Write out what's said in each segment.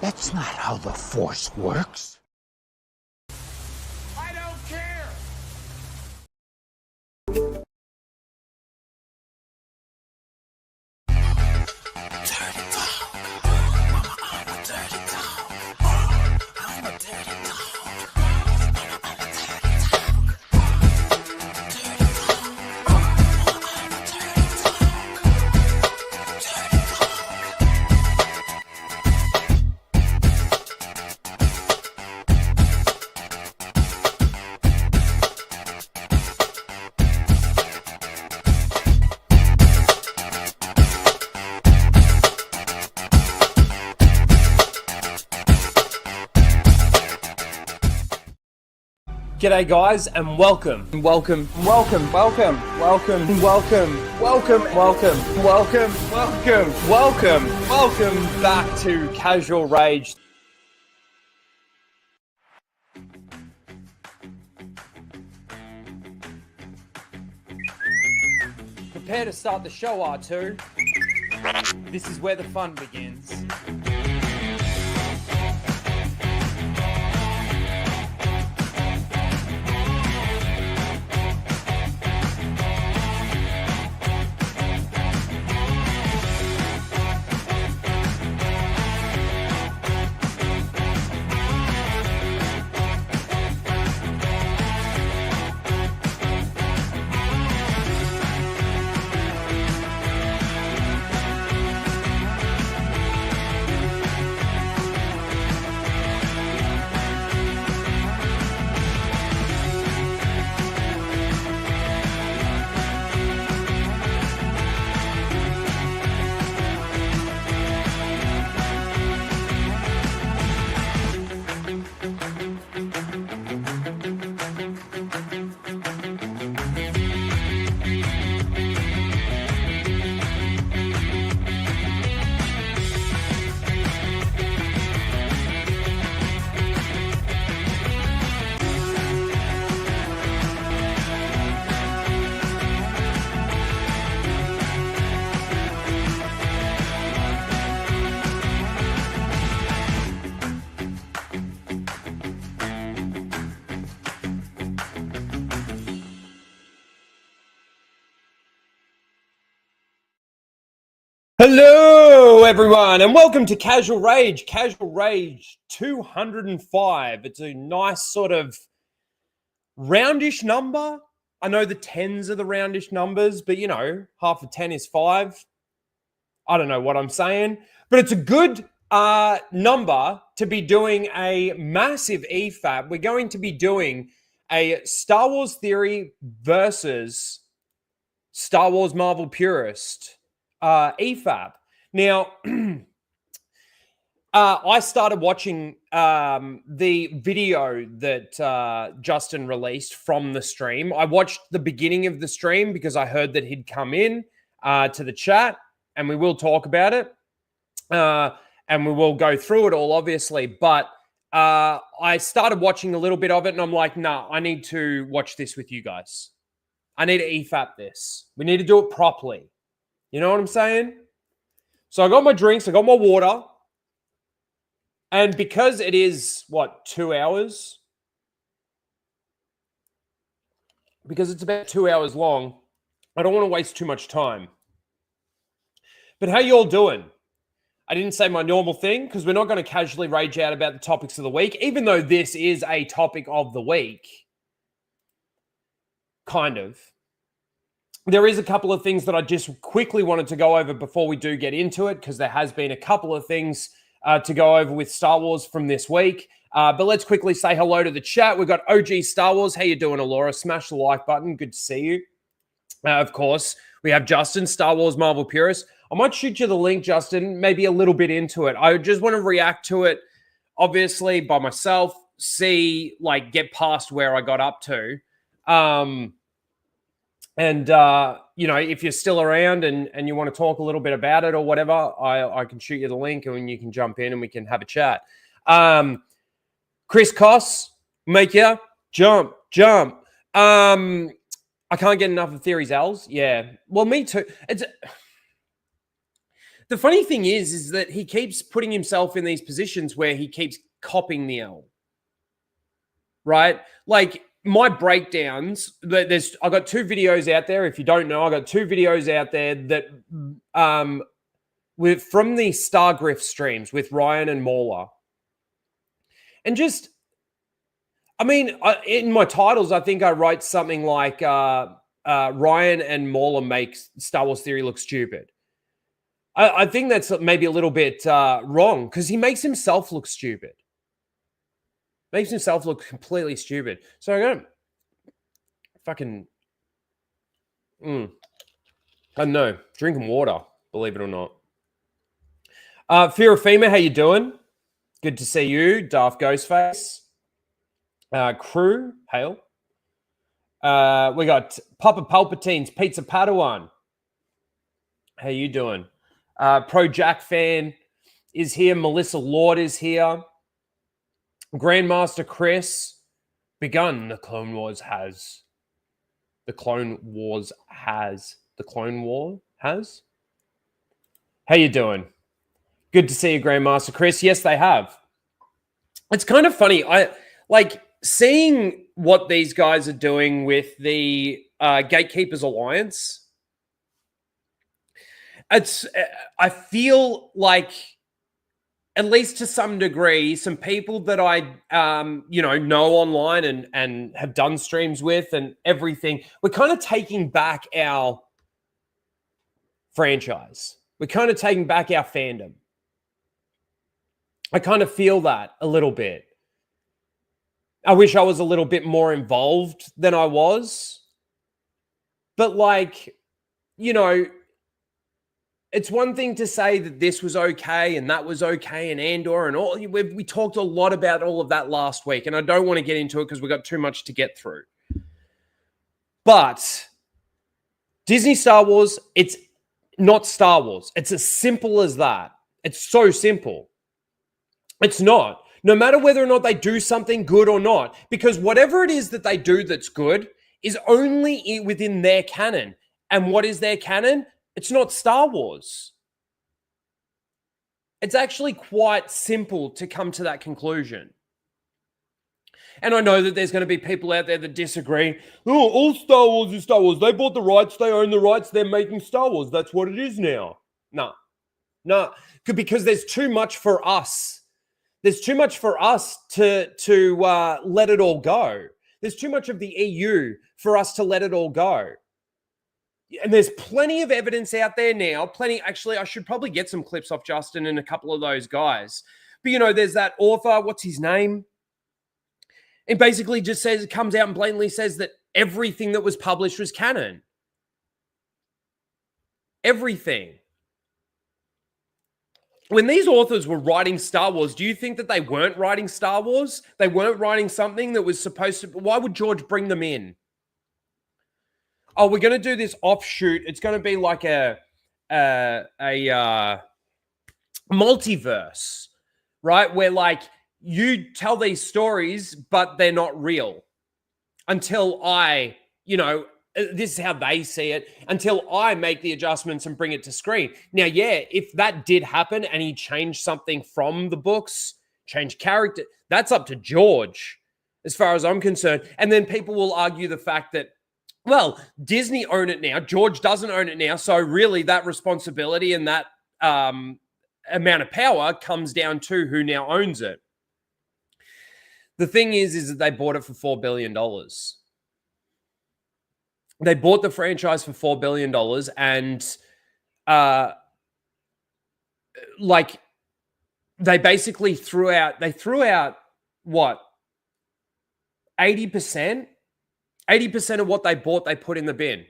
That's not how the Force works. I don't care! Dirty dog. Mama, I'm a dirty dog. I'm a dirty dog. Mama, I'm a dirty dog. Dirty dog. Mama, I'm a dirty dog. Dirty dog. G'day guys and welcome back to Casual Rage. Prepare to start the show, R2. This is where the fun begins. Hello everyone and welcome to Casual Rage 205. It's a nice sort of roundish number. I know the 10s are the roundish numbers, but you know, half of 10 is 5. I don't know what I'm saying, but it's a good number to be doing a massive EFAP. We're going to be doing a Star Wars Theory versus Star Wars Marvel Purist EFAP. Now, I started watching the video that Justin released from the stream. I watched the beginning of the stream because I heard that he'd come in to the chat, and we will talk about it. And we will go through it all, obviously. But I started watching a little bit of it, and I'm like, nah, I need to watch this with you guys. I need to EFAP this. We need to do it properly. You know what I'm saying? So I got my drinks, I got my water. And because it is, 2 hours? Because it's about 2 hours long, I don't want to waste too much time. But how you all doing? I didn't say my normal thing because we're not going to casually rage out about the topics of the week, even though this is a topic of the week. Kind of. There is a couple of things that I just quickly wanted to go over before we do get into it, because there has been a couple of things to go over with Star Wars from this week. But let's quickly say hello to the chat. We've got OG Star Wars. How you doing, Alora? Smash the like button. Good to see you. Of course, we have Justin, Star Wars Marvel Purist. I might shoot you the link, Justin, maybe a little bit into it. I just want to react to it, obviously, by myself, see, get past where I got up to. And, you know, if you're still around and you want to talk a little bit about it or whatever, I can shoot you the link and you can jump in and we can have a chat. Chris Koss, make ya jump. I can't get enough of Theories L's. Yeah. Well, me too. The funny thing is that he keeps putting himself in these positions where he keeps copping the L. Right? Like my breakdowns, I got 2 videos out there. If you don't know, I got 2 videos out there that with from the Stargriff streams with Ryan and Mauler. And just, I mean, in my titles, I think I write something like Ryan and Mauler makes Star Wars Theory look stupid. I think that's maybe a little bit wrong because he makes himself look stupid. Makes himself look completely stupid. So I go, fucking, I don't know, drinking water, believe it or not. Fear of Fema, how you doing? Good to see you, Darth Ghostface. Crew, hail. We got Papa Palpatine's Pizza Padawan. How you doing? Pro Jack fan is here. Melissa Lord is here. Grandmaster Chris, begun. The Clone Wars has. The Clone War has. How you doing? Good to see you, Grandmaster Chris. Yes, they have. It's kind of funny. I like seeing what these guys are doing with the Gatekeepers Alliance. I feel like, at least to some degree, some people that I, know online and have done streams with and everything, we're kind of taking back our franchise. We're kind of taking back our fandom. I kind of feel that a little bit. I wish I was a little bit more involved than I was. But it's one thing to say that this was okay and that was okay and Andor and all. We talked a lot about all of that last week, and I don't want to get into it because we've got too much to get through. But Disney Star Wars, it's not Star Wars. It's as simple as that. It's so simple. It's not. No matter whether or not they do something good or not, because whatever it is that they do that's good is only within their canon. And what is their canon? It's not Star Wars. It's actually quite simple to come to that conclusion. And I know that there's going to be people out there that disagree. Oh, all Star Wars is Star Wars. They bought the rights. They own the rights. They're making Star Wars. That's what it is now. No. Because there's too much for us. There's too much for us to let it all go. There's too much of the EU for us to let it all go. And there's plenty of evidence out there now. Actually, I should probably get some clips off Justin and a couple of those guys. But, there's that author, what's his name? It basically just comes out and blatantly says that everything that was published was canon. Everything. When these authors were writing Star Wars, do you think that they weren't writing Star Wars? They weren't writing something that was supposed to... Why would George bring them in? Oh, we're going to do this offshoot. It's going to be like a multiverse, right? Where you tell these stories, but they're not real until I, this is how they see it, until I make the adjustments and bring it to screen. Now, yeah, if that did happen and he changed something from the books, changed character, that's up to George, as far as I'm concerned. And then people will argue the fact that, well, Disney own it now. George doesn't own it now. So really that responsibility and that amount of power comes down to who now owns it. The thing is that they bought it for $4 billion. They bought the franchise for $4 billion and they basically threw out what? 80%? 80% of what they bought, they put in the bin.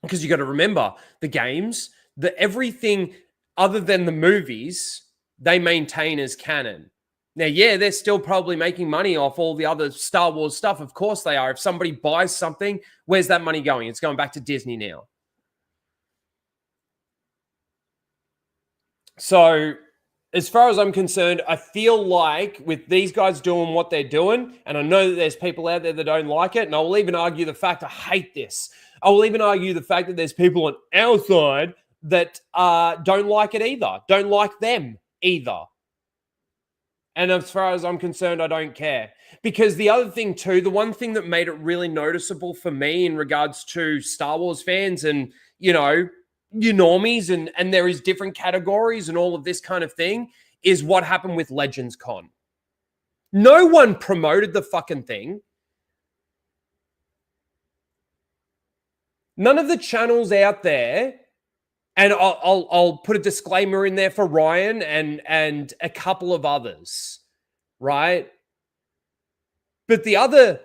Because you got to remember, the games, everything other than the movies, they maintain as canon. Now, yeah, they're still probably making money off all the other Star Wars stuff. Of course they are. If somebody buys something, where's that money going? It's going back to Disney now. So, as far as I'm concerned, I feel like with these guys doing what they're doing, and I know that there's people out there that don't like it, and I will even argue the fact I hate this. I will even argue the fact that there's people on our side that don't like it either, don't like them either. And as far as I'm concerned, I don't care. Because the other thing too, the one thing that made it really noticeable for me in regards to Star Wars fans and, you know, you normies and there is different categories and all of this kind of thing is what happened with Legends Con. No one promoted the fucking thing. None of the channels out there, and I'll put a disclaimer in there for Ryan and a couple of others, right? But the other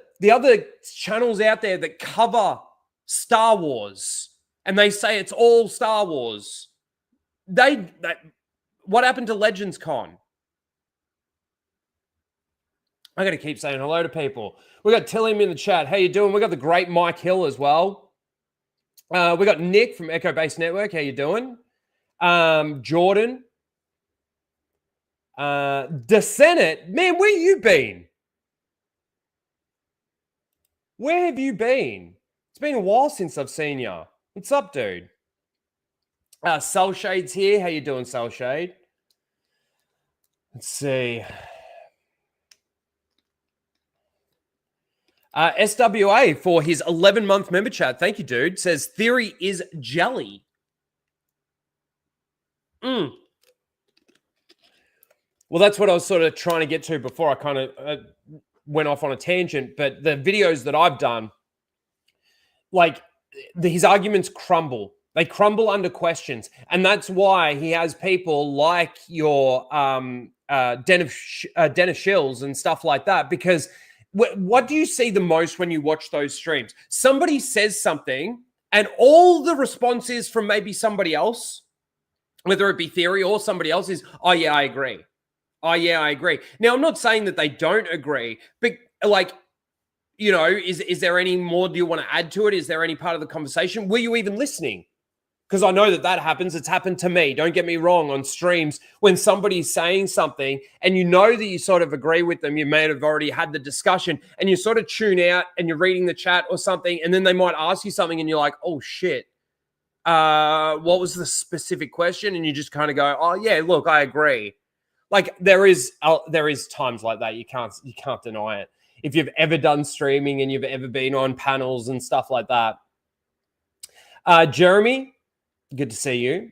channels out there that cover Star Wars and they say it's all Star Wars, what happened to Legends Con? I got to keep saying hello to people. We got Tilliam in the chat. How you doing? We got the great Mike Hill as well. We got Nick from Echo Base Network. How you doing? Jordan. The Senate. Man, where you been? Where have you been? It's been a while since I've seen you. What's up, dude? Soul Shade's here. How you doing, Soul Shade? Let's see. SWA for his 11-month member chat. Thank you, dude. Says theory is jelly. Well, that's what I was sort of trying to get to before I kind of went off on a tangent. But the videos that I've done, like his arguments crumble. They crumble under questions. And that's why he has people like your Dennis Shills and stuff like that, because what do you see the most when you watch those streams? Somebody says something and all the response is from maybe somebody else, whether it be theory or somebody else, is, oh, yeah, I agree. Oh, yeah, I agree. Now, I'm not saying that they don't agree, but like, you know, is there any more do you want to add to it? Is there any part of the conversation? Were you even listening? Because I know that happens. It's happened to me. Don't get me wrong, on streams when somebody's saying something and you know that you sort of agree with them, you may have already had the discussion and you sort of tune out and you're reading the chat or something, and then they might ask you something and you're like, oh shit, what was the specific question? And you just kind of go, oh yeah, look, I agree. Like there is times like that. You can't deny it. If you've ever done streaming and you've ever been on panels and stuff like that. Jeremy, good to see you.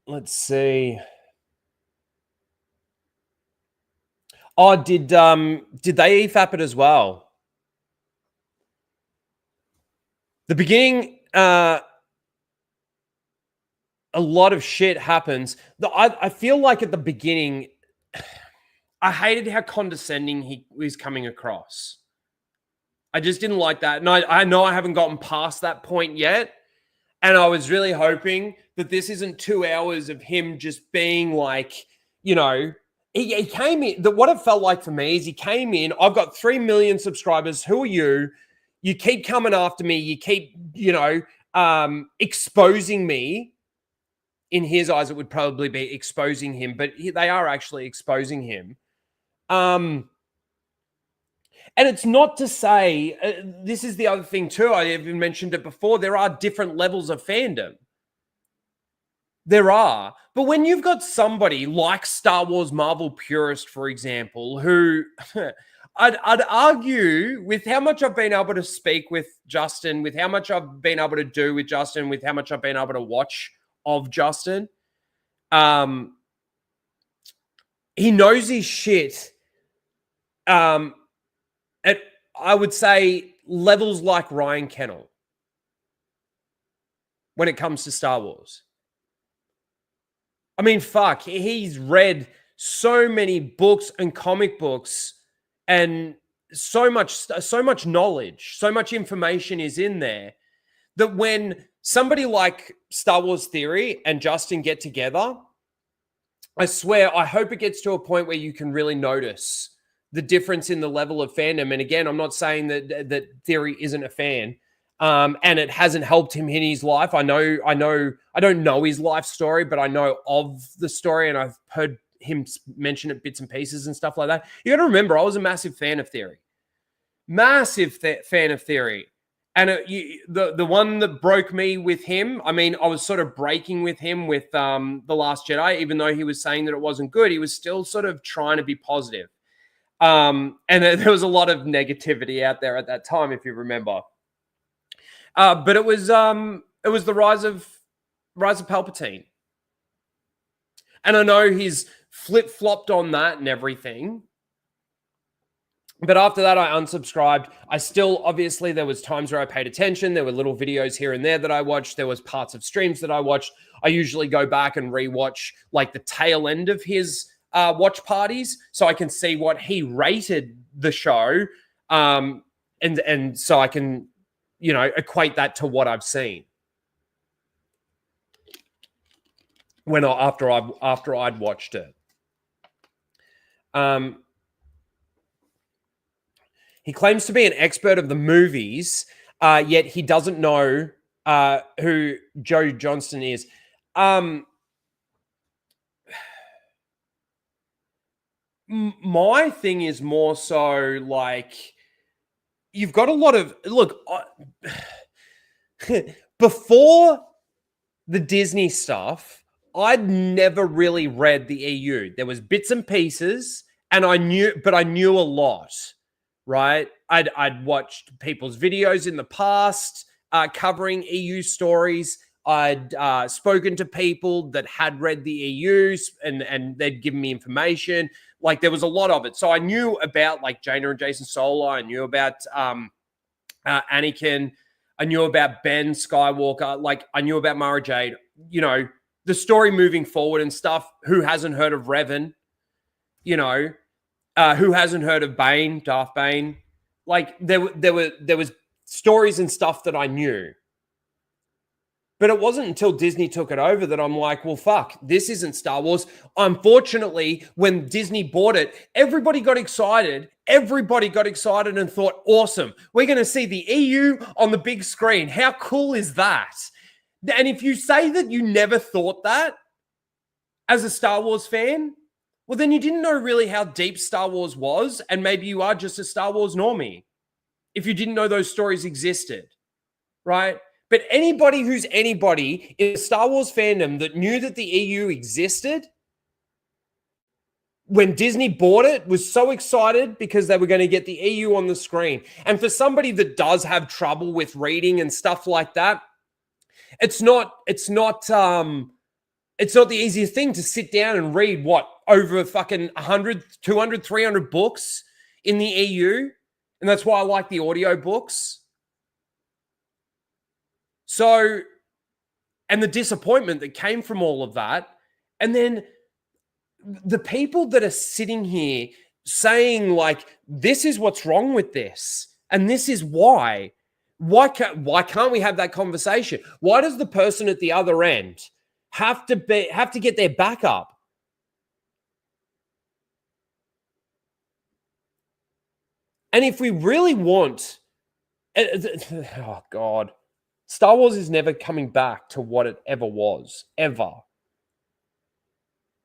Let's see. Oh, did they EFAP it as well? The beginning, a lot of shit happens. I feel like at the beginning, I hated how condescending he was coming across. I just didn't like that. And I know I haven't gotten past that point yet. And I was really hoping that this isn't 2 hours of him just being like, you know, he came in. What it felt like for me is he came in, I've got 3 million subscribers. Who are you? You keep coming after me. You keep, you know, exposing me. In his eyes, it would probably be exposing him, but they are actually exposing him. And it's not to say, this is the other thing too, I even mentioned it before, there are different levels of fandom. There are. But when you've got somebody like Star Wars Marvel Purist, for example, who I'd argue with how much I've been able to speak with Justin, with how much I've been able to do with Justin, with how much I've been able to watch of Justin, he knows his shit at, I would say, levels like Ryan Kennel when it comes to Star Wars. I mean, fuck, he's read so many books and comic books and so much knowledge, so much information is in there that when somebody like Star Wars Theory and Justin get together, I swear, I hope it gets to a point where you can really notice the difference in the level of fandom. And again, I'm not saying that Theory isn't a fan, and it hasn't helped him in his life. I don't know his life story, but I know of the story, and I've heard him mention it bits and pieces and stuff like that. You got to remember, I was a massive fan of Theory, And the one that broke me with him, I mean, I was sort of breaking with him with The Last Jedi, even though he was saying that it wasn't good, he was still sort of trying to be positive. And there was a lot of negativity out there at that time, if you remember. But it was the rise of Palpatine. And I know he's flip-flopped on that and everything. But after that, I unsubscribed. I still, obviously, there was times where I paid attention. There were little videos here and there that I watched. There was parts of streams that I watched. I usually go back and rewatch like the tail end of his watch parties so I can see what he rated the show. And so I can, you know, equate that to what I've seen. After I'd watched it. He claims to be an expert of the movies, yet he doesn't know who Joe Johnston is. My thing is more so like you've got a lot of before the Disney stuff. I'd never really read the EU. There was bits and pieces, and I knew a lot. Right, I'd watched people's videos in the past covering EU stories. I'd spoken to people that had read the EU and they'd given me information. Like there was a lot of it, so I knew about like Jaina and Jason Solar. I knew about Anakin. I knew about Ben Skywalker. Like I knew about Mara Jade. You know the story moving forward and stuff. Who hasn't heard of Revan? You know. Who hasn't heard of Bane, Darth Bane? Like there was stories and stuff that I knew. But it wasn't until Disney took it over that I'm like, well, fuck, this isn't Star Wars. Unfortunately, when Disney bought it, everybody got excited. Everybody got excited and thought, awesome, we're going to see the EU on the big screen. How cool is that? And if you say that you never thought that as a Star Wars fan, well, then you didn't know really how deep Star Wars was, and maybe you are just a Star Wars normie if you didn't know those stories existed, right? But anybody who's anybody in the Star Wars fandom that knew that the EU existed, when Disney bought it, was so excited because they were going to get the EU on the screen. And for somebody that does have trouble with reading and stuff like that, it's not the easiest thing to sit down and read over fucking 100, 200, 300 books in the EU. And that's why I like the audio books. So, and the disappointment that came from all of that. And then the people that are sitting here saying like, this is what's wrong with this. And this is why. Why can't we have that conversation? Why does the person at the other end have to get their back up? And if we really want, oh God, Star Wars is never coming back to what it ever was, ever.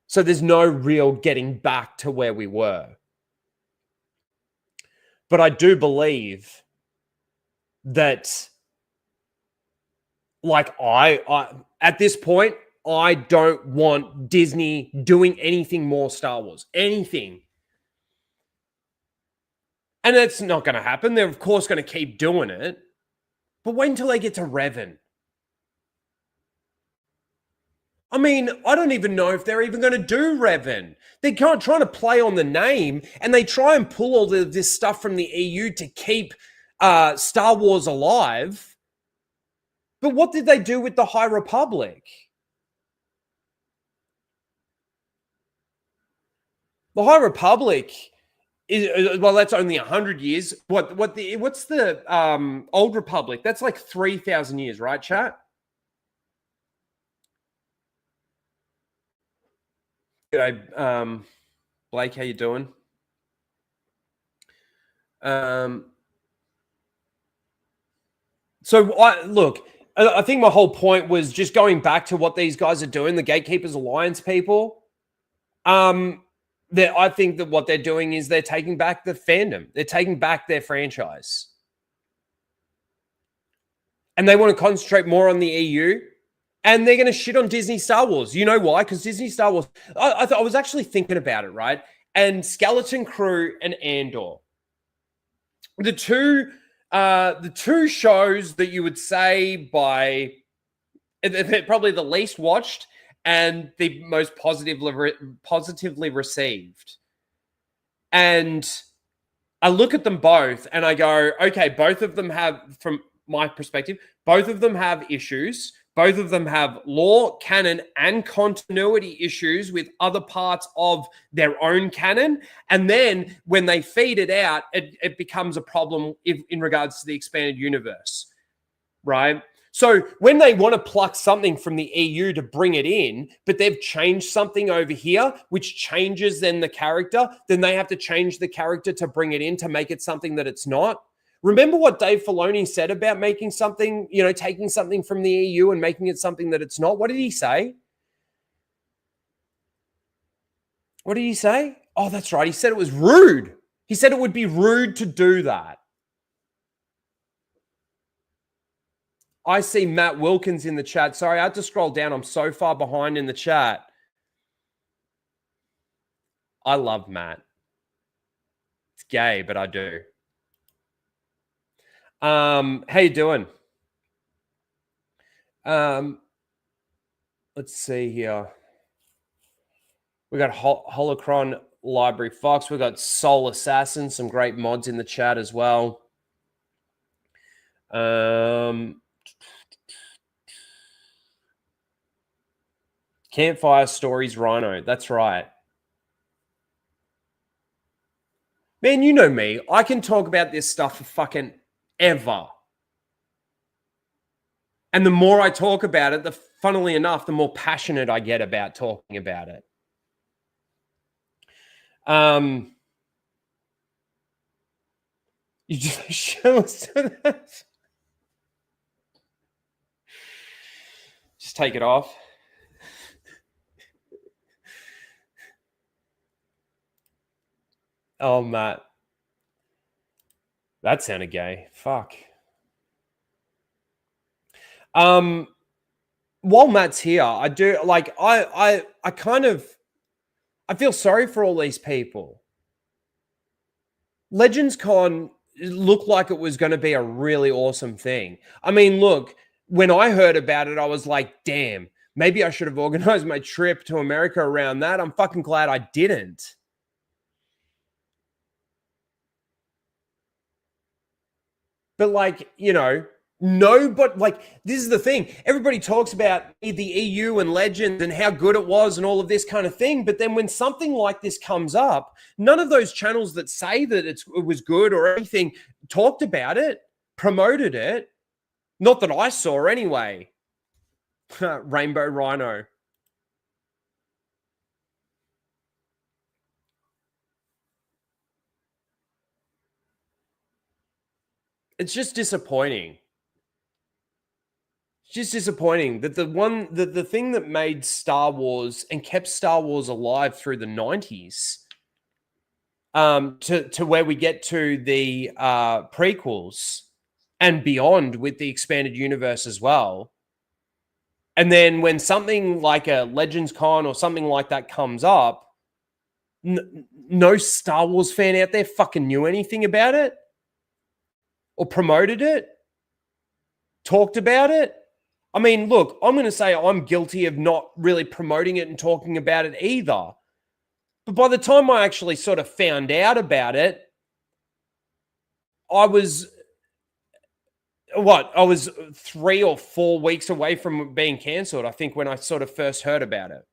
So there's no real getting back to where we were. But I do believe that, like I at this point, I don't want Disney doing anything more Star Wars, anything. And that's not going to happen. They're, of course, going to keep doing it. But wait until they get to Revan. I mean, I don't even know if they're even going to do Revan. They're trying to play on the name, and they try and pull all of this stuff from the EU to keep Star Wars alive. But what did they do with the High Republic? The High Republic is, well, that's only 100 years. What's the Old Republic? That's like 3,000 years, right, chat? G'day, Blake, how you doing? So I think my whole point was just going back to what these guys are doing, the Gatekeepers Alliance people. I think that what they're doing is they're taking back the fandom. They're taking back their franchise. and they want to concentrate more on the EU, and they're going to shit on Disney Star Wars. You know why? Because Disney Star Wars, I was actually thinking about it, right? And Skeleton Crew and Andor, the two shows that you would say by they're probably the least watched and the most positively received. And I look at them both and I go, okay, both of them have, from my perspective, both of them have issues. Both of them have lore, canon, and continuity issues with other parts of their own canon. And then when they feed it out, it becomes a problem in regards to the expanded universe, right? So when they want to pluck something from the EU to bring it in, but they've changed something over here, which changes then the character, then they have to change the character to bring it in to make it something that it's not. Remember what Dave Filoni said about making something, you know, taking something from the EU and making it something that it's not? What did he say? What did he say? Oh, that's right. He said it was rude. He said it would be rude to do that. I see Matt Wilkins in the chat. Sorry, I had to scroll down. I'm so far behind in the chat. I love Matt. It's gay, but I do. How you doing? Let's see here. We got Holocron Library Fox. We got Soul Assassin. Some great mods in the chat as well. Campfire Stories Rhino. That's right. Man, you know me. I can talk about this stuff for fucking ever. And the more I talk about it, funnily enough, the more passionate I get about talking about it. You just show us that. Just take it off. Oh, Matt. That sounded gay. Fuck. While Matt's here, I do like I feel sorry for all these people. Legends Con looked like it was going to be a really awesome thing. I mean, look, when I heard about it, I was like, damn, maybe I should have organized my trip to America around that. I'm fucking glad I didn't. But like, you know, but like, this is the thing. Everybody talks about the EU and Legends and how good it was and all of this kind of thing. But then when something like this comes up, none of those channels that say that it was good or anything talked about it, promoted it. Not that I saw anyway. Rainbow Rhino. It's just disappointing. It's just disappointing that the thing that made Star Wars and kept Star Wars alive through the 90s, to where we get to the prequels and beyond with the expanded universe as well. And then when something like a Legends Con or something like that comes up, no Star Wars fan out there fucking knew anything about it or promoted it, talked about it. I mean, look, I'm going to say I'm guilty of not really promoting it and talking about it either. But by the time I actually sort of found out about it, I was 3 or 4 weeks away from being cancelled, I think, when I sort of first heard about it.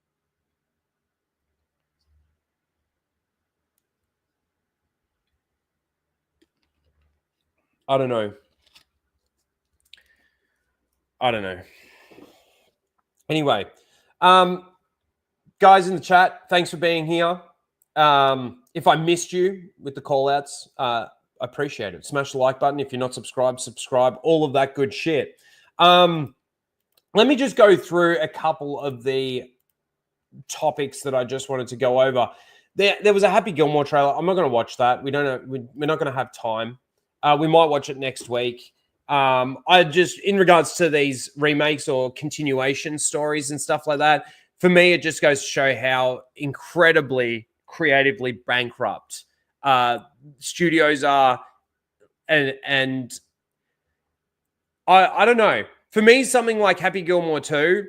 I don't know. Anyway, guys in the chat, thanks for being here. If I missed you with the call-outs, I appreciate it. Smash the like button. If you're not subscribed, subscribe. All of that good shit. Let me just go through a couple of the topics that I just wanted to go over. There was a Happy Gilmore trailer. I'm not going to watch that. We're not going to have time. We might watch it next week. I just, in regards to these remakes or continuation stories and stuff like that, for me, it just goes to show how incredibly creatively bankrupt studios are. And I don't know. For me, something like Happy Gilmore 2,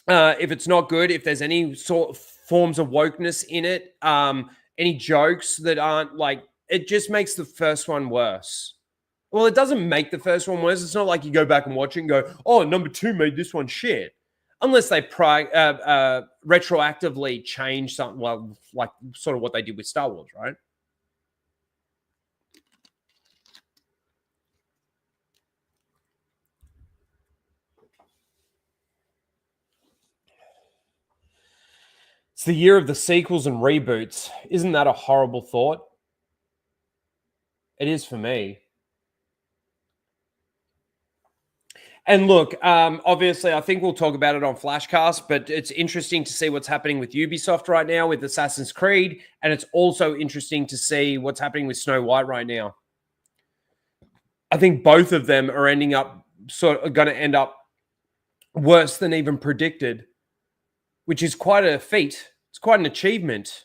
if it's not good, if there's any sort of forms of wokeness in it, any jokes that aren't like, it just makes the first one worse. Well, it doesn't make the first one worse. It's not like you go back and watch it and go, oh, number 2 made this one shit. Unless they retroactively change something, well, like sort of what they did with Star Wars, right? It's the year of the sequels and reboots. Isn't that a horrible thought? It is for me. And look, obviously, I think we'll talk about it on Flashcast, but it's interesting to see what's happening with Ubisoft right now with Assassin's Creed, and it's also interesting to see what's happening with Snow White right now. I think both of them are going to end up worse than even predicted, which is quite a feat. It's quite an achievement.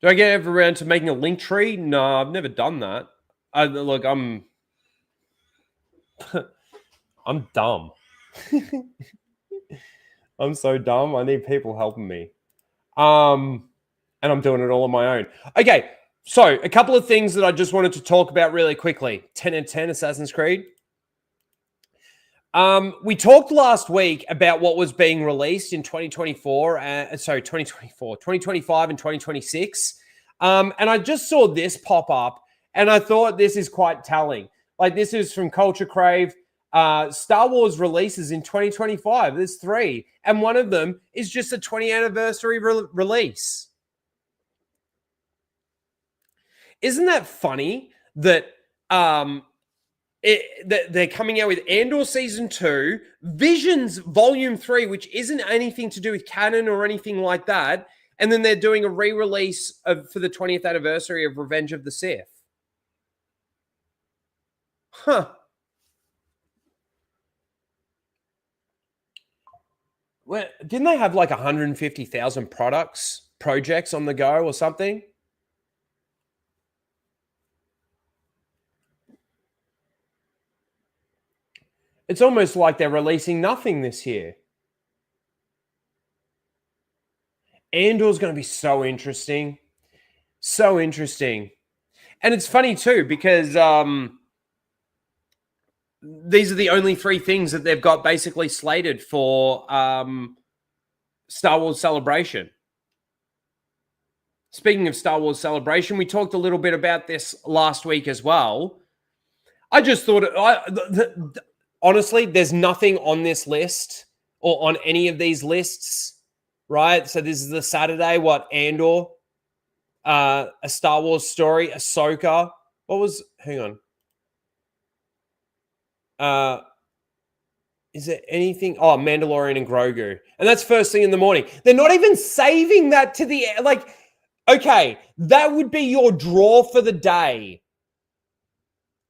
Do I get ever around to making a link tree? No, I've never done that. Look, I'm dumb. I'm so dumb. I need people helping me. And I'm doing it all on my own. Okay, so a couple of things that I just wanted to talk about really quickly. 10 and 10 Assassin's Creed. We talked last week about what was being released in 2025 and 2026. And I just saw this pop up, and I thought this is quite telling. Like, this is from Culture Crave. Star Wars releases in 2025. There's 3, and one of them is just a 20th anniversary release. Isn't that funny that they're coming out with Andor Season 2, Visions Volume 3, which isn't anything to do with canon or anything like that, and then they're doing a re-release for the 20th anniversary of Revenge of the Sith. Huh. Well, didn't they have like 150,000 projects on the go or something? It's almost like they're releasing nothing this year. Andor's going to be so interesting. So interesting. And it's funny too, because these are the only 3 things that they've got basically slated for Star Wars Celebration. Speaking of Star Wars Celebration, we talked a little bit about this last week as well. I just thought, honestly, there's nothing on this list or on any of these lists, right? So this is the Saturday, Andor, a Star Wars story, Ahsoka. Hang on. Is there anything? Oh, Mandalorian and Grogu. And that's first thing in the morning. They're not even saving that to the, like, okay, that would be your draw for the day.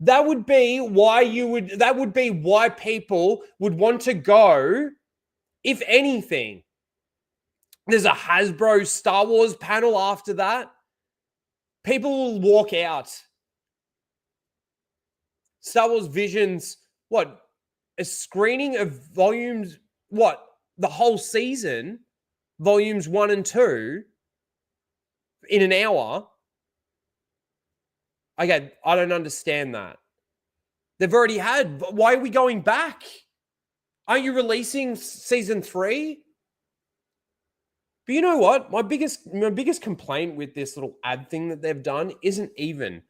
That would be why people would want to go, if anything. There's a Hasbro Star Wars panel after that. People will walk out. Star Wars Visions, a screening of volumes, the whole season, volumes 1 and 2, in an hour. Okay, I don't understand that. They've already had. Why are we going back? Aren't you releasing season 3? But you know what? My biggest complaint with this little ad thing that they've done isn't even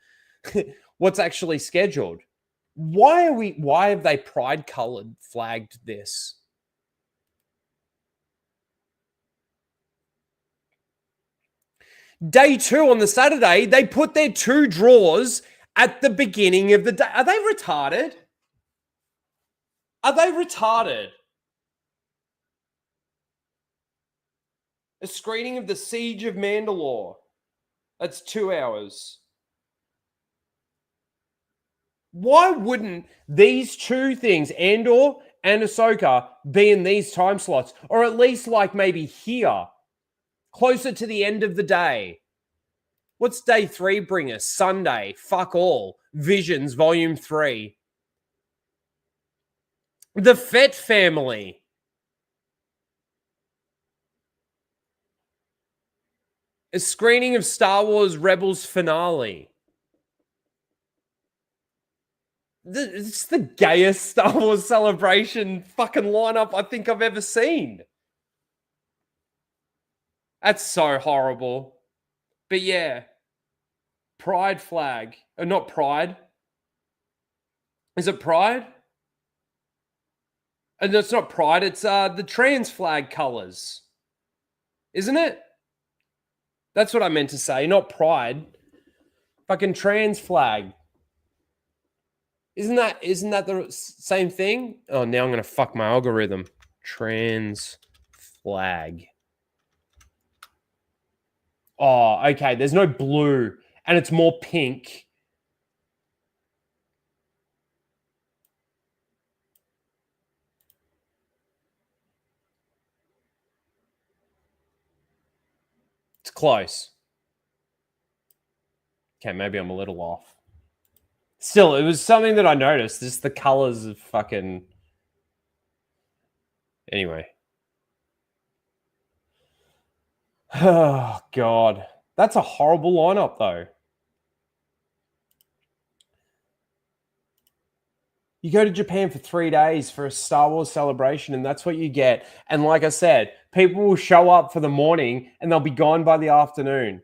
what's actually scheduled. Why have they pride colored flagged this? Day 2 on the Saturday, they put their 2 draws at the beginning of the day. Are they retarded? Are they retarded? A screening of The Siege of Mandalore. That's 2 hours. Why wouldn't these two things, Andor and Ahsoka, be in these time slots? Or at least like maybe here, closer to the end of the day. What's day 3 bring us? Sunday. Fuck all. Visions, volume 3. The Fett family. A screening of Star Wars Rebels finale. It's the gayest Star Wars celebration fucking lineup I think I've ever seen. That's so horrible. But yeah. Pride flag. Not Pride. Is it Pride? And it's not Pride, it's the trans flag colors. Isn't it? That's what I meant to say, not Pride. Fucking trans flag. Isn't that the same thing? Oh, now I'm going to fuck my algorithm. Trans flag. Oh, okay. There's no blue and it's more pink. It's close. Okay, maybe I'm a little off. Still, it was something that I noticed. Just the colors of fucking... Anyway. Oh, God. That's a horrible lineup, though. You go to Japan for 3 days for a Star Wars celebration, and that's what you get. And like I said, people will show up for the morning, and they'll be gone by the afternoon.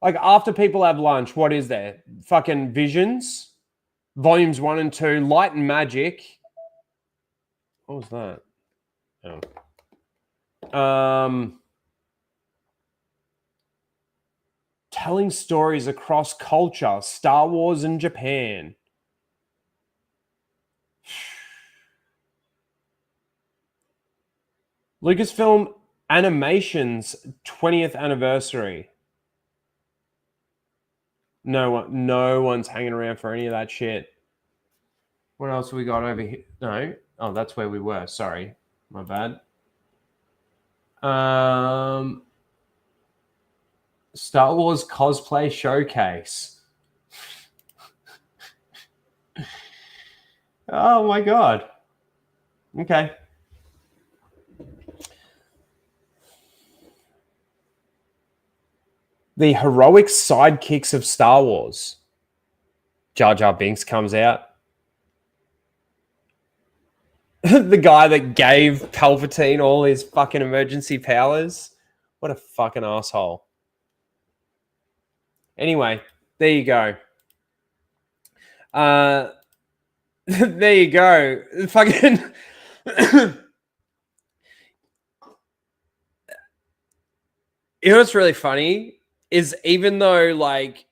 Like, after people have lunch, what is there? Fucking Visions, Volumes 1 and 2, Light and Magic. What was that? Oh. Telling stories across culture, Star Wars and Japan. Lucasfilm Animation's 20th anniversary. No one's hanging around for any of that shit. What else have we got over here? No. Oh, that's where we were. Sorry. My bad. Star Wars cosplay showcase. Oh my God. Okay. The heroic sidekicks of Star Wars. Jar Jar Binks comes out. The guy that gave Palpatine all his fucking emergency powers. What a fucking asshole. Anyway, there you go. There you go. Fucking... You know what's really funny? Is even though like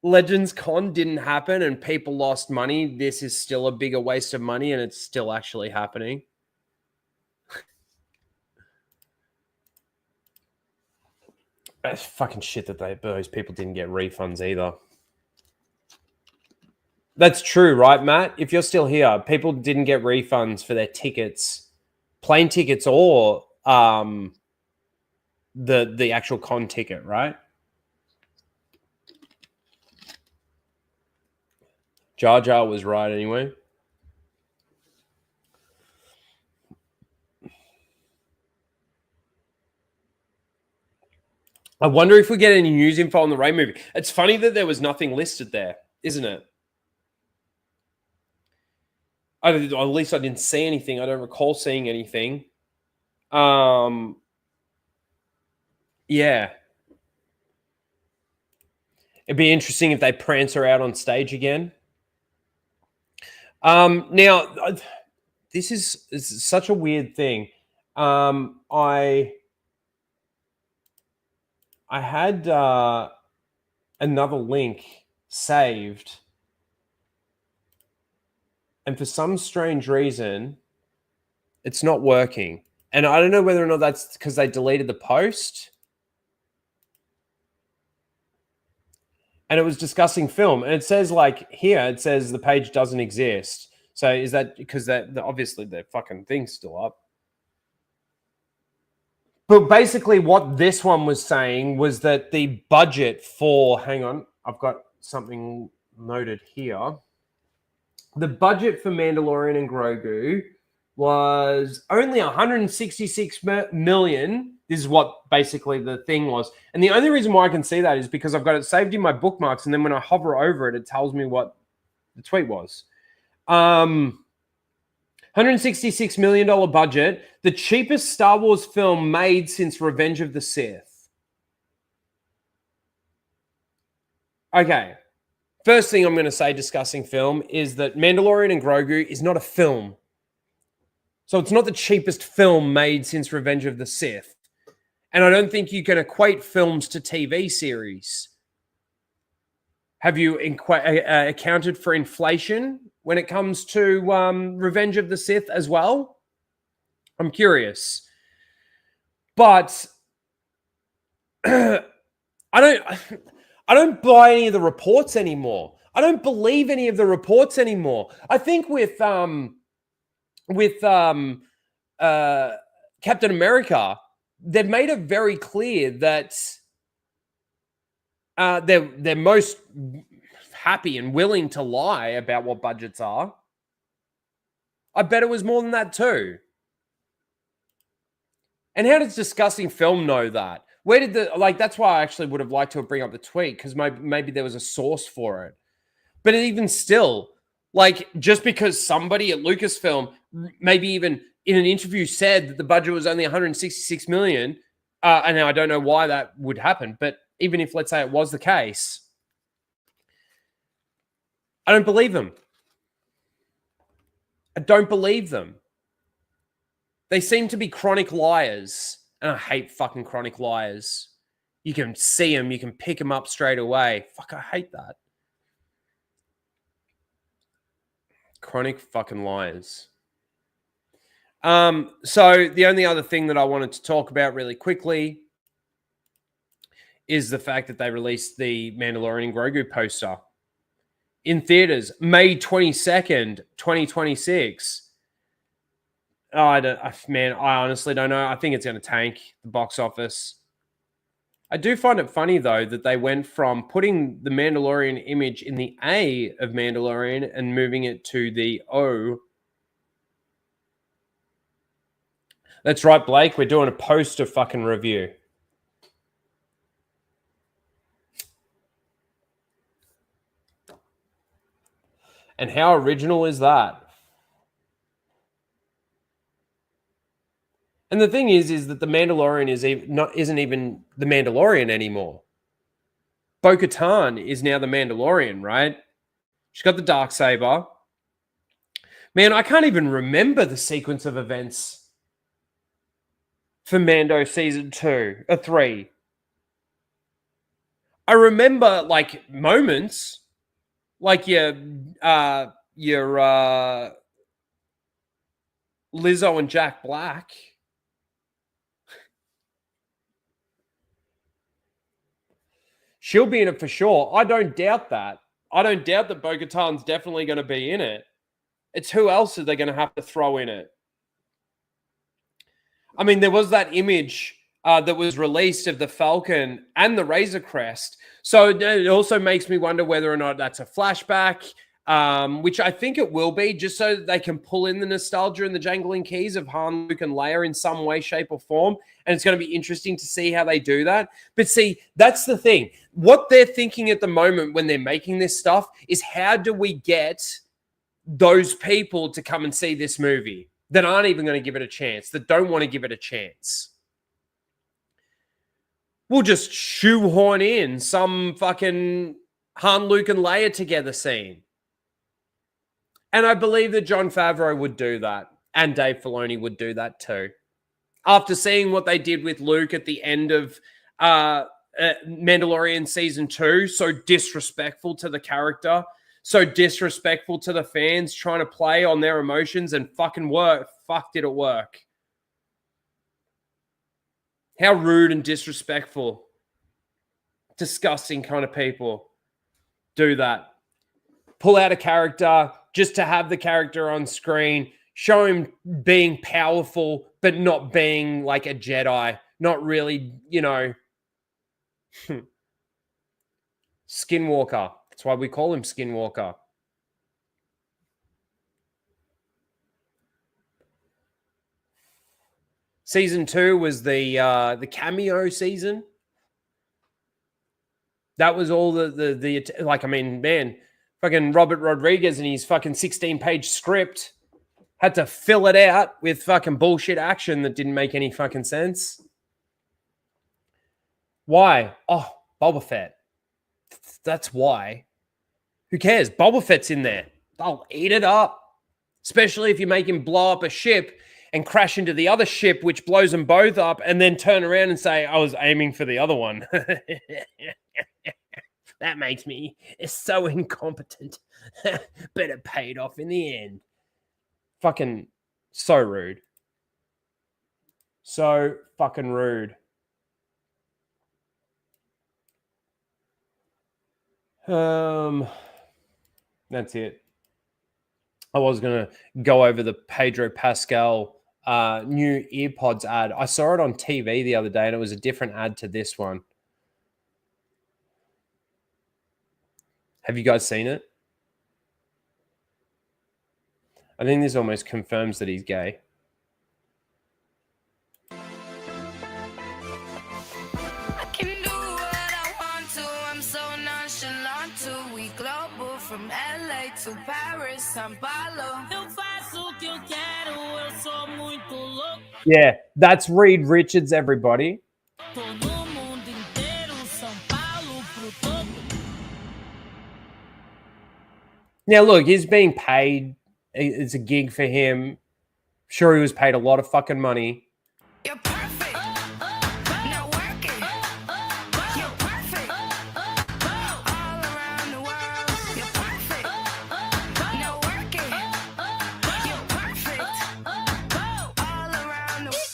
Legends Con didn't happen and people lost money, this is still a bigger waste of money and it's still actually happening. That's fucking shit that those people didn't get refunds either. That's true, right, Matt? If you're still here, people didn't get refunds for their tickets, plane tickets or the actual con ticket, right? Jar Jar was right anyway. I wonder if we get any news info on the Rey movie. It's funny that there was nothing listed there, isn't it? At least I didn't see anything. I don't recall seeing anything. Yeah. It'd be interesting if they prance her out on stage again. Now, this is such a weird thing. I had another link saved, and for some strange reason, it's not working. And I don't know whether or not that's because they deleted the post. And it was discussing film. And it says, like, here, it says the page doesn't exist. So is that because that obviously the fucking thing's still up? But basically what this one was saying was that the budget for, hang on, I've got something noted here. The budget for Mandalorian and Grogu was only 166 million. This is what basically the thing was. And the only reason why I can see that is because I've got it saved in my bookmarks. And then when I hover over it, it tells me what the tweet was. $166 million budget, the cheapest Star Wars film made since Revenge of the Sith. Okay. First thing I'm going to say discussing film is that Mandalorian and Grogu is not a film. So it's not the cheapest film made since Revenge of the Sith. And I don't think you can equate films to TV series. Have you accounted for inflation when it comes to Revenge of the Sith as well? I'm curious. But I don't buy any of the reports anymore. I don't believe any of the reports anymore. I think with Captain America, they've made it very clear that they're most happy and willing to lie about what budgets are. I bet it was more than that too. And how does discussing film know that? Where did that's why I actually would have liked to bring up the tweet, because maybe there was a source for it. But even still, just because somebody at Lucasfilm, maybe even in an interview, said that the budget was only 166 million, and now I don't know why that would happen, but even if, let's say, it was the case, I don't believe them. I don't believe them. They seem to be chronic liars, and I hate fucking chronic liars. You can see them, you can pick them up straight away. Fuck, I hate that. Chronic fucking liars. So the only other thing that I wanted to talk about really quickly is the fact that they released the Mandalorian and Grogu poster in theaters May 22nd, 2026. Oh, I honestly don't know. I think it's going to tank the box office. I do find it funny, though, that they went from putting the Mandalorian image in the A of Mandalorian and moving it to the O. That's right, Blake. We're doing a poster fucking review. And how original is that? And the thing is that the Mandalorian isn't even the Mandalorian anymore. Bo-Katan is now the Mandalorian, right? She's got the Darksaber. Man, I can't even remember the sequence of events for Mando season 2 or 3. I remember moments, like your Lizzo and Jack Black. She'll be in it for sure. I don't doubt that. I don't doubt that Bo-Katan's definitely going to be in it. It's who else are they going to have to throw in it? I mean, there was that image that was released of the Falcon and the Razor Crest. So it also makes me wonder whether or not that's a flashback, which I think it will be, just so that they can pull in the nostalgia and the jangling keys of Han, Luke, and Leia in some way, shape, or form. And it's going to be interesting to see how they do that. But see, that's the thing. What they're thinking at the moment when they're making this stuff is, how do we get those people to come and see this movie that aren't even going to give it a chance, that don't want to give it a chance? We'll just shoehorn in some fucking Han, Luke, and Leia together scene. And I believe that Jon Favreau would do that. And Dave Filoni would do that too. After seeing what they did with Luke at the end of Mandalorian Season 2, so disrespectful to the character, so disrespectful to the fans, trying to play on their emotions, and fucking work. Fuck, did it work. How rude and disrespectful. Disgusting kind of people do that. Pull out a character just to have the character on screen. Show him being powerful, but not being like a Jedi. Not really, you know. Skinwalker. That's why we call him Skinwalker. Season 2 was the cameo season. That was all the like, I mean, man, fucking Robert Rodriguez and his fucking 16-page script had to fill it out with fucking bullshit action that didn't make any fucking sense. Why? Oh, Boba Fett. That's why. Who cares? Boba Fett's in there. They'll eat it up. Especially if you make him blow up a ship and crash into the other ship, which blows them both up, and then turn around and say, I was aiming for the other one. That makes me so incompetent. But it paid off in the end. Fucking so rude. So fucking rude. That's it. I was going to go over the Pedro Pascal new earpods ad. I saw it on TV the other day and it was a different ad to this one. Have you guys seen it? I think this almost confirms that he's gay. I can do what I want to. I'm so nonchalant too. We global from LA to Paris, São Paulo. Eu faço o que eu quero. Eu sou muito louco. Yeah, that's Reed Richards, everybody. Tô no mundo inteiro, São Paulo pro topo. Now, look, he's being paid. It's a gig for him. Sure, he was paid a lot of fucking money. You're perfect. Now work it. You're perfect. All around the world. You're perfect. Now work it. You're perfect. All around the world.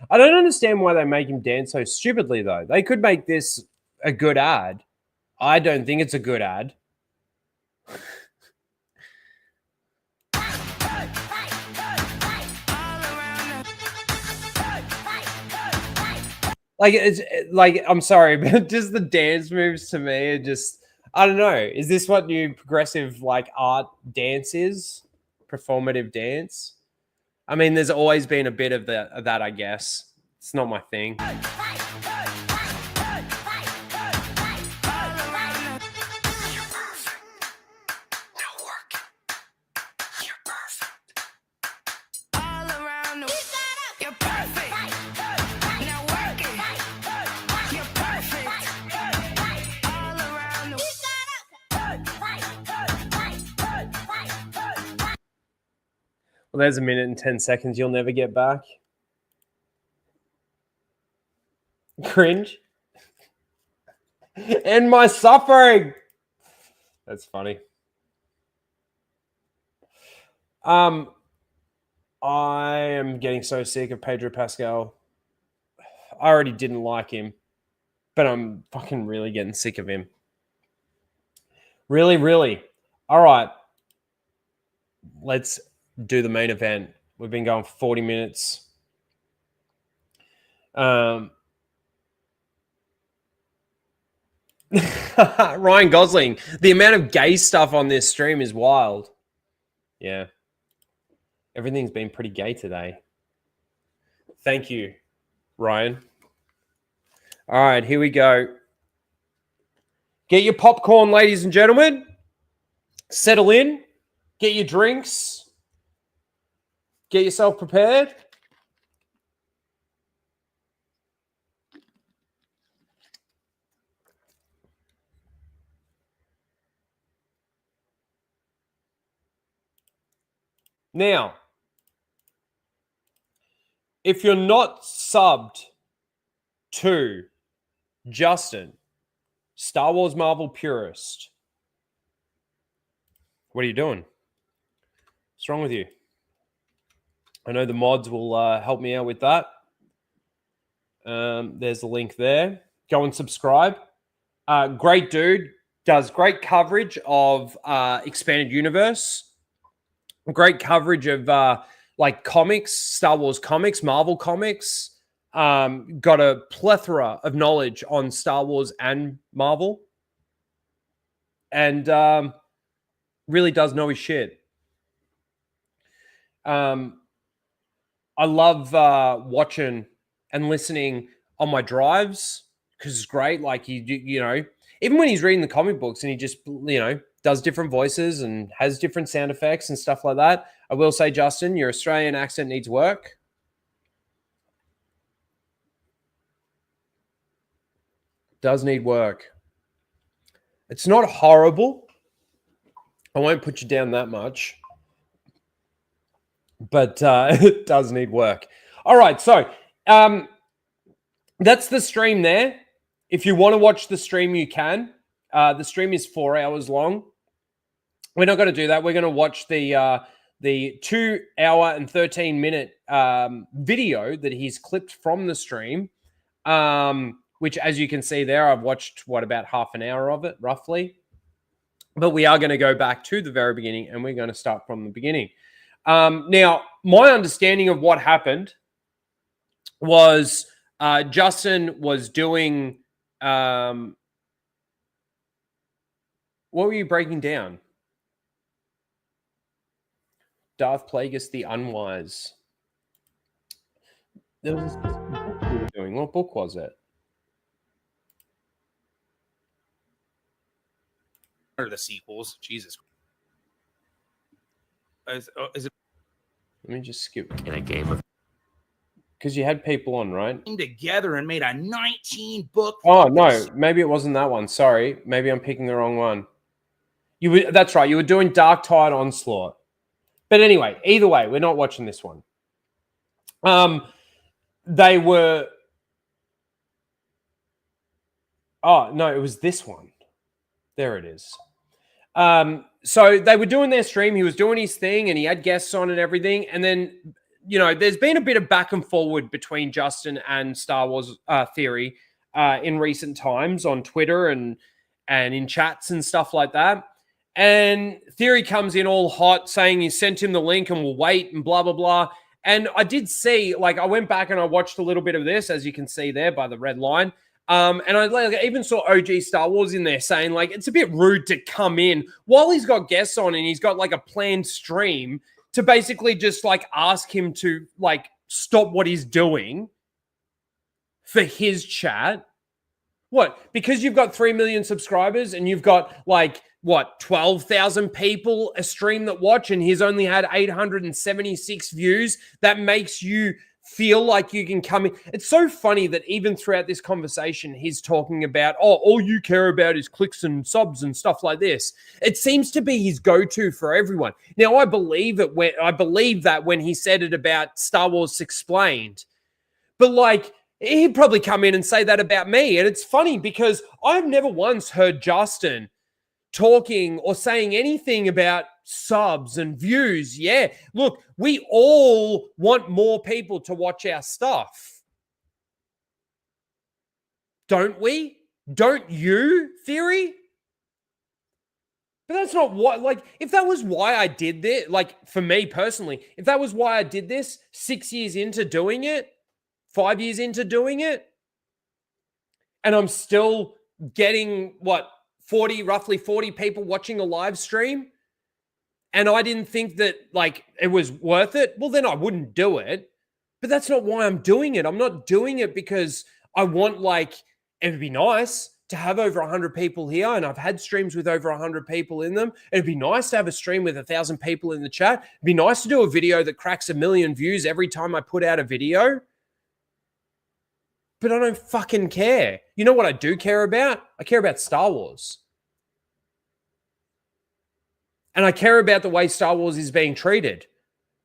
I don't understand why they make him dance so stupidly, though. They could make this a good ad. I don't think it's a good ad. Like, it's like, I'm sorry, but just the dance moves to me are just, I don't know. Is this what new progressive like art dance is? Performative dance? I mean, there's always been a bit of that, I guess. It's not my thing. Well, there's a minute and 10 seconds you'll never get back. Cringe. End my suffering. That's funny. I am getting so sick of Pedro Pascal. I already didn't like him, but I'm fucking really getting sick of him. Really, really. All right. Let's do the main event. We've been going for 40 minutes. Ryan Gosling. The amount of gay stuff on this stream is wild. Yeah. Everything's been pretty gay today. Thank you, Ryan. All right, here we go. Get your popcorn, ladies and gentlemen. Settle in. Get your drinks. Get yourself prepared. Now, if you're not subbed to Justin, Star Wars Marvel Purist, what are you doing? What's wrong with you? I know the mods will help me out with that. There's a link there. Go and subscribe. Great dude. Does great coverage of Expanded Universe. Great coverage of like comics, Star Wars comics, Marvel comics. Got a plethora of knowledge on Star Wars and Marvel. And really does know his shit. I love watching and listening on my drives because it's great. Like you know, even when he's reading the comic books and he just does different voices and has different sound effects and stuff like that. I will say, Justin, your Australian accent needs work. Does need work. It's not horrible. I won't put you down that much, but it does need work. All right, so that's the stream there. If you want to watch the stream, you can. The stream is 4 hours long. We're not going to do that. We're going to watch the 2 hour and 13-minute video that he's clipped from the stream, which, as you can see there, I've watched, about half an hour of it, roughly. But we are going to go back to the very beginning, and we're going to start from the beginning. Now, my understanding of what happened was Justin was doing... what were you breaking down? Darth Plagueis the Unwise. There was this book we were doing. What book was it? Or the sequels. Jesus. Is it? Let me just skip. In a game of... Because you had people on, right? Came together and made a 19-book... Oh, no. Maybe it wasn't that one. Sorry. Maybe I'm picking the wrong one. That's right. You were doing Dark Tide Onslaught. But anyway, either way, we're not watching this one. They were... Oh, no, it was this one. There it is. So they were doing their stream. He was doing his thing, and he had guests on and everything. And then, there's been a bit of back and forward between Justin and Star Wars Theory in recent times on Twitter and in chats and stuff like that. And Theory comes in all hot saying he sent him the link and will wait and blah, blah, blah. And I did see, I went back and I watched a little bit of this, as you can see there by the red line. And I even saw OG Star Wars in there saying, it's a bit rude to come in while he's got guests on and he's got, a planned stream to basically just, ask him to, stop what he's doing for his chat. What? Because you've got 3 million subscribers and you've got, 12,000 people a stream that watch, and he's only had 876 views. That makes you feel like you can come in. It's so funny that even throughout this conversation, he's talking about, all you care about is clicks and subs and stuff like this. It seems to be his go-to for everyone. Now, I believe that when he said it about Star Wars Explained, but he'd probably come in and say that about me. And it's funny because I've never once heard Justin talking or saying anything about subs and views. Yeah, look, we all want more people to watch our stuff. Don't we? Don't you, Theory? But that's not what, if that was why I did this, for me personally, if that was why I did this 6 years into doing it, 5 years into doing it, and I'm still getting, roughly 40 people watching a live stream, and I didn't think that, it was worth it, well, then I wouldn't do it. But that's not why I'm doing it. I'm not doing it because I want, it would be nice to have over 100 people here, and I've had streams with over 100 people in them. It'd be nice to have a stream with 1,000 people in the chat. It'd be nice to do a video that cracks 1 million views every time I put out a video. But I don't fucking care. You know what I do care about? I care about Star Wars. And I care about the way Star Wars is being treated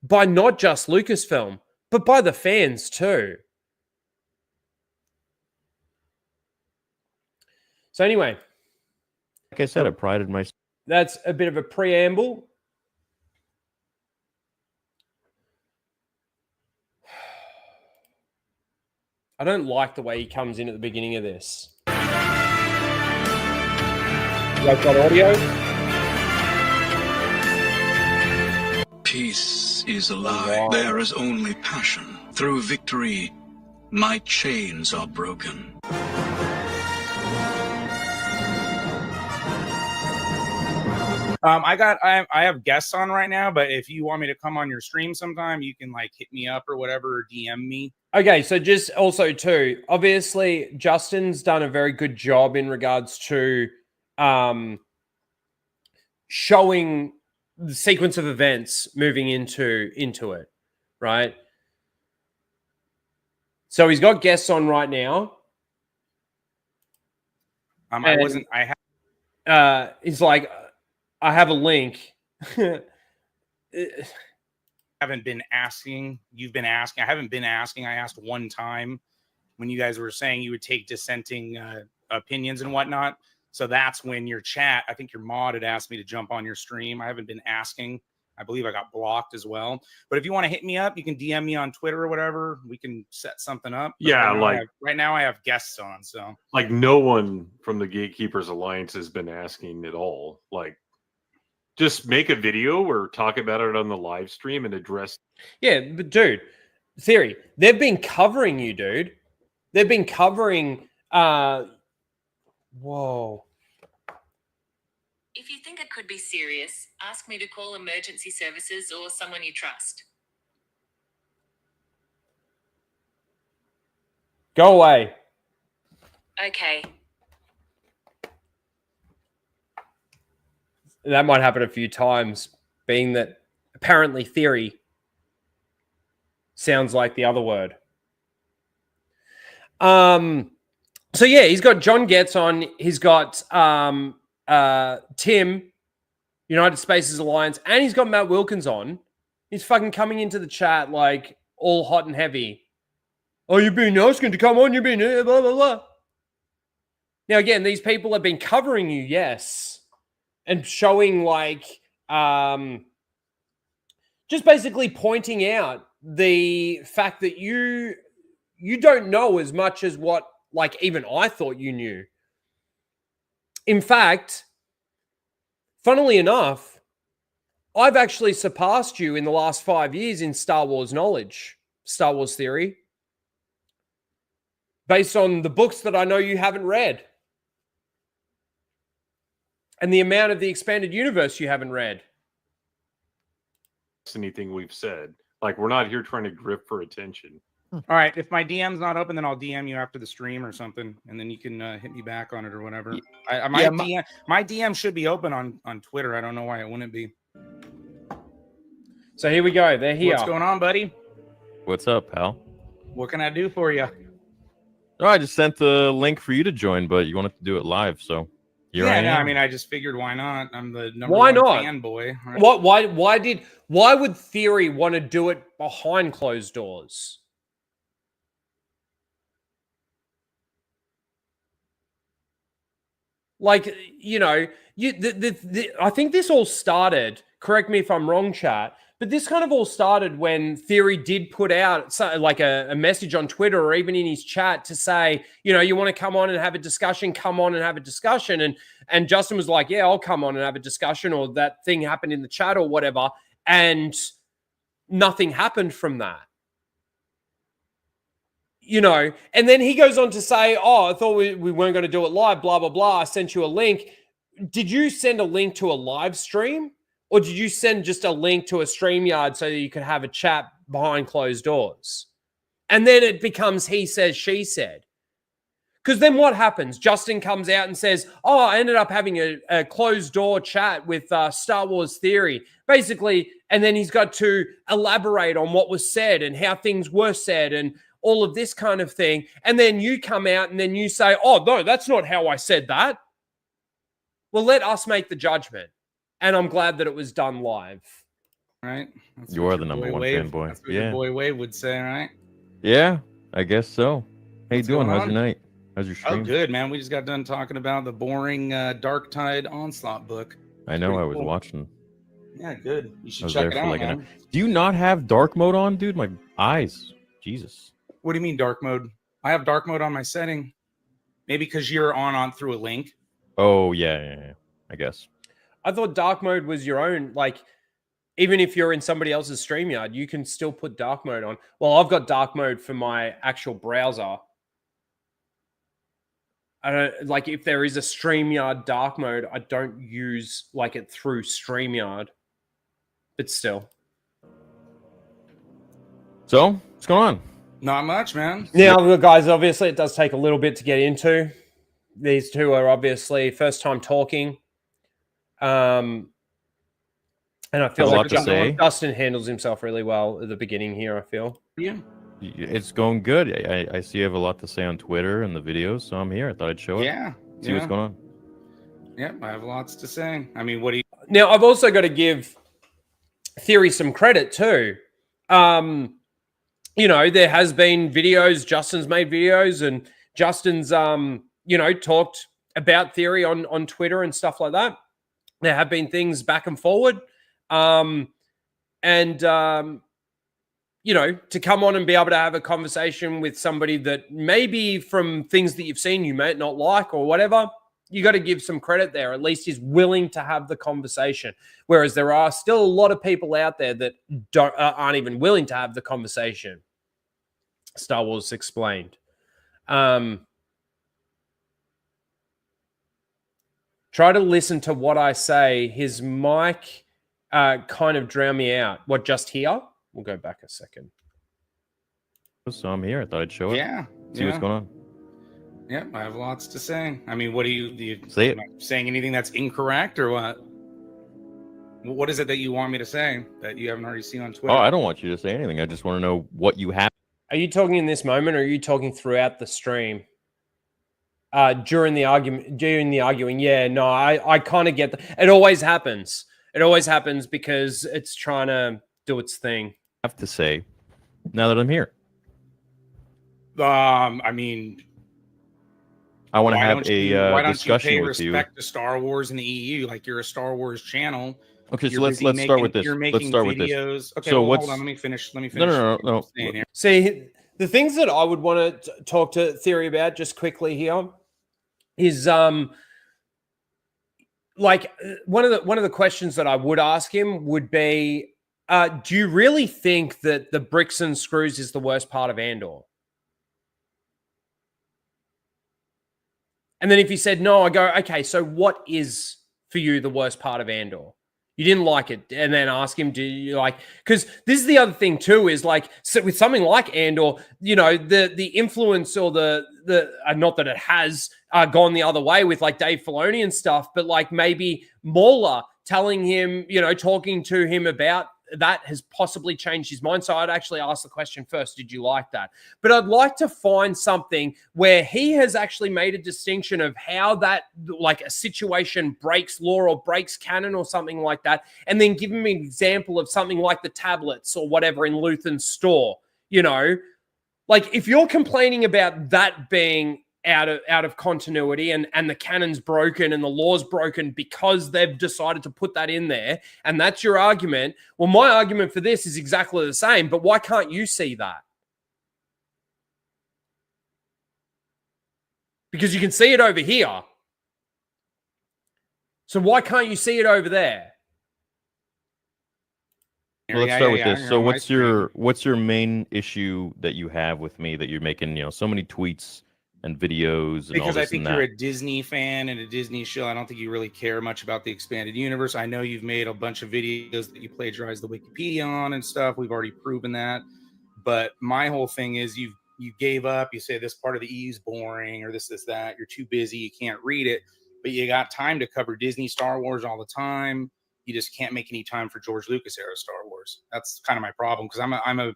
by not just Lucasfilm, but by the fans too. So anyway. Like I said, I prided myself. That's a bit of a preamble. I don't like the way he comes in at the beginning of this. You guys got audio? Peace is a lie. There is only passion. Through victory, my chains are broken. I have guests on right now, but if you want me to come on your stream sometime, you can like hit me up or whatever, or DM me. Okay, so just also too, obviously Justin's done a very good job in regards to showing the sequence of events moving into it, right? So he's got guests on right now. He's like, I have a link. Haven't been asking. You've been asking. I haven't been asking. I asked one time when you guys were saying you would take dissenting opinions and whatnot. So that's when your chat, I think your mod had asked me to jump on your stream. I haven't been asking. I believe I got blocked as well. But if you want to hit me up, you can DM me on Twitter or whatever. We can set something up. But yeah, right now I have guests on. So like no one from the Gatekeepers Alliance has been asking at all. Like, just make a video or talk about it on the live stream and address. Yeah, but dude, Theory, they've been covering you, dude. They've been covering. Whoa. If you think it could be serious, ask me to call emergency services or someone you trust. Go away. Okay. That might happen a few times, being that apparently Theory sounds like the other word. So yeah, he's got John Getz on. He's got Tim, United Spaces Alliance, and he's got Matt Wilkins on. He's fucking coming into the chat like all hot and heavy. Oh, you've been asking to come on. You've been blah, blah, blah. Now, again, these people have been covering you, yes. And showing like, just basically pointing out the fact that you don't know as much as what like even I thought you knew. In fact, funnily enough, I've actually surpassed you in the last 5 years in Star Wars knowledge, Star Wars theory, based on the books that I know you haven't read. And the amount of the expanded universe you haven't read. Anything we've said. Like, we're not here trying to grip for attention. All right. If my DM's not open, then I'll DM you after the stream or something, and then you can hit me back on it or whatever. My DM should be open on Twitter. I don't know why it wouldn't be. So here we go. They're here. What's going on, buddy? What's up, pal? What can I do for you? Oh, I just sent the link for you to join, but you wanted to do it live, so here I am. I mean, I just figured why not? I'm the number one fanboy. Right? Why would Theory want to do it behind closed doors? Like, you know, I think this all started, correct me if I'm wrong, chat, but this kind of all started when Theory did put out like a message on Twitter or even in his chat to say, you know, you want to come on and have a discussion, come on and have a discussion. And Justin was like, yeah, I'll come on and have a discussion, or that thing happened in the chat or whatever. And nothing happened from that. You know, and then he goes on to say, oh, I thought we weren't going to do it live, blah, blah, blah. I sent you a link. Did you send a link to a live stream? Or did you send just a link to a StreamYard so that you could have a chat behind closed doors? And then it becomes he says, she said. Because then what happens? Justin comes out and says, oh, I ended up having a closed door chat with Star Wars Theory. Basically, and then he's got to elaborate on what was said and how things were said and all of this kind of thing. And then you come out and then you say, oh, no, that's not how I said that. Well, let us make the judgment. And I'm glad that it was done live. Right? You are the number one fanboy. That's what your boy Wave would say, right? Yeah, I guess so. How you doing? going How's on? your night? How's your stream? Oh, good, man. We just got done talking about the boring Dark Tide Onslaught book. I know, I was cool. watching. Yeah, good. You I should was check there it for out, like an man. hour. Do you not have dark mode on, dude? My eyes. Jesus. What do you mean dark mode? I have dark mode on my setting. Maybe because you're on through a link. Oh yeah, I guess. I thought dark mode was your own. Like, even if you're in somebody else's StreamYard, you can still put dark mode on. Well, I've got dark mode for my actual browser. I don't like if there is a StreamYard dark mode. I don't use like it through StreamYard, but still. So what's going on? Not much, man. Now, guys, obviously, it does take a little bit to get into. These two are obviously first time talking. And I feel like Justin handles himself really well at the beginning here, I feel. Yeah. It's going good. I see you have a lot to say on Twitter and the videos, so I'm here. I thought I'd show it. Yeah. See what's going on. Yeah, I have lots to say. I mean, what do you... Now, I've also got to give Theory some credit too. You know, there has been videos, Justin's made videos, and Justin's, you know, talked about Theory on Twitter and stuff like that. There have been things back and forward. You know, to come on and be able to have a conversation with somebody that maybe from things that you've seen you might not like or whatever, you got to give some credit there. At least he's willing to have the conversation. Whereas there are still a lot of people out there that aren't even willing to have the conversation. Star Wars explained. Try to listen to what I say. His mic kind of drowned me out. What, just here? We'll go back a second. So I'm here. I thought I'd show it. Yeah. See what's going on. Yeah, I have lots to say. I mean, what do you say? It. Am I saying anything that's incorrect or what? What is it that you want me to say that you haven't already seen on Twitter? Oh, I don't want you to say anything. I just want to know what you have. Are you talking in this moment, or are you talking throughout the stream? During the arguing, yeah. No, I kind of get that. It always happens. It always happens because it's trying to do its thing. Have to say now that I'm here. I mean, I want to have a discussion with you. Respect to Star Wars and the EU, like you're a Star Wars channel. Okay, so let's start with this. Let's start with this. Okay, so well, hold on. Let me finish. No. See, the things that I would want to talk to Theory about just quickly here is like one of the questions that I would ask him would be, do you really think that the bricks and screws is the worst part of Andor? And then if he said no, I go, okay, so what is for you the worst part of Andor? You didn't like it. And then ask him, do you like, because this is the other thing too, is like, so with something like Andor, you know, the influence or the not that it has gone the other way with like Dave Filoni and stuff, but like maybe Mauler telling him, you know, talking to him about that has possibly changed his mind. So I'd actually ask the question first, did you like that? But I'd like to find something where he has actually made a distinction of how that, like a situation breaks law or breaks canon or something like that, and then give him an example of something like the tablets or whatever in Luthen's store. You know, like if you're complaining about that being out of continuity and the canon's broken and the law's broken because they've decided to put that in there, and that's your argument. Well, my argument for this is exactly the same, but why can't you see that? Because you can see it over here. So why can't you see it over there? Well, let's start with this. So what's your main issue that you have with me that you're making, you know, so many tweets and videos and because all I this think and you're that? a Disney fan and a Disney show. I don't think you really care much about the expanded universe. I know you've made a bunch of videos that you plagiarize the Wikipedia on and stuff. We've already proven that. But my whole thing is you gave up. You say this part of the EU is boring or this, that. You're too busy. You can't read it. But you got time to cover Disney Star Wars all the time. You just can't make any time for George Lucas era Star Wars. That's kind of my problem because I'm a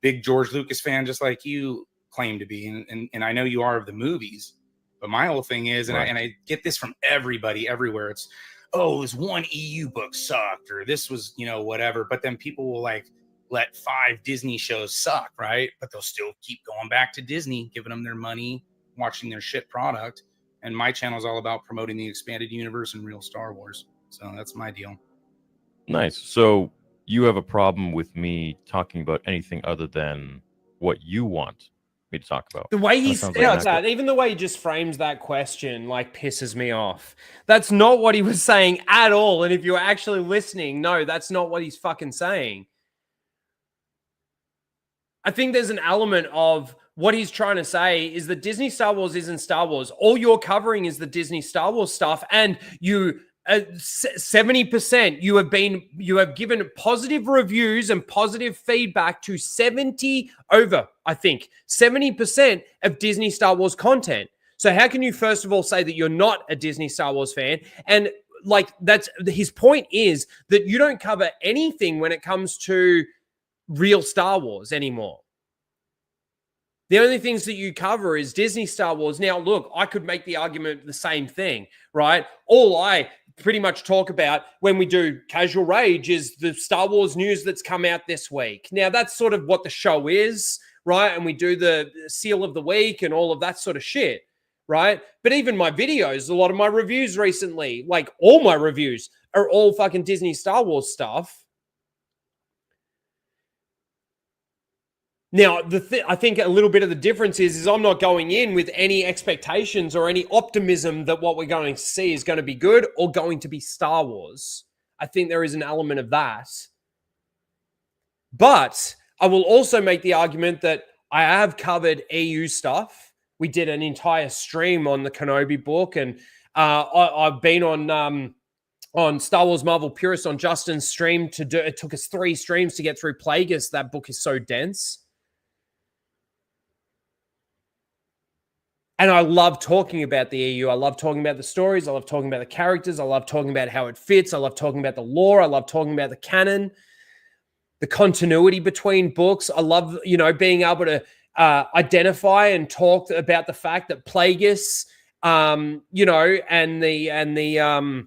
big George Lucas fan, just like you claim to be, and I know you are of the movies, but my whole thing is, and I get this from everybody everywhere, it's, oh, this one EU book sucked, or this was, you know, whatever, but then people will like let 5 Disney shows suck, right? But they'll still keep going back to Disney, giving them their money, watching their shit product, and my channel is all about promoting the expanded universe and real Star Wars, so that's my deal. Nice. So you have a problem with me talking about anything other than what you want me to talk about? The way he sounds says like that, even the way he just frames that question, like pisses me off. That's not what he was saying at all. And if you're actually listening, no, that's not what he's fucking saying. I think there's an element of what he's trying to say is that Disney Star Wars isn't Star Wars. All you're covering is the Disney Star Wars stuff, and you 70% you have given positive reviews and positive feedback to 70% of Disney Star Wars content. So how can you first of all say that you're not a Disney Star Wars fan? And like, that's his point, is that you don't cover anything when it comes to real Star Wars anymore. The only things that you cover is Disney Star Wars. Now, look, I could make the argument the same thing, right? All I pretty much talk about when we do Casual Rage is the Star Wars news that's come out this week. Now, that's sort of what the show is, right? And we do the seal of the week and all of that sort of shit, right? But even my videos, a lot of my reviews recently, like all my reviews are all fucking Disney Star Wars stuff. Now, I think a little bit of the difference is I'm not going in with any expectations or any optimism that what we're going to see is going to be good or going to be Star Wars. I think there is an element of that. But I will also make the argument that I have covered EU stuff. We did an entire stream on the Kenobi book, and I've been on Star Wars Marvel Purist on Justin's stream to do. It took us 3 streams to get through Plagueis. That book is so dense. And I love talking about the EU. I love talking about the stories. I love talking about the characters. I love talking about how it fits. I love talking about the lore. I love talking about the canon, the continuity between books. I love, being able to identify and talk about the fact that Plagueis, and the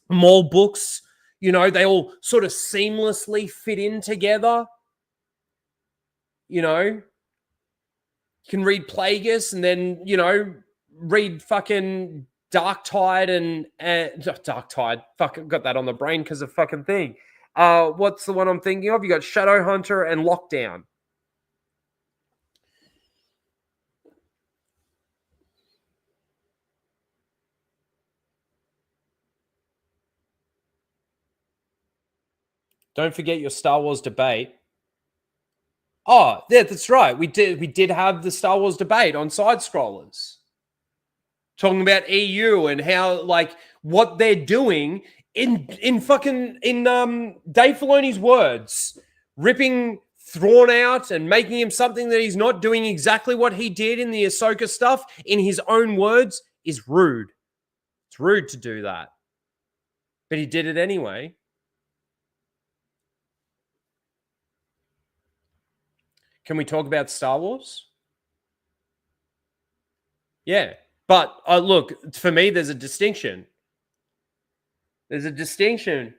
Maul books, they all sort of seamlessly fit in together. You can read Plagueis and then, read fucking Darktide and Darktide. Fucking got that on the brain because of fucking thing. What's the one I'm thinking of? You got Shadowhunter and Lockdown. Don't forget your Star Wars debate. Oh, yeah, that's right. We did have the Star Wars debate on Side Scrollers, talking about EU and how, like, what they're doing in Dave Filoni's words, ripping Thrawn out and making him something that he's not, doing exactly what he did in the Ahsoka stuff, in his own words, is rude. It's rude to do that. But he did it anyway. Can we talk about Star Wars? Yeah. But look, for me, there's a distinction. There's a distinction.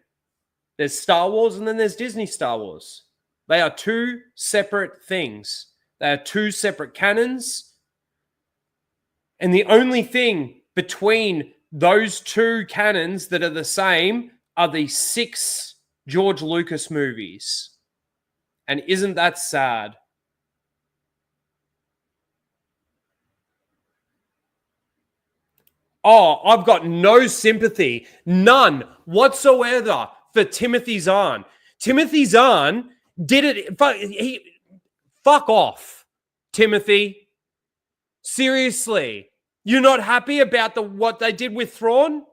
There's Star Wars and then there's Disney Star Wars. They are 2 separate things. They are 2 separate canons. And the only thing between those 2 canons that are the same are the 6 George Lucas movies. And isn't that sad? Oh, I've got no sympathy, none whatsoever, for Timothy Zahn. Timothy Zahn did it. Fuck off, Timothy. Seriously, you're not happy about what they did with Thrawn?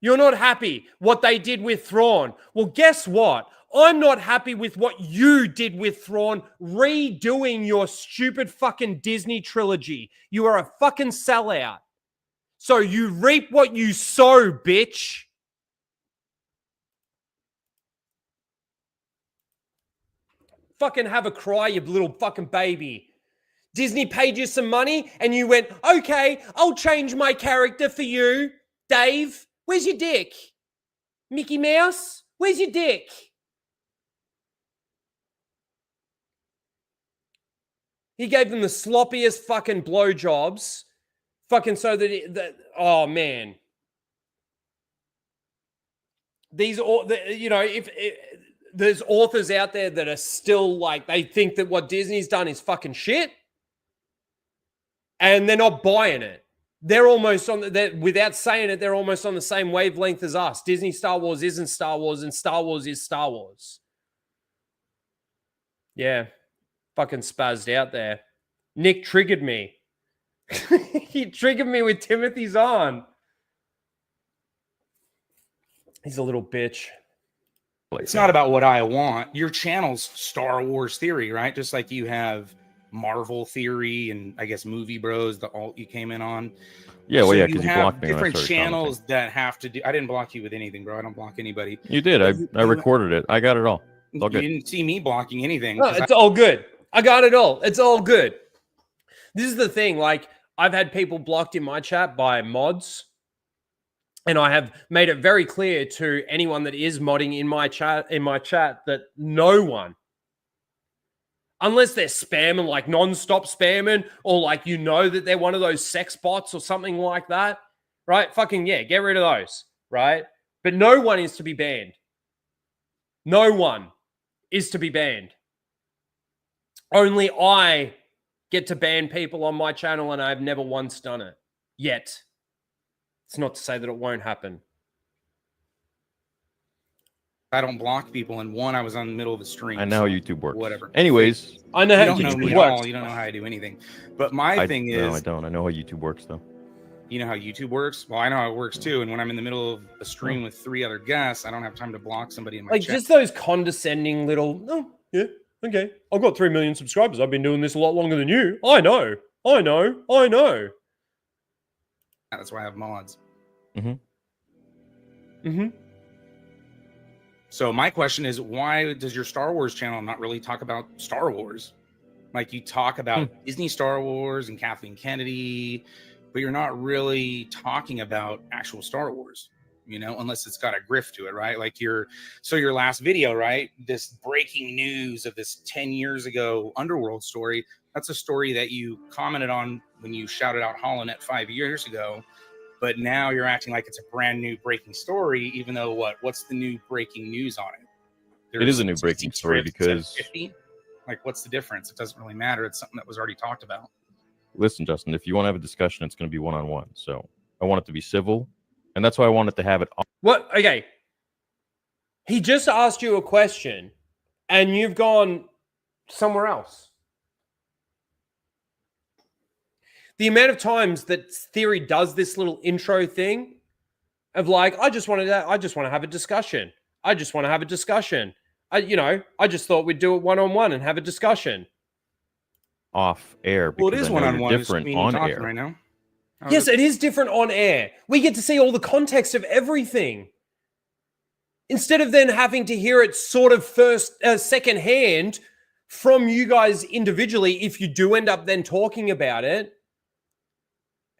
You're not happy what they did with Thrawn? Well, guess what? I'm not happy with what you did with Thrawn, redoing your stupid fucking Disney trilogy. You are a fucking sellout. So you reap what you sow, bitch. Fucking have a cry, you little fucking baby. Disney paid you some money and you went, okay, I'll change my character for you. Dave, where's your dick? Mickey Mouse, where's your dick? He gave them the sloppiest fucking blowjobs. Fucking so that oh man. These all, if there's authors out there that are still like, they think that what Disney's done is fucking shit, and they're not buying it. They're almost on without saying it, they're almost on the same wavelength as us. Disney Star Wars isn't Star Wars, and Star Wars is Star Wars. Yeah, fucking spazzed out there. Nick triggered me. He triggered me with Timothy's on. He's a little bitch. It's not about what I want. Your channel's Star Wars Theory, right? Just like you have Marvel Theory and I guess Movie Bros, the alt you came in on. Yeah, well, so yeah, because you blocked me. Different channels that have to do. I didn't block you with anything, bro. I don't block anybody. You did. I recorded it. I got it all. It's all good. You didn't see me blocking anything. No, it's all good. I got it all. It's all good. This is the thing. Like, I've had people blocked in my chat by mods, and I have made it very clear to anyone that is modding in my chat that no one, unless they're spamming, like non-stop spamming, or like you know that they're one of those sex bots or something like that, right? Fucking yeah, get rid of those, right? But no one is to be banned. No one is to be banned. Only I get to ban people on my channel, and I've never once done it yet. It's not to say that it won't happen. I don't block people, and one, I was on the middle of the stream. I know how YouTube works. Whatever. Anyways, I know you how don't know me YouTube at all. works. You don't know how I do anything. But my thing is, no, I don't. I know how YouTube works, though. You know how YouTube works? Well, I know how it works too. And when I'm in the middle of a stream with 3 other guests, I don't have time to block somebody in my like chat. just those condescending little. Oh, yeah, okay. I've got 3 million subscribers. I've been doing this a lot longer than you. I know. That's why I have mods. So my question is, why does your Star Wars channel not really talk about Star Wars? Like, you talk about Disney Star Wars and Kathleen Kennedy, but you're not really talking about actual Star Wars, you know, unless it's got a grift to it, right? Like your last video, right? This breaking news of this 10 years ago Underworld story. That's a story that you commented on when you shouted out HoloNet 5 years ago. But now you're acting like it's a brand new breaking story, even though what's the new breaking news on it? It is a new breaking story because 50? Like, what's the difference? It doesn't really matter. It's something that was already talked about. Listen, Justin, if you want to have a discussion, it's going to be one-on-one. So I want it to be civil, and that's why I wanted to have it on. What? Okay. He just asked you a question, and you've gone somewhere else. The amount of times that Theory does this little intro thing of like, I just want to have a discussion. I just thought we'd do it one-on-one and have a discussion. Off air. Well, it is one-on-one. Different on air right now. Yes, it is different on air. We get to see all the context of everything. Instead of then having to hear it sort of second hand from you guys individually, if you do end up then talking about it,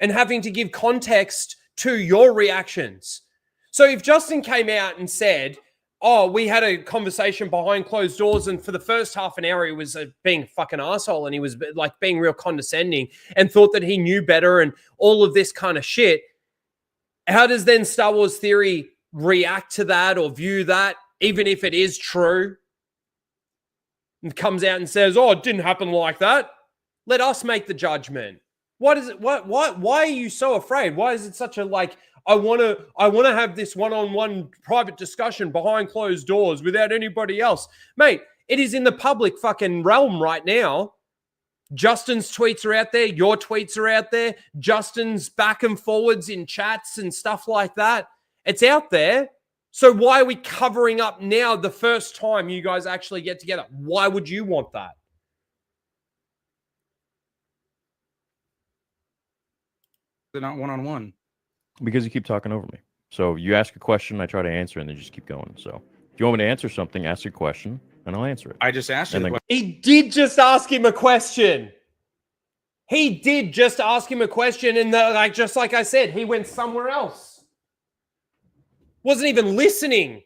and having to give context to your reactions. So if Justin came out and said, oh, we had a conversation behind closed doors, and for the first half an hour, he was being a fucking asshole, and he was like being real condescending and thought that he knew better and all of this kind of shit, how does then Star Wars Theory react to that or view that, even if it is true? And comes out and says, oh, it didn't happen like that. Let us make the judgment. What is it? Why are you so afraid? Why is it such a like, I want to have this one-on-one private discussion behind closed doors without anybody else? Mate, it is in the public fucking realm right now. Justin's tweets are out there. Your tweets are out there. Justin's back and forwards in chats and stuff like that. It's out there. So why are we covering up now the first time you guys actually get together? Why would you want that? They're not one-on-one. because you keep talking over me. So you ask a question, I try to answer, and then just keep going. So if you want me to answer something, ask your question, and I'll answer it. I just asked you the question. He did just ask him a question. He did just ask him a question, and just like I said, he went somewhere else. Wasn't even listening.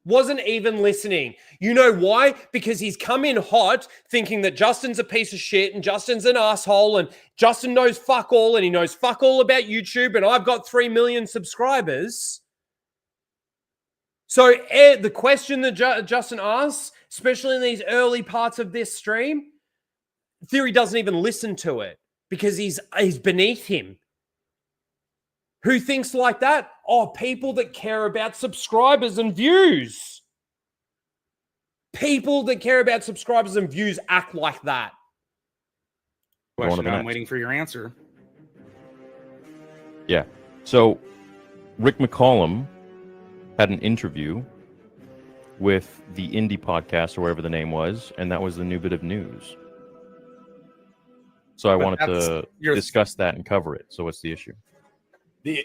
Wasn't even listening. You know why? Because he's come in hot thinking that Justin's a piece of shit and Justin's an asshole and Justin knows fuck all and he knows fuck all about YouTube and I've got 3 million subscribers. So the question that Justin asks, especially in these early parts of this stream, Theory doesn't even listen to it because he's beneath him. Who thinks like that? Oh, people that care about subscribers and views. People that care about subscribers and views act like that. Question, I'm waiting for your answer. Yeah. So Rick McCallum had an interview with the Indie Podcast or whatever the name was, and that was the new bit of news. So I wanted to discuss that and cover it. So what's the issue?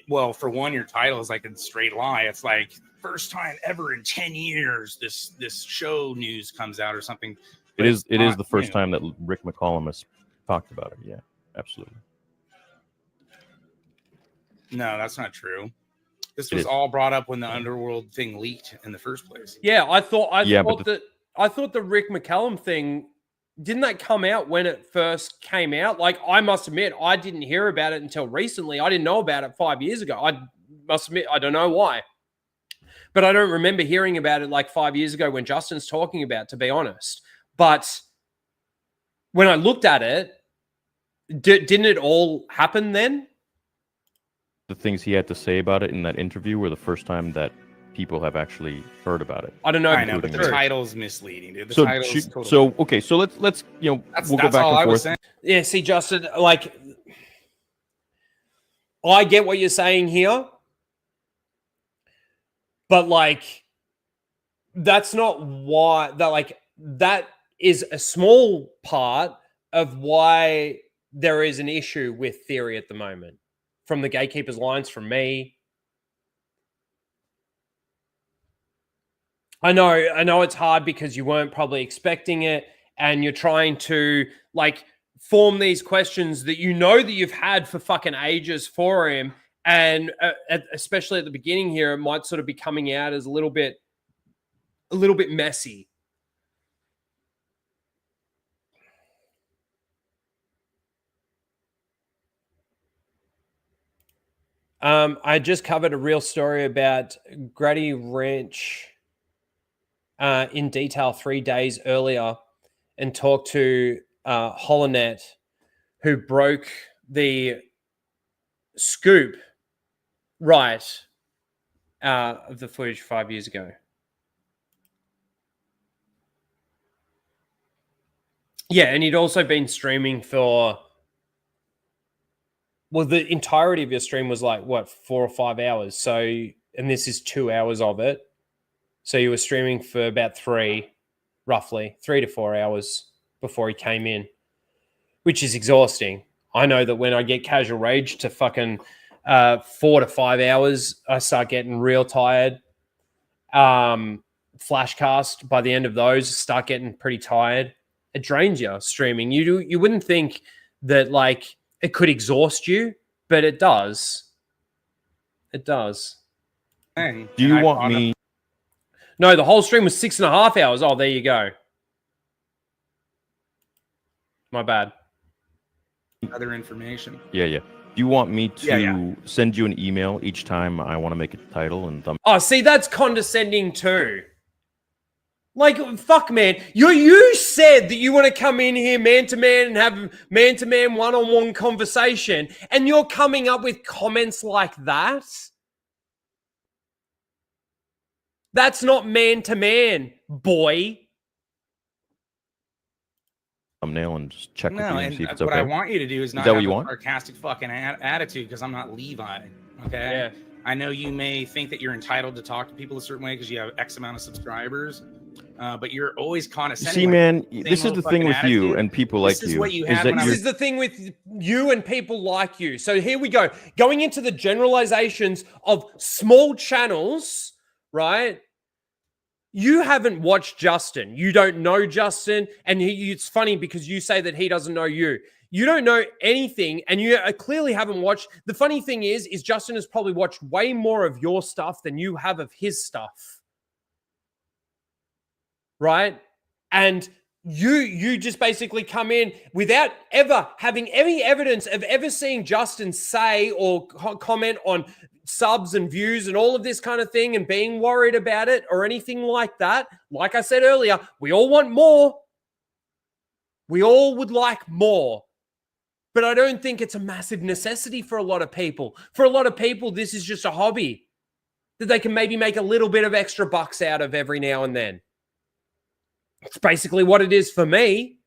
Well, for one, your title is like a straight lie. It's like first time ever in 10 years this show news comes out or something. It is the first time that Rick McCallum has talked about it. Yeah, absolutely. No, that's not true. This was all brought up when the Underworld thing leaked in the first place. Yeah, I thought the Rick McCallum thing, didn't that come out when it first came out? Like, I must admit, I didn't hear about it until recently. I didn't know about it 5 years ago. I must admit, I don't know why. But I don't remember hearing about it like 5 years ago when Justin's talking about, to be honest. But when I looked at it, didn't it all happen then? The things he had to say about it in that interview were the first time that people have actually heard about it. I don't know. I know, but the title's misleading, dude. The title's totally... okay, so let's we'll go back and forth. Yeah, see, Justin, like, I get what you're saying here, but like, that's not why that is a small part of why there is an issue with Theory at the moment. From the Gatekeepers lines, from me. I know it's hard because you weren't probably expecting it and you're trying to like form these questions that you know that you've had for fucking ages for him. And especially at the beginning here, it might sort of be coming out as a little bit messy. I just covered a real story about Grady Ranch in detail 3 days earlier and talked to Holonet, who broke the scoop right of the footage 5 years ago. Yeah, and he'd also been streaming for... Well, the entirety of your stream was like, what, 4 or 5 hours? So, and this is 2 hours of it. So you were streaming for about roughly 3 to 4 hours before he came in, which is exhausting. I know that when I get casual rage to fucking 4 to 5 hours, I start getting real tired. Flashcast, by the end of those, start getting pretty tired. It drains you streaming. You wouldn't think that like it could exhaust you, but it does. It does. Do you want me? No, the whole stream was 6.5 hours. Oh, there you go. My bad. Other information. Yeah. Do you want me to send you an email each time I want to make a title and thumb? Oh, see, that's condescending too. Like, fuck, man. You said that you want to come in here man-to-man and have man-to-man one-on-one conversation, and you're coming up with comments like that? That's not man-to-man, boy. Thumbnail and just check with you and see if it's okay. What I want you to do is not have a sarcastic fucking attitude because I'm not Levi, okay? Yeah. I know you may think that you're entitled to talk to people a certain way because you have X amount of subscribers, but you're always condescending. See, man, this is the thing with you and people like you. This is the thing with you and people like you. So here we go. Going into the generalizations of small channels, right? You haven't watched Justin. You don't know Justin. And it's funny because you say that he doesn't know you. You don't know anything, and you clearly haven't watched. The funny thing is Justin has probably watched way more of your stuff than you have of his stuff. Right? And you just basically come in without ever having any evidence of ever seeing Justin say or comment on subs and views and all of this kind of thing and being worried about it or anything like that. Like I said earlier, we all want more. We all would like more. But I don't think it's a massive necessity for a lot of people. For a lot of people, this is just a hobby that they can maybe make a little bit of extra bucks out of every now and then. It's basically what it is for me.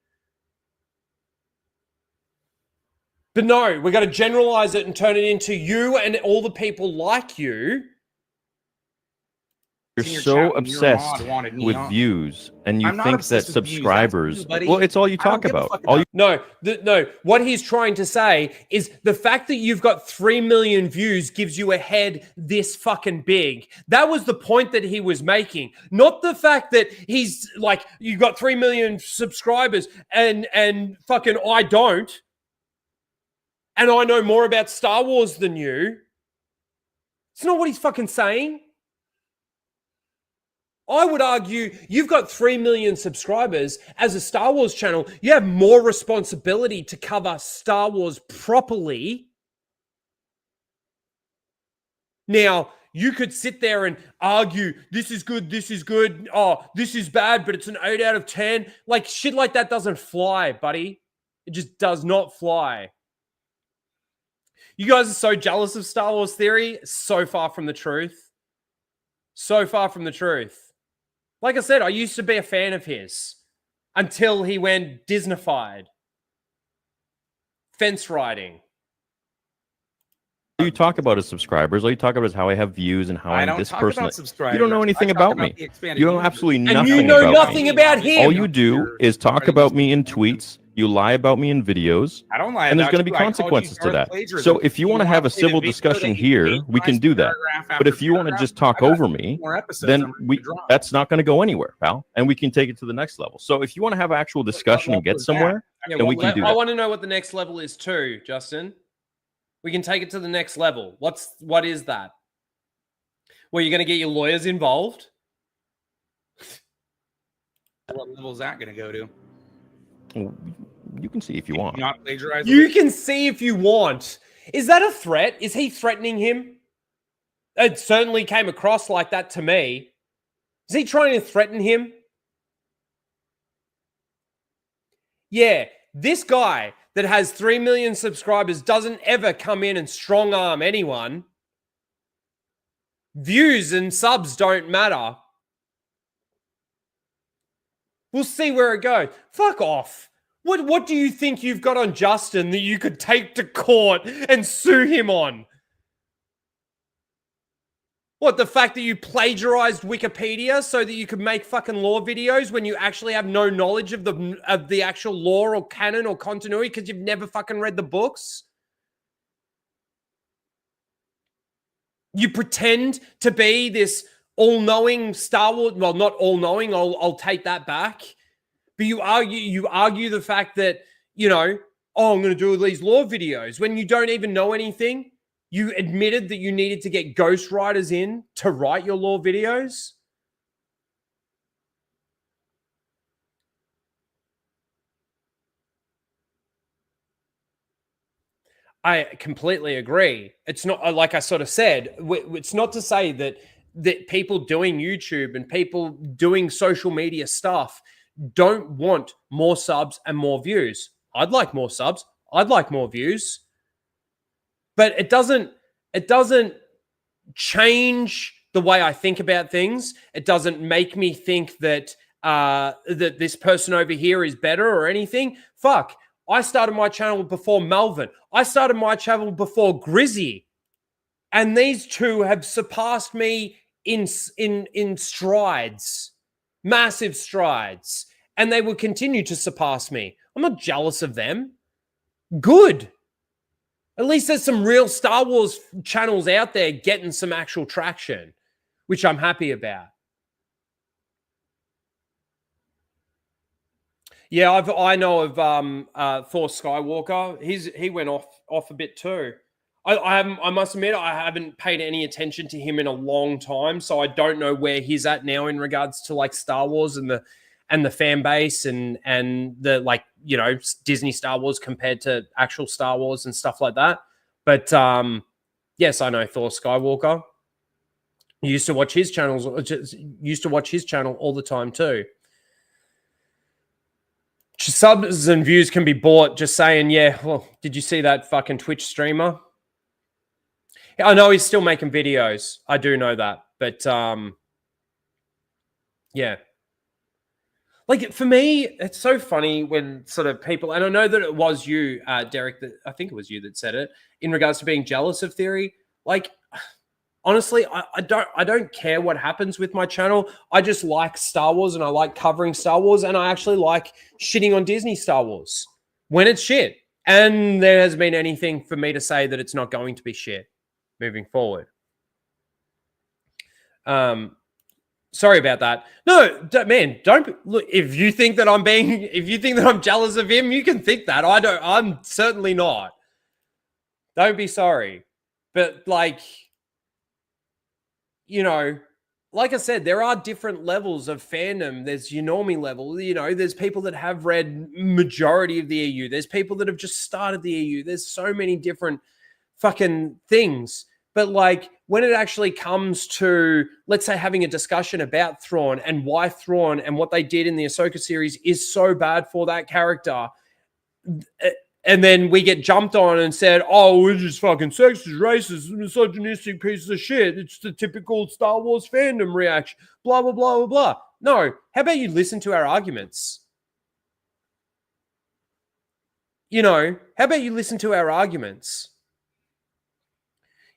But no, we got to generalize it and turn it into you and all the people like you. You're so obsessed with views, and you think that subscribers. Well, it's all you talk about. No. What he's trying to say is the fact that you've got 3 million views gives you a head this fucking big. That was the point that he was making, not the fact that he's like, you got 3 million subscribers and fucking I don't, and I know more about Star Wars than you. It's not what he's fucking saying. I would argue you've got 3 million subscribers as a Star Wars channel. You have more responsibility to cover Star Wars properly. Now, you could sit there and argue, this is good, oh, this is bad, but it's an 8 out of 10. Like, shit like that doesn't fly, buddy. It just does not fly. You guys are so jealous of Star Wars Theory. So far from the truth. So far from the truth. Like I said, I used to be a fan of his until he went Disneyfied. Fence riding. All you talk about is subscribers. All you talk about is how I have views and how I'm this person. You don't know anything about me. You know absolutely nothing about me. And you know nothing about him. All you do is talk about me in tweets. You lie about me in videos. I don't lie. And there's going to be consequences to that. So if you want to have a civil discussion here, we can do that. But if you want to just talk over me, then that's not going to go anywhere, pal. And we can take it to the next level. So if you want to have an actual discussion and get somewhere, then we can do that. I want to know what the next level is too, Justin. We can take it to the next level. What is that? Well, you're going to get your lawyers involved? What level is that going to go to? You can see if you want. Not plagiarize. You can see if you want. Is that a threat? Is he threatening him? It certainly came across like that to me. Is he trying to threaten him? Yeah, this guy that has 3 million subscribers doesn't ever come in and strong arm anyone. Views and subs don't matter. We'll see where it goes. Fuck off. What do you think you've got on Justin that you could take to court and sue him on? What, the fact that you plagiarized Wikipedia so that you could make fucking lore videos when you actually have no knowledge of the actual lore or canon or continuity because you've never fucking read the books? You pretend to be this all-knowing Star Wars, well, not all-knowing, I'll take that back. But you argue the fact that, you know, oh, I'm going to do these lore videos when you don't even know anything. You admitted that you needed to get ghostwriters in to write your lore videos. I completely agree. It's not, like I sort of said, it's not to say that people doing YouTube and people doing social media stuff don't want more subs and more views. I'd like more subs. I'd like more views. But it doesn't change the way I think about things. It doesn't make me think that that this person over here is better or anything. Fuck. I started my channel before Melvin. I started my channel before Grizzy. And these two have surpassed me in strides. Massive strides. And they will continue to surpass me. I'm not jealous of them. Good. At least there's some real Star Wars channels out there getting some actual traction, which I'm happy about. Yeah, I know of Thor Skywalker. He went off a bit too. I must admit I haven't paid any attention to him in a long time, so I don't know where he's at now in regards to like Star Wars and the fan base and the, like, you know, Disney Star Wars compared to actual Star Wars and stuff like that. But Yes, I know Thor Skywalker. Used to watch his channels. Used to watch his channel all the time too. Subs and views can be bought. Just saying, yeah. Well, did you see that fucking Twitch streamer? I know he's still making videos. I do know that, but yeah. Like, for me, it's so funny when sort of people, and I know that it was you, Derek, that I think it was you that said it, in regards to being jealous of Theory. Like, honestly, I don't care what happens with my channel. I just like Star Wars and I like covering Star Wars, and I actually like shitting on Disney Star Wars when it's shit. And there hasn't been anything for me to say that it's not going to be shit moving forward. Sorry about that. No, man, don't look. If you think that I'm jealous of him, you can think that. I'm certainly not. Don't be sorry. But like, you know, like I said, there are different levels of fandom. There's your normie level. You know, there's people that have read majority of the EU. There's people that have just started the EU. There's so many different fucking things. But like, when it actually comes to, let's say, having a discussion about Thrawn and why Thrawn and what they did in the Ahsoka series is so bad for that character, and then we get jumped on and said, oh, we're just fucking sexist, racist, misogynistic pieces of shit. It's the typical Star Wars fandom reaction, blah, blah, blah, blah, blah. No, how about you listen to our arguments? You know, how about you listen to our arguments?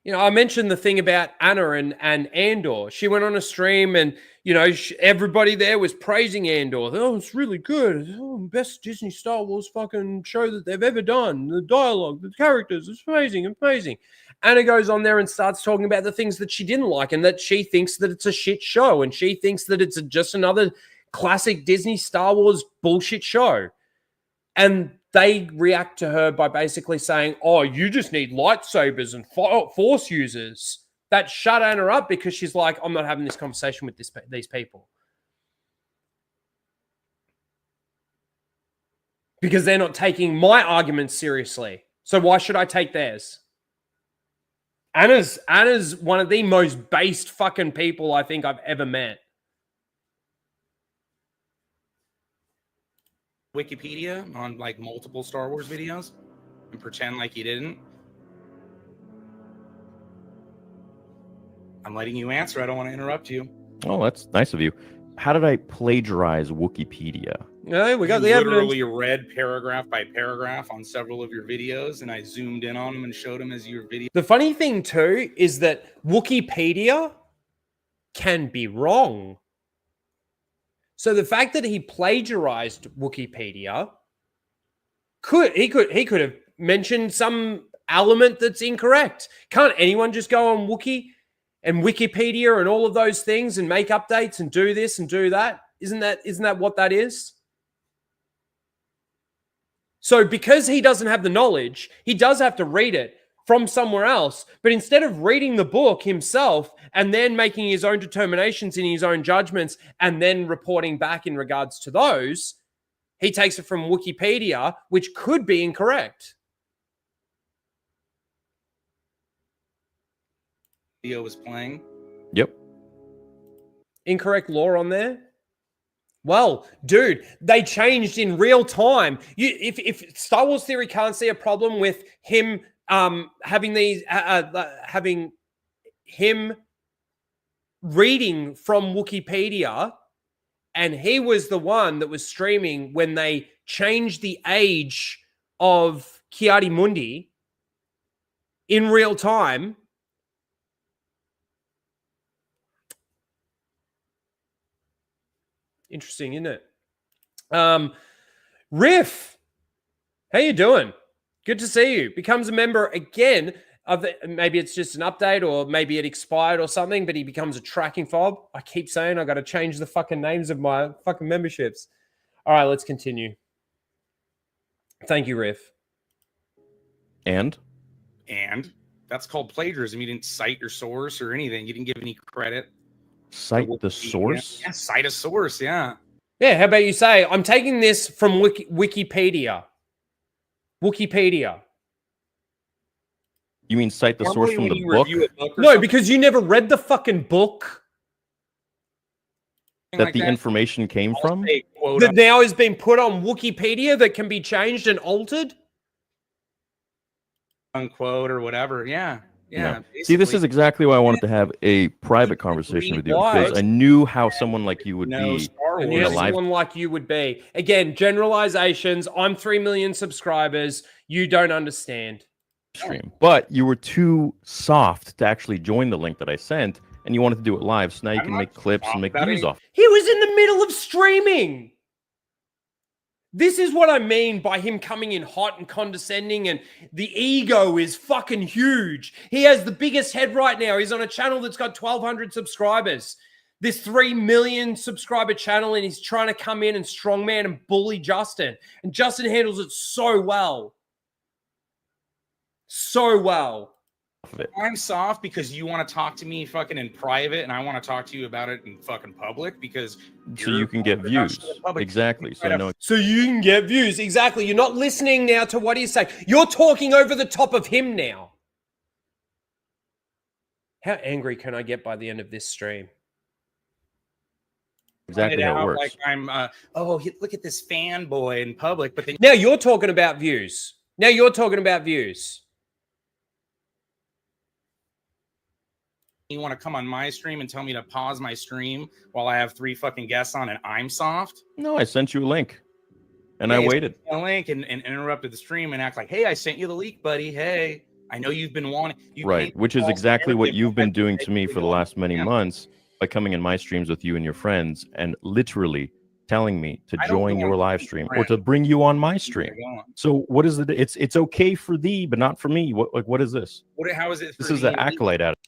You know, I mentioned the thing about Anna and Andor. She went on a stream and, you know, everybody there was praising Andor. Oh, it's really good. Oh, best Disney Star Wars fucking show that they've ever done. The dialogue, the characters, it's amazing, amazing. Anna goes on there and starts talking about the things that she didn't like and that she thinks that it's a shit show and she thinks that it's just another classic Disney Star Wars bullshit show. And they react to her by basically saying, oh, you just need lightsabers and force users. That shut Anna up because she's like, I'm not having this conversation with these people. Because they're not taking my arguments seriously. So why should I take theirs? Anna's one of the most based fucking people I think I've ever met. Wikipedia on like multiple Star Wars videos and pretend like you didn't? I'm letting you answer. I don't want to interrupt you. Oh, that's nice of you. How did I plagiarize Wikipedia? No, we got the literally evidence. read paragraph by paragraph on several of your videos, and I zoomed in on them and showed them as your video. The funny thing too is that Wikipedia can be wrong. So the fact that he plagiarized Wikipedia, he could have mentioned some element that's incorrect. Can't anyone just go on Wiki and Wikipedia and all of those things and make updates and do this and do that? Isn't that what that is? So because he doesn't have the knowledge, he does have to read it from somewhere else. But instead of reading the book himself and then making his own determinations in his own judgments and then reporting back in regards to those, he takes it from Wikipedia, which could be incorrect. Video was playing. Yep. Incorrect lore on there. Well, dude, they changed in real time. If Star Wars Theory can't see a problem with him having him reading from Wikipedia, and he was the one that was streaming when they changed the age of Ki-Adi-Mundi in real time. Interesting, isn't it? Riff, how you doing? Good to see you. Becomes a member again. Maybe it's just an update or maybe it expired or something, but he becomes a tracking fob. I keep saying I got to change the fucking names of my fucking memberships. All right, let's continue. Thank you, Riff. And that's called plagiarism. You didn't cite your source or anything. You didn't give any credit. Cite the source? Yeah, cite a source, yeah. Yeah, how about you say, I'm taking this from Wikipedia. Wikipedia. You mean cite the source from the book? No, because you never read the fucking book that the information came from. That now has been put on Wikipedia that can be changed and altered. Unquote or whatever. Yeah. Yeah. See, this is exactly why I wanted to have a private conversation with you, because I knew how someone like you would be. Someone like you would be. Again, generalizations. I'm 3 million subscribers. You don't understand. Stream, but you were too soft to actually join the link that I sent, and you wanted to do it live. So now you can make clips and make views off. He was in the middle of streaming. This is what I mean by him coming in hot and condescending, and the ego is fucking huge. He has the biggest head right now. He's on a channel that's got 1,200 subscribers. This 3 million subscriber channel, and he's trying to come in and strongman and bully Justin. And Justin handles it so well. So well. I'm soft because you want to talk to me fucking in private, and I want to talk to you about it in fucking public because so you can get views. Exactly. So I know. So you can get views. Exactly. You're not listening now to what he's saying. You're talking over the top of him now. How angry can I get by the end of this stream? Exactly how it works. Like I'm look at this fanboy in public, but then now you're talking about views. Now you're talking about views. You want to come on my stream and tell me to pause my stream while I have 3 fucking guests on and I'm soft? No, I sent you a link. And I waited. A link and interrupted the stream and act like, hey, I sent you the leak, buddy. Hey, I know you've been wanting. Right, which is exactly what you've been doing to me for the last many months by coming in my streams with you and your friends and literally telling me to join your live stream or to bring you on my stream. So what is it? It's okay for thee, but not for me. What is this? How is it? This is an accolade at it.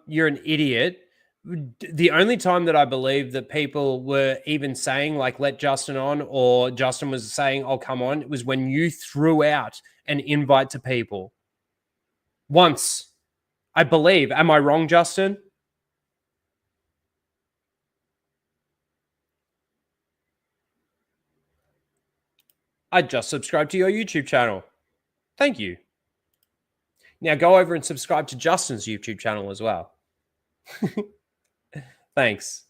You're an idiot. The only time that I believe that people were even saying like let Justin on, or Justin was saying oh come on, it was when you threw out an invite to people. Once, I believe. Am I wrong, Justin? I just subscribed to your YouTube channel. Thank you. Now go over and subscribe to Justin's YouTube channel as well. Thanks.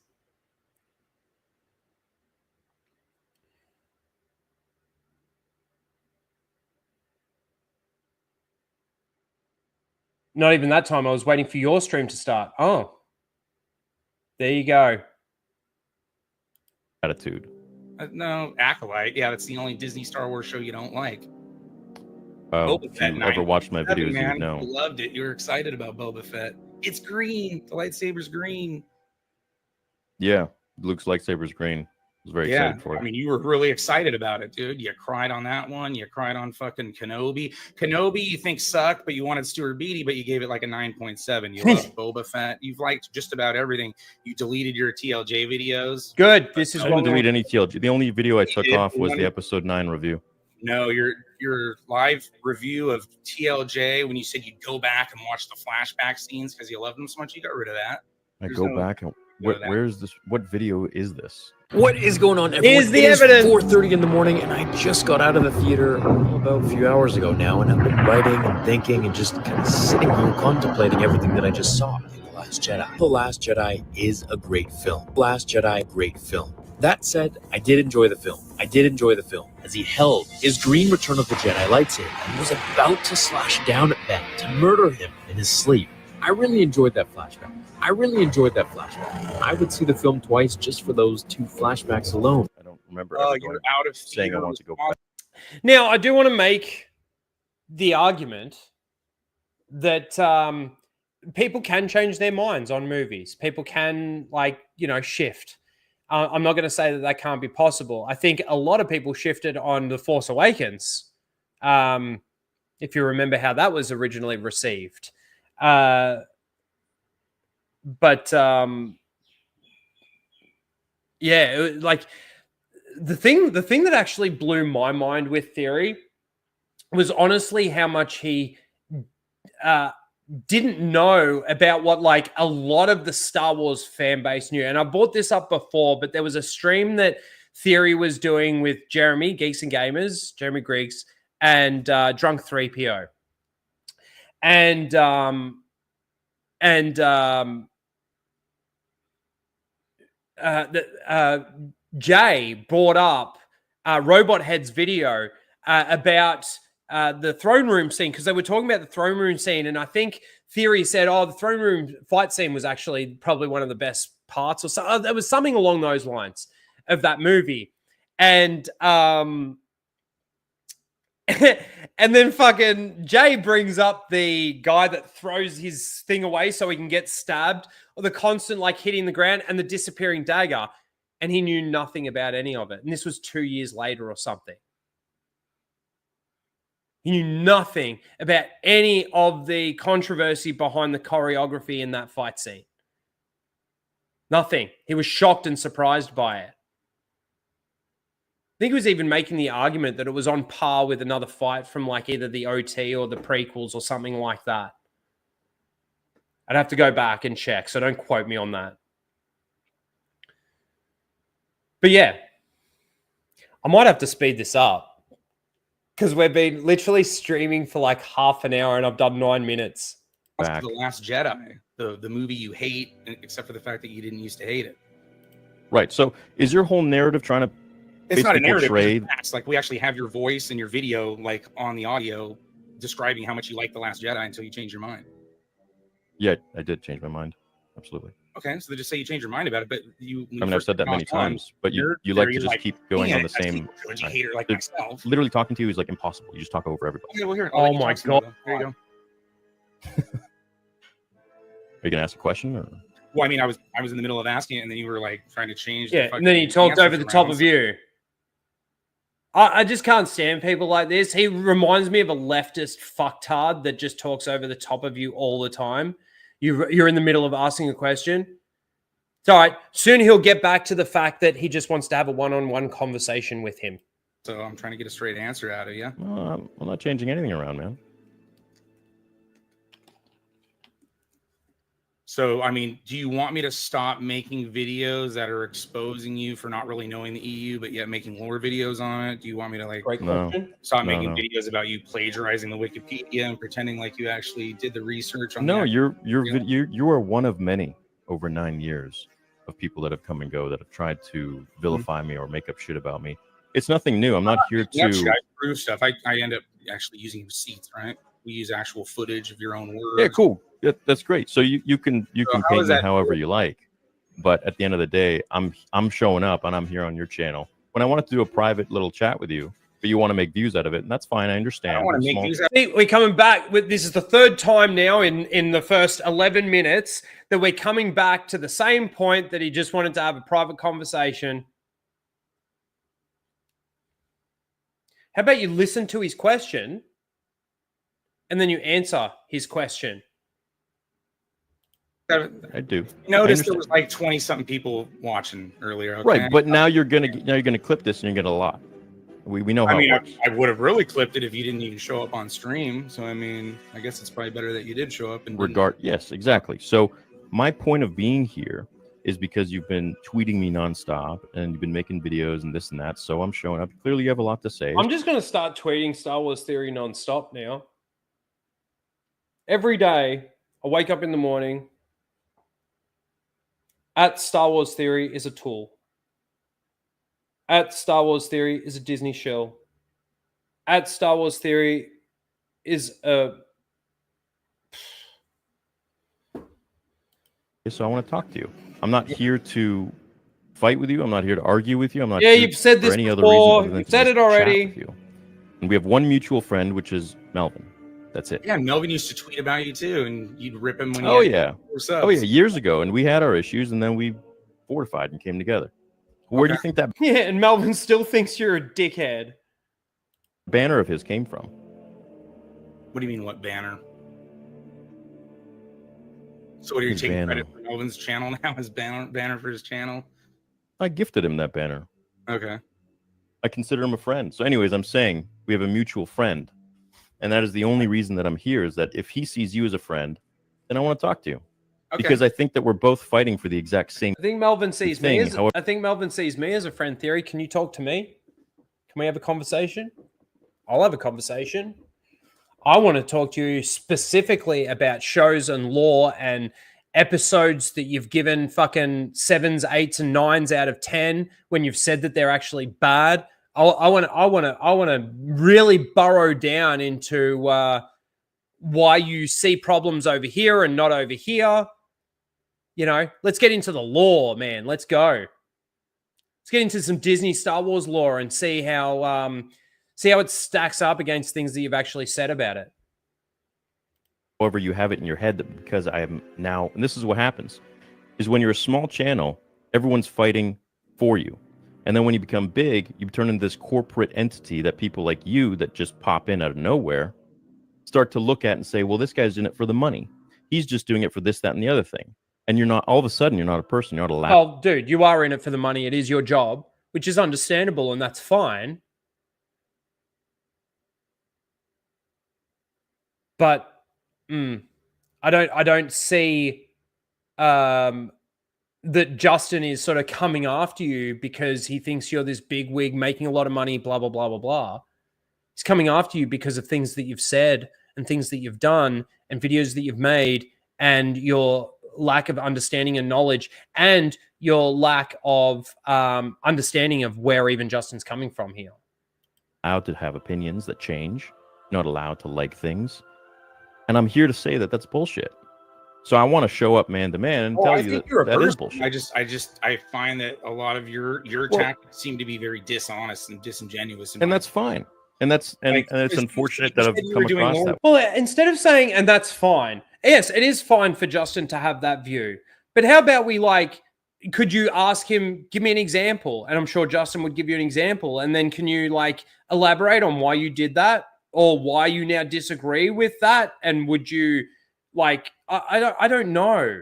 Not even that time. I was waiting for your stream to start. Oh. There you go. Attitude. No, Acolyte. Yeah, that's the only Disney Star Wars show you don't like. If you ever watched my videos, you would know. You loved it. You were excited about Boba Fett. It's green. The lightsaber's green. Yeah, Luke's lightsaber's green. I was very excited for it. I mean, you were really excited about it, dude. You cried on that one. You cried on fucking Kenobi. Kenobi, you think sucked, but you wanted Stuart Beatty, but you gave it like a 9.7. You loved Boba Fett. You've liked just about everything. You deleted your TLJ videos. Good. This is I didn't delete any TLJ. The only video I took off was the episode 9 review. No, your live review of TLJ when you said you'd go back and watch the flashback scenes because you loved them so much, you got rid of that. I go back and where's this? What video is this? What is going on, everyone? Here's the evidence. 4:30 in the morning, and I just got out of the theater about a few hours ago now, and I've been writing and thinking and just kind of sitting here contemplating everything that I just saw in The Last Jedi. The Last Jedi is a great film. The Last Jedi, great film. That said, I did enjoy the film. As he held his green Return of the Jedi lightsaber and was about to slash down at Ben to murder him in his sleep. I really enjoyed that flashback. I would see the film twice just for those 2 flashbacks alone. I don't remember. You're out of saying I want to go back. Now, I do want to make the argument that people can change their minds on movies. People can, shift. I'm not going to say that can't be possible. I think a lot of people shifted on The Force Awakens, if you remember how that was originally received. The thing that actually blew my mind with Theory was honestly how much he didn't know about what a lot of the Star Wars fan base knew. And I brought this up before, but there was a stream that Theory was doing with Jeremy Griggs, and Drunk 3PO. and Jay brought up Robot Head's video about the throne room scene, because they were talking about the throne room scene, and I think Theory said, "Oh, the throne room fight scene was actually probably one of the best parts," or so. There was something along those lines of that movie, and and then fucking Jay brings up the guy that throws his thing away so he can get stabbed, or the constant like hitting the ground and the disappearing dagger, and he knew nothing about any of it. And this was 2 years later or something. He knew nothing about any of the controversy behind the choreography in that fight scene. Nothing. He was shocked and surprised by it. I think he was even making the argument that it was on par with another fight from like either the OT or the prequels or something like that. I'd have to go back and check, so don't quote me on that. But yeah, I might have to speed this up because we've been literally streaming for like half an hour and I've done 9 minutes. Back. The Last Jedi, the movie you hate, except for the fact that you didn't used to hate it. Right. So is your whole narrative trying to... It's not a narrative. It's like we actually have your voice and your video like on the audio describing how much you like The Last Jedi until you change your mind. Yeah, I did change my mind. Absolutely. Okay, so they just say you change your mind about it, but you... I mean, I've said that many times, but you like to just keep going on the same... Hater like myself. Literally talking to you is like impossible. You just talk over everybody. Okay, well, here, oh my God. There you go. Are you gonna ask a question? Or? Well, I mean, I was in the middle of asking it, and then you were like trying to change. Yeah, and then he talked over the top of you. I just can't stand people like this. He reminds me of a leftist fucktard that just talks over the top of you all the time. You're in the middle of asking a question. It's all right. Soon he'll get back to the fact that he just wants to have a one-on-one conversation with him. So I'm trying to get a straight answer out of you. I'm not changing anything around, man. So, I mean, do you want me to stop making videos that are exposing you for not really knowing the EU, but yet making lore videos on it? Do you want me to like stop making videos about you plagiarizing the Wikipedia and pretending like you actually did the research on? No, you are one of many over 9 years of people that have come and go that have tried to vilify me or make up shit about me. It's nothing new. I'm not here to prove stuff. I end up actually using receipts, right? We use actual footage of your own words. Yeah, cool. Yeah, that's great. So you can paint me however you like, but at the end of the day, I'm showing up and I'm here on your channel. When I wanted to do a private little chat with you, but you want to make views out of it, and that's fine. I understand. I want to make views out of it. We're coming back with this is the third time now in the first 11 minutes that we're coming back to the same point that he just wanted to have a private conversation. How about you listen to his question and then you answer his question? I do. Notice there was like 20-something people watching earlier. Okay? Right, but now you're gonna clip this and you're gonna lie. We know how. I mean, I would have really clipped it if you didn't even show up on stream. So I mean, I guess it's probably better that you did show up and Yes, exactly. So my point of being here is because you've been tweeting me nonstop and you've been making videos and this and that. So I'm showing up. Clearly, you have a lot to say. I'm just gonna start tweeting Star Wars Theory nonstop now. Every day, I wake up in the morning. At Star Wars Theory is a tool. At Star Wars Theory is a Disney shell. At Star Wars Theory is a... So I want to talk to you. I'm not here to fight with you. I'm not here to argue with you. I'm not. Yeah, you've said this before. You've said it already. And we have one mutual friend, which is Melvin. That's it. Yeah, Melvin used to tweet about you too, and you'd rip him when he years ago, and we had our issues, and then we fortified and came together. Where do you think that? Yeah, and Melvin still thinks you're a dickhead. Banner of his came from? What do you mean, what banner? So what are you taking credit for Melvin's channel now? His banner for his channel? I gifted him that banner. Okay. I consider him a friend. So anyways, I'm saying we have a mutual friend. And that is the only reason that I'm here, is that if he sees you as a friend, then I want to talk to you. Okay. Because I think that we're both fighting for the exact same I think Melvin sees me as a friend. Theory, can you talk to me? Can we have a conversation? I'll have a conversation. I want to talk to you specifically about shows and lore and episodes that you've given fucking 7s, 8s, and 9s out of 10 when you've said that they're actually bad. I want to really burrow down into why you see problems over here and not over here. You know, let's get into the lore, man. Let's go. Let's get into some Disney Star Wars lore and see how it stacks up against things that you've actually said about it. However, you have it in your head that because I am now, and this is what happens, is when you're a small channel, everyone's fighting for you. And then when you become big, you turn into this corporate entity that people like you that just pop in out of nowhere start to look at and say, well, this guy's in it for the money. He's just doing it for this, that, and the other thing. And you're not, all of a sudden, you're not a person. You're not allowed. Well, dude, you are in it for the money. It is your job, which is understandable, and that's fine. But I don't see that Justin is sort of coming after you because he thinks you're this big wig making a lot of money, blah, blah, blah, blah, blah. He's coming after you because of things that you've said and things that you've done and videos that you've made and your lack of understanding and knowledge and your lack of understanding of where even Justin's coming from here. Allowed to have opinions that change, not allowed to like things. And I'm here to say that that's bullshit. So I want to show up man to man and tell you that that is bullshit. I find that a lot of your tactics seem to be very dishonest and disingenuous. And that's fine. And that's and it's unfortunate that I've come across that. Well, instead of saying, and that's fine. Yes, it is fine for Justin to have that view. But how about we could you ask him, give me an example? And I'm sure Justin would give you an example. And then can you elaborate on why you did that or why you now disagree with that? And would you I don't know.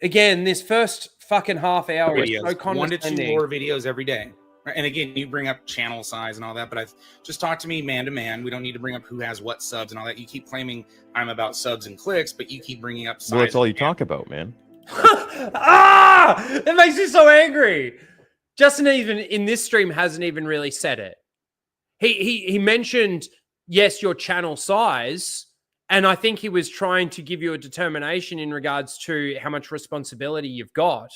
Again, this first fucking half hour is so condescending. 1 to 2 lore videos every day. And again, you bring up channel size and all that, but just talk to me man to man. We don't need to bring up who has what subs and all that. You keep claiming I'm about subs and clicks, but you keep bringing up size. Well, that's all you talk about, man. It makes me so angry. Justin even in this stream hasn't even really said it. He mentioned, yes, your channel size, and I think he was trying to give you a determination in regards to how much responsibility you've got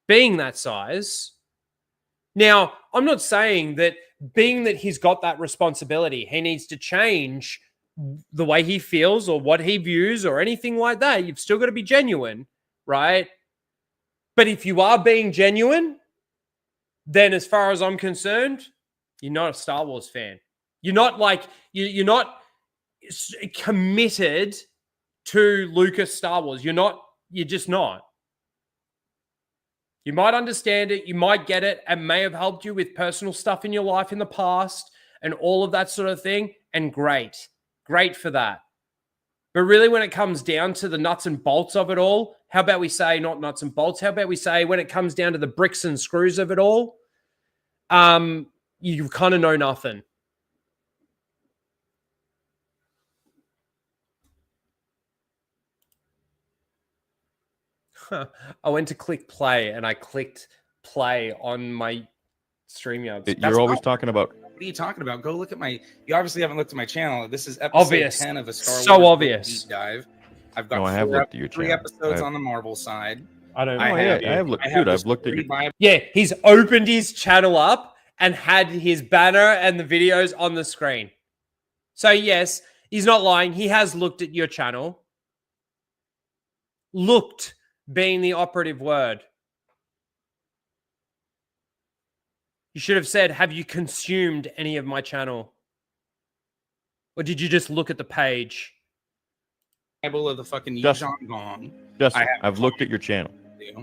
being that size. Now, I'm not saying that being that he's got that responsibility, he needs to change the way he feels or what he views or anything like that. You've still got to be genuine, right? But if you are being genuine, then as far as I'm concerned, you're not a Star Wars fan. You're not you're not committed to Lucas Star Wars. You're just not. You might understand it. You might get it. It may have helped you with personal stuff in your life in the past and all of that sort of thing. And great for that. But really, when it comes down to the nuts and bolts of it all, how about we say not nuts and bolts? How about we say when it comes down to the bricks and screws of it all, you kind of know nothing. I went to click play and I clicked play on my StreamYard. You're always talking about. What are you talking about? Go look at my. You obviously haven't looked at my channel. This is episode 10 of a Star Wars so obvious deep dive. I've got I have looked at your channel. 3 episodes on the Marvel side. I have looked. Dude, I've looked at your. Yeah, he's opened his channel up and had his banner and the videos on the screen. So yes, he's not lying. He has looked at your channel. Looked being the operative word. You should have said, have you consumed any of my channel? Or did you just look at the page? Bible of the fucking Yuzhan Gong. Justin, I've looked at your channel.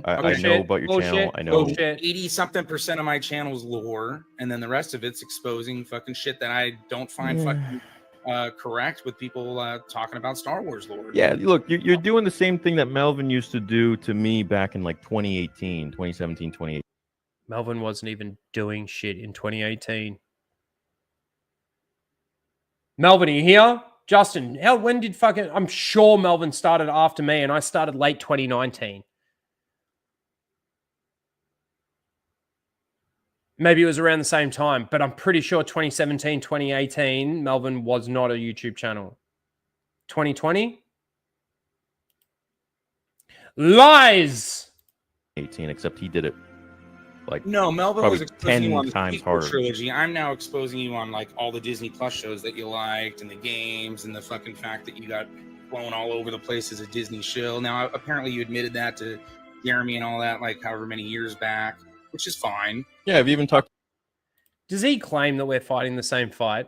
I know about your channel. I know 80-something% of my channel's lore, and then the rest of it's exposing fucking shit that I don't find fucking correct with people talking about Star Wars lore. Yeah, look, you're doing the same thing that Melvin used to do to me back in 2017, 2018. Melvin wasn't even doing shit in 2018. Melvin, are you here? Justin, when did I'm sure Melvin started after me and I started late 2019. Maybe it was around the same time, but I'm pretty sure 2017, 2018, Melvin was not a YouTube channel. 2020? Lies! 18, except he did it like no, Melvin was exposing you on the times harder. Trilogy. I'm now exposing you on like all the Disney Plus shows that you liked and the games and the fucking fact that you got blown all over the place as a Disney shill. Now, apparently you admitted that to Jeremy and all that, like however many years back, which is fine. Yeah, I've even talked. Does he claim that we're fighting the same fight?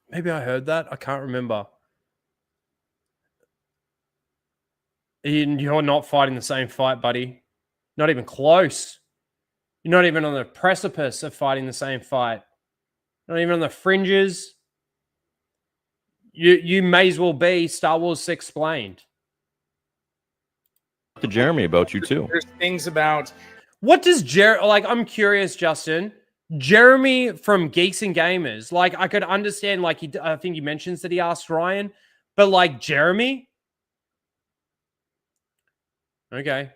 Maybe I heard that. I can't remember. You're not fighting the same fight, buddy. Not even close. You're not even on the precipice of fighting the same fight. Not even on the fringes. You may as well be Star Wars Explained. To Jeremy about you too. There's things about what does like? I'm curious, Justin. Jeremy from Geeks and Gamers. Like, I could understand. Like, I think he mentions that he asked Ryan, but like Jeremy. Okay.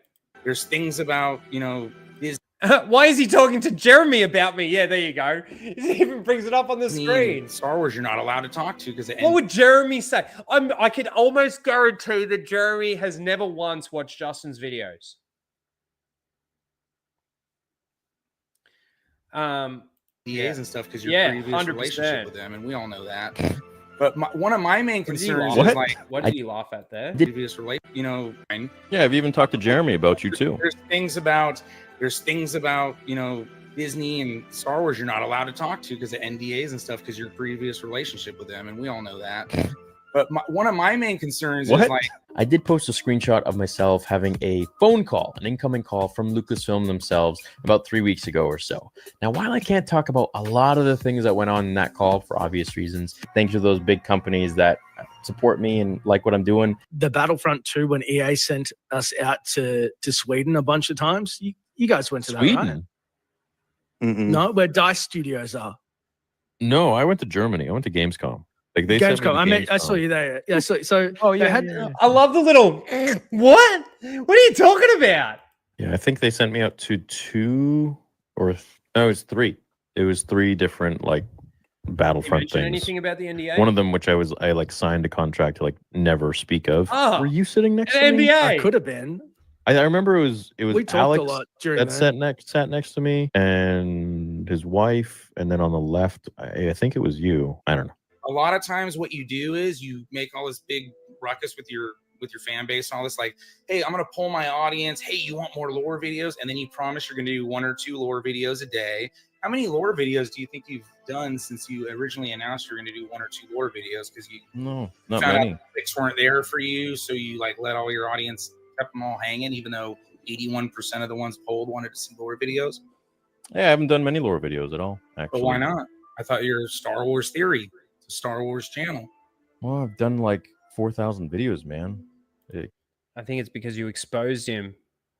There's things about, you know, his... Why is he talking to Jeremy about me? Yeah, there you go. He even brings it up on the screen. Star Wars, you're not allowed to talk to because... What would Jeremy say? I could almost guarantee that Jeremy has never once watched Justin's videos. DAs and stuff because your previous 100%. relationship with them, and we all know that. But one of my main concerns is like, what did you laugh at there? Previous relation, you know. Yeah, I've even talked to Jeremy about you too. There's things about, you know, Disney and Star Wars you're not allowed to talk to because of NDAs and stuff because your previous relationship with them, and we all know that. But one of my main concerns is like... I did post a screenshot of myself having a phone call, an incoming call from Lucasfilm themselves about 3 weeks ago or so. Now, while I can't talk about a lot of the things that went on in that call for obvious reasons, thanks to those big companies that support me and like what I'm doing. The Battlefront 2, when EA sent us out to Sweden a bunch of times, you guys went to Sweden? that, right? No, where DICE Studios are. No, I went to Germany. I went to Gamescom. Like they Gamescom. I saw you there. Yeah. So oh yeah, I love the little what? What are you talking about? Yeah, I think they sent me out to it was three. It was three different like Battlefront things. Anything about the NDA? One of them, which I like signed a contract to like never speak of. Oh, were you sitting next to me? NDA? I could have been. I remember it was we talked Alex a lot during that sat next to me and his wife, and then on the left, I think it was you. I don't know. A lot of times what you do is you make all this big ruckus with your fan base and all this, like, hey, I'm going to poll my audience. Hey, you want more lore videos? And then you promise you're going to do 1 or 2 lore videos a day. How many lore videos do you think you've done since you originally announced you're going to do 1 or 2 lore videos? Because you not found many. out the picks weren't there for you. So you like let all your audience, kept them all hanging, even though 81% of the ones polled wanted to see lore videos. Yeah, I haven't done many lore videos at all, actually. But why not? I thought you're Star Wars Theory. It's a Star Wars channel. Well, I've done like 4,000 videos, man. I think it's because you exposed him,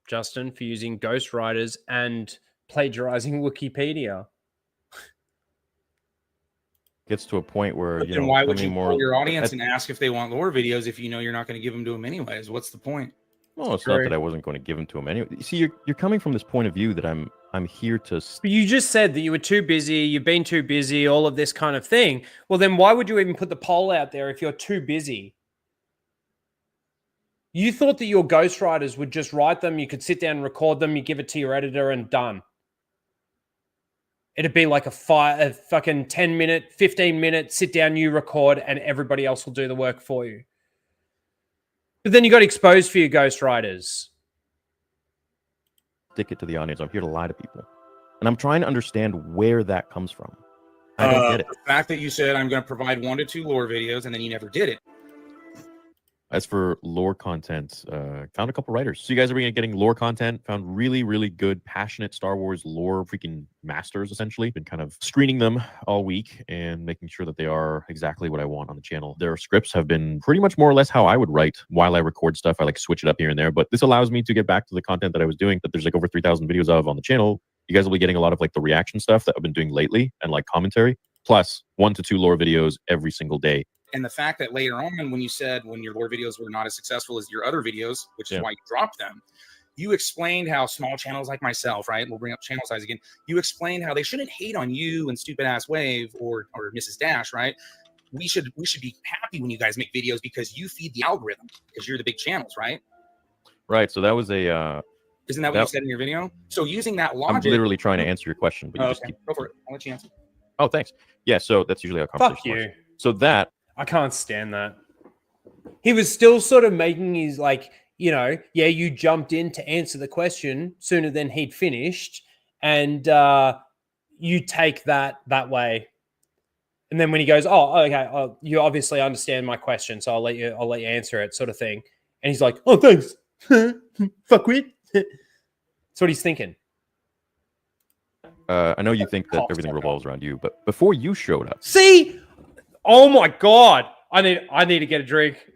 Justin, for using ghostwriters and plagiarizing Wikipedia. Gets to a point where then why would you call your audience and ask if they want lore videos if you know you're not going to give them to them anyways? What's the point? Well, it's not that I wasn't going to give them to him anyway. See, you're coming from this point of view that I'm here to... But you just said that you were too busy, you've been too busy, all of this kind of thing. Well, then why would you even put the poll out there if you're too busy? You thought that your ghostwriters would just write them, you could sit down and record them, you give it to your editor and done. It'd be like a fucking 10-minute, 15-minute sit down, you record, and everybody else will do the work for you. But then you got exposed for your ghostwriters. Stick it to the audience. I'm here to lie to people. And I'm trying to understand where that comes from. I don't get it. The fact that you said I'm going to provide 1 to 2 lore videos and then you never did it. As for lore content, found a couple writers. So you guys are getting lore content, found really, really good, passionate Star Wars lore freaking masters, essentially. Been kind of screening them all week and making sure that they are exactly what I want on the channel. Their scripts have been pretty much more or less how I would write while I record stuff. I like switch it up here and there, but this allows me to get back to the content that I was doing, that there's like over 3,000 videos of on the channel. You guys will be getting a lot of like the reaction stuff that I've been doing lately and like commentary, plus 1 to 2 lore videos every single day. And the fact that later on, when you said when your lore videos were not as successful as your other videos, which is why you dropped them, you explained how small channels like myself, right? We'll bring up channel size again. You explained how they shouldn't hate on you and Stupid Ass Wave or Mrs. Dash, right? We should be happy when you guys make videos because you feed the algorithm because you're the big channels, right? Right. So that was a. Isn't that what you said in your video? So using that logic. I'm literally trying to answer your question, but you just keep. Go for it. I'll let you answer. Oh, thanks. Yeah. So that's usually how conversation Fuck you. works. So that. I can't stand that. He was still sort of making his like, you know, yeah, you jumped in to answer the question sooner than he'd finished, and you take that way. And then when he goes, oh, okay, you obviously understand my question, so I'll let you answer it, sort of thing. And he's like, oh, thanks. Fuckwit. That's what he's thinking. I know you think that everything revolves around you, but before you showed up. See? Oh my God. I need to get a drink.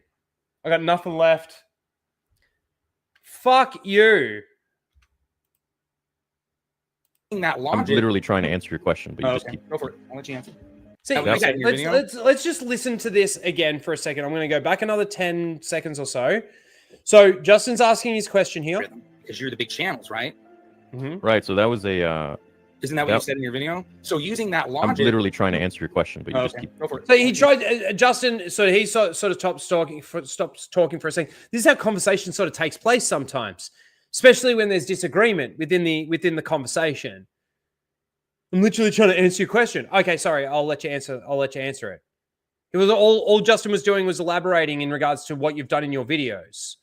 I got nothing left. Fuck you. I'm literally trying to answer your question, but you just keep. Go for it. I'll let you answer. See, okay, let's just listen to this again for a second. I'm going to go back another 10 seconds or so. So Justin's asking his question here. Because you're the big channels, right? Mm-hmm. Right. So that was a. Isn't that what you said in your video? So using that logic. I'm literally trying to answer your question, but you just keep. Go for it. So he tried, Justin. So he sort of stops talking for a second. This is how conversation sort of takes place sometimes, especially when there's disagreement within the conversation. I'm literally trying to answer your question. Okay, sorry, I'll let you answer it. It was all Justin was doing was elaborating in regards to what you've done in your videos.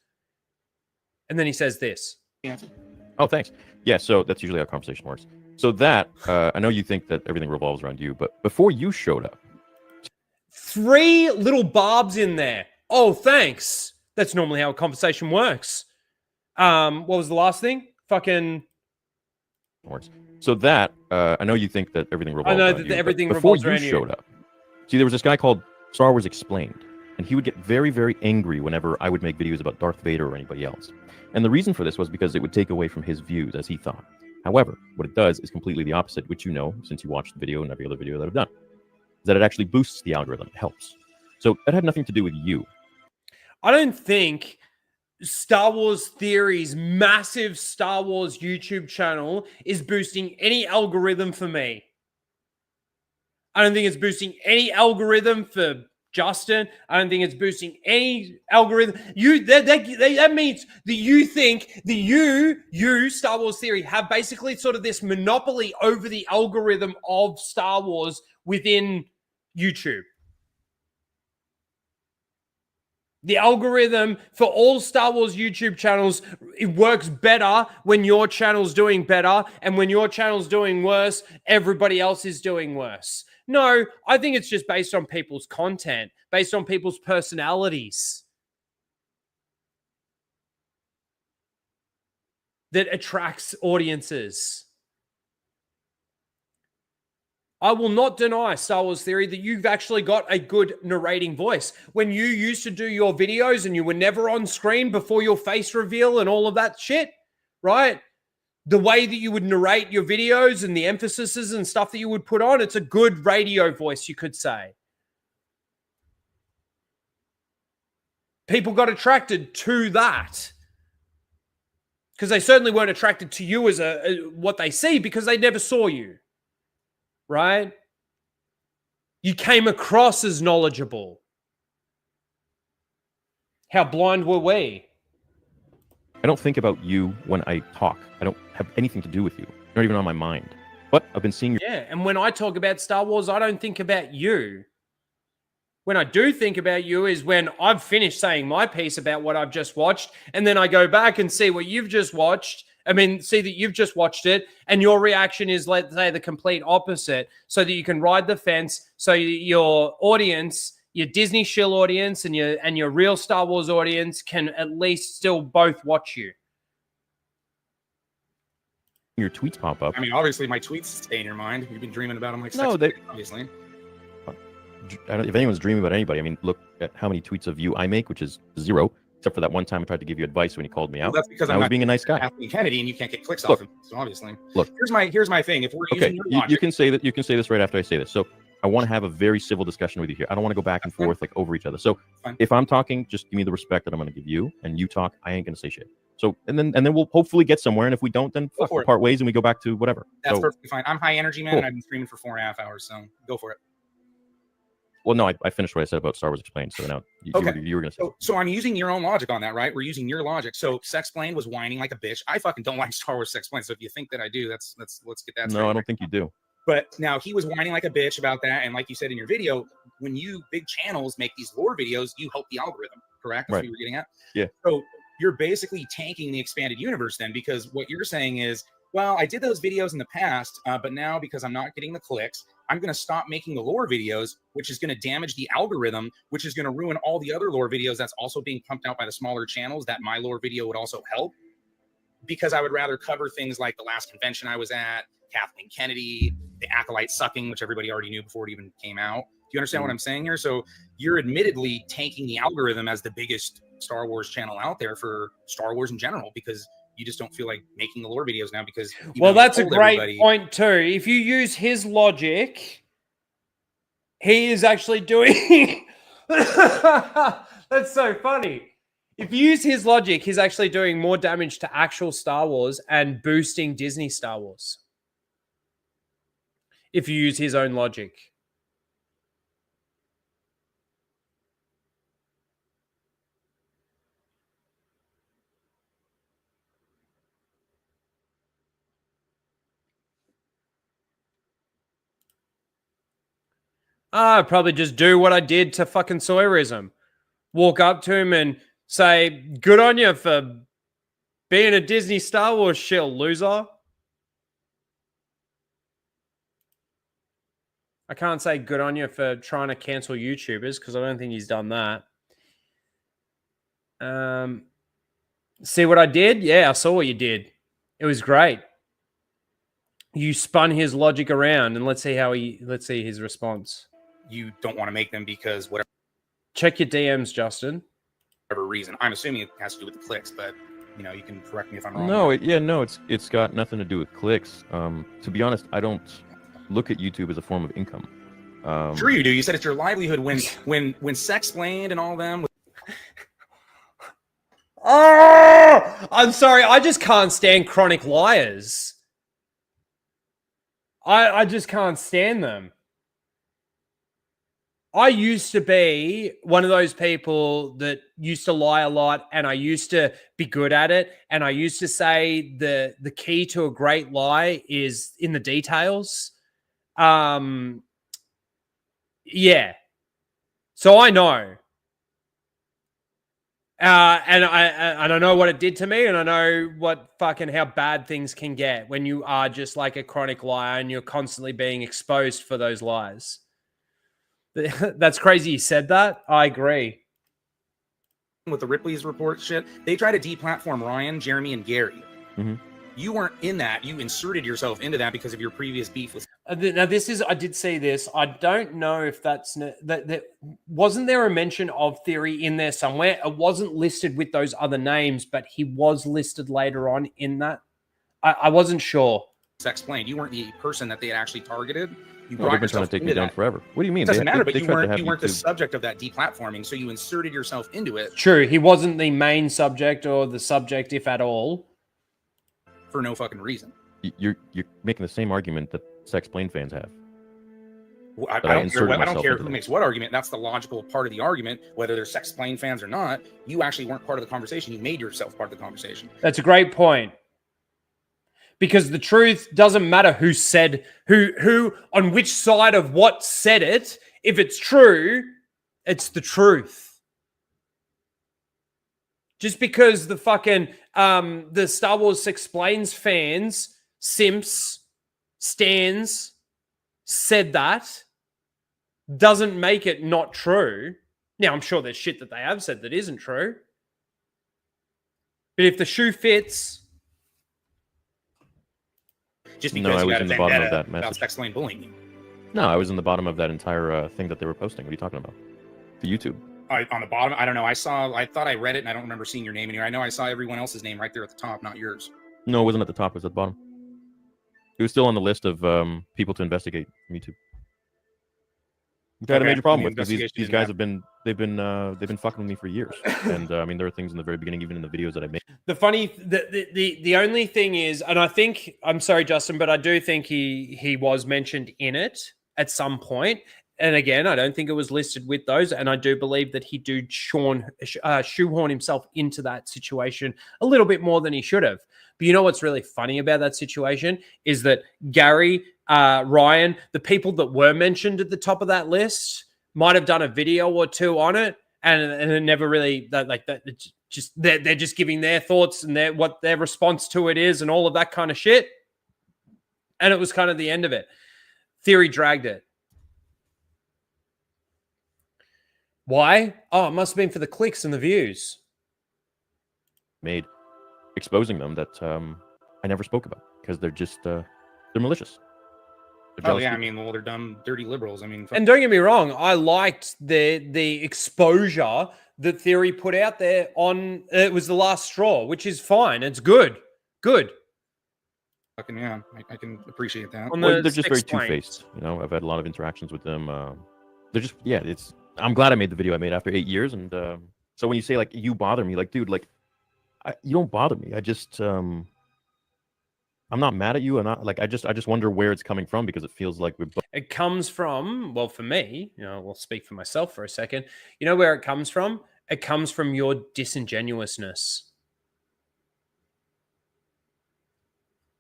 And then he says this. Oh, thanks. Yeah, so that's usually how conversation works. So that, I know you think that everything revolves around you, but before you showed up. 3 little barbs in there. Oh, thanks. That's normally how a conversation works. What was the last thing? Fucking. Works. So that, I know you think that everything revolves around you. I know that everything revolves around you. Before you showed up. See, there was this guy called Star Wars Explained, and he would get very, very angry whenever I would make videos about Darth Vader or anybody else. And the reason for this was because it would take away from his views, as he thought. However, what it does is completely the opposite, which you know, since you watched the video and every other video that I've done, is that it actually boosts the algorithm. It helps. So that had nothing to do with you. I don't think Star Wars Theory's massive Star Wars YouTube channel is boosting any algorithm for me. I don't think it's boosting any algorithm for Justin. I don't think it's boosting any algorithm. That means that you think that you, Star Wars Theory, have basically sort of this monopoly over the algorithm of Star Wars within YouTube. The algorithm for all Star Wars YouTube channels, it works better when your channel's doing better, and when your channel's doing worse, everybody else is doing worse. No, I think it's just based on people's content, based on people's personalities that attracts audiences. I will not deny, Star Wars Theory, that you've actually got a good narrating voice. When you used to do your videos and you were never on screen before your face reveal and all of that shit, right? The way that you would narrate your videos and the emphases and stuff that you would put on, it's a good radio voice, you could say. People got attracted to that because they certainly weren't attracted to you as what they see because they never saw you, right? You came across as knowledgeable. How blind were we? I don't think about you when I talk. I don't have anything to do with you. You're not even on my mind. But I've been seeing your... Yeah, and when I talk about Star Wars, I don't think about you. When I do think about you is when I've finished saying my piece about what I've just watched, and then I go back and see what you've just watched. See that you've just watched it, and your reaction is, let's say, the complete opposite, so that you can ride the fence, so your audience, your Disney shill audience and your real Star Wars audience can at least still both watch you. Your tweets pop up. I mean, obviously, my tweets stay in your mind. You've been dreaming about them like no, sex, obviously. If anyone's dreaming about anybody, I mean, look at how many tweets of you I make, which is 0, except for that one time I tried to give you advice when you called me out. Well, that's because I was being a nice guy. Kathleen Kennedy, and you can't get clicks off him. So obviously, look. Here's my thing. If we're okay, using your logic, you can say that. You can say this right after I say this. So, I want to have a very civil discussion with you here. I don't want to go back and forth like over each other. So if I'm talking, just give me the respect that I'm going to give you, and you talk, I ain't going to say shit. So and then we'll hopefully get somewhere. And if we don't, then fuck, we'll part ways and we go back to whatever. That's perfectly fine. I'm high energy, man. Cool. And I've been streaming for 4.5 hours, so go for it. Well, no, I finished what I said about Star Wars Explained. So now you were going to say. So I'm using your own logic on that, right? We're using your logic. So Sexplained was whining like a bitch. I fucking don't like Star Wars Sexplained. So if you think that I do, let's get that. No, I don't think you do. But now he was whining like a bitch about that. And like you said in your video, when you big channels make these lore videos, you help the algorithm, correct? That's what you were getting at? Yeah. So you're basically tanking the expanded universe then, because what you're saying is, well, I did those videos in the past, but now because I'm not getting the clicks, I'm going to stop making the lore videos, which is going to damage the algorithm, which is going to ruin all the other lore videos that's also being pumped out by the smaller channels that my lore video would also help. Because I would rather cover things like the last convention I was at, Kathleen Kennedy, the Acolyte sucking, which everybody already knew before it even came out. Do you understand what I'm saying here? So you're admittedly tanking the algorithm as the biggest Star Wars channel out there for Star Wars in general, because you just don't feel like making the lore videos now because... Well, that's a great point too. If you use his logic, he is actually doing... That's so funny. If you use his logic, he's actually doing more damage to actual Star Wars and boosting Disney Star Wars. If you use his own logic. I'd probably just do what I did to fucking Sawyerism. Walk up to him and say, good on you for being a Disney Star Wars shill, loser. I can't say good on you for trying to cancel YouTubers because I don't think he's done that. See what I did? Yeah, I saw what you did. It was great. You spun his logic around, and let's see his response. You don't want to make them because whatever. Check your DMs, Justin. Whatever reason. I'm assuming it has to do with the clicks, but you know, you can correct me if I'm wrong. No, it's got nothing to do with clicks. To be honest, I don't look at YouTube as a form of income. Sure you do. You said it's your livelihood when Sexplained and all them. Oh, I'm sorry. I just can't stand chronic liars. I just can't stand them. I used to be one of those people that used to lie a lot, and I used to be good at it. And I used to say the key to a great lie is in the details. Yeah. So I know. And I know what it did to me, and I know how bad things can get when you are just like a chronic liar and you're constantly being exposed for those lies. That's crazy you said that. I agree. With the Ripley's report shit, they try to deplatform Ryan, Jeremy, and Gary. Mm-hmm. You weren't in that. You inserted yourself into that because of your previous beef with. Now, I did see this. I don't know if that wasn't there a mention of Theory in there somewhere. It wasn't listed with those other names, but he was listed later on in that. I wasn't sure. Explained. You weren't the person that they had actually targeted. They've been trying to take me down forever. What do you mean? It doesn't matter, but you weren't the subject of that deplatforming, so you inserted yourself into it. True. He wasn't the main subject or the subject, if at all. For no fucking reason. You're making the same argument that Sexplained fans have. Well, I don't care who makes what argument. That's the logical part of the argument, whether they're Sexplained fans or not. You actually weren't part of the conversation. You made yourself part of the conversation. That's a great point. Because the truth doesn't matter who said, who on which side of what said it. If it's true, it's the truth. Just because the fucking, the Star Wars Explains fans, simps, stans, said that, doesn't make it not true. Now, I'm sure there's shit that they have said that isn't true. But if the shoe fits... Just because I was in the bottom of that message. Sexplained bullying you. No, I was in the bottom of that entire thing that they were posting. What are you talking about? The YouTube. On the bottom, I don't know. I thought I read it, and I don't remember seeing your name anywhere. I know I saw everyone else's name right there at the top, not yours. No, it wasn't at the top. It was at the bottom. It was still on the list of people to investigate on YouTube. We've had a major problem with, because these guys have been they've been fucking with me for years. And I mean, there are things in the very beginning, even in the videos that I made. The only thing is, and I think, I'm sorry, Justin, but I do think he was mentioned in it at some point. And again, I don't think it was listed with those. And I do believe that he did shoehorn himself into that situation a little bit more than he should have. But you know what's really funny about that situation is that Gary, Ryan, the people that were mentioned at the top of that list might have done a video or two on it, and it never really they're just giving their thoughts and what their response to it is and all of that kind of shit. And it was kind of the end of it. Theory dragged it. Why? Oh, it must have been for the clicks and the views. Made exposing them that I never spoke about, because they're just they're malicious. Oh yeah, I mean, well, they're dumb, dirty liberals. I mean, and don't get me wrong, I liked the exposure that Theory put out there on. It was the last straw, which is fine. It's good. Fucking yeah, I can appreciate that. Well, they're just very two-faced. You know, I've had a lot of interactions with them. They're just I'm glad I made the video I made after 8 years, and so when you say like you bother me, like dude, like you don't bother me. I just I'm not mad at you, and I just wonder where it's coming from, because it feels like we're. It comes from, well, for me, you know, we'll speak for myself for a second. You know where it comes from? It comes from your disingenuousness.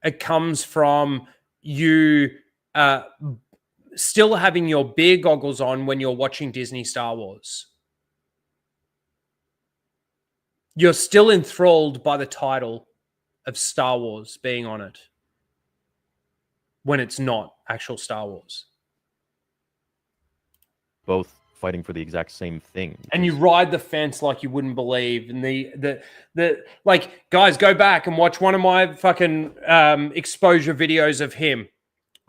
It comes from you still having your beer goggles on when you're watching Disney Star Wars. You're still enthralled by the title of Star Wars being on it when it's not actual Star Wars. Both fighting for the exact same thing. And you ride the fence like you wouldn't believe. And the like, guys, go back and watch one of my fucking exposure videos of him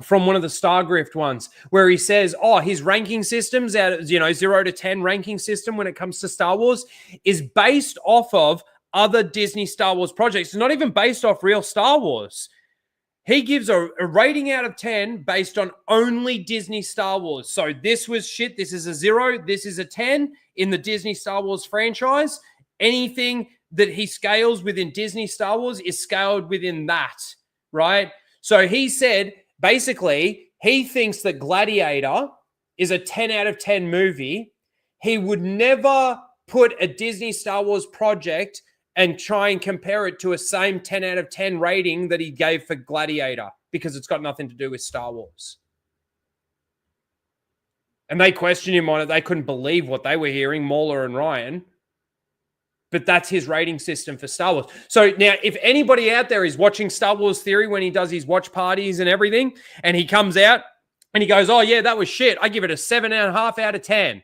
from one of the Star Grift ones, where he says, oh, his ranking systems out of, 0 to 10 ranking system when it comes to Star Wars is based off of other Disney Star Wars projects. It's not even based off real Star Wars. He gives a rating out of 10 based on only Disney Star Wars. So this was shit. This is a 0. This is a 10 in the Disney Star Wars franchise. Anything that he scales within Disney Star Wars is scaled within that, right? So he said, basically, he thinks that Gladiator is a 10 out of 10 movie. He would never put a Disney Star Wars project and try and compare it to a same 10 out of 10 rating that he gave for Gladiator, because it's got nothing to do with Star Wars. And they questioned him on it. They couldn't believe what they were hearing, Mauler and Ryan. But that's his rating system for Star Wars. So now, if anybody out there is watching Star Wars Theory when he does his watch parties and everything, and he comes out and he goes, oh yeah, that was shit, I give it a 7.5 out of 10.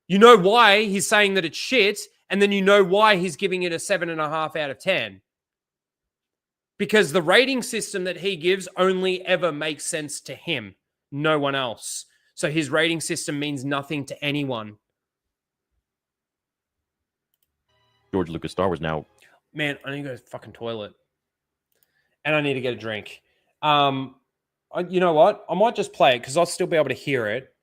You know why he's saying that it's shit, and then you know why he's giving it a 7.5 out of 10. Because the rating system that he gives only ever makes sense to him, no one else. So his rating system means nothing to anyone. George Lucas Star Wars now. Man, I need to go to the fucking toilet. And I need to get a drink. You know what? I might just play it because I'll still be able to hear it.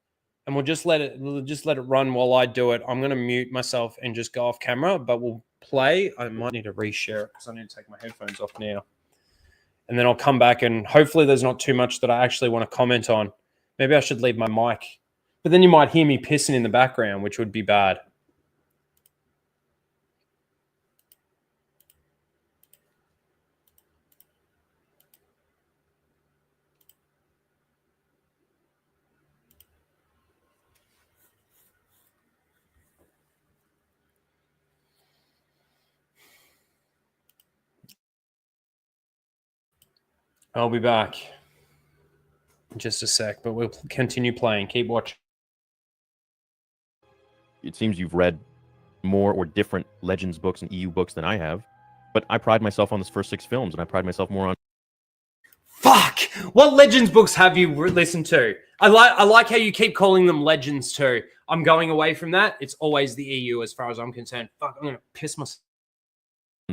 And we'll just let it run while I do it. I'm going to mute myself and just go off camera, but we'll play. I might need to reshare it because I need to take my headphones off now. And then I'll come back, and hopefully there's not too much that I actually want to comment on. Maybe I should leave my mic. But then you might hear me pissing in the background, which would be bad. I'll be back in just a sec, but we'll continue playing. Keep watching. It seems you've read more or different Legends books and EU books than I have, but I pride myself on those first 6 films, and I pride myself more on... Fuck! What Legends books have you listened to? I like how you keep calling them Legends too. I'm going away from that. It's always the EU as far as I'm concerned. Fuck, I'm going to piss myself.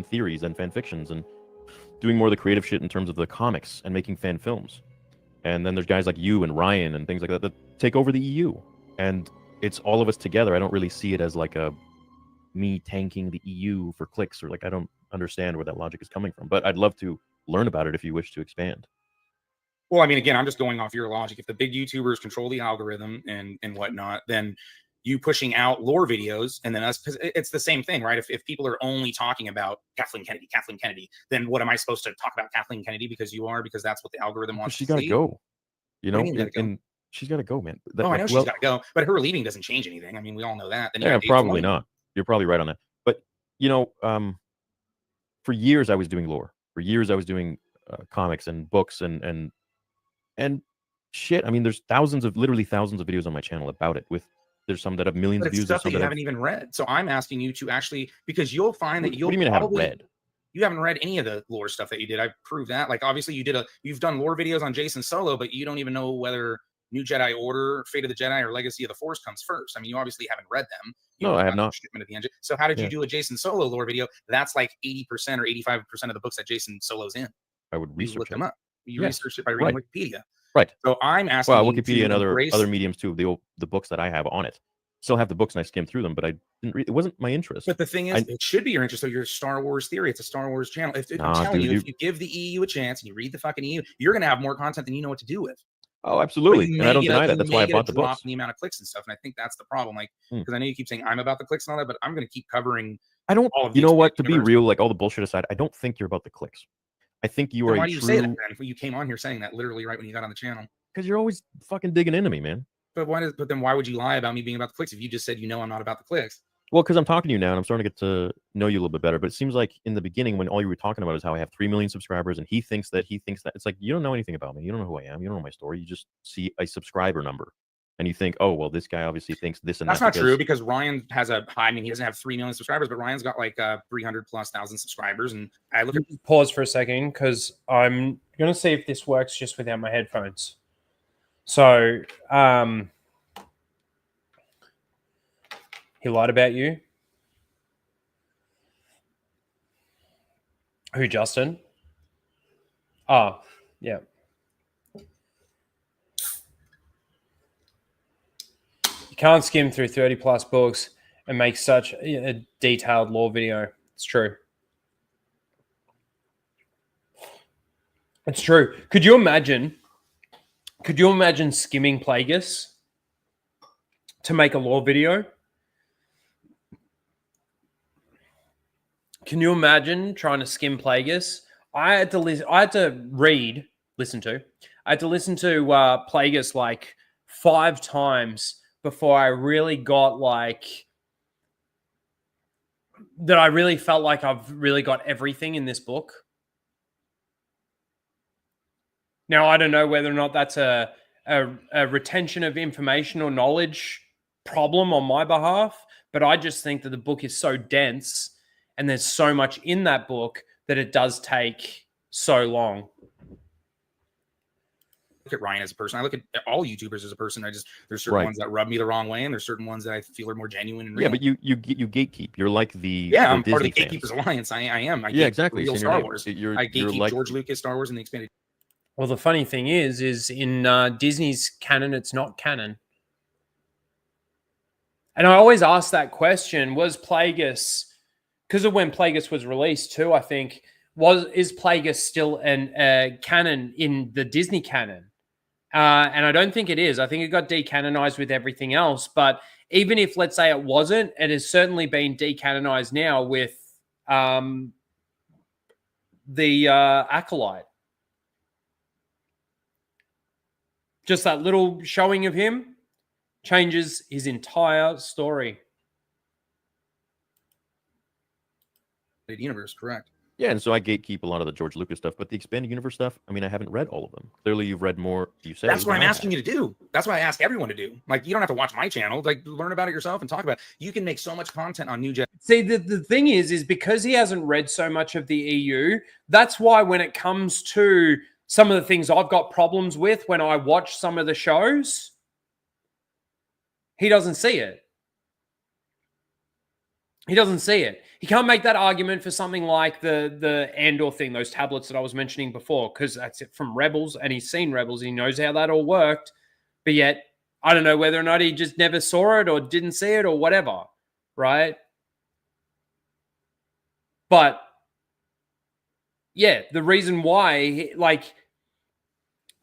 Theories and fan fictions and doing more of the creative shit in terms of the comics and making fan films. And then there's guys like you and Ryan and things like that that take over the EU, and it's all of us together. I don't really see it as like me tanking the EU for clicks, or like I don't understand where that logic is coming from. But I'd love to learn about it if you wish to expand. Well, I mean, again, I'm just going off your logic. If the big YouTubers control the algorithm and whatnot, then you pushing out lore videos, and then us, because it's the same thing, right? If people are only talking about Kathleen Kennedy, then what am I supposed to talk about Kathleen Kennedy because that's what the algorithm wants? She's got to go, and she's got to go, man. I know she's got to go, but her leaving doesn't change anything. I mean, we all know that. Then yeah, probably not. You're probably right on that. But for years I was doing lore. For years I was doing comics and books and shit. I mean, there's literally thousands of videos on my channel about it. There's some that have millions of views. Stuff that you haven't even read. So I'm asking you to actually, because you'll find that What do you mean I haven't read? You haven't read any of the lore stuff that you did. I proved that. Like, obviously you've done lore videos on Jason Solo, but you don't even know whether New Jedi Order, Fate of the Jedi, or Legacy of the Force comes first. I mean, you obviously haven't read them. No, I have not. Shipment at the end. So how did you do a Jason Solo lore video? That's like 80% or 85% of the books that Jason Solo's in. I would research look them up. You researched it by reading Wikipedia. Right. So I'm asking. Well, Wikipedia and other mediums too. The books that I have on it. Still have the books and I skimmed through them, but I didn't read. It wasn't my interest. But the thing is, it should be your interest. So your Star Wars theory, it's a Star Wars channel. If I'm telling you, if you give the EU a chance and you read the fucking EU, you're gonna have more content than you know what to do with. Oh, absolutely. And I don't deny that. That's why I bought the books. The amount of clicks and stuff, and I think that's the problem. Like, because I know you keep saying I'm about the clicks and all that, but I'm going to keep covering. I don't. You know what? To be real, like all the bullshit aside, I don't think you're about the clicks. I think you are. Why do you say that? Then? You came on here saying that literally right when you got on the channel. Because you're always fucking digging into me, man. But then why would you lie about me being about the clicks if you just said I'm not about the clicks? Well, because I'm talking to you now and I'm starting to get to know you a little bit better. But it seems like in the beginning, when all you were talking about is how I have 3 million subscribers and he thinks that. It's like, you don't know anything about me. You don't know who I am. You don't know my story. You just see a subscriber number and you think, oh, well, this guy obviously thinks this and that's not true, because Ryan has he doesn't have 3 million subscribers, but Ryan's got like 300,000+ subscribers. And I look at pause for a second because I'm going to see if this works just without my headphones. So, he lied about you. Who, Justin? Oh, yeah. You can't skim through 30+ books and make such a detailed lore video. It's true. It's true. Could you imagine skimming Plagueis to make a lore video? Can you imagine trying to skim Plagueis? I had to listen to Plagueis like 5 times before I really got like that. I really felt like I've really got everything in this book. Now, I don't know whether or not that's a retention of information or knowledge problem on my behalf, but I just think that the book is so dense and there's so much in that book that it does take so long. Look at Ryan as a person. I look at all YouTubers as a person. There's certain ones that rub me the wrong way, and there's certain ones that I feel are more genuine and real. Yeah, but you gatekeep. You're like I'm Disney part of the Gatekeepers Alliance. I am. Exactly. Real Star Wars. I gatekeep like George Lucas, Star Wars, and the expanded. Well, the funny thing is in Disney's canon, it's not canon. And I always ask that question: was Plagueis, because of when Plagueis was released too, I think, is Plagueis still an canon in the Disney canon? And I don't think it is. I think it got decanonized with everything else. But even if, let's say, it wasn't, it has certainly been decanonized now with the Acolyte. Just that little showing of him changes his entire story. Universe, correct. Yeah, and so I gatekeep a lot of the George Lucas stuff, but the expanded universe stuff, I mean, I haven't read all of them. Clearly, you've read more. You say that's what I'm asking you to do. That's what I ask everyone to do. Like, you don't have to watch my channel. Like, learn about it yourself and talk about it. You can make so much content on New Jedi. See, the thing is because he hasn't read so much of the EU, that's why when it comes to some of the things I've got problems with when I watch some of the shows, he doesn't see it. He doesn't see it. He can't make that argument for something like the Andor thing, those tablets that I was mentioning before, because that's it from Rebels, and he's seen Rebels. He knows how that all worked. But yet, I don't know whether or not he just never saw it or didn't see it or whatever, right? But yeah, the reason why, like,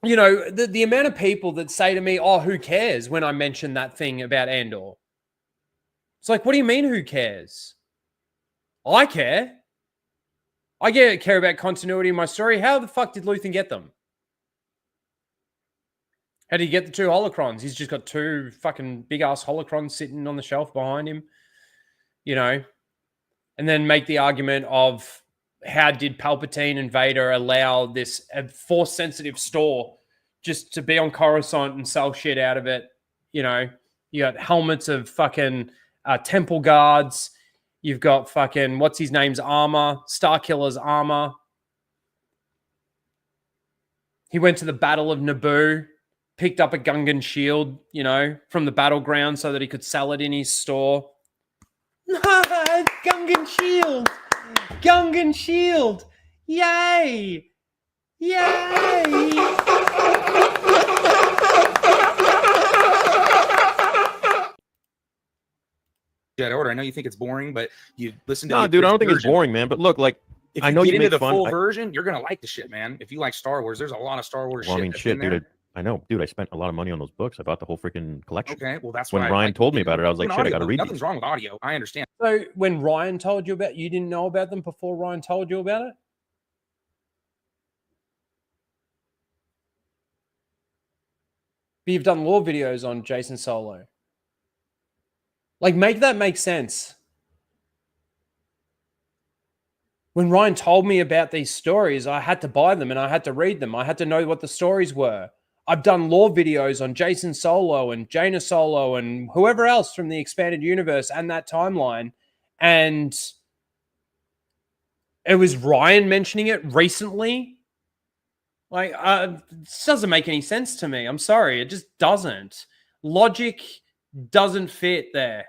you know, the amount of people that say to me, oh, who cares when I mention that thing about Andor? It's like, what do you mean, who cares? I care. I care about continuity in my story. How the fuck did Luthen get them? How did he get the 2 holocrons? He's just got 2 fucking big-ass holocrons sitting on the shelf behind him, you know? And then make the argument of how did Palpatine and Vader allow this Force-sensitive store just to be on Coruscant and sell shit out of it? You know, you got helmets of fucking temple guards. You've got fucking, what's his name's armor? Starkiller's armor. He went to the Battle of Naboo, picked up a Gungan shield, you know, from the battleground so that he could sell it in his store. Gungan shield! Gungan shield! Yay! Yay! Jedi Order. I know you think it's boring, but you listen to. No, dude, I don't think it's boring, man. But look, like, if I know you you get into make the fun. full version, you're gonna like the shit, man. If you like Star Wars, there's a lot of Star Wars shit. I mean, shit, dude. I know, dude. I spent a lot of money on those books. I bought the whole freaking collection. Okay, well, that's when Ryan told me about it. I was like, shit, I gotta read these. Nothing's wrong with audio. I understand. So when Ryan told you about, you didn't know about them before Ryan told you about it? But you've done lore videos on Jason Solo. Like, make that make sense. When Ryan told me about these stories, I had to buy them and I had to read them. I had to know what the stories were. I've done lore videos on Jason Solo and Jaina Solo and whoever else from the expanded universe and that timeline. And it was Ryan mentioning it recently. Like, this doesn't make any sense to me. I'm sorry. It just doesn't. Logic doesn't fit there.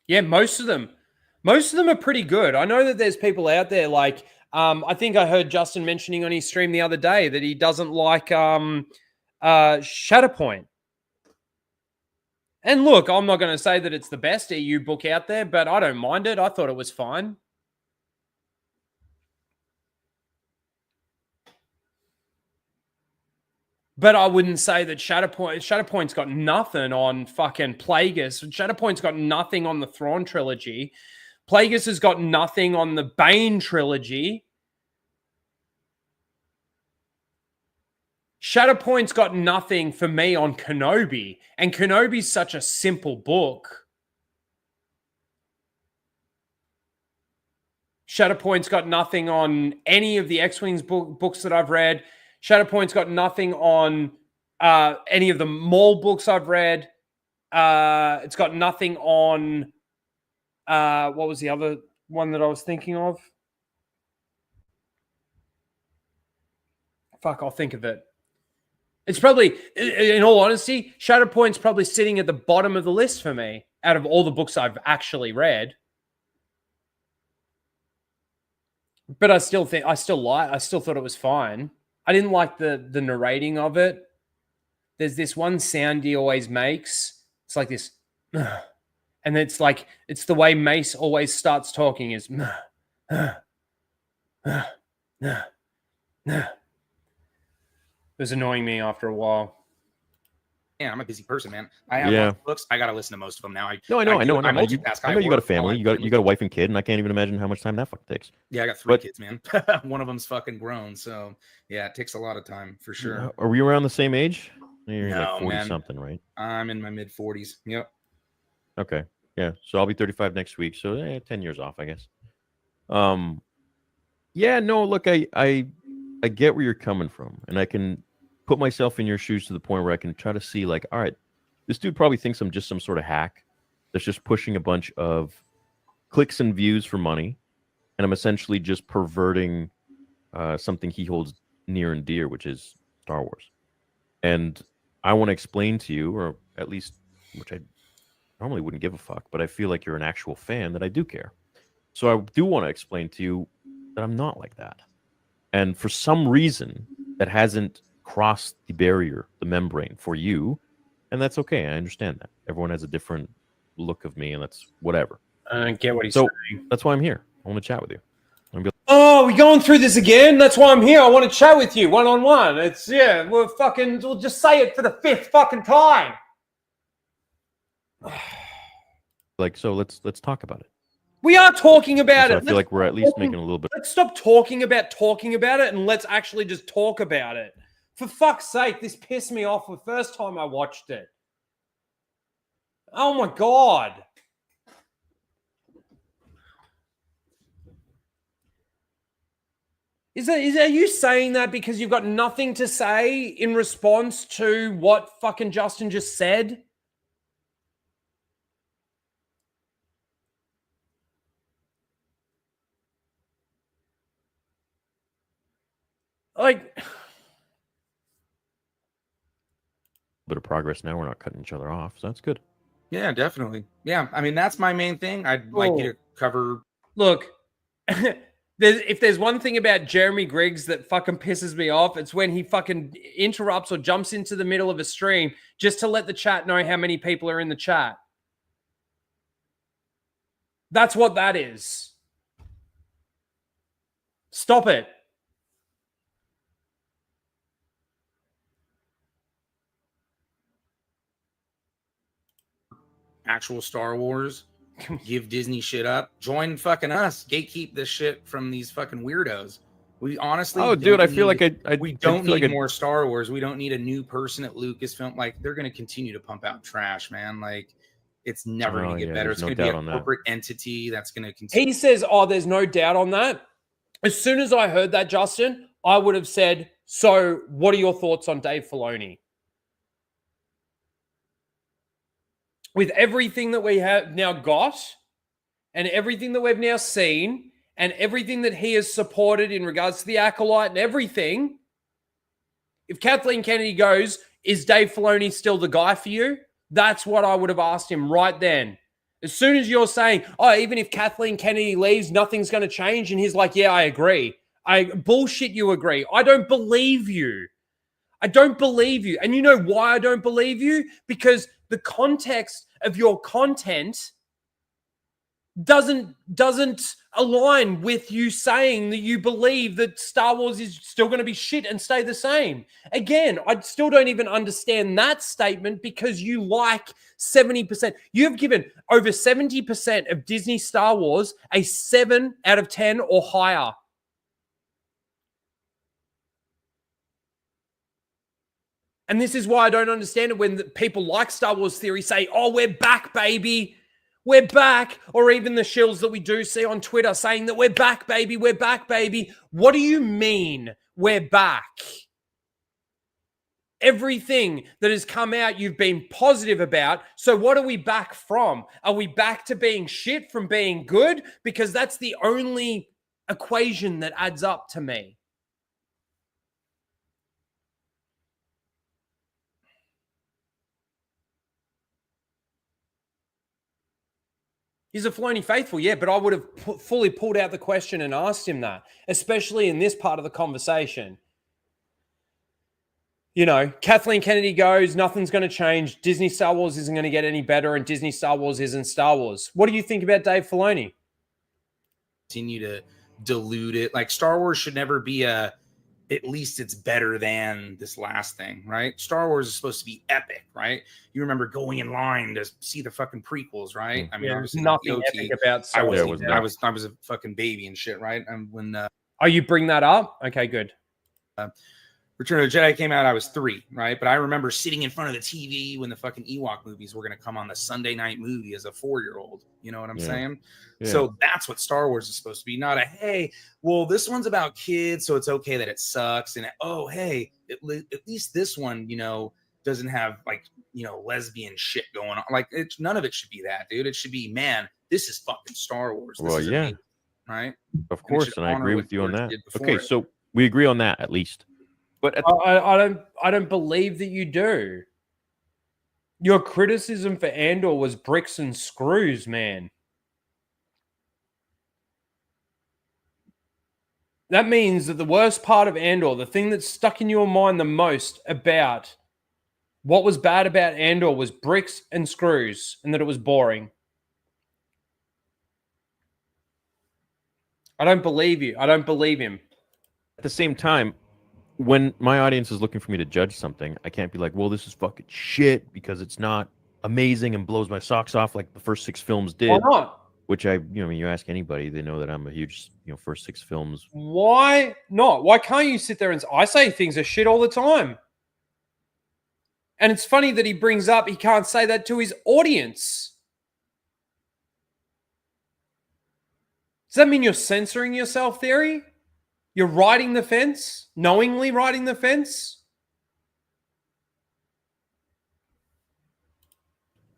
Yeah, most of them are pretty good. I know that there's people out there like, I think I heard Justin mentioning on his stream the other day that he doesn't like Shatterpoint. And look, I'm not going to say that it's the best EU book out there, but I don't mind it. I thought it was fine. But I wouldn't say that Shatterpoint's got nothing on fucking Plagueis. Shatterpoint's got nothing on the Thrawn trilogy. Plagueis has got nothing on the Bane trilogy. Shatterpoint's got nothing for me on Kenobi. And Kenobi's such a simple book. Shatterpoint's got nothing on any of the X-Wings books that I've read. Shatterpoint's got nothing on any of the Maul books I've read. It's got nothing on... what was the other one that I was thinking of? Fuck, I'll think of it. It's probably, in all honesty, Shatterpoint's probably sitting at the bottom of the list for me out of all the books I've actually read. But I still thought it was fine. I didn't like the narrating of it. There's this one sound he always makes. It's like this, and it's like, it's the way Mace always starts talking is, it was annoying me after a while. Yeah, I'm a busy person, man. I have lots of books. I got to listen to most of them now. I know you got a family. You got a wife and kid, and I can't even imagine how much time that fuck takes. Yeah, I got 3 kids, man. One of them's fucking grown, so yeah, it takes a lot of time for sure. Are we around the same age? You're no, like 40 man. something, right? I'm in my mid 40s. Yep. Okay. Yeah. So I'll be 35 next week. So 10 years off, I guess. Yeah. No. Look, I get where you're coming from, and I can put myself in your shoes to the point where I can try to see, like, all right, this dude probably thinks I'm just some sort of hack that's just pushing a bunch of clicks and views for money, and I'm essentially just perverting something he holds near and dear, which is Star Wars. And I want to explain to you, or at least, which I normally wouldn't give a fuck, but I feel like you're an actual fan, that I do care. So I do want to explain to you that I'm not like that. And for some reason, that hasn't crossed the barrier, the membrane for you. And that's okay. I understand that. Everyone has a different look of me, and that's whatever. I don't get what he's saying. That's why I'm here. I want to chat with you. Oh, we're going through this again? That's why I'm here. I want to chat with you one-on-one. We'll just say it for the 5th fucking time. So let's talk about it. We are talking about it. I feel like we're at least making a little bit. Let's stop talking about it and let's actually just talk about it. For fuck's sake, this pissed me off the first time I watched it. Oh my God. Are you saying that because you've got nothing to say in response to what fucking Justin just said? Like, bit of progress now. We're not cutting each other off, so that's good. Yeah, definitely. Yeah, I mean, that's my main thing. I'd like you to cover. Look, if there's one thing about Jeremy Griggs that fucking pisses me off, it's when he fucking interrupts or jumps into the middle of a stream just to let the chat know how many people are in the chat. That's what that is. Stop it. Actual Star Wars, give Disney shit up, join fucking us, gatekeep this shit from these fucking weirdos. We honestly, dude, I feel like we don't need more Star Wars. We don't need a new person at Lucasfilm. Like, they're going to continue to pump out trash, man. Like, it's never going to get better. It's going to be a corporate entity that's going to continue. He says, "Oh, there's no doubt on that." As soon as I heard that, Justin, I would have said, "So, what are your thoughts on Dave Filoni?" With everything that we have now got and everything that we've now seen and everything that he has supported in regards to the Acolyte and everything, if Kathleen Kennedy goes, is Dave Filoni still the guy for you? That's what I would have asked him right then. As soon as you're saying, oh, even if Kathleen Kennedy leaves, nothing's going to change. And he's like, yeah, I agree. Bullshit, you agree. I don't believe you. I don't believe you. And you know why I don't believe you? Because the context of your content doesn't align with you saying that you believe that Star Wars is still going to be shit and stay the same. Again, I still don't even understand that statement because you like 70%. You've given over 70% of Disney Star Wars a 7 out of 10 or higher. And this is why I don't understand it when people like Star Wars Theory say, oh, we're back, baby. We're back. Or even the shills that we do see on Twitter saying that we're back, baby. We're back, baby. What do you mean we're back? Everything that has come out, you've been positive about. So what are we back from? Are we back to being shit from being good? Because that's the only equation that adds up to me. He's a Filoni faithful, yeah, but I would have fully pulled out the question and asked him that, especially in this part of the conversation. You know, Kathleen Kennedy goes, nothing's going to change. Disney Star Wars isn't going to get any better, and Disney Star Wars isn't Star Wars. What do you think about Dave Filoni? Continue to dilute it. Like, Star Wars should never be at least it's better than this last thing, right? Star Wars is supposed to be epic, right? You remember going in line to see the fucking prequels, right? I mean, there's nothing epic about Star Wars. I was a fucking baby and shit, right? And when oh, you bring that up? Okay, good. Return of the Jedi came out, I was 3, right? But I remember sitting in front of the TV when the fucking Ewok movies were going to come on the Sunday night movie as a 4-year-old. You know what I'm saying? Yeah. So that's what Star Wars is supposed to be. Not a, hey, well, this one's about kids, so it's okay that it sucks. And, oh, hey, at least this one, you know, doesn't have, like, you know, lesbian shit going on. Like, none of it should be that, dude. It should be, man, this is fucking Star Wars. This is amazing, right? Of course, and I agree with you on that. Okay, so we agree on that at least. But I don't believe that you do. Your criticism for Andor was bricks and screws, man. That means that the worst part of Andor, the thing that stuck in your mind the most about what was bad about Andor was bricks and screws and that it was boring. I don't believe you. I don't believe him. At the same time, when my audience is looking for me to judge something, I can't be like, well, this is fucking shit because it's not amazing and blows my socks off like the first 6 films did. Why not? Which you ask anybody, they know that I'm a huge, first 6 films. Why not? Why can't you sit there and I say things are shit all the time? And it's funny that he brings up he can't say that to his audience. Does that mean you're censoring yourself, Theory? You're riding the fence? Knowingly riding the fence?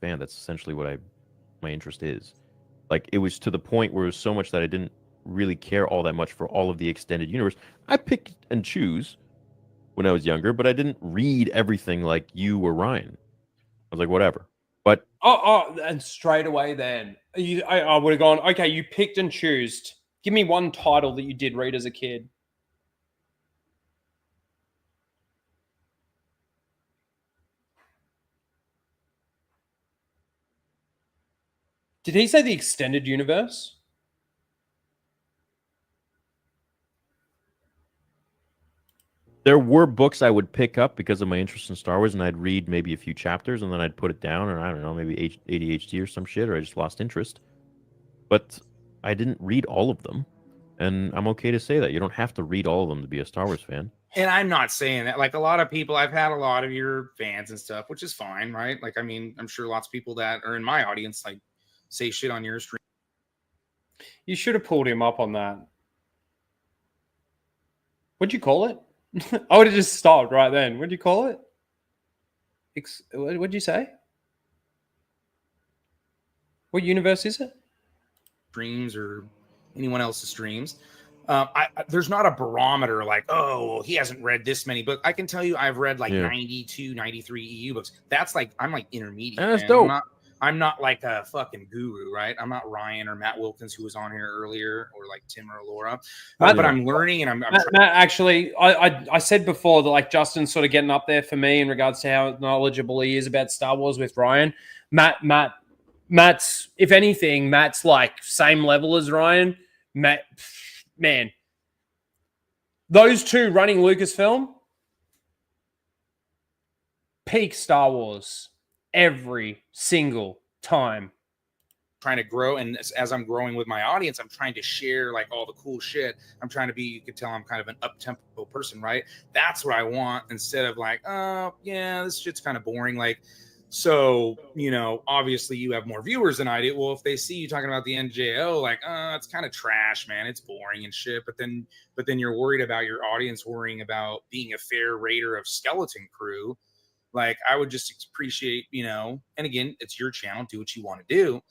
Man, that's essentially what my interest is. Like, it was to the point where it was so much that I didn't really care all that much for all of the extended universe. I pick and choose when I was younger, but I didn't read everything like you or Ryan. I was like, whatever. But and straight away then, I would have gone, okay, you picked and choose. Give me one title that you did read as a kid. Did he say the extended universe? There were books I would pick up because of my interest in Star Wars, and I'd read maybe a few chapters, and then I'd put it down, or I don't know, maybe ADHD or some shit, or I just lost interest. But I didn't read all of them, and I'm okay to say that. You don't have to read all of them to be a Star Wars fan. And I'm not saying that. Like, a lot of people, I've had a lot of your fans and stuff, which is fine, right? Like, I mean, I'm sure lots of people that are in my audience, like, say shit on your stream. You should have pulled him up on that. What'd you call it? I would have just stopped right then. What'd you call it? What'd you say? What universe is it? Streams or anyone else's streams. There's not a barometer like, oh, he hasn't read this many books. I can tell you I've read like 92, 93 EU books. That's like, I'm like intermediate. That's dope. I'm not like a fucking guru, right? I'm not Ryan or Matt Wilkins, who was on here earlier, or like Tim or Laura. But I'm learning, and I'm Matt, actually, I said before that like Justin's sort of getting up there for me in regards to how knowledgeable he is about Star Wars with Ryan. Matt's, if anything, Matt's like same level as Ryan. Matt, man, those two running Lucasfilm, peak Star Wars. Every single time. Trying to grow, and as I'm growing with my audience, I'm trying to share like all the cool shit. I'm trying to be, you could tell I'm kind of an up-tempo person, right? That's what I want, instead of like, oh yeah, this shit's kind of boring. Like, so, obviously you have more viewers than I do. Well, if they see you talking about the NJO, like, it's kind of trash, man, it's boring and shit. But then you're worried about your audience worrying about being a fair rater of Skeleton Crew. Like, I would just appreciate, and again, it's your channel, do what you want to do.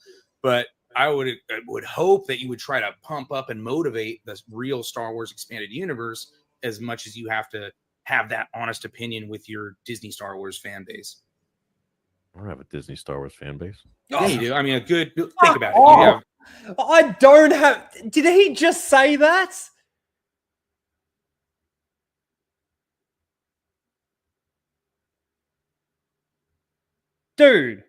But I would hope that you would try to pump up and motivate the real Star Wars expanded universe as much as you have to have that honest opinion with your Disney Star Wars fan base. I don't have a Disney Star Wars fan base. Yeah, you do. I mean, think about it. I don't have. Did he just say that? Dude,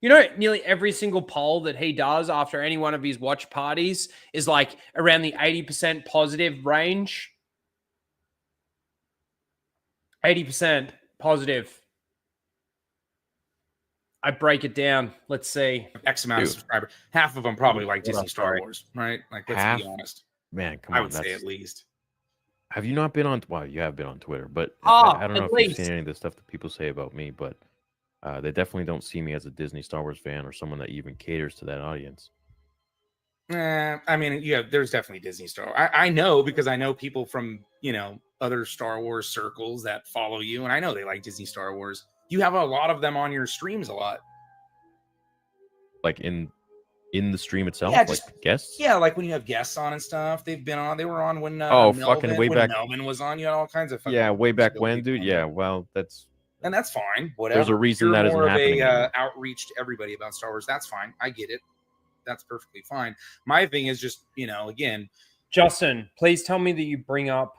nearly every single poll that he does after any one of his watch parties is like around the 80% positive range. 80% positive. I break it down. Let's see. X amount of subscribers. Half of them probably like Disney Star Wars, right? Like, let's be honest. Man, come on. I would say at least. Have you not been on? Well, you have been on Twitter, but I don't know if you've seen any of the stuff that people say about me, but they definitely don't see me as a Disney Star Wars fan or someone that even caters to that audience. I mean, there's definitely Disney Star. I know, because I know people from, other Star Wars circles that follow you, and I know they like Disney Star Wars. You have a lot of them on your streams a lot. Like in the stream itself, like guests? Yeah, like when you have guests on and stuff. They were on when fucking way back. Melvin was on. You had all kinds of way back when, dude. Yeah, well, that's fine. Whatever. There's a reason that isn't happening. More of a outreach to everybody about Star Wars. That's fine. I get it. That's perfectly fine. My thing is just, again, Justin, please tell me that you bring up,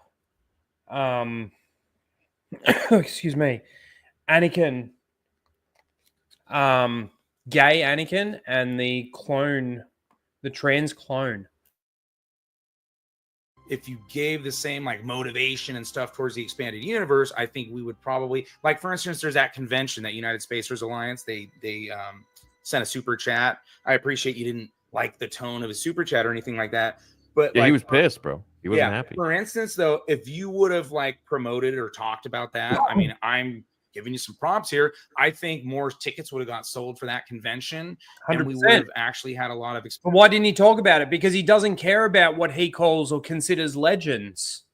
excuse me, Anakin, gay Anakin and the clone, the trans clone. If you gave the same like motivation and stuff towards the expanded universe, I think we would probably, like, for instance, there's that convention, that United Spacers Alliance. They sent a super chat. I appreciate you didn't like the tone of a super chat or anything like that, but yeah, like, he was pissed, bro. He wasn't happy. For instance, though, if you would have like promoted or talked about that, I mean, I'm giving you some prompts here. I think more tickets would have got sold for that convention, 100%. And we would have actually had a lot of. But why didn't he talk about it? Because he doesn't care about what he calls or considers legends.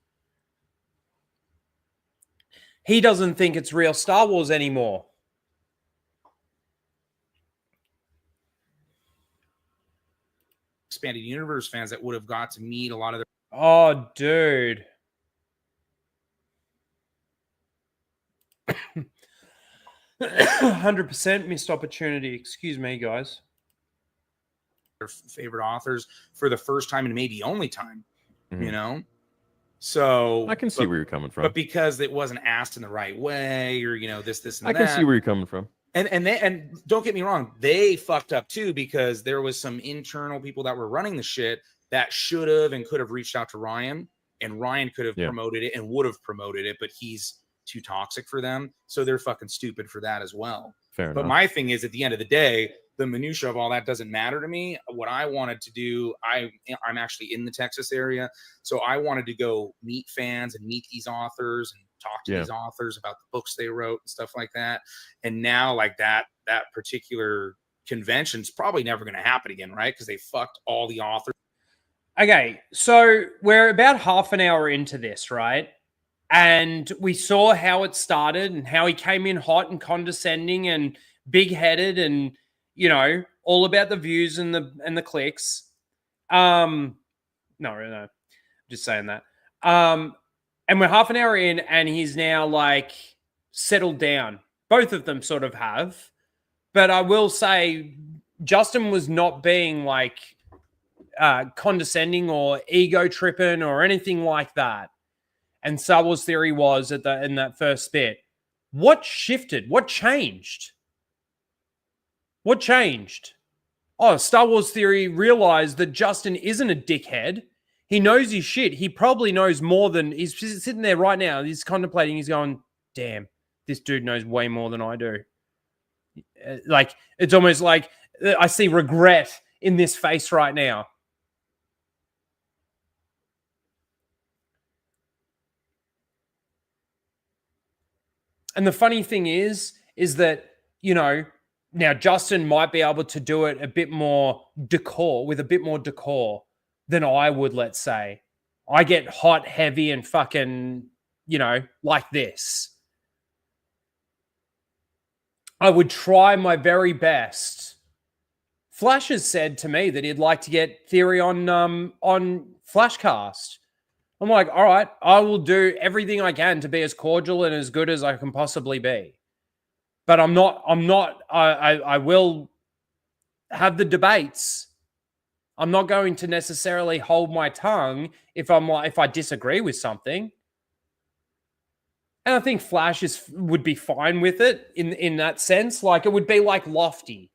He doesn't think it's real Star Wars anymore. Expanded universe fans that would have got to meet a lot of their. Oh, dude. 100% missed opportunity. Excuse me, guys. Their favorite authors for the first time and maybe only time, you know? So I can see where you're coming from. But because it wasn't asked in the right way, or, you know, this and that. I can see where you're coming from. And don't get me wrong, they fucked up too, because there was some internal people that were running the shit that should have and could have reached out to Ryan, and Ryan could have promoted it and would have promoted it, but he's too toxic for them, so they're fucking stupid for that as well. Fair but enough. My thing is, at the end of the day, the minutia of all that doesn't matter to me. What I wanted to do, I'm actually in the Texas area, so I wanted to go meet fans and meet these authors and talk to these authors about the books they wrote and stuff like that. And now, like, that particular convention's probably never going to happen again, right? Because they fucked all the authors. Okay, so we're about half an hour into this, right? And we saw how it started and how he came in hot and condescending and big-headed and, you know, all about the views and the clicks. No, just saying that. And we're half an hour in, and he's now like settled down. Both of them sort of have. But I will say Justin was not being like condescending or ego tripping or anything like that. And Star Wars Theory was in that first bit. What shifted? What changed? What changed? Oh, Star Wars Theory realized that Justin isn't a dickhead. He knows his shit. He probably knows more than... He's sitting there right now. He's contemplating. He's going, damn, this dude knows way more than I do. Like, it's almost like I see regret in this face right now. And the funny thing is that, you know, now Justin might be able to do it a bit more with a bit more decor than I would, let's say. I get hot, heavy, and fucking, you know, like this. I would try my very best. Flash has said to me that he'd like to get Theory on Flashcast. I'm like, all right, I will do everything I can to be as cordial and as good as I can possibly be. But I will have the debates. I'm not going to necessarily hold my tongue if I disagree with something. And I think Flash would be fine with it in that sense. Like, it would be like Lofty,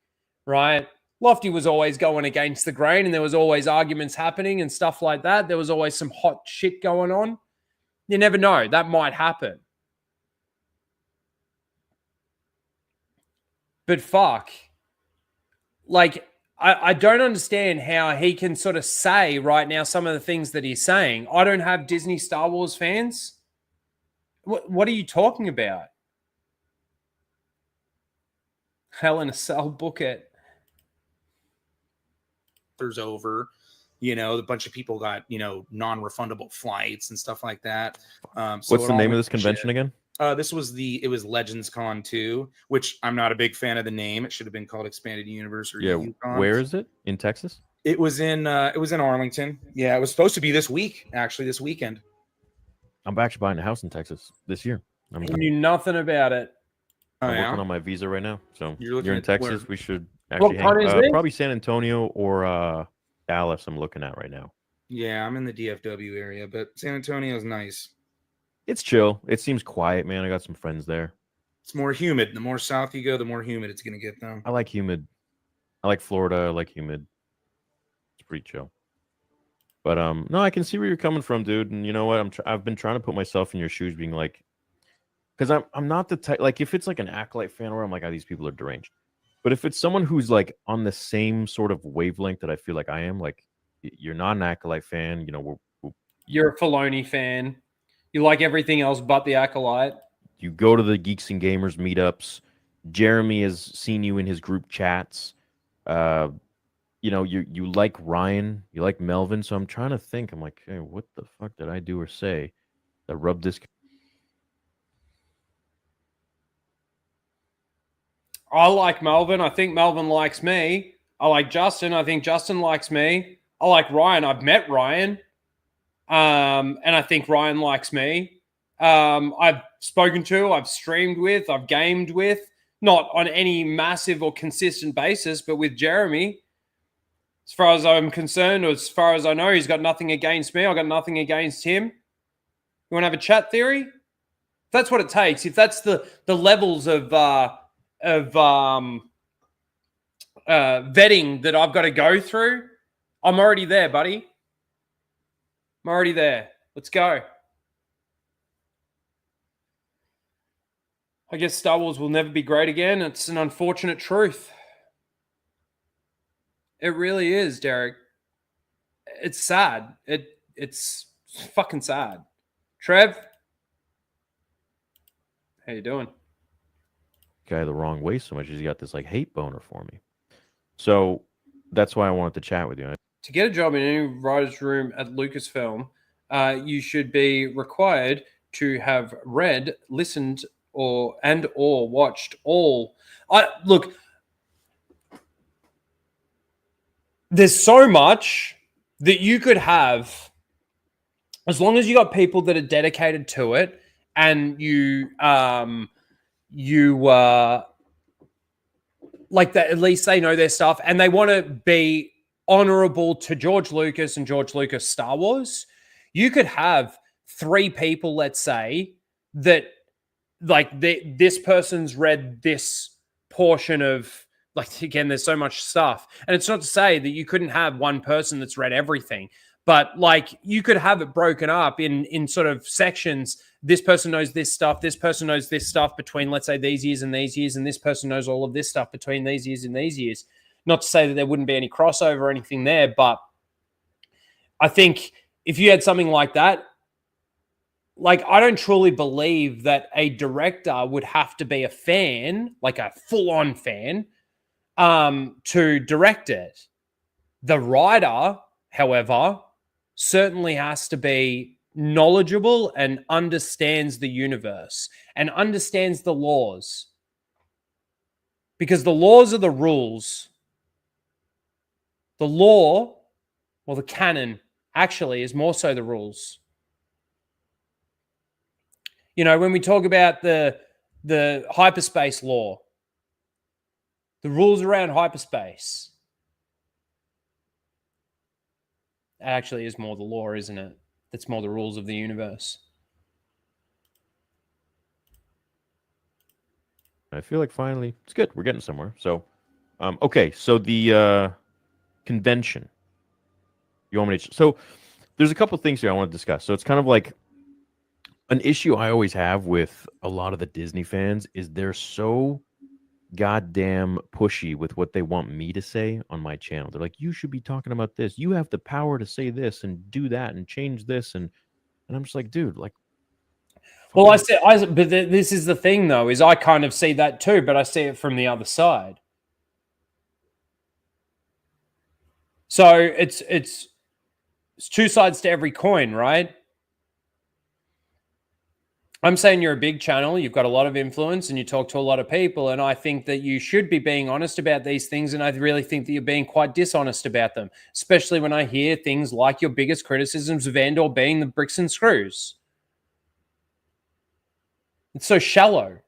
right? Lofty was always going against the grain, and there was always arguments happening and stuff like that. There was always some hot shit going on. You never know. That might happen. But fuck. Like, I don't understand how he can sort of say right now some of the things that he's saying. I don't have Disney Star Wars fans. What are you talking about? Hell in a Cell, book it. There's over, you know, a bunch of people got, you know, non-refundable flights and stuff like that. So what's the name of this convention again? It was Legends Con 2, which I'm not a big fan of the name. It should have been called Expanded Universe or UCon. Where is it? In Texas? It was in Arlington. Yeah, it was supposed to be this week, actually, this weekend. I'm actually buying a house in Texas this year. I knew nothing about it. I'm working on my visa right now. So you're in Texas. We should actually hang, probably San Antonio or Dallas. I'm looking at right now. Yeah, I'm in the DFW area, but San Antonio's nice. It's chill. It seems quiet, man. I got some friends there. It's more humid. The more south you go, the more humid it's going to get, though. I like humid. I like Florida. I like humid. It's pretty chill. But no, I can see where you're coming from, dude. And you know what? I've been trying to put myself in your shoes, being like, because I'm not the type, like, if it's like an Acolyte fan where I'm like, oh, these people are deranged. But if it's someone who's like on the same sort of wavelength that I feel like I am, like, you're not an Acolyte fan, you know, you're a Filoni fan. You like everything else but the Acolyte. You go to the Geeks and Gamers meetups. Jeremy has seen you in his group chats. You know, you like Ryan, you like Melvin. So I'm trying to think. I'm like, hey, what the fuck did I do or say that rubbed this? I like Melvin. I think Melvin likes me. I like Justin. I think Justin likes me. I like Ryan. I've met Ryan. And I think Ryan likes me. I've spoken to, I've streamed with, I've gamed with, not on any massive or consistent basis, but with Jeremy. As far as I'm concerned, or as far as I know, he's got nothing against me. I've got nothing against him. You want to have a chat theory? If that's what it takes. If that's the levels of vetting that I've got to go through, I'm already there, buddy. I'm already there. Let's go. I guess Star Wars will never be great again. It's an unfortunate truth. It really is, Derek. It's sad. It's fucking sad. Trev, how you doing? Guy the wrong way so much. He's got this like hate boner for me. So that's why I wanted to chat with you. To get a job in any writer's room at Lucasfilm, you should be required to have read, listened, or watched all. Look, there's so much that you could have, as long as you got people that are dedicated to it, and you like that. At least they know their stuff, and they want to be honorable to George Lucas and George Lucas Star Wars. You could have 3 people, let's say, that like this person's read this portion of, like, again, there's so much stuff. And it's not to say that you couldn't have one person that's read everything, but like you could have it broken up in sort of sections. This person knows this stuff. This person knows this stuff between, let's say, these years and these years. And this person knows all of this stuff between these years and these years. Not to say that there wouldn't be any crossover or anything there, but I think if you had something like that, like, I don't truly believe that a director would have to be a fan, like a full-on fan, to direct it. The writer, however, certainly has to be knowledgeable and understands the universe and understands the laws. Because the laws are the rules. The law, or the canon, actually is more so the rules. You know, when we talk about the hyperspace law, the rules around hyperspace, it actually is more the law, isn't it? It's more the rules of the universe. I feel like finally it's good. We're getting somewhere. So, okay. So the convention. You want me to? So there's a couple of things here I want to discuss. So it's kind of like an issue I always have with a lot of the Disney fans is they're so goddamn pushy with what they want me to say on my channel. They're like, you should be talking about this. You have the power to say this and do that and change this. And I'm just like, dude, like. Well, but this is the thing, though, is I kind of see that too, but I see it from the other side. So it's 2 sides to every coin, right? I'm saying you're a big channel, you've got a lot of influence, and you talk to a lot of people, and I think that you should be being honest about these things, and I really think that you're being quite dishonest about them, especially when I hear things like your biggest criticisms of Andor being the bricks and screws. It's so shallow.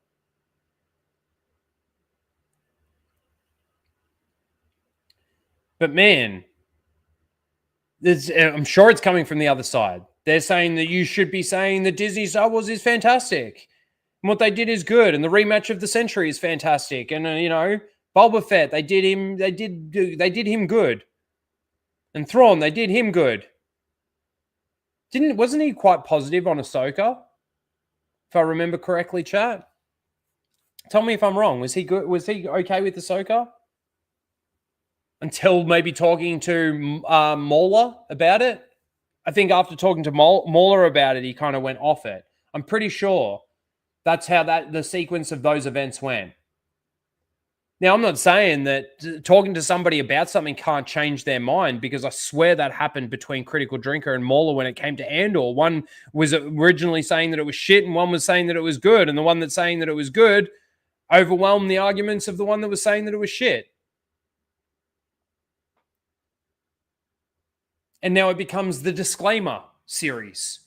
But man, I'm sure it's coming from the other side. They're saying that you should be saying that Disney Star Wars is fantastic. And what they did is good. And the rematch of the century is fantastic. And, Boba Fett, they did him good. And Thrawn, they did him good. Wasn't he quite positive on Ahsoka? If I remember correctly, chat. Tell me if I'm wrong. Was he good? Was he okay with Ahsoka? Until maybe talking to Mauler about it. I think after talking to Mauler about it, he kind of went off it. I'm pretty sure that's how the sequence of those events went. Now, I'm not saying that talking to somebody about something can't change their mind, because I swear that happened between Critical Drinker and Mauler when it came to Andor. One was originally saying that it was shit, and one was saying that it was good. And the one that's saying that it was good overwhelmed the arguments of the one that was saying that it was shit. And now it becomes the disclaimer series.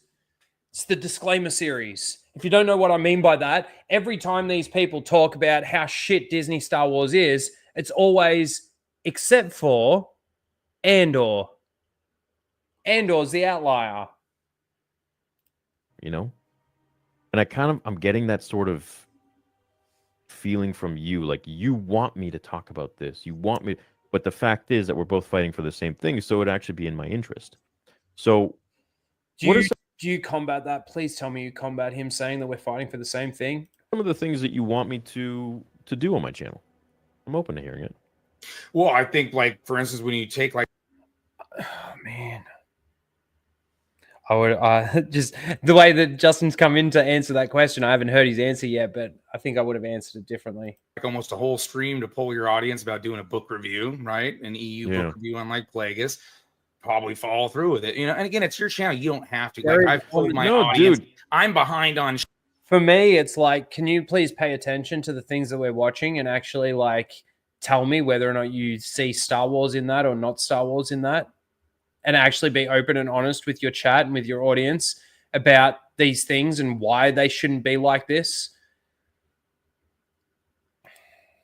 It's the disclaimer series. If you don't know what I mean by that, every time these people talk about how shit Disney Star Wars is, it's always except for Andor. Andor's the outlier. And I'm getting that sort of feeling from you. Like, you want me to talk about this. You want me... But the fact is that we're both fighting for the same thing, so it'd actually be in my interest. So, do you combat that? Please tell me you combat him saying that we're fighting for the same thing. Some of the things that you want me to do on my channel, I'm open to hearing it. Well, I think, like, for instance, when you take, like, oh man, I would just the way that Justin's come in to answer that question. I haven't heard his answer yet, but I think I would have answered it differently. Like almost a whole stream to poll your audience about doing a book review, right? An EU book review on like Plagueis. Probably follow through with it, And again, it's your channel. You don't have to. Like, I've told my audience, dude. I'm behind on. For me, it's like, can you please pay attention to the things that we're watching and actually like tell me whether or not you see Star Wars in that or not Star Wars in that? And actually be open and honest with your chat and with your audience about these things and why they shouldn't be like this.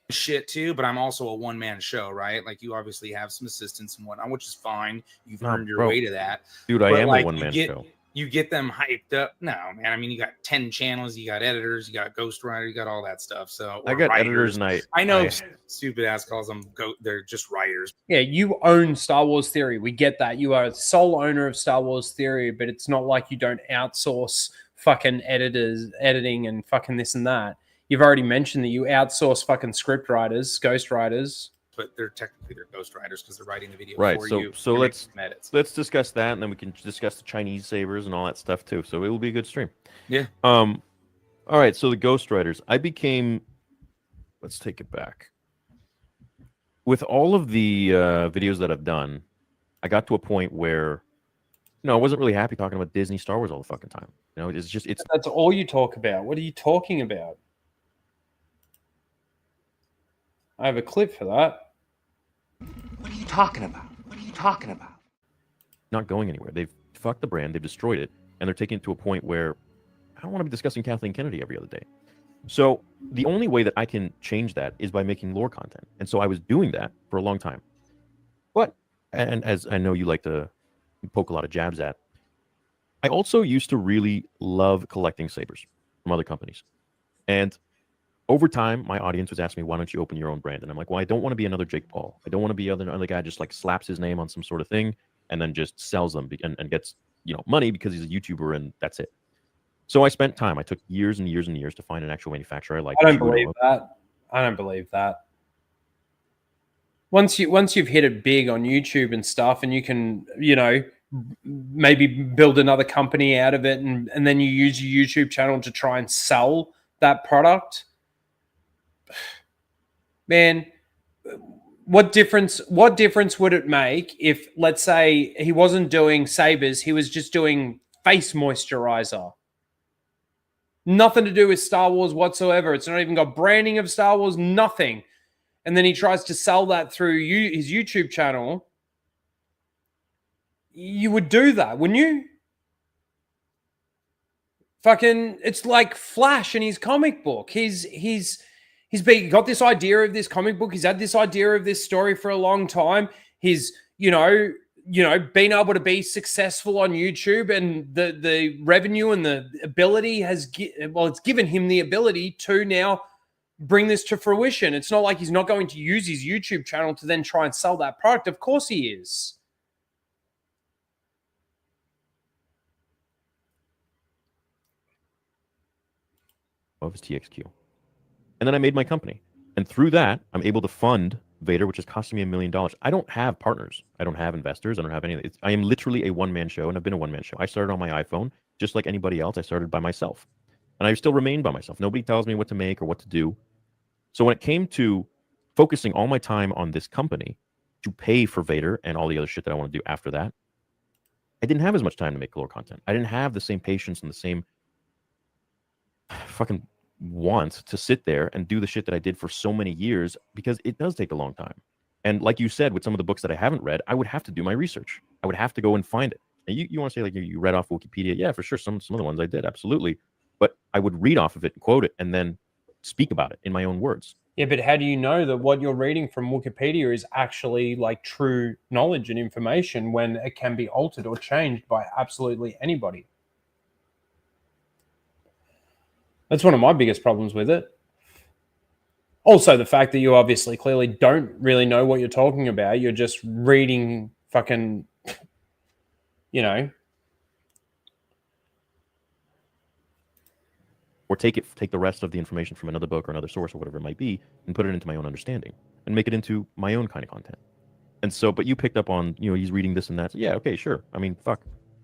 Shit too, but I'm also a one-man show, right? Like, you obviously have some assistants and whatnot, which is fine. You've earned your way to that. Dude, I am a one-man show. You get them hyped up. No, man. I mean, you got 10 channels, you got editors, you got ghostwriter, you got all that stuff. So I got writers. editors, and I know stupid ass calls them they're just writers. Yeah, you own Star Wars Theory. We get that. You are the sole owner of Star Wars Theory, but it's not like you don't outsource fucking editing and fucking this and that. You've already mentioned that you outsource fucking script writers, ghost writers. But they're technically ghost writers because they're writing the video for you. So let's discuss that, and then we can discuss the Chinese sabers and all that stuff too. So it will be a good stream. Yeah. All right. So the ghost writers, I became. Let's take it back. With all of the videos that I've done, I got to a point where, I wasn't really happy talking about Disney Star Wars all the fucking time. That's all you talk about. What are you talking about? I have a clip for that. What are you talking about? What are you talking about? Not going anywhere. They've fucked the brand. They've destroyed it. And they're taking it to a point where I don't want to be discussing Kathleen Kennedy every other day. So the only way that I can change that is by making lore content. And so I was doing that for a long time. But, and as I know you like to poke a lot of jabs at, I also used to really love collecting sabers from other companies. And over time, my audience was asking me, why don't you open your own brand? And I'm like, well, I don't want to be another Jake Paul. I don't want to be another guy just like slaps his name on some sort of thing and then just sells them and gets money because he's a YouTuber and that's it. So I spent time. I took years and years and years to find an actual manufacturer I like. I don't believe that. I don't believe that. Once you've hit it big on YouTube and stuff, and you can, maybe build another company out of it, and then you use your YouTube channel to try and sell that product. Man, what difference would it make if, let's say, he wasn't doing sabers, he was just doing face moisturizer? Nothing to do with Star Wars whatsoever. It's not even got branding of Star Wars, nothing. And then he tries to sell that through his YouTube channel. You would do that, wouldn't you? Fucking, it's like Flash in his comic book. He's got this idea of this comic book. He's had this idea of this story for a long time. He's, you know, being able to be successful on YouTube, and the revenue and the ability it's given him the ability to now bring this to fruition. It's not like he's not going to use his YouTube channel to then try and sell that product. Of course he is. Of his TXQ. And then I made my company. And through that, I'm able to fund Vader, which is costing me $1 million. I don't have partners. I don't have investors. I don't have anything. I am literally a one-man show, and I've been a one-man show. I started on my iPhone, just like anybody else. I started by myself. And I still remain by myself. Nobody tells me what to make or what to do. So when it came to focusing all my time on this company to pay for Vader and all the other shit that I want to do after that, I didn't have as much time to make lore content. I didn't have the same patience and the same fucking want to sit there and do the shit that I did for so many years, because it does take a long time. And like you said, with some of the books that I haven't read, I would have to do my research. I would have to go and find it. And you want to say like you read off Wikipedia? Yeah, for sure. Some of the ones I did, absolutely. But I would read off of it and quote it and then speak about it in my own words. Yeah, but how do you know that what you're reading from Wikipedia is actually like true knowledge and information when it can be altered or changed by absolutely anybody? That's one of my biggest problems with it. Also, the fact that you obviously clearly don't really know what you're talking about. You're just reading fucking, you know. Or take the rest of the information from another book or another source or whatever it might be and put it into my own understanding and make it into my own kind of content. And so, but you picked up on, you know, he's reading this and that. So yeah, okay, sure. I mean, fuck.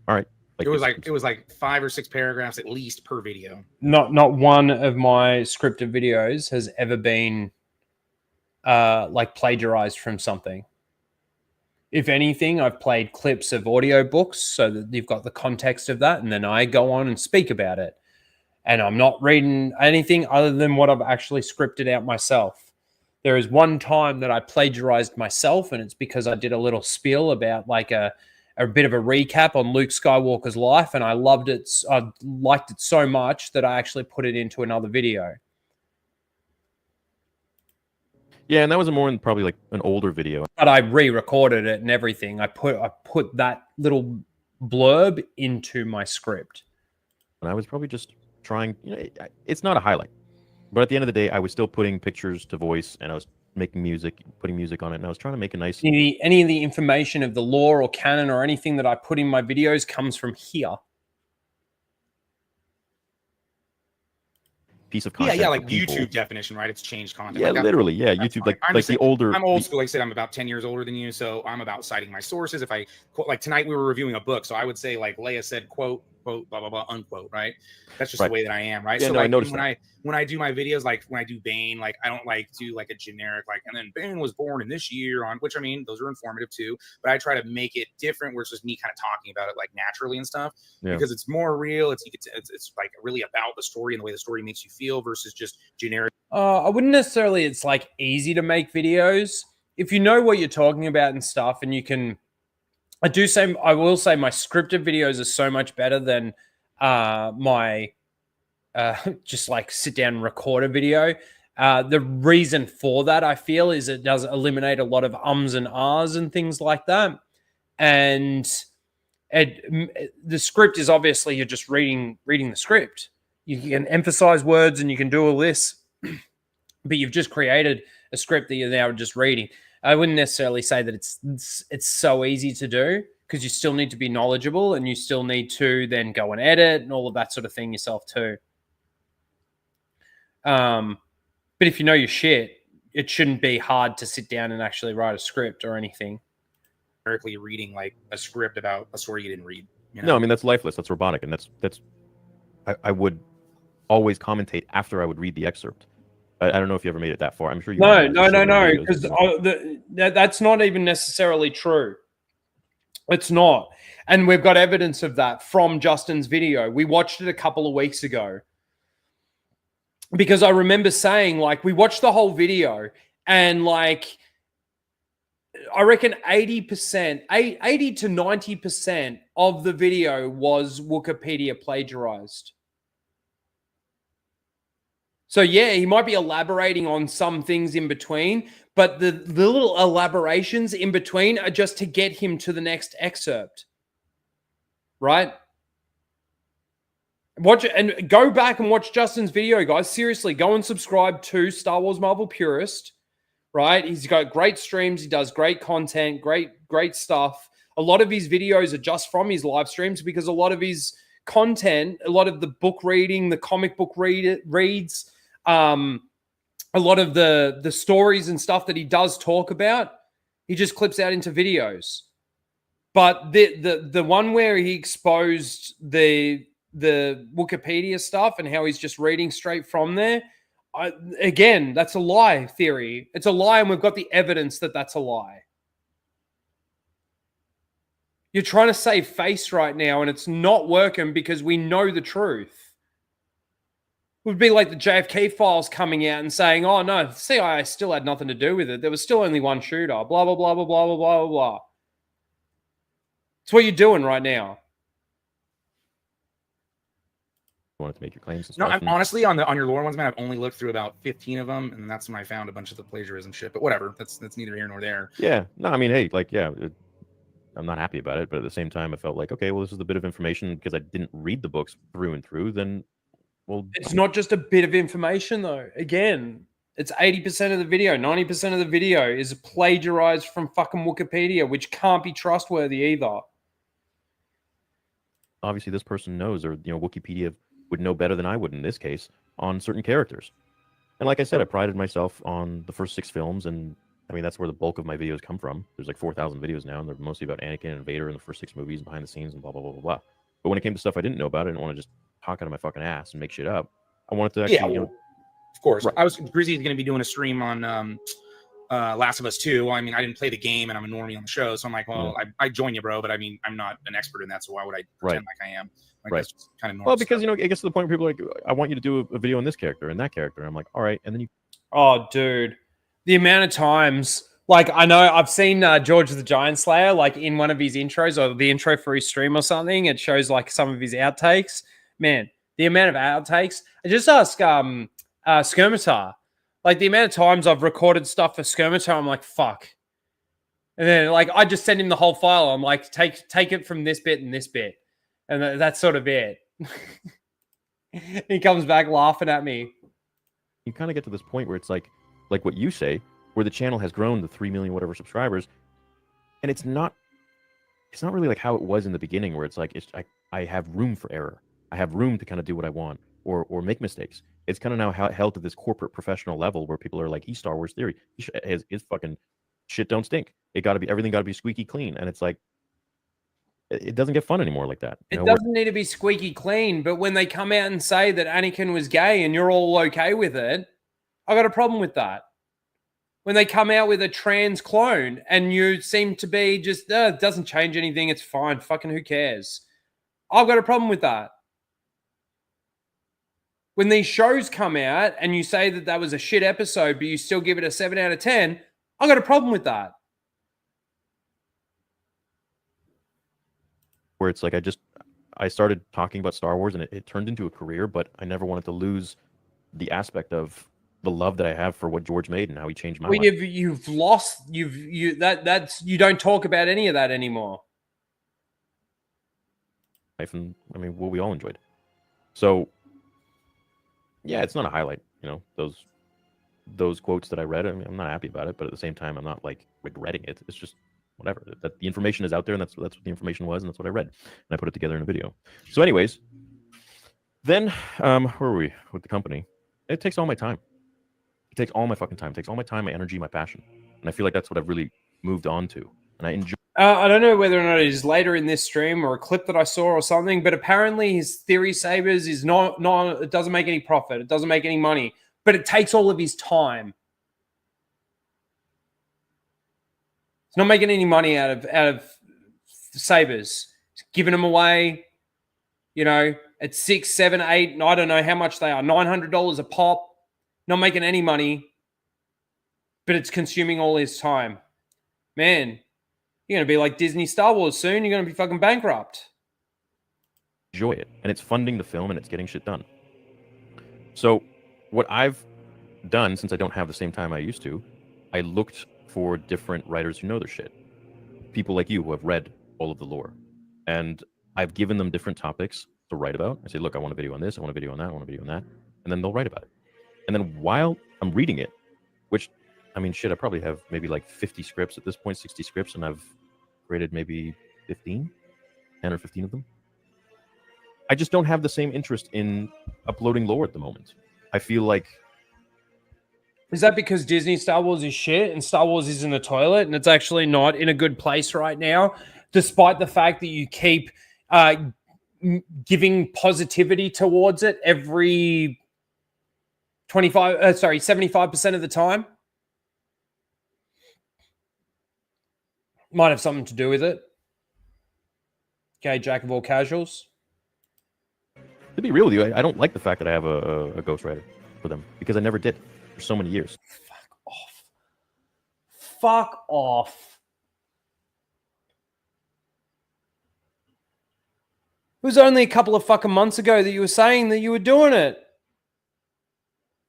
All right. It was like 5 or 6 paragraphs at least per video. Not one of my scripted videos has ever been like plagiarized from something. If anything, I've played clips of audiobooks so that you've got the context of that, and then I go on and speak about it. And I'm not reading anything other than what I've actually scripted out myself. There is one time that I plagiarized myself, and it's because I did a little spiel about like a bit of a recap on Luke Skywalker's life, and I loved it. I liked it so much that I actually put it into another video. Yeah, and that was more probably like an older video. But I re-recorded it and everything. I put that little blurb into my script. And I was probably just trying, you know, it's not a highlight, but at the end of the day, I was still putting pictures to voice, and I was making music, putting music on it, and I was trying to make a nice. Any of the information of the lore or canon or anything that I put in my videos comes from here. Piece of content. Yeah, like YouTube definition, right? It's changed content. Yeah, like literally. Yeah, YouTube, like the older. I'm old school. Like I said, I'm about 10 years older than you, so I'm about citing my sources. If I quote, like tonight we were reviewing a book, so I would say like Leia said, quote, blah blah blah, unquote, right? That's just the way that I am, right? Yeah, so no, like I noticed when I do my videos, like when I do Bane, like I don't like do like a generic like, and then Bane was born in this year on, which I mean those are informative too, but I try to make it different where it's just me kind of talking about it like naturally and stuff, because it's more real. It's like really about the story and the way the story makes you feel versus just generic. I wouldn't necessarily. It's like easy to make videos if you know what you're talking about and stuff, and you can. I will say my scripted videos are so much better than my just like sit down and record a video. The reason for that, I feel, is it does eliminate a lot of ums and ahs and things like that. And the script is obviously you're just reading the script. You can emphasize words and you can do all this, but you've just created a script that you're now just reading. I wouldn't necessarily say that it's so easy to do, because you still need to be knowledgeable and you still need to then go and edit and all of that sort of thing yourself too. But if you know your shit, it shouldn't be hard to sit down and actually write a script or anything. Directly reading like a script about a story you didn't read. You know? No, I mean that's lifeless. That's robotic, and that's. I would always commentate after I would read the excerpt. I don't know if you ever made it that far. I'm sure you. No, because that's not even necessarily true. It's not. And we've got evidence of that from Justin's video. We watched it a couple of weeks ago. Because I remember saying, like, we watched the whole video and, like, I reckon 80 to 90% of the video was Wikipedia plagiarized. So yeah, he might be elaborating on some things in between, but the little elaborations in between are just to get him to the next excerpt. Right? Watch it and go back and watch Justin's video, guys. Seriously, go and subscribe to Star Wars Marvel Purist. Right? He's got great streams. He does great content, great stuff. A lot of his videos are just from his live streams because a lot of his content, a lot of the book reading, the comic book reads, a lot of the stories and stuff that he does talk about, he just clips out into videos. But the one where he exposed the Wikipedia stuff and how he's just reading straight from there, again, that's a lie theory. It's a lie, and we've got the evidence that that's a lie. You're trying to save face right now, and it's not working because we know the truth. It would be like the JFK files coming out and saying, oh, no, the CIA still had nothing to do with it. There was still only one shooter, blah, blah, blah, blah, blah, blah, blah, blah. It's what you're doing right now. Wanted to make your claims. No, I'm honestly on your lore ones, man. I've only looked through about 15 of them, and that's when I found a bunch of the plagiarism shit. But whatever, that's neither here nor there. Yeah, no, I mean, hey, like, yeah, I'm not happy about it, but at the same time, I felt like, okay, well, this is a bit of information because I didn't read the books through and through. Then, well, it's not just a bit of information, though. Again, it's 80% of the video, 90% of the video is plagiarized from fucking Wikipedia, which can't be trustworthy either. Obviously, this person knows, or Wikipedia would know better than I would in this case on certain characters. And like I said, I prided myself on the first 6 films, and I mean, that's where the bulk of my videos come from. There's like 4,000 videos now, and they're mostly about Anakin and Vader in the first 6 movies and behind the scenes and blah, blah, blah, blah, blah. But when it came to stuff I didn't know about, I didn't want to just talk out of my fucking ass and make shit up. I wanted to actually, of course. Right. Grizzy's going to be doing a stream on Last of Us 2. Well, I mean, I didn't play the game, and I'm a normie on the show, so I'm like, well, I join you, bro, but I mean, I'm not an expert in that, so why would I pretend like I am? Like, that's just kind of normal. Well, because, it gets to the point where people are like, I want you to do a video on this character and that character. And I'm like, all right. And then you... Oh, dude. The amount of times... Like, I know I've seen George the Giant Slayer, like, in one of his intros or the intro for his stream or something. It shows, like, some of his outtakes. Man, the amount of outtakes. I just ask Skirmitar. Like, the amount of times I've recorded stuff for Skirmitar, I'm like, fuck. And then, like, I just send him the whole file. I'm like, take it from this bit and this bit. And that's sort of it. He comes back laughing at me. You kind of get to this point where it's like what you say, where the channel has grown to 3 million whatever subscribers, and it's not really like how it was in the beginning, where it's like I have room for error. I have room to kind of do what I want or make mistakes. It's kind of now held to this corporate professional level where people are like, he's Star Wars Theory. His fucking shit don't stink. Everything got to be squeaky clean, and it's like, it doesn't get fun anymore like that. It doesn't need to be squeaky clean, but when they come out and say that Anakin was gay and you're all okay with it, I got a problem with that. When they come out with a trans clone and you seem to be just, it doesn't change anything, it's fine, fucking who cares? I've got a problem with that. When these shows come out and you say that was a shit episode, but you still give it a 7 out of 10, I've got a problem with that. Where it's like I started talking about Star Wars and it turned into a career, but I never wanted to lose the aspect of the love that I have for what George made and how he changed my life. You've lost you don't talk about any of that anymore. And I mean, what we all enjoyed. So yeah, it's not a highlight, those quotes that I read. I mean, I'm not happy about it, but at the same time, I'm not like regretting it. It's just whatever. That the information is out there, and that's what the information was, and that's what I read, and I put it together in a video. So, anyways, then where were we with the company? It takes all my time. It takes all my fucking time. It takes all my time, my energy, my passion, and I feel like that's what I've really moved on to, and I enjoy. I don't know whether or not it is later in this stream or a clip that I saw or something, but apparently his Theory Sabers is not. It doesn't make any profit. It doesn't make any money, but it takes all of his time. It's not making any money out of sabers. It's giving them away, at 6, 7, 8, and I don't know how much they are, $900 a pop. Not making any money, but it's consuming all his time. Man, you're going to be like Disney Star Wars soon. You're going to be fucking bankrupt. Enjoy it. And it's funding the film and it's getting shit done. So what I've done, since I don't have the same time I used to, I looked for different writers who know their shit. People like you who have read all of the lore. And I've given them different topics to write about. I say, look, I want a video on this, I want a video on that, I want a video on that. And then they'll write about it. And then while I'm reading it, which, I mean, shit, I probably have maybe like 50 scripts at this point, 60 scripts, and I've created maybe 10 or 15 of them. I just don't have the same interest in uploading lore at the moment. I feel like... Is that because Disney Star Wars is shit and Star Wars is in the toilet and it's actually not in a good place right now, despite the fact that you keep giving positivity towards it every 75% of the time? Might have something to do with it. Okay, jack of all casuals. To be real with you, I don't like the fact that I have a ghostwriter for them because I never did for so many years. Fuck off. Fuck off. It was only a couple of fucking months ago that you were saying that you were doing it.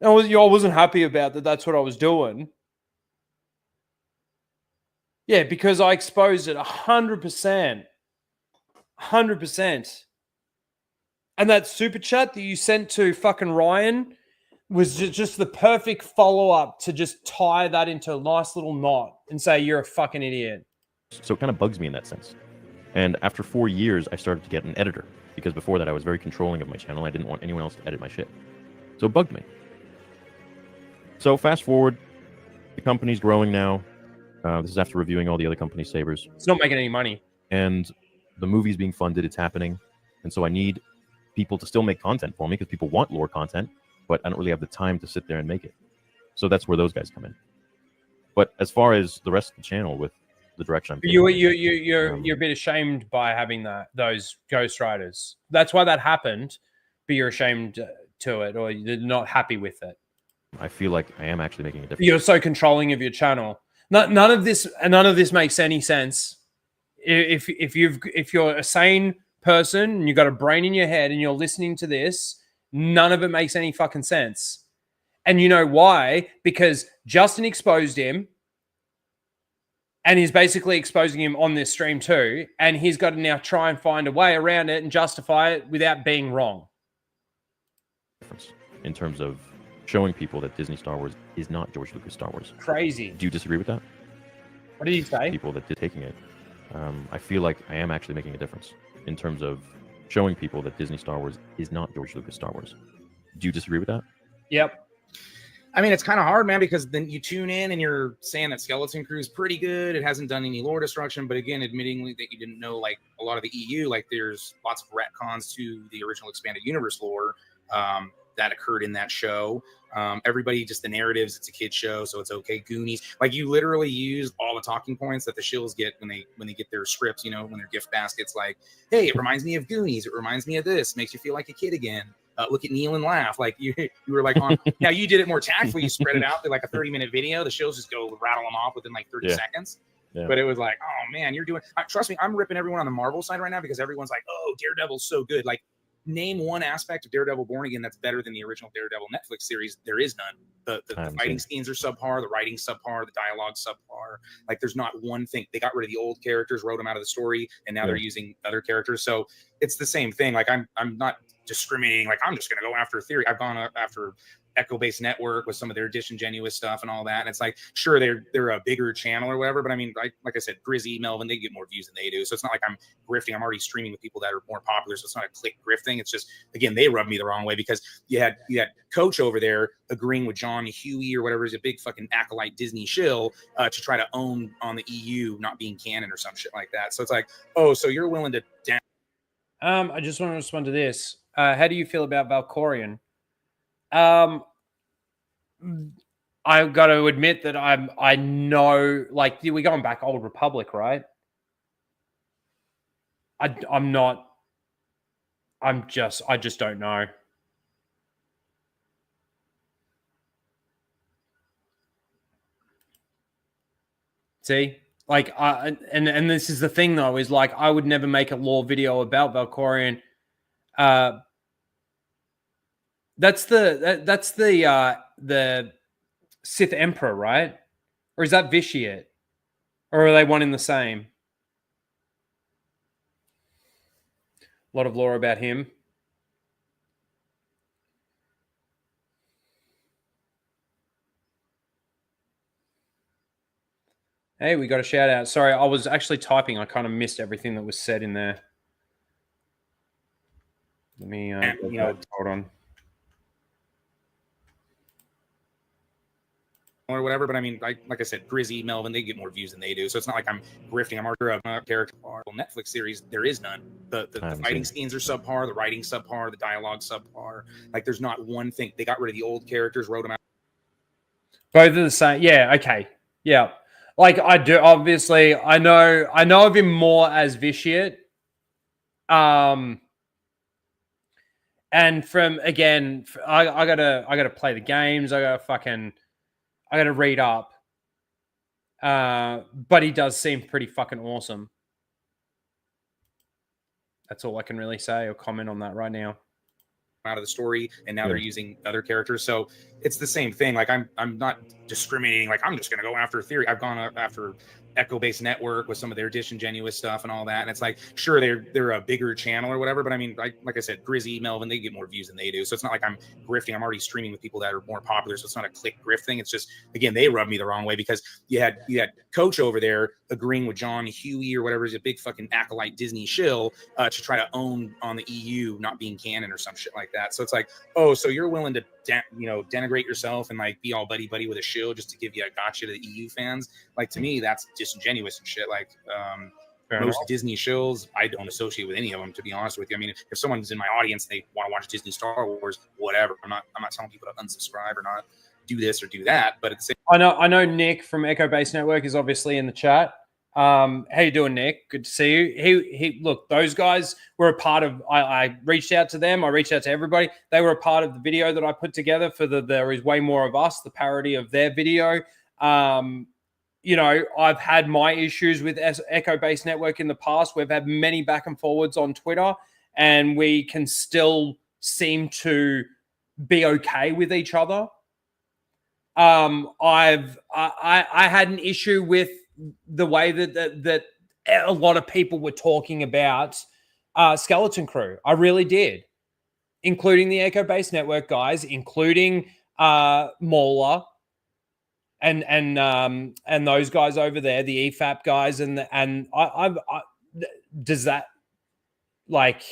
I wasn't happy about that. That's what I was doing. Yeah, because I exposed it 100%. 100%. And that super chat that you sent to fucking Ryan was just the perfect follow-up to just tie that into a nice little knot and say you're a fucking idiot. So it kind of bugs me in that sense. And after 4 years, I started to get an editor because before that I was very controlling of my channel. I didn't want anyone else to edit my shit. So it bugged me. So fast forward, the company's growing now. This is after reviewing all the other company sabers. It's not making any money. And the movie's being funded, it's happening. And so I need people to still make content for me because people want lore content, but I don't really have the time to sit there and make it. So that's where those guys come in. But as far as the rest of the channel with the direction I'm taking, you're a bit ashamed by having those ghostwriters. That's why that happened, but you're ashamed to it, or you're not happy with it. I feel like I am actually making a difference. You're so controlling of your channel. None of this makes any sense. If you're a sane person and you've got a brain in your head and you're listening to this, none of it makes any fucking sense. And you know why? Because Justin exposed him and he's basically exposing him on this stream too. And he's got to now try and find a way around it and justify it without being wrong. In terms of showing people that Disney Star Wars is not George Lucas Star Wars. Crazy. Do you disagree with that? What did you say? People that did taking it. I feel like I am actually making a difference in terms of showing people that Disney Star Wars is not George Lucas Star Wars. Do you disagree with that? Yep. I mean, it's kind of hard, man, because then you tune in and you're saying that Skeleton Crew is pretty good. It hasn't done any lore destruction, but again, admittingly that you didn't know, like, a lot of the EU, like, there's lots of retcons to the original expanded universe lore that occurred in that show. Everybody, just the narratives, it's a kid show, so it's okay. Goonies, like, you literally use all the talking points that the shills get when they get their scripts, you know, when their gift baskets, like, hey, it reminds me of Goonies, it reminds me of this, makes you feel like a kid again. Look at Neil and laugh. Like you were like on. Now you did it more tactfully. You spread it out to like a 30-minute video. The shows just go rattle them off within like 30 seconds. Yeah. But it was like, oh man, you're doing. Trust me, I'm ripping everyone on the Marvel side right now because everyone's like, oh, Daredevil's so good. Like, name one aspect of Daredevil Born Again that's better than the original Daredevil Netflix series. There is none. The fighting scenes are subpar. The writing subpar. The dialogue subpar. Like, there's not one thing. They got rid of the old characters, wrote them out of the story, and now they're using other characters. So it's the same thing. Like, I'm not discriminating. Like, I'm just gonna go after theory. I've gone after Echo-based Network with some of their disingenuous stuff and all that. And it's like, sure, they're a bigger channel or whatever, but I mean, like I said, Grizzy, Melvin, they get more views than they do. So it's not like I'm grifting. I'm already streaming with people that are more popular. So it's not a click grifting. It's just, again, they rub me the wrong way because you had Coach over there agreeing with John Huey or whatever is a big fucking acolyte Disney shill to try to own on the EU not being canon or some shit like that. So it's like, oh, so you're willing to down. I just want to respond to this. How do you feel about Valkorion? I've got to admit that I know, like, we're going back Old Republic, right? I just don't know. See? Like, and this is the thing though, is like, I would never make a lore video about Valkorion, That's the Sith Emperor, right? Or is that Vitiate? Or are they one in the same? A lot of lore about him. Hey, we got a shout out. Sorry, I was actually typing. I kind of missed everything that was said in there. Let me, hold on. Or whatever, but I mean, like I said, Grizzy, Melvin, they get more views than they do, so it's not like I'm grifting. I'm already a character. Netflix series, there is none. The fighting scenes are subpar, the writing subpar, the dialogue subpar. Like, there's not one thing. They got rid of the old characters, wrote them out. Both are the same. Yeah. Okay. Yeah. Like, I do. Obviously, I know of him more as Vitiate. And from again, I gotta play the games. I gotta read up. But he does seem pretty fucking awesome. That's all I can really say or comment on that right now. Out of the story, and now they're using other characters, so it's the same thing. Like, I'm not discriminating. Like, I'm just gonna go after theory. I've gone after Echo-based network with some of their disingenuous stuff and all that, and it's like, sure, they're a bigger channel or whatever, but I mean, like I said, Grizzy, Melvin, they get more views than they do, so it's not like I'm grifting. I'm already streaming with people that are more popular, so it's not a click grift thing. It's just, again, they rub me the wrong way because you had Coach over there agreeing with John Huey or whatever is a big fucking acolyte Disney shill to try to own on the EU not being canon or some shit like that. So it's like, oh, so you're willing to denigrate yourself and like be all buddy with a shill just to give you a gotcha to the EU fans? Like, to me, that's disingenuous and shit. Like, most Disney shills, I don't associate with any of them, to be honest with you. I mean, if someone's in my audience, they want to watch Disney Star Wars, whatever. I'm not telling people to unsubscribe or not do this or do that. But it's I know Nick from Echo Base Network is obviously in the chat. How you doing, Nick? Good to see you. He look, those guys were a part of. I reached out to them. I reached out to everybody. They were a part of the video that I put together for the There Is Way More of Us, the parody of their video. I've had my issues with Echo Base Network in the past. We've had many back and forwards on Twitter, and we can still seem to be okay with each other. I had an issue with the way that a lot of people were talking about Skeleton Crew. I really did, including the Echo Base Network guys, including Mauler and those guys over there, the EFAP guys, and I does that, like,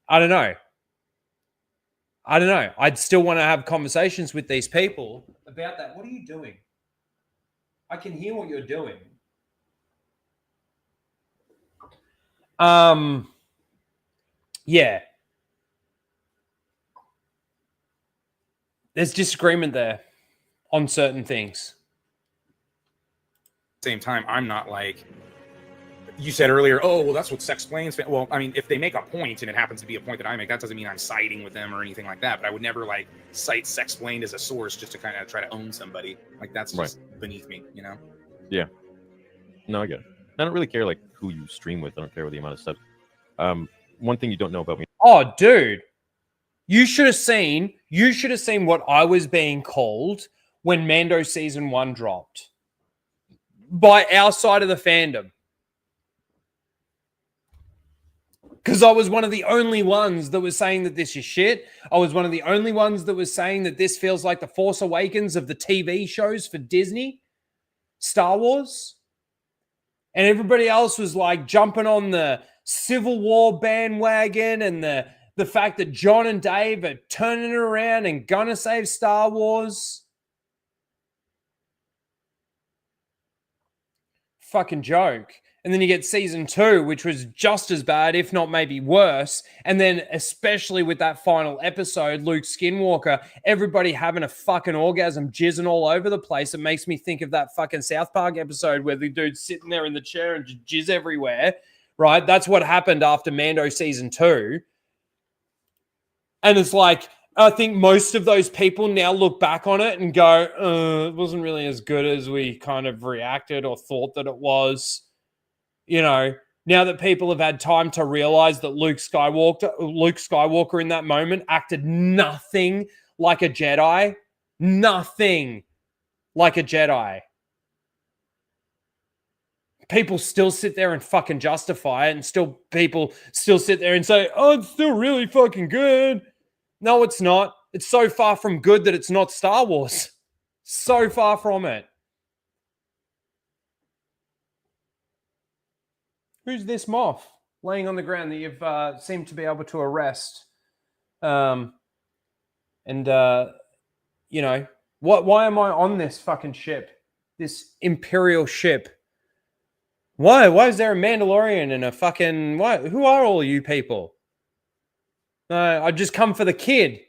I don't know. I'd still want to have conversations with these people about that. What are you doing? I can hear what you're doing. Yeah. There's disagreement there on certain things. Same time, I'm not like, you said earlier, oh, well, that's what Sexplains. Well, I mean, if they make a point and it happens to be a point that I make, that doesn't mean I'm siding with them or anything like that. But I would never like cite Sexplained as a source just to kind of try to own somebody. Like, that's just beneath me, you know? Yeah. No, I get it. I don't really care like who you stream with. I don't care with the amount of stuff. One thing you don't know about me. Oh, dude. You should have seen what I was being called when Mando Season 1 dropped by our side of the fandom. Because I was one of the only ones that was saying that this is shit. I was one of the only ones that was saying that this feels like the Force Awakens of the TV shows for Disney, Star Wars. And everybody else was like jumping on the Civil War bandwagon and the fact that John and Dave are turning it around and gonna save Star Wars. Fucking joke. And then you get season 2, which was just as bad, if not maybe worse. And then especially with that final episode, Luke Skywalker, everybody having a fucking orgasm, jizzing all over the place. It makes me think of that fucking South Park episode where the dude's sitting there in the chair and just jizz everywhere, right? That's what happened after Mando season 2. And it's like, I think most of those people now look back on it and go, it wasn't really as good as we kind of reacted or thought that it was. You know, Now that people have had time to realize that Luke Skywalker in that moment acted nothing like a Jedi. Nothing like a Jedi. People still sit there and fucking justify it, and people still sit there and say, oh, it's still really fucking good. No, it's not. It's so far from good that it's not Star Wars. So far from it. Who's this moth laying on the ground that you've seemed to be able to arrest? You know, why am I on this fucking ship? This Imperial ship? Why? Why is there a Mandalorian and a fucking... Who are all you people? I just come for the kid.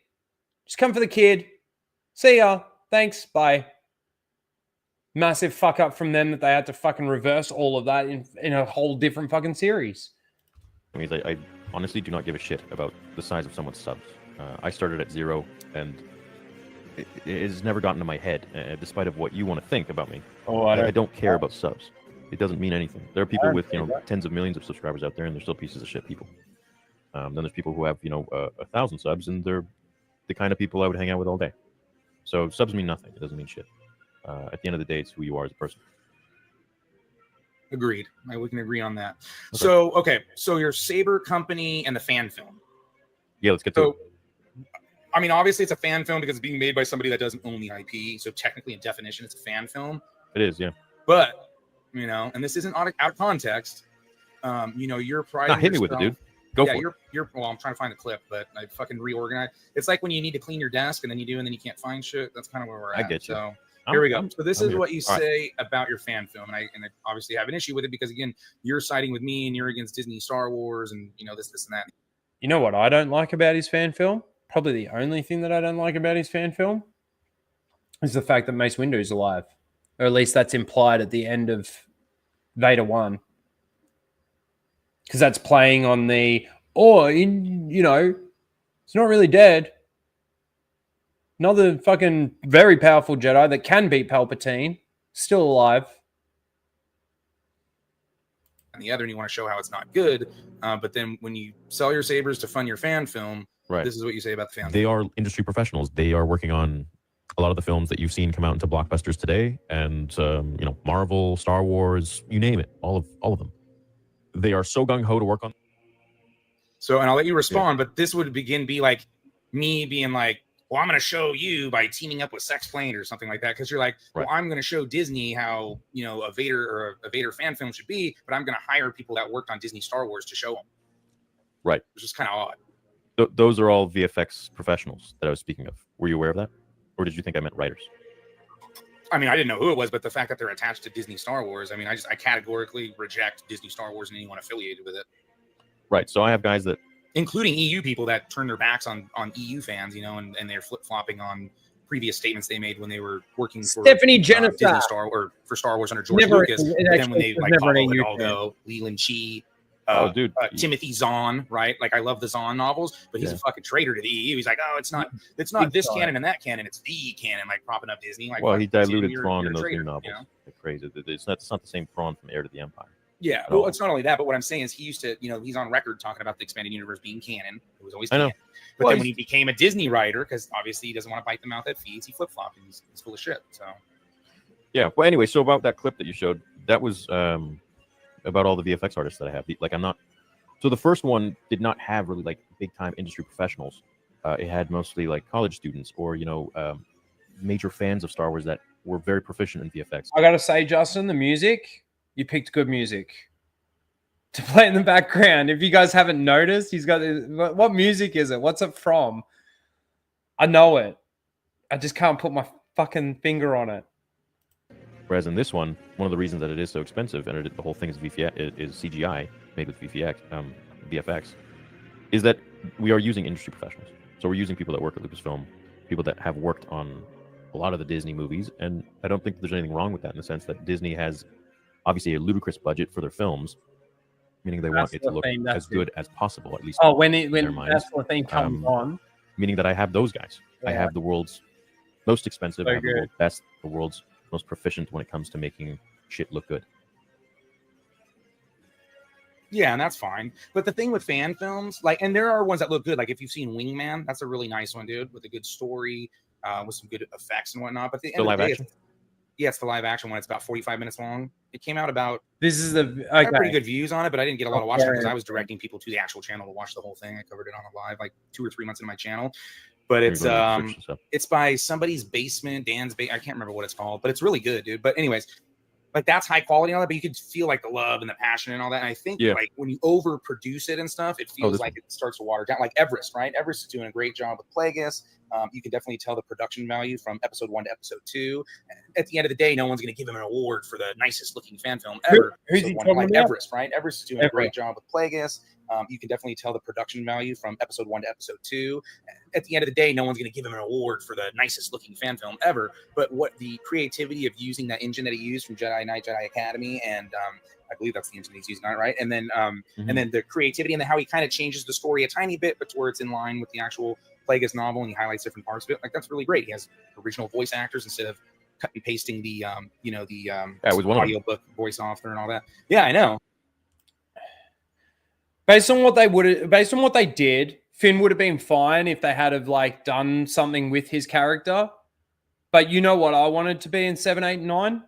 Just come for the kid. See ya. Thanks. Bye. Massive fuck up from them that they had to fucking reverse all of that in a whole different fucking series. I mean, I honestly do not give a shit about the size of someone's subs. I started at 0, and it has never gotten to my head, despite of what you want to think about me. Oh, I don't care about subs. It doesn't mean anything. There are people with, tens of millions of subscribers out there, and they're still pieces of shit people. Then there's people who have, 1,000 subs, and they're the kind of people I would hang out with all day. So subs mean nothing. It doesn't mean shit. At the end of the day, it's who you are as a person. Agreed. We can agree on that. Okay. So your Saber company and the fan film. Yeah, let's get to it. I mean, obviously it's a fan film because it's being made by somebody that doesn't own the IP. So technically, in definition, it's a fan film. It is, yeah. But, and this isn't out of context. You're priding hit me with it, dude. Go for it. Well, I'm trying to find the clip, but I fucking reorganized. It's like when you need to clean your desk and then you can't find shit. That's kind of where we're at. I get you. So here we go. So this is here. what you say about your fan film. And I obviously have an issue with it because, again, you're siding with me and you're against Disney, Star Wars, and, this and that. You know what I don't like about his fan film? Probably the only thing that I don't like about his fan film is the fact that Mace Windu's alive. Or at least that's implied at the end of Vader 1. Because that's playing on the, it's not really dead. Another fucking very powerful Jedi that can beat Palpatine, still alive. And the other, and you want to show how it's not good. But then when you sell your sabers to fund your fan film, right, this is what you say about the fan They film. are industry professionals. They are working on a lot of the films that you've seen come out into blockbusters today. And, Marvel, Star Wars, you name it, all of them. They are so gung-ho to work on. So, and I'll let you respond, but this would be like me being like, well, I'm going to show you by teaming up with Sex Plane or something like that. Because you're like, well, I'm going to show Disney how, a Vader fan film should be, but I'm going to hire people that worked on Disney Star Wars to show them. Right. Which is kind of odd. Those are all VFX professionals that I was speaking of. Were you aware of that? Or did you think I meant writers? I mean, I didn't know who it was, but the fact that they're attached to Disney Star Wars, I mean, I categorically reject Disney Star Wars and anyone affiliated with it. Right. So I have guys that, including EU people that turn their backs on EU fans, and they're flip-flopping on previous statements they made when they were working for Stephanie Genocide. Disney for Star Wars under George Lucas. But then when they Pablo Hidalgo, Leland Chi, Timothy Zahn, right? Like, I love the Zahn novels, but he's a fucking traitor to the EU. He's like, oh, it's not this canon and that canon, it's the canon, like propping up Disney. Like, well, he diluted Thrawn in those new novels. Like crazy. It's not the same Thrawn from Heir to the Empire. Yeah, well, it's not only that, but what I'm saying is he used to, he's on record talking about the expanded universe being canon. It was always canon. But then when he became a Disney writer, because obviously he doesn't want to bite the mouth that feeds, he flip-flopped and he's full of shit. So, yeah. Well, anyway, so about that clip that you showed, that was about all the VFX artists that I have. So the first one did not have really like big-time industry professionals. It had mostly like college students or, major fans of Star Wars that were very proficient in VFX. I got to say, Justin, the music... You picked good music to play in the background. If you guys haven't noticed, he's got... What music is it? What's it from? I know it. I just can't put my fucking finger on it. Whereas in this one of the reasons that it is so expensive, and the whole thing is CGI, made with VFX, is that we are using industry professionals. So we're using people that work at Lucasfilm, people that have worked on a lot of the Disney movies, and I don't think there's anything wrong with that in the sense that Disney has... obviously a ludicrous budget for their films, meaning they want it to look as good as possible, at least. When that's the thing comes on. Meaning that I have those guys. Yeah. I have the world's most expensive, I have the world's best, the world's most proficient when it comes to making shit look good. Yeah, and that's fine. But the thing with fan films, like, and there are ones that look good. Like if you've seen Wingman, that's a really nice one, dude, with a good story, with some good effects and whatnot. But at the end of the day, it's the live action one. It's about 45 minutes long. It came out about. This is the I had pretty good views on it, but I didn't get a lot of watch time because I was directing people to the actual channel to watch the whole thing. I covered it on a live like 2 or 3 months into my channel. But it's by somebody's basement, Dan's I can't remember what it's called, but it's really good, dude. But anyways, like that's high quality and all that, but you could feel like the love and the passion and all that. And I think like when you overproduce it and stuff, it feels like it starts to water down. Like Everest, right? Everest is doing a great job with Plagueis. You can definitely tell the production value from episode 1 to episode 2. At the end of the day, no one's going to give him an award for the nicest looking fan film ever. Who's he talking about? Everest, right? Everest is doing a great job with Plagueis. You can definitely tell the production value from episode 1 to episode 2. At the end of the day, no one's going to give him an award for the nicest looking fan film ever. But what the creativity of using that engine that he used from Jedi Knight, Jedi Academy, and I believe that's the engine he's using, right? And then and then the creativity and how he kind of changes the story a tiny bit, but to where it's in line with the actual Plagueis novel, and he highlights different parts of it. Like that's really great. He has original voice actors instead of cut and pasting the audiobook voice author and all that. Yeah, I know. Based on what they did, Finn would have been fine if they had have like done something with his character. But you know what I wanted to be in 7, 8, 9?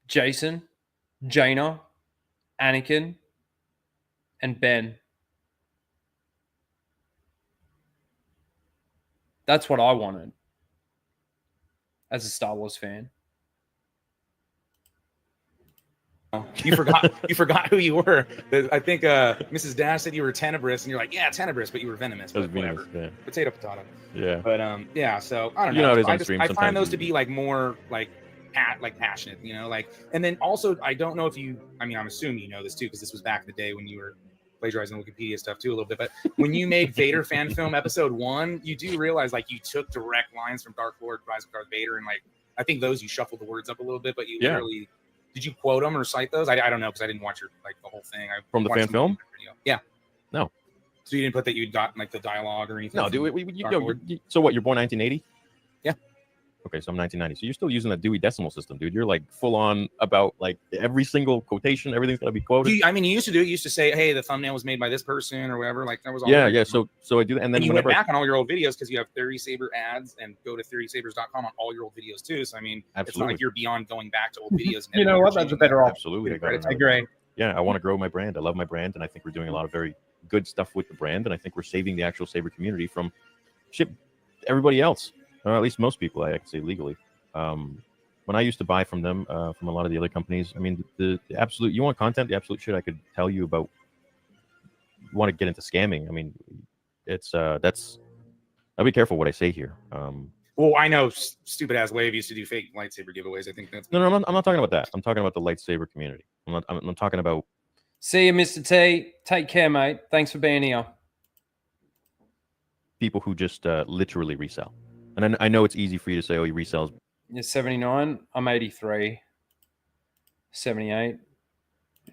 Jason, Jaina, Anakin, and Ben. That's what I wanted as a Star Wars fan. You forgot who you were. I think Mrs. Dash said you were Tenebrous, and you're like, yeah, Tenebrous, but you were Venomous. But whatever. Yeah. Potato. Yeah. But yeah. So I don't know. I find those to be like more like passionate, you know, like. And then also, I don't know if you. I mean, I'm assuming you know this too, because this was back in the day when you were plagiarizing Wikipedia stuff too a little bit. But when you made Vader fan film episode 1, you do realize like you took direct lines from Dark Lord, Rise of Darth Vader, and like I think those you shuffled the words up a little bit, but you literally. Did you quote them or cite those? I don't know because I didn't watch your like the whole thing. From the fan film? Yeah. No. So you didn't put that you got like the dialogue or anything? No, dude. So what? You're born 1980? Yeah. Okay, so I'm 1990. So you're still using that Dewey Decimal System, dude. You're like full on about like every single quotation, everything's gonna be quoted. I mean, you used to do it. You used to say, "Hey, the thumbnail was made by this person" or whatever. Like that was all. Yeah. So I do that, and then you went back on all your old videos because you have Theory Saber ads, and go to theorysabers.com on all your old videos too. So I mean, It's not like you're beyond going back to old videos. You know what? That's a better option. Absolutely, I agree. Yeah, I want to grow my brand. I love my brand, and I think we're doing a lot of very good stuff with the brand, and I think we're saving the actual Saber community from everybody else, or at least most people. I can say legally. When I used to buy from them, from a lot of the other companies, I mean, the absolute, you want content, the absolute shit I could tell you about. You want to get into scamming? I mean, it's I'll be careful what I say here. Well, I know stupid ass Wave used to do fake lightsaber giveaways. I think that's no, I'm not talking about that. I'm talking about the lightsaber community. I'm talking about. See you, Mr. T. Take care, mate. Thanks for being here. People who just literally resell, and I know it's easy for you to say, "Oh, he resells." You're 79. I'm 83. 78. You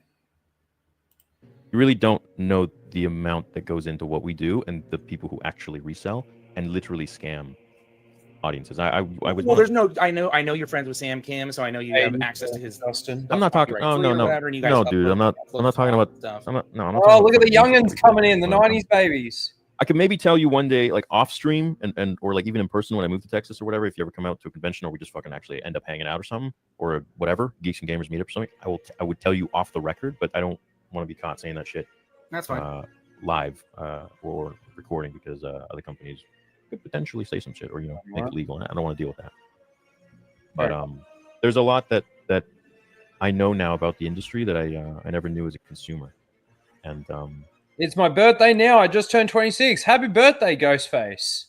really don't know the amount that goes into what we do and the people who actually resell and literally scam audiences. I would. Well, there's no. I know you're friends with Sam Kim, so I know you have access to his. I'm not talking. Oh no, dude. I'm not talking about. I'm not. Oh, look at the youngins coming in, the 90s babies. I could maybe tell you one day, like off stream and or like even in person when I move to Texas or whatever, if you ever come out to a convention or we just fucking actually end up hanging out or something or whatever, Geeks and Gamers meetup or something, I would tell you off the record, but I don't want to be caught saying that shit. That's fine. Live or recording because other companies could potentially say some shit or make it legal. And I don't want to deal with that. But there's a lot that I know now about the industry that I never knew as a consumer, and it's my birthday now. I just turned 26. Happy birthday, Ghostface.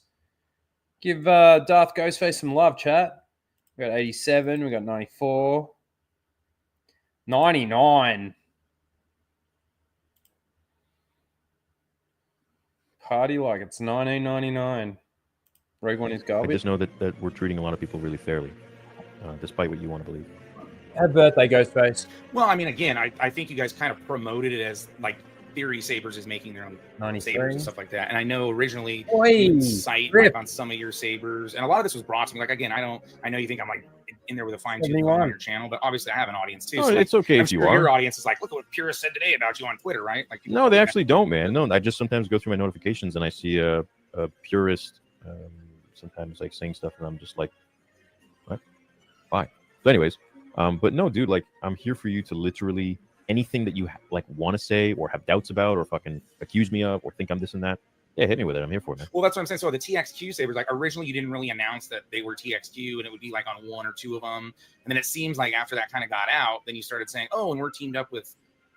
Give Darth Ghostface some love, chat. We got 87. We got 94. 99. Party like it's 1999. Rogue One is garbage. I just know that we're treating a lot of people really fairly, despite what you want to believe. Happy birthday, Ghostface. Well, I mean, again, I think you guys kind of promoted it as like Theory Sabers is making their own 93. sabers and stuff like that. And I know originally Oi, you would cite rip. like on some of your sabers, and a lot of this was brought to me. Like again, I know you think I'm like in there with a fine tooth 71. on your channel, but obviously I have an audience too. Oh, so it's okay I'm if you sure are. your audience is like, look at what Purist said today about you on Twitter, right? Like, No, they actually don't, man. No, I just sometimes go through my notifications and I see a Purist sometimes like saying stuff, and I'm just like, what? Why? So, anyways, but no, dude, like I'm here for you to literally anything that you like want to say or have doubts about or fucking accuse me of or think I'm this and that. Yeah, hit me with it. I'm here for it, man. Well, that's what I'm saying. So the TXQ sabers, like originally you didn't really announce that they were TXQ, and it would be like on 1 or 2 of them. And then it seems like after that kind of got out, then you started saying, oh, and we're teamed up with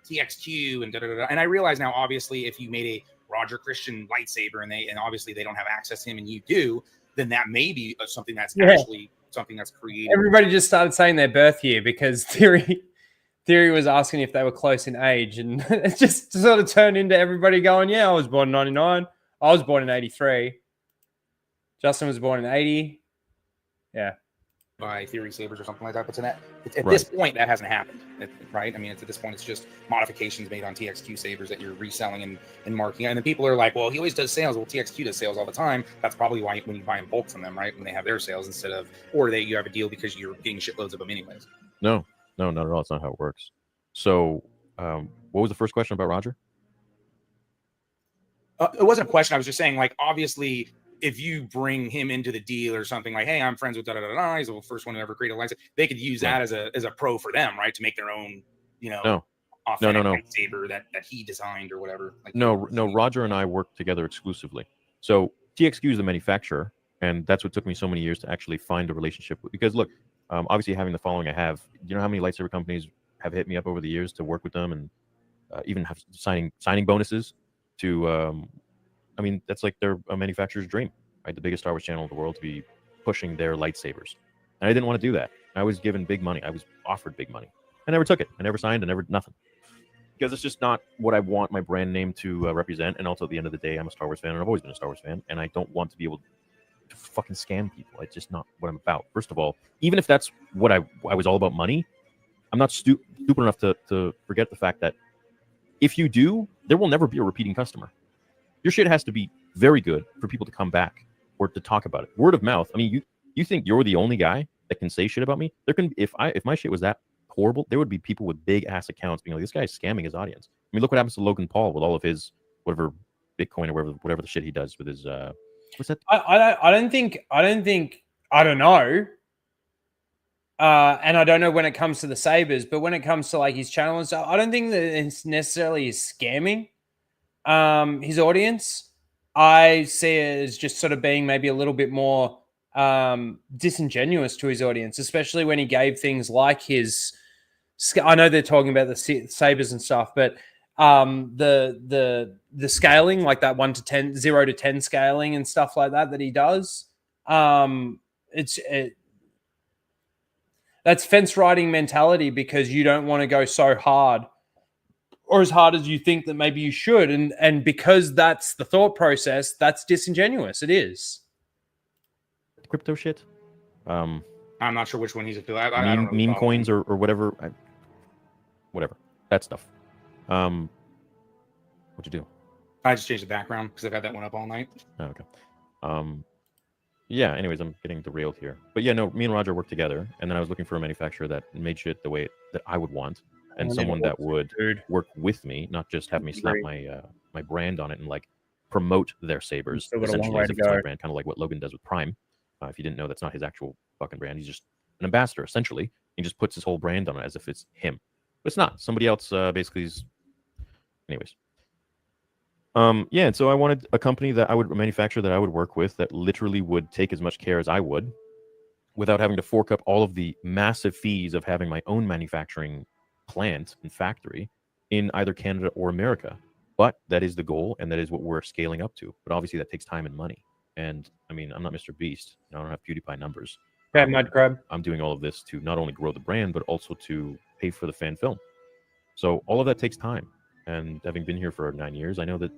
TXQ and da da da. And I realize now, obviously, if you made a Roger Christian lightsaber and obviously they don't have access to him and you do, then that may be something that's actually something that's created. Everybody just started saying their birth year because Theory was asking if they were close in age, and it just sort of turned into everybody going, yeah, I was born in 99. I was born in 83. Justin was born in 80. Yeah. By Theory Sabers or something like that. But at this point, that hasn't happened, right? I mean, at this point, it's just modifications made on TXQ sabers that you're reselling and marking. And then people are like, well, he always does sales. Well, TXQ does sales all the time. That's probably why when you buy in bulk from them, right? When they have their sales instead of, or you have a deal because you're getting shitloads of them anyways. No, not at all. It's not how it works. So, what was the first question about Roger? It wasn't a question. I was just saying, like, obviously, if you bring him into the deal or something like, hey, I'm friends with da-da-da-da, he's the first one to ever create a lightsaber, they could use that as a pro for them, right? To make their own, authentic lightsaber that he designed or whatever. Like, no, Roger and I work together exclusively. So TXQ is the manufacturer, and that's what took me so many years to actually find a relationship with. Because look, obviously having the following I have, you know how many lightsaber companies have hit me up over the years to work with them, and even have signing bonuses to I mean, that's like a manufacturer's dream, right? The biggest Star Wars channel in the world to be pushing their lightsabers. And I didn't want to do that. I was given big money. I was offered big money. I never took it. I never signed. nothing. Because it's just not what I want my brand name to represent. And also at the end of the day, I'm a Star Wars fan, and I've always been a Star Wars fan. And I don't want to be able to fucking scam people. It's just not what I'm about. First of all, even if that's what I was all about money, I'm not stupid enough to forget the fact that if you do, there will never be a repeating customer. Your shit has to be very good for people to come back or to talk about it. Word of mouth. I mean, you think you're the only guy that can say shit about me? There can if my shit was that horrible, there would be people with big ass accounts being like, this guy's scamming his audience. I mean, look what happens to Logan Paul with all of his whatever Bitcoin or whatever the shit he does with his what's that? I don't know. And I don't know when it comes to the sabers, but when it comes to like his channel and stuff, I don't think that it's necessarily scamming his audience. I see it as just sort of being maybe a little bit more disingenuous to his audience, especially when he gave things like his. I know they're talking about the sabers and stuff, but the scaling, like that 1 to 10, 0 to 10 scaling and stuff like that he does. That's fence riding mentality because you don't want to go so hard or as hard as you think that maybe you should. And because that's the thought process, that's disingenuous. It is. Crypto shit. I'm not sure which one he's affiliated. Meme coins or whatever. Whatever. That stuff. What'd you do? I just changed the background because I've had that one up all night. Oh, okay. Yeah, anyways, I'm getting derailed here. But yeah, no, me and Roger worked together, and then I was looking for a manufacturer that made shit the way that I would want, and someone that would work with me, not just have me slap my brand on it and like promote their sabers. Essentially, as if it's my brand, kind of like what Logan does with Prime. If you didn't know, that's not his actual fucking brand. He's just an ambassador, essentially. He just puts his whole brand on it as if it's him. But it's not. Somebody else basically is... Anyways. Yeah, and so I wanted a company a manufacturer that I would work with that literally would take as much care as I would without having to fork up all of the massive fees of having my own manufacturing plant and factory in either Canada or America. But that is the goal, and that is what we're scaling up to. But obviously that takes time and money. And I mean, I'm not Mr. Beast. I don't have PewDiePie numbers. Mud crab. I'm doing all of this to not only grow the brand, but also to pay for the fan film. So all of that takes time. And having been here for 9 years, I know that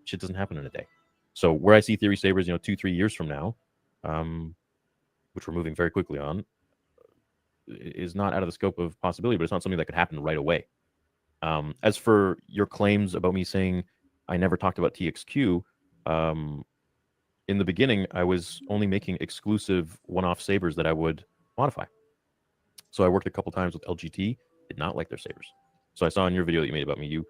shit doesn't happen in a day. So where I see Theory Sabers, 2-3 years from now, which we're moving very quickly on, is not out of the scope of possibility, but it's not something that could happen right away. As for your claims about me saying I never talked about TXQ, in the beginning, I was only making exclusive one-off sabers that I would modify. So I worked a couple times with LGT, did not like their sabers. So I saw in your video that you made about me, you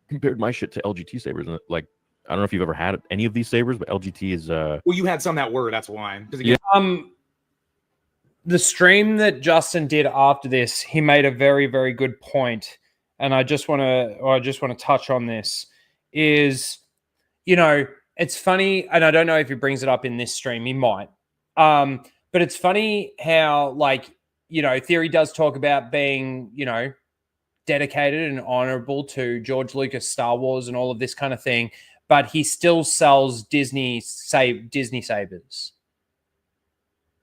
compared my shit to LGT sabers, and like, I don't know if you've ever had any of these sabers, but LGT is well, you had some that were, that's why. Yeah. The stream that Justin did after this, he made a very, very good point, and I just want to touch on this. Is, you know, it's funny, and I don't know if he brings it up in this stream. He might, but it's funny how, like, you know, Theory does talk about being, you know, dedicated and honorable to George Lucas, Star Wars, and all of this kind of thing, but he still sells Disney sabers.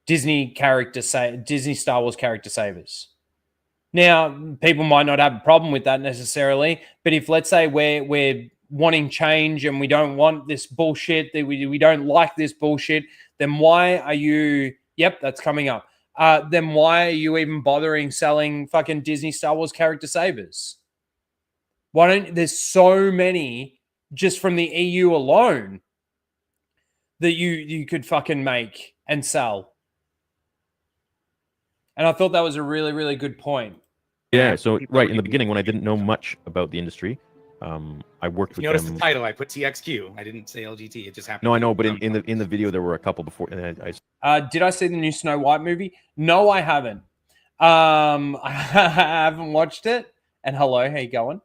Disney Star Wars character sabers. Now, people might not have a problem with that necessarily, but if, let's say, we're wanting change and we don't want this bullshit, that we don't like this bullshit, then why are you? Yep, that's coming up. Then why are you even bothering selling fucking Disney Star Wars character sabers? Why don't there's so many just from the EU alone that you could fucking make and sell. And I thought that was a really, really good point. Yeah, so right in the beginning when I didn't know much about the industry, I worked with Notice them. the title, I put TXQ. I didn't say LGT. It just happened. No, I know, but in the video there were a couple before. And did I see the new Snow White movie? No, I haven't. I haven't watched it. And hello, how you going?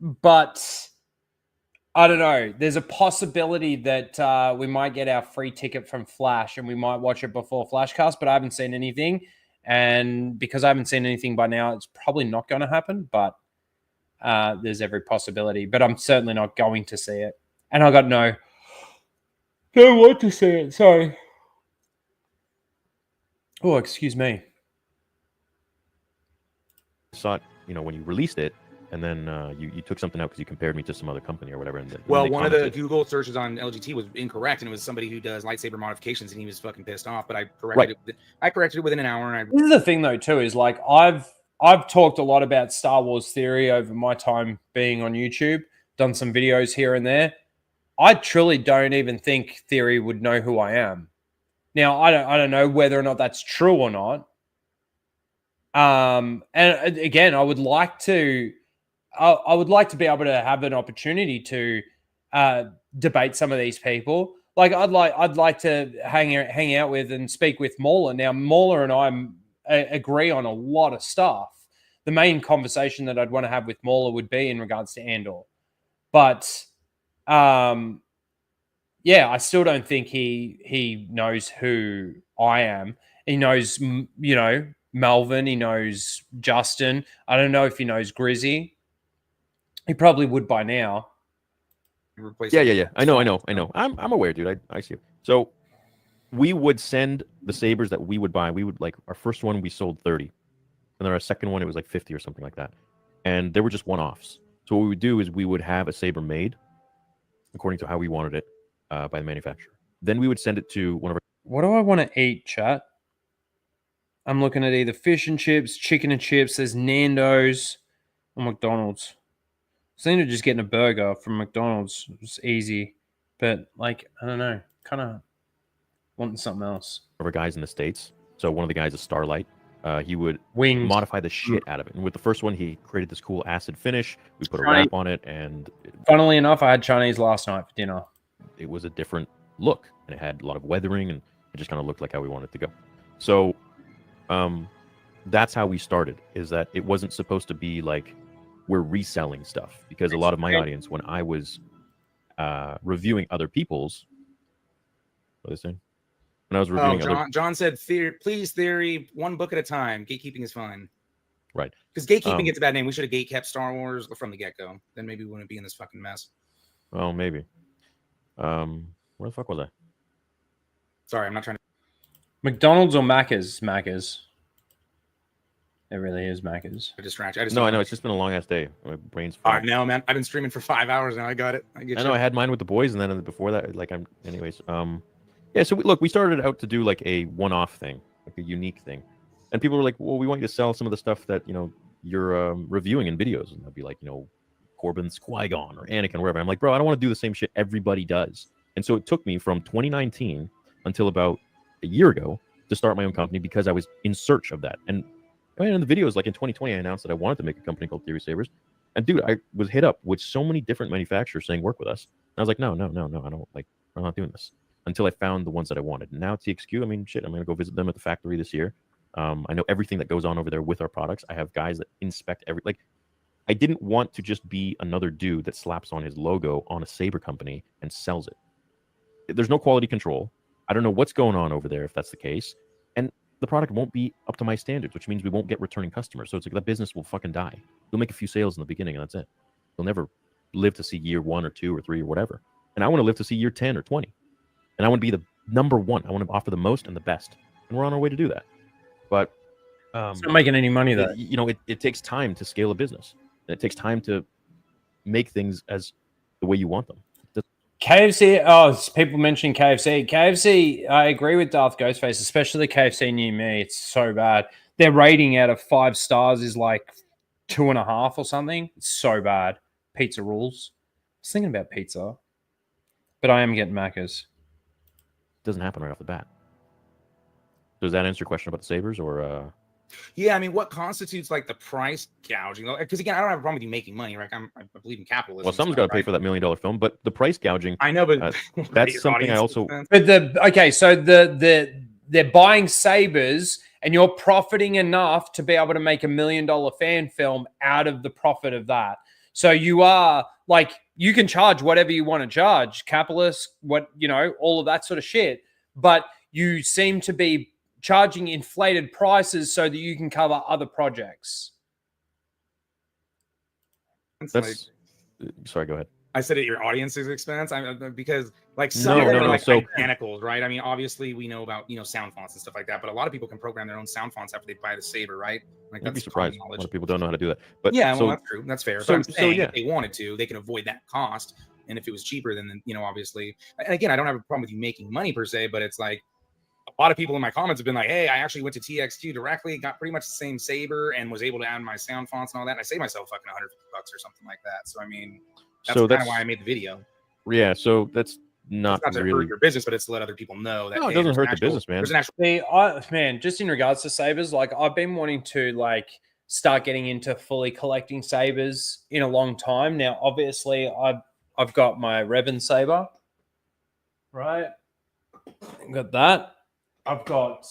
But I don't know. There's a possibility that we might get our free ticket from Flash and we might watch it before Flashcast, but I haven't seen anything. And because I haven't seen anything by now, it's probably not going to happen, but there's every possibility. But I'm certainly not going to see it. And I got don't want to see it. Sorry. Oh, excuse me. Saw it, you know, when you released it, and then you took something out because you compared me to some other company or whatever. And then, well, one of the Google searches on LGT was incorrect, and it was somebody who does lightsaber modifications, and he was fucking pissed off. But I corrected it. I corrected it within an hour. And this is the thing, though, too, is like I've talked a lot about Star Wars theory over my time being on YouTube, done some videos here and there. I truly don't even think Theory would know who I am. Now, I don't know whether or not that's true or not. And again, I would like to be able to have an opportunity to debate some of these people. Like I'd like to hang out with and speak with Mauler. Now, Mauler and I agree on a lot of stuff. The main conversation that I'd want to have with Mauler would be in regards to Andor. But yeah, I still don't think he knows who I am. He knows, you know, Melvin. He knows Justin. I don't know if he knows Grizzy. He probably would by now. Yeah. I know. I'm aware, dude. I see you. So we would send the sabers that we would buy. We would, like, our first one we sold 30, and then our second one it was like 50 or something like that. And they were just one-offs. So what we would do is we would have a saber made according to how we wanted it by the manufacturer. Then we would send it to one of our. What do I want to eat, chat? I'm looking at either fish and chips, chicken and chips. There's Nando's or McDonald's. I seem to just getting a burger from McDonald's. It's easy, but like I don't know, kind of wanting something else. One of our guys in the States. So one of the guys is Starlight. He would Wings. modify the shit out of it. And with the first one, he created this cool acid finish. We put a wrap on it, and funnily enough, I had Chinese last night for dinner. It was a different look, and it had a lot of weathering, and it just kind of looked like how we wanted it to go. So that's how we started, is that it wasn't supposed to be like we're reselling stuff, because a lot of my audience, when I was reviewing other people's, what are they saying? When I was reviewing John said, please, Theory, one book at a time. Gatekeeping is fine. Right. Because gatekeeping gets a bad name. We should have gatekept Star Wars from the get-go. Then maybe we wouldn't be in this fucking mess. Well, maybe. Where the fuck was I? Sorry, I'm not trying to. McDonald's or Macca's? Macca's. It really is Macca's. I distract. I know. It's just been a long ass day. My brain's. All right, now, man. I've been streaming for 5 hours now. I got it. I know. I had mine with the boys, and then before that, like anyways. Yeah. So we started out to do like a one-off thing, like a unique thing, and people were like, "Well, we want you to sell some of the stuff that you're reviewing in videos, and they'll be like, you know, Corbin's Qui-Gon or Anakin or whatever. I'm like, bro, I don't want to do the same shit everybody does. And so it took me from 2019 until about a year ago to start my own company because I was in search of that. And I mean, in the videos, like in 2020, I announced that I wanted to make a company called Theory Sabers. And dude, I was hit up with so many different manufacturers saying work with us. And I was like, no, I'm not doing this until I found the ones that I wanted. And now TXQ, I mean, shit, I'm going to go visit them at the factory this year. I know everything that goes on over there with our products. I have guys that inspect like, I didn't want to just be another dude that slaps on his logo on a saber company and sells it. There's no quality control. I don't know what's going on over there if that's the case. And the product won't be up to my standards, which means we won't get returning customers. So it's like that business will fucking die. You'll make a few sales in the beginning and that's it. You'll never live to see year 1 or 2 or 3 or whatever. And I want to live to see year 10 or 20. And I want to be the number one. I want to offer the most and the best. And we're on our way to do that. But it's not making any money though. You know, it takes time to scale a business. And it takes time to make things as the way you want them. KFC, people mentioning KFC. KFC, I agree with Darth Ghostface, especially the KFC near me. It's so bad. Their rating out of 5 stars is like 2.5 or something. It's so bad. Pizza rules. I was thinking about pizza, but I am getting Macca's. Doesn't happen right off the bat. Does that answer your question about the Sabers or? Yeah, I mean, what constitutes like the price gouging? Because again, I don't have a problem with you making money, right? I believe in capitalism. Well, someone's got to pay for that $1 million film, but the price gouging. I know, but that's something I also. But so they're buying sabers, and you're profiting enough to be able to make $1 million fan film out of the profit of that. So you are like, you can charge whatever you want to charge, capitalist, all of that sort of shit. But you seem to be charging inflated prices so that you can cover other projects. Sorry, go ahead. I said at your audience's expense. Because like some of them are like mechanicals, right? I mean, obviously we know about sound fonts and stuff like that, but a lot of people can program their own sound fonts after they buy the Saber, right? Like I'd be surprised. A lot of people don't know how to do that. But yeah, well, that's true. That's fair. So I'm saying if they wanted to, they can avoid that cost. And if it was cheaper, then obviously. And again, I don't have a problem with you making money per se, but it's like, a lot of people in my comments have been like, hey, I actually went to TXQ directly, got pretty much the same Saber, and was able to add my sound fonts and all that. And I saved myself fucking $150 or something like that. So, I mean, that's kind of why I made the video. Yeah, so that's not to really hurt your business, but it's to let other people know that. No, it doesn't hurt the business, man. There's an actual... man, just in regards to sabers, like I've been wanting to start getting into fully collecting sabers in a long time. Now, obviously, I've got my Revan saber, right? Got that. I've got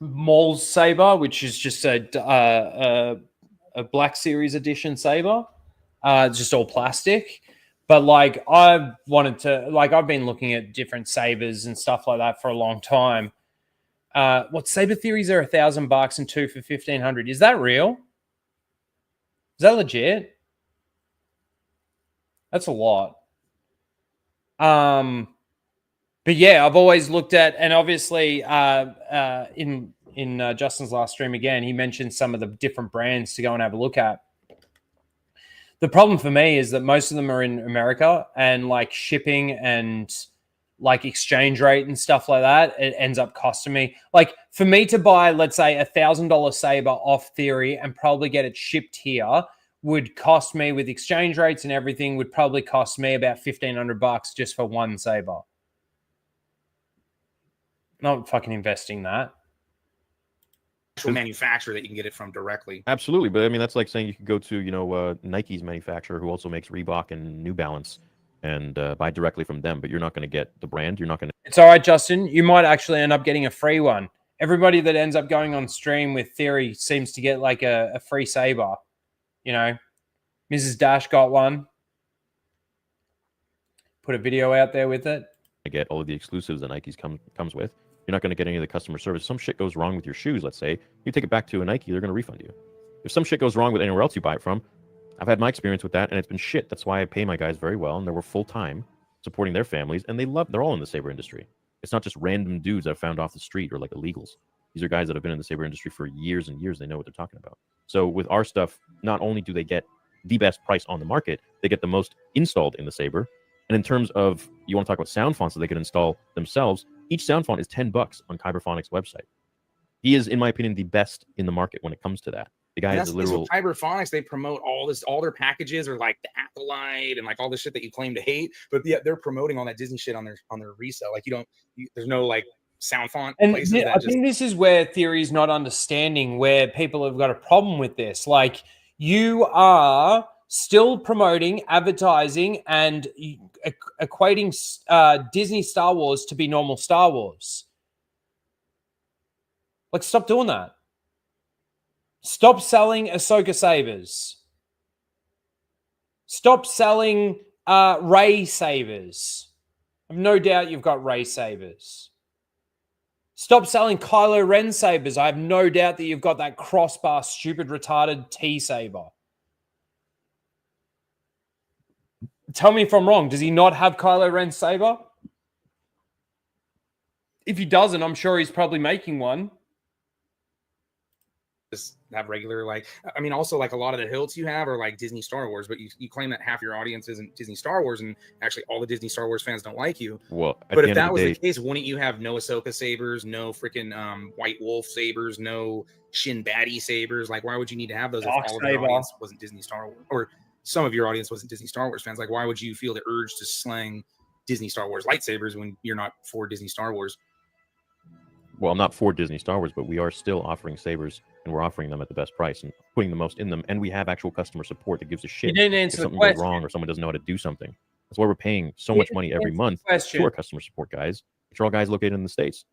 Maul's saber, which is just a Black Series edition saber. It's just all plastic. But I've been looking at different sabers and stuff like that for a long time. What saber theories are $1,000 and 2 for 1,500? Is that real? Is that legit? That's a lot. But yeah, I've always looked at, and obviously in Justin's last stream again, he mentioned some of the different brands to go and have a look at. The problem for me is that most of them are in America, and shipping and exchange rate and stuff like that, it ends up costing me. For me to buy, let's say, $1,000 saber off Theory and probably get it shipped here would cost me, with exchange rates and everything, would probably cost me about $1,500 just for one saber. Not fucking investing that. Actual manufacturer that you can get it from directly. Absolutely, but I mean that's like saying you could go to Nike's manufacturer who also makes Reebok and New Balance and buy directly from them, but you're not going to get the brand. You're not going to. It's all right, Justin. You might actually end up getting a free one. Everybody that ends up going on stream with Theory seems to get a free saber. Mrs. Dash got one. Put a video out there with it. I get all of the exclusives that Nike's comes with. You're not going to get any of the customer service. Some shit goes wrong with your shoes, let's say. You take it back to a Nike, they're going to refund you. If some shit goes wrong with anywhere else you buy it from, I've had my experience with that, and it's been shit. That's why I pay my guys very well, and they were full-time supporting their families, and they're all in the saber industry. It's not just random dudes I've found off the street or illegals. These are guys that have been in the saber industry for years and years. They know what they're talking about. So with our stuff, not only do they get the best price on the market, they get the most installed in the saber. And in terms of, you want to talk about sound fonts that they can install themselves, each sound font is $10 on Kyberphonics' website. He is, in my opinion, the best in the market when it comes to that. The guy is a literal. Cyberphonics, they promote all their packages are like the Acolyte and like all this shit that you claim to hate, but yeah, they're promoting all that Disney shit on their resale. Like there's no like sound font. And I think this is where theory is not understanding, where people have got a problem with this. Like, you are still promoting, advertising, and equating Disney Star Wars to be normal Star Wars. Like, stop doing that. Stop selling Ahsoka sabers. Stop selling Rey sabers. I have no doubt you've got Rey sabers. Stop selling Kylo Ren sabers. I have no doubt that you've got that crossbar, stupid, retarded T-saber. Tell me if I'm wrong. Does he not have Kylo Ren saber? If he doesn't, I'm sure he's probably making one. Just have regular, like, I mean, also like a lot of the hilts you have are like Disney Star Wars, but you claim that half your audience isn't Disney Star Wars, and actually all the Disney Star Wars fans don't like you. Well, but if that was the case, wouldn't you have no Ahsoka sabers, no freaking White Wolf sabers, no Shin Baddie sabers? Like, why would you need to have those if all of your audience wasn't Disney Star Wars, or some of your audience wasn't Disney Star Wars fans? Like, why would you feel the urge to slang Disney Star Wars lightsabers when you're not for Disney Star Wars? Well, I'm not for Disney Star Wars, but we are still offering sabers, and we're offering them at the best price and putting the most in them. And we have actual customer support that gives a shit you didn't answer if something the goes wrong or someone doesn't know how to do something. That's why we're paying so much money every month to our customer support guys, which are all guys located in the States.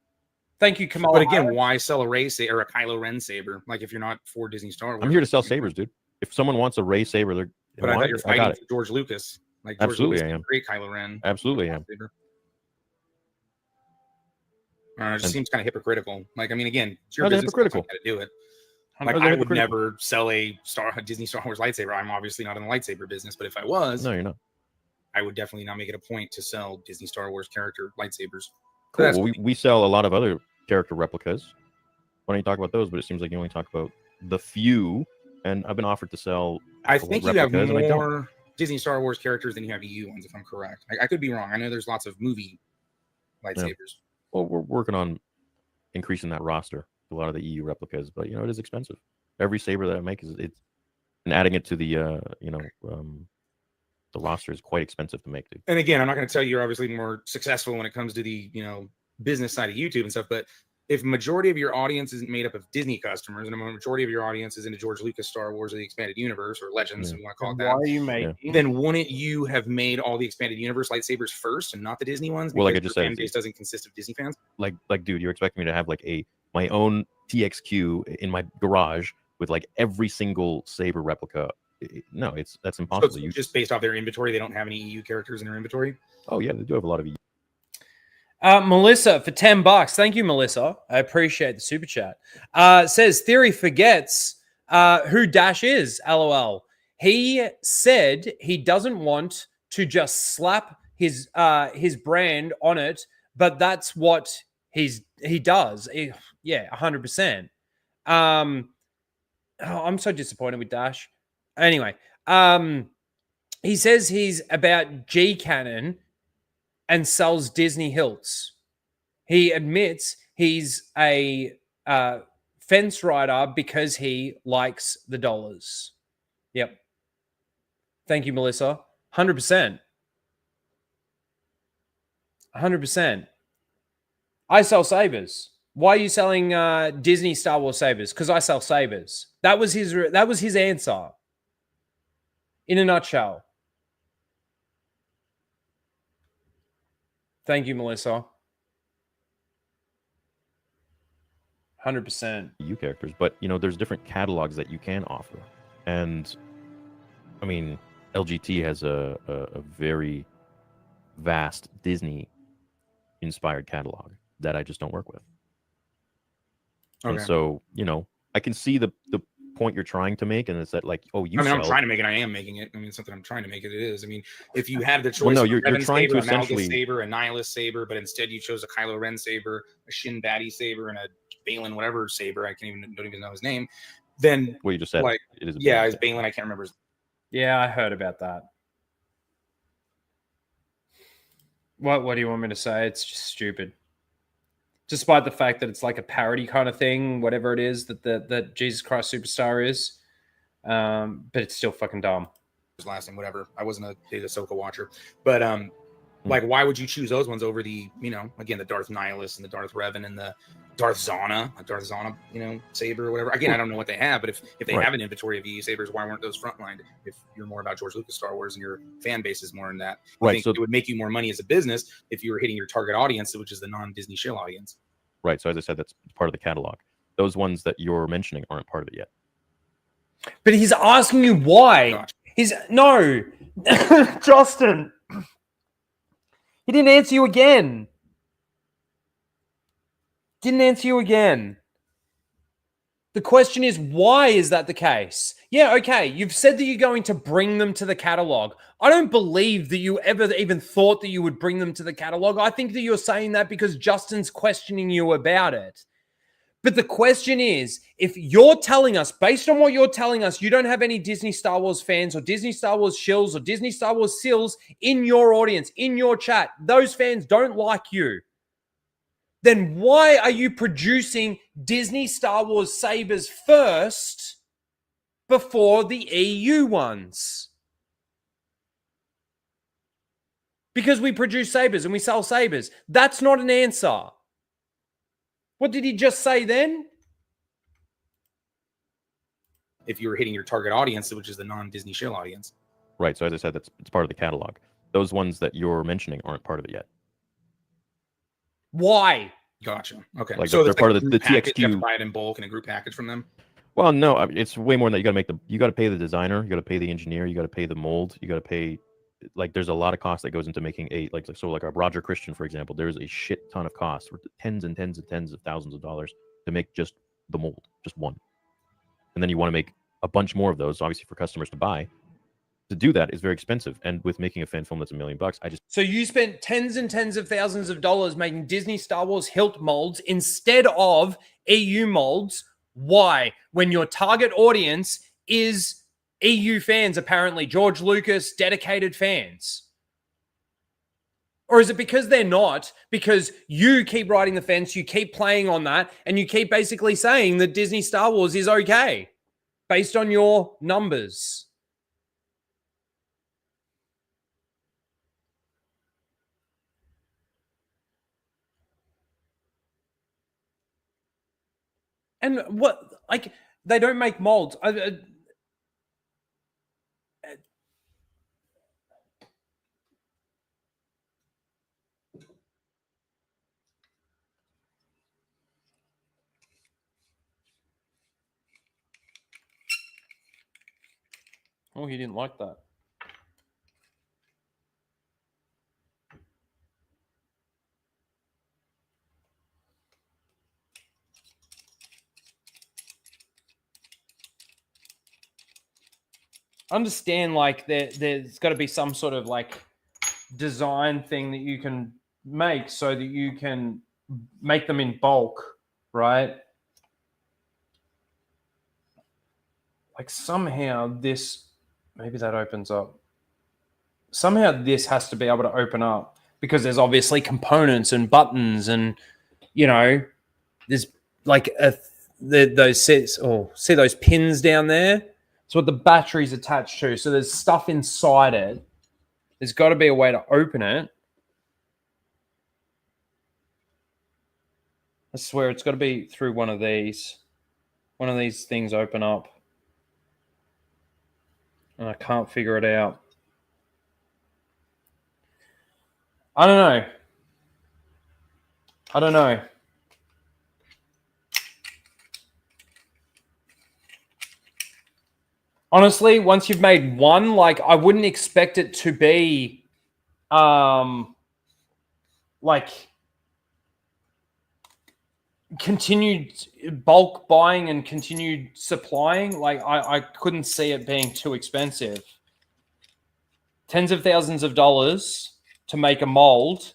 Thank you, Kamala. But again, why sell a Rey saber or a Kylo Ren saber? Like, if you're not for Disney Star Wars, I'm here to sell sabers, dude. If someone wants a Rey saber, they're. But I thought you're fighting for George Lucas. Like, George absolutely, Lucas I am. Great Kylo Ren. Absolutely, I am. It just seems kind of hypocritical. Like, I mean, again, it's your business. Hypocritical. Got to do it. Like, I would never sell a Disney Star Wars lightsaber. I'm obviously not in the lightsaber business, but if I was, no, you're not. I would definitely not make it a point to sell Disney Star Wars character lightsabers. Cool. Well, we sell a lot of other character replicas. Why don't you talk about those? But it seems like you only talk about the few. And I've been offered to sell. I think you have more Disney Star Wars characters than you have EU ones, if I'm correct. I could be wrong. I know there's lots of movie lightsabers. Yeah. Well, we're working on increasing that roster, a lot of the EU replicas, but it is expensive. Every saber that I make and adding it to the the roster is quite expensive to make, dude. And again, I'm not going to tell you you're obviously more successful when it comes to the business side of YouTube and stuff, but if majority of your audience isn't made up of Disney customers and a majority of your audience is into George Lucas Star Wars or the Expanded Universe or Legends, if you want to call it that, why are you making? Then wouldn't you have made all the Expanded Universe lightsabers first and not the Disney ones? Well, like I just said, fan base doesn't consist of Disney fans. Like, dude, you're expecting me to have like my own TXQ in my garage with like every single saber replica? No, that's impossible. So it's just based off their inventory. They don't have any EU characters in their inventory. Oh yeah, they do have a lot of EU. Melissa for $10. Thank you, Melissa. I appreciate the super chat. Says Theory forgets who Dash is. LOL. He said he doesn't want to just slap his brand on it, but that's what he does. Yeah, 100%. I'm so disappointed with Dash. Anyway, he says he's about G Canon and sells Disney hilts. He admits he's a fence rider because he likes the dollars. Yep. Thank you, Melissa. 100%. 100%. I sell sabers. Why are you selling Disney Star Wars sabers? Because I sell sabers. That was his answer. In a nutshell. Thank you, Melissa. 100%. EU characters, but there's different catalogs that you can offer, and I mean, LGT has a very vast Disney inspired catalog that I just don't work with. Okay. And so I can see the point you're trying to make, and it's that like, oh, I'm trying to make it. I am making it. I mean, it's something I'm trying to make it. It is. I mean, if you had the choice, well, no, you're trying saber, to essentially saber, a Nihilist saber, but instead you chose a Kylo Ren saber, a Shin Baddie saber, and a Balin whatever saber. I don't even know his name. Then well, you just said like, it is. It's Balin. I can't remember. Yeah, I heard about that. What do you want me to say? It's just stupid. despite the fact that it's like a parody kind of thing, whatever it is that Jesus Christ Superstar is. But it's still fucking dumb. Last name, whatever. I wasn't a big Ahsoka watcher, but like, why would you choose those ones over the, again, the Darth Nihilus and the Darth Revan and the Darth Zana, saber or whatever. Again, I don't know what they have, but if they have an inventory of EE sabers, why weren't those frontlined? If you're more about George Lucas Star Wars and your fan base is more in that, I think it would make you more money as a business if you were hitting your target audience, which is the non-Disney shill audience. Right. So as I said, that's part of the catalog. Those ones that you're mentioning aren't part of it yet. But he's asking you why. Gotcha. No, Justin. He didn't answer you again. The question is, why is that the case? Yeah, okay, you've said that you're going to bring them to the catalog. I don't believe that you ever even thought that you would bring them to the catalog. I think that you're saying that because Justin's questioning you about it. But the question is, if you're telling us, based on what you're telling us, you don't have any Disney Star Wars fans or Disney Star Wars shills or Disney Star Wars sills in your audience, in your chat, those fans don't like you, then why are you producing Disney Star Wars sabers first before the EU ones? Because we produce sabers and we sell sabers. That's not an answer. What did he just say then? If you were hitting your target audience, which is the non-Disney shill audience. Right. So as I said, it's part of the catalog. Those ones that you're mentioning aren't part of it yet. Why? Gotcha. Okay. Like so they're part of the package, TXQ. You have to buy it in bulk in a group package from them. Well, no, it's way more than that. You got to pay the designer, you got to pay the engineer, you got to pay the mold, you got to pay. Like, there's a lot of cost that goes into making like a Roger Christian, for example. There's a shit ton of cost, for tens and tens and tens of thousands of dollars to make just the mold, just one. And then you want to make a bunch more of those, obviously, for customers to buy. To do that is very expensive, and with making a fan film that's $1 million, So you spent tens and tens of thousands of dollars making Disney Star Wars hilt molds instead of EU molds. Why? When your target audience is EU fans, apparently, George Lucas dedicated fans. Or is it because they're not? Because you keep riding the fence, you keep playing on that, and you keep basically saying that Disney Star Wars is okay based on your numbers. And what, like, they don't make molds. Oh, he didn't like that. Understand, like, there's got to be some sort of like design thing that you can make so that you can make them in bulk, right? Like, somehow this, maybe that opens up. Somehow this has to be able to open up because there's obviously components and buttons and, there's like those sets. Oh, see those pins down there? It's what the battery's attached to. So there's stuff inside it. There's got to be a way to open it. I swear it's got to be through one of these. One of these things open up. And I can't figure it out. I don't know. Honestly, once you've made one, like, I wouldn't expect it to be like continued bulk buying and continued supplying. Like, I couldn't see it being too expensive. Tens of thousands of dollars to make a mold.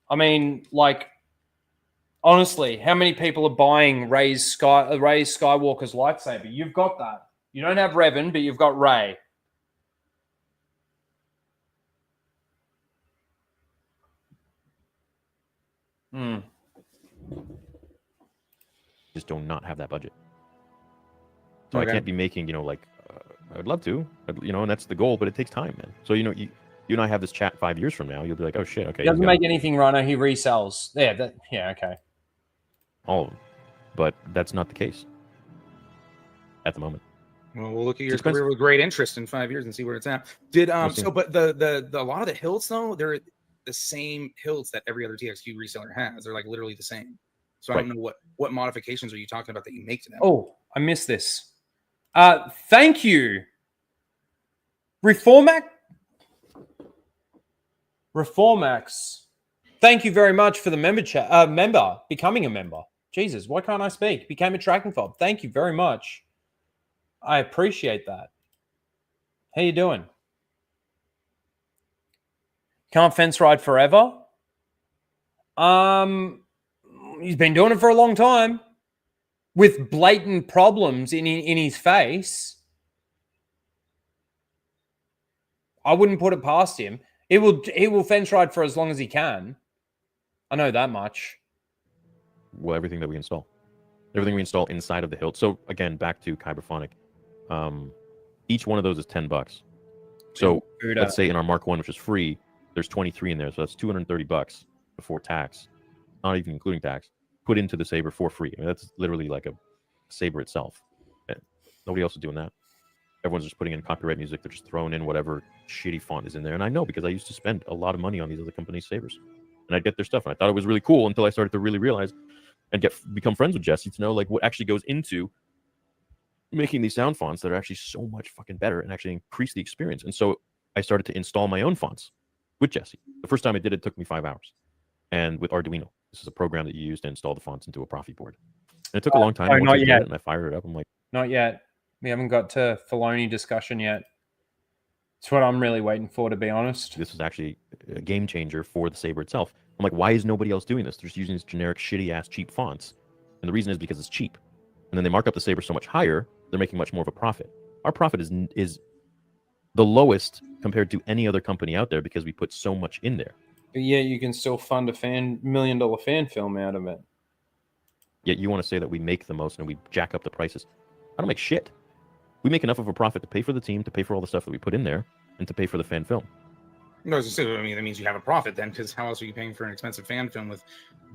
I mean, like, honestly, how many people are buying Rey's Skywalker's lightsaber? You've got that. You don't have Revan, but you've got Rey. just do not have that budget. So I can't be making, like, I'd love to, and that's the goal, but it takes time, man. So, you and I have this chat 5 years from now. You'll be like, oh shit, okay. He doesn't make anything, Rhino. He resells. Yeah, okay. All of them. But that's not the case at the moment. Well, we'll look at your career with great interest in 5 years and see where it's at. But the a lot of the hilts though, they're the same hilts that every other TXQ reseller has. They're like literally the same. So I don't know what modifications are you talking about that you make to them. Oh, I missed this. Thank you, Reformax. Thank you very much for the member becoming a member. Jesus, why can't I speak? Became a tracking fob. Thank you very much. I appreciate that. How you doing? Can't fence ride forever. He's been doing it for a long time with blatant problems in his face. I wouldn't put it past him. He will fence ride for as long as he can. I know that much. Well, everything that we install inside of the hilt. So again, back to Kyberphonic. Each one of those is $10. So let's say in our Mark 1, which is free, there's 23 in there. So that's $230 before tax, not even including tax, put into the Saber for free. I mean, that's literally like a Saber itself. Nobody else is doing that. Everyone's just putting in copyright music. They're just throwing in whatever shitty font is in there. And I know because I used to spend a lot of money on these other companies' Sabers. And I'd get their stuff. And I thought it was really cool until I started to really realize and become friends with Jesse to know like what actually goes into making these sound fonts that are actually so much fucking better and actually increase the experience. And so I started to install my own fonts with Jesse. The first time I did it took me 5 hours. And with Arduino, this is a program that you use to install the fonts into a Profi board. And it took a long time. Not yet. And I fired it up. I'm like, not yet. We haven't got to Filoni discussion yet. It's what I'm really waiting for, to be honest. This is actually a game changer for the Saber itself. I'm like, why is nobody else doing this? They're just using these generic, shitty-ass, cheap fonts. And the reason is because it's cheap. And then they mark up the Saber so much higher, they're making much more of a profit. Our profit is the lowest compared to any other company out there because we put so much in there. But yeah, you can still fund a $1 million fan film out of it. Yet you want to say that we make the most and we jack up the prices. I don't make shit. We make enough of a profit to pay for the team, to pay for all the stuff that we put in there, and to pay for the fan film. No, I mean, that means you have a profit then, because how else are you paying for an expensive fan film with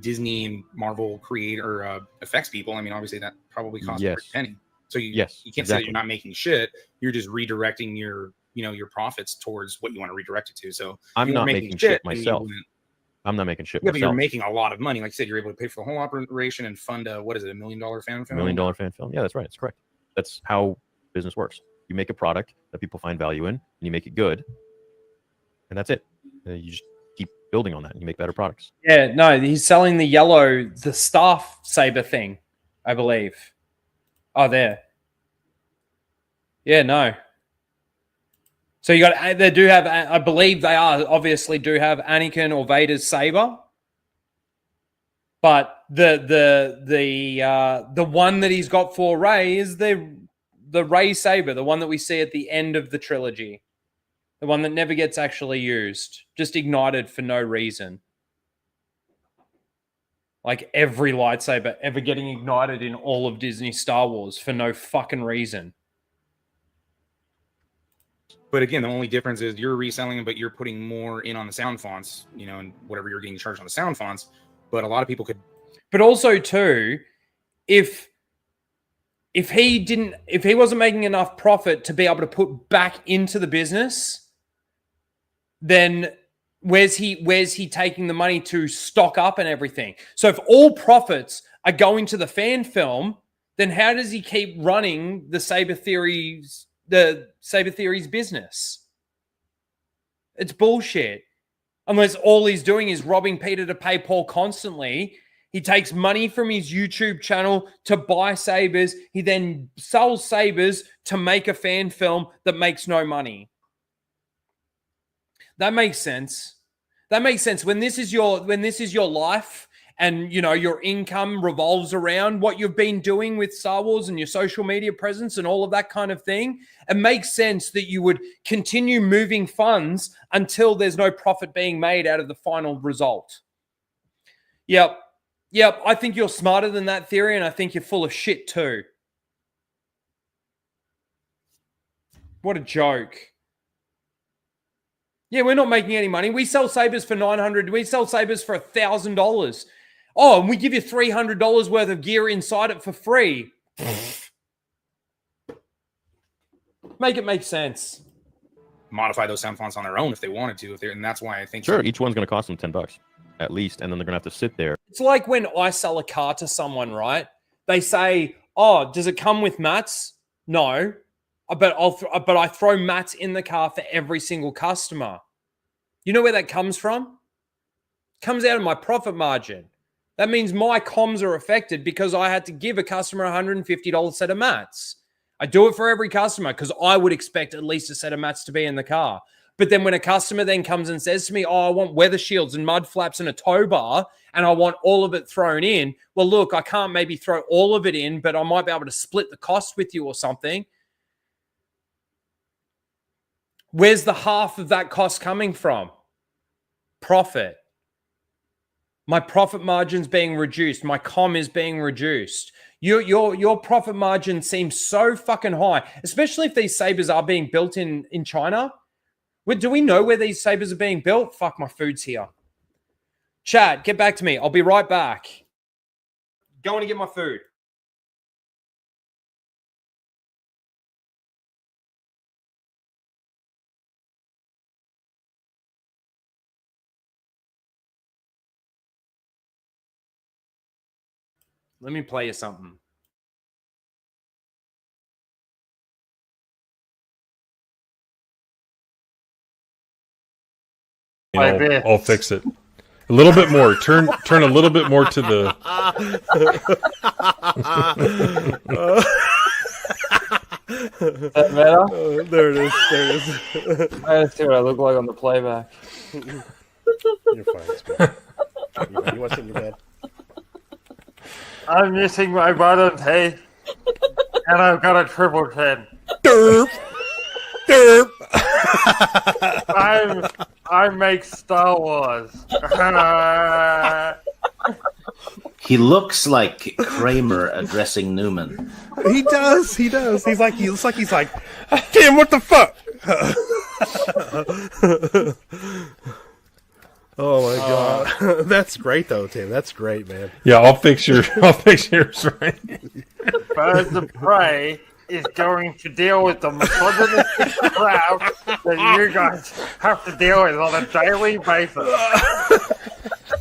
Disney and Marvel creator effects people? I mean, obviously that probably costs a penny. So you can't say that you're not making shit. You're just redirecting your profits towards what you want to redirect it to. So I'm not making shit myself. I'm not making shit myself. But you're making a lot of money. Like I said, you're able to pay for the whole operation and fund what is it, $1 million fan film? $1 million fan film. Yeah, that's right. That's correct. That's how business works. You make a product that people find value in, and you make it good, and that's it. You just keep building on that, and you make better products. Yeah, no, he's selling the staff Saber thing, I believe. Oh, there. Yeah, no. So they do have, I believe they obviously do have Anakin or Vader's Saber, but the one that he's got for Rey is the Rey Saber, the one that we see at the end of the trilogy. The one that never gets actually used. Just ignited for no reason. Like every lightsaber ever getting ignited in all of Disney Star Wars for no fucking reason. But again, the only difference is you're reselling them, but you're putting more in on the sound fonts, and whatever you're getting charged on the sound fonts. But a lot of people could... But also, too, if he wasn't making enough profit to be able to put back into the business, then where's he taking the money to stock up and everything? So if all profits are going to the fan film, then how does he keep running the Saber Theories business? It's bullshit. Unless all he's doing is robbing Peter to pay Paul constantly. He takes money from his YouTube channel to buy sabers. He then sells sabers to make a fan film that makes no money. That makes sense. That makes sense. When this is your life and your income revolves around what you've been doing with Star Wars and your social media presence and all of that kind of thing, it makes sense that you would continue moving funds until there's no profit being made out of the final result. Yep. Yep, I think you're smarter than that theory, and I think you're full of shit too. What a joke. Yeah, we're not making any money. We sell sabers for $900. We sell sabers for $1,000. Oh, and we give you $300 worth of gear inside it for free. Make it make sense. Modify those sound fonts on their own if they wanted to, and that's why I think sure, each one's going to cost them $10 at least, and then they're going to have to sit there. It's like when I sell a car to someone, right? They say, "Oh, does it come with mats?" No, but I throw mats in the car for every single customer. You know where that comes from? It comes out of my profit margin. That means my comms are affected because I had to give a customer a $150 set of mats. I do it for every customer because I would expect at least a set of mats to be in the car. But then when a customer then comes and says to me, "Oh, I want weather shields and mud flaps and a tow bar, and I want all of it thrown in," well, look, I can't maybe throw all of it in, but I might be able to split the cost with you or something. Where's the half of that cost coming from? Profit. My profit margin's being reduced. My comm is being reduced. Your profit margin seems so fucking high, especially if these sabers are being built in China. Do we know where these sabers are being built? Fuck, my food's here. Chat, get back to me. I'll be right back. Going to get my food. Let me play you something. I'll fix it. A little bit more. Turn a little bit more to the. Is that better? There it is. There it is. I gotta see what I look like on the playback. You're fine. It's good. You want to sit in your bed? I'm missing my bottom teeth, and I've got a triple chin. Derp. Derp. I make Star Wars. He looks like Kramer addressing Newman. He does. He does. He looks like he's like, Tim, what the fuck? Oh my god, that's great though, Tim. That's great, man. Yeah, I'll fix yours right. Birds of Prey is going to deal with the misogynistic crap that you guys have to deal with on a daily basis.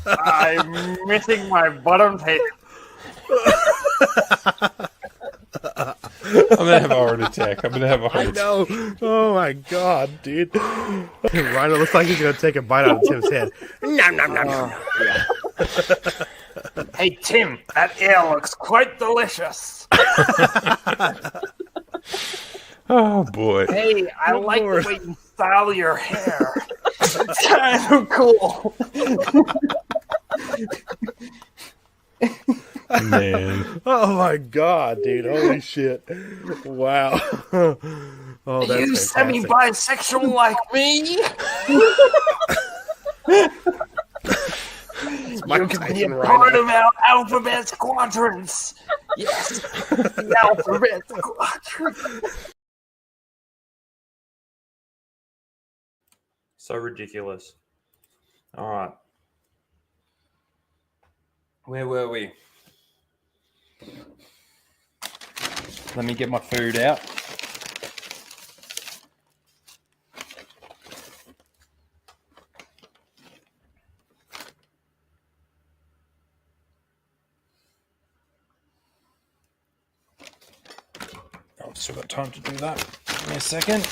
I'm missing my bottom teeth. I'm gonna have a heart attack. I know. Oh my god, dude. Rhino looks like he's gonna take a bite out of Tim's head. Nom, nom, nom, nom. Yeah. Hey Tim, that ear looks quite delicious. Oh boy. Hey, I like the way you style your hair. It's kind of cool. Man. Oh my god, dude. Holy shit. Wow. Oh, that's you semi-bisexual like me? You can be a part of our alphabet squadrons. Yes, the alphabet squadron. So ridiculous. All right. Where were we? Let me get my food out. I've still got time to do that. Give me a second.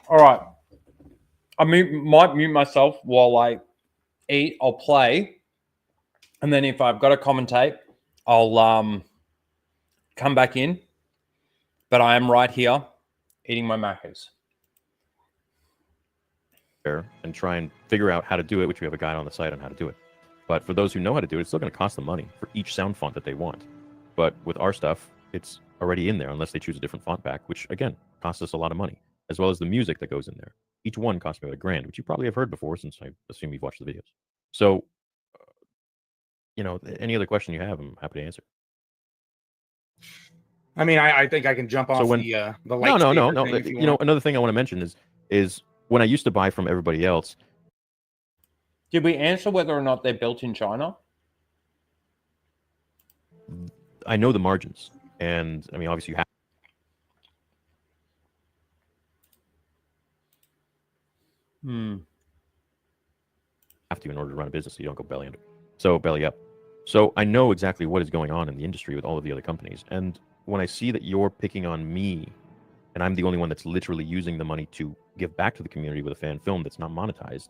All right. I might mute myself while I eat. I'll play. And then if I've got to commentate, I'll come back in. But I am right here eating my macros. And try and figure out how to do it, which we have a guide on the site on how to do it. But for those who know how to do it, it's still going to cost them money for each sound font that they want. But with our stuff, it's already in there unless they choose a different font pack, which, again, costs us a lot of money, as well as the music that goes in there. Each one cost me about $1,000, which you probably have heard before since I assume you've watched the videos. So, any other question you have, I'm happy to answer. I mean, I think I can jump off the no. Another thing I want to mention is when I used to buy from everybody else. Did we answer whether or not they're built in China? I know the margins, and I mean, obviously you have to in order to run a business, so you don't go belly up. So I know exactly what is going on in the industry with all of the other companies, and when I see that you're picking on me, and I'm the only one that's literally using the money to give back to the community with a fan film that's not monetized,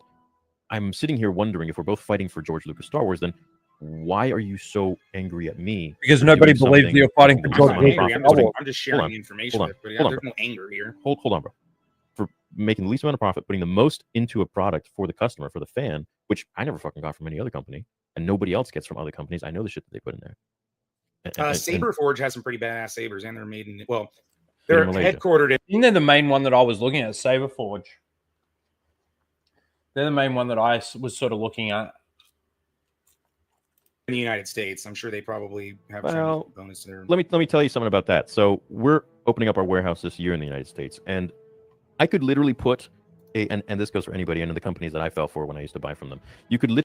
I'm sitting here wondering if we're both fighting for George Lucas Star Wars, then why are you so angry at me? Because nobody believes you're fighting for George Lucas. I'm just sharing information with everybody. There's no anger here. Hold on, bro. For making the least amount of profit, putting the most into a product for the customer, for the fan, which I never fucking got from any other company, and nobody else gets from other companies. I know the shit that they put in there. Saberforge has some pretty badass sabers, and they're made in they're headquartered in. I think they're the main one that I was looking at, Saberforge. They're the main one that I was sort of looking at. In the United States, I'm sure they probably have bonus to their. Let me tell you something about that. So we're opening up our warehouse this year in the United States, and I could literally put and this goes for anybody in the companies that I fell for when I used to buy from them. You could literally.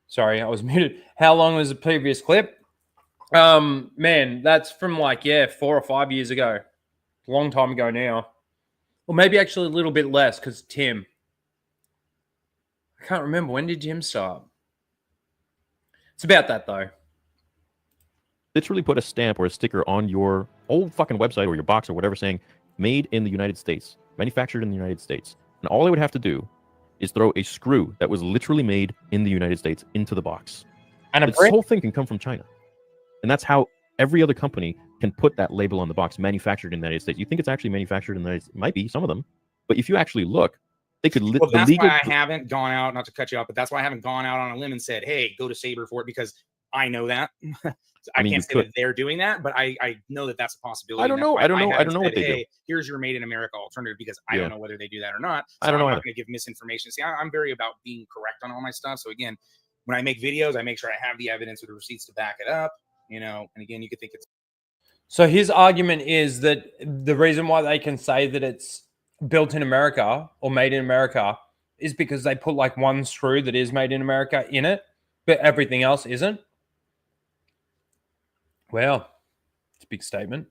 Sorry, I was muted. How long was the previous clip? Man, that's from 4 or 5 years ago. A long time ago now. Or maybe actually a little bit less because Tim. I can't remember. When did Tim start? It's about that, though. Literally put a stamp or a sticker on your old fucking website or your box or whatever saying, made in the United States, manufactured in the United States. And all I would have to do is throw a screw that was literally made in the United States into the box. And this whole thing can come from China. And that's how every other company can put that label on the box, manufactured in the United States. You think it's actually manufactured in the United States? It might be, some of them. But if you actually look, they could... Well, that's why I haven't gone out, not to cut you off, but that's why I haven't gone out on a limb and said, hey, go to Saber for it, because I know that. I can't say that they're doing that, but I know that that's a possibility. I don't know. I don't know what they do. Here's your Made in America alternative, because I don't know whether they do that or not. So I don't know. I'm not going to give misinformation. See, I'm very about being correct on all my stuff. So again, when I make videos, I make sure I have the evidence or the receipts to back it up. And again, you could think it's. So his argument is that the reason why they can say that it's built in America or made in America is because they put one screw that is made in America in it, but everything else isn't. Well, it's a big statement.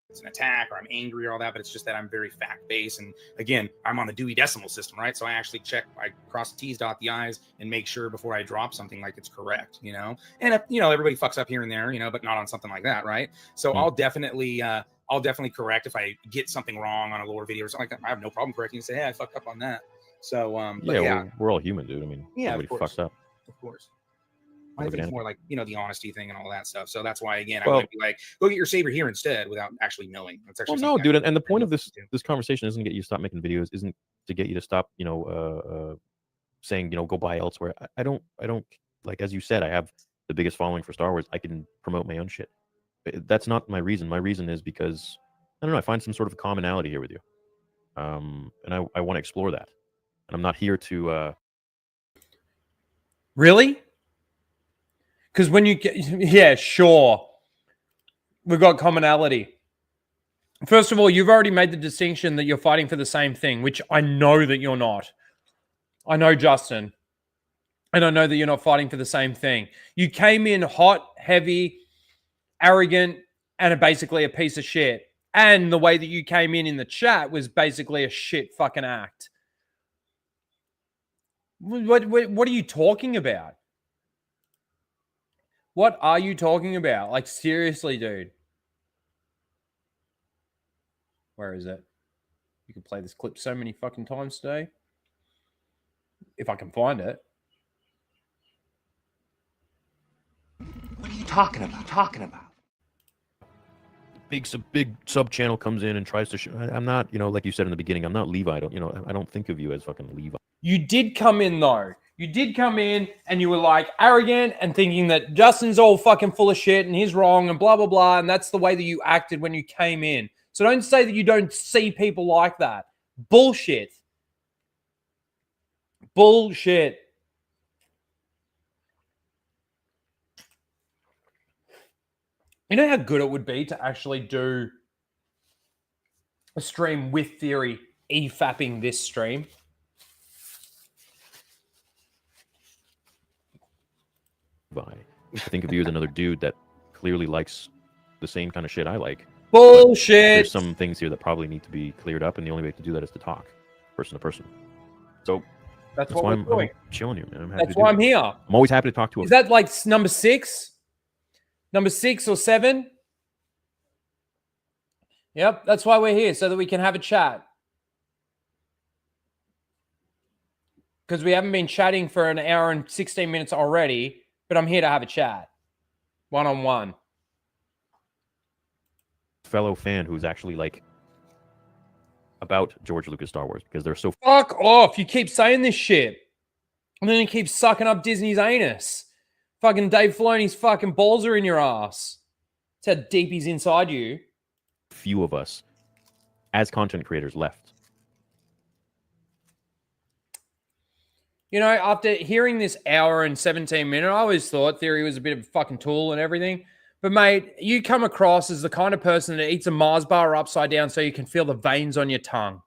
It's an attack or I'm angry or all that, but it's just that I'm very fact-based. And again, I'm on the Dewey Decimal System, right? So I actually check, I cross the T's, dot the I's, and make sure before I drop something it's correct, And if, everybody fucks up here and there, but not on something like that, right? So I'll definitely correct if I get something wrong on a lower video or something like that. I have no problem correcting and say, hey, I fucked up on that. So, we're all human, dude. I mean, everybody fucks up. Of course. I think it's more the honesty thing and all that stuff. So that's why, again, I would be go get your Saber here instead without actually knowing. That's actually no, dude. And the point of this conversation isn't to get you to stop making videos, isn't to get you to stop, saying, go buy elsewhere. I don't as you said, I have the biggest following for Star Wars. I can promote my own shit. That's not my reason. My reason is because, I don't know, I find some sort of commonality here with you. And I want to explore that. And I'm not here to... Really? Because when you get, yeah, sure, we've got commonality. First of all, you've already made the distinction that you're fighting for the same thing, which I know that you're not. I know, Justin. And I know that you're not fighting for the same thing. You came in hot, heavy, arrogant, and basically a piece of shit. And the way that you came in the chat was basically a shit fucking act. What are you talking about? What are you talking about? Seriously, dude. Where is it? You can play this clip so many fucking times today. If I can find it. What are you talking about? Big sub channel comes in and tries to I'm not, like you said in the beginning, I'm not Levi. I don't think of you as fucking Levi. You did come in though. You did come in and you were like arrogant and thinking that Justin's all fucking full of shit and he's wrong and blah, blah, blah. And that's the way that you acted when you came in. So don't say that you don't see people like that. Bullshit. Bullshit. You know how good it would be to actually do a stream with Theory EFAPing this stream? I think of you as another dude that clearly likes the same kind of shit I like. Bullshit. There's some things here that probably need to be cleared up, and the only way to do that is to talk, person to person. So that's why what I'm chilling you, man. That's why I'm here. I'm always happy to talk to. Is that like number 6? Number 6 or 7? Yep, that's why we're here, so that we can have a chat. Because we haven't been chatting for an hour and 16 minutes already. But I'm here to have a chat, one-on-one. Fellow fan who's actually like about George Lucas Star Wars because they're so fuck off. You keep saying this shit, and then you keep sucking up Disney's anus. Fucking Dave Filoni's fucking balls are in your ass. That's how deep he's inside you. Few of us as content creators left. You know, after hearing this hour and 17 minute, I always thought Theory was a bit of a fucking tool and everything. But, mate, you come across as the kind of person that eats a Mars bar upside down so you can feel the veins on your tongue.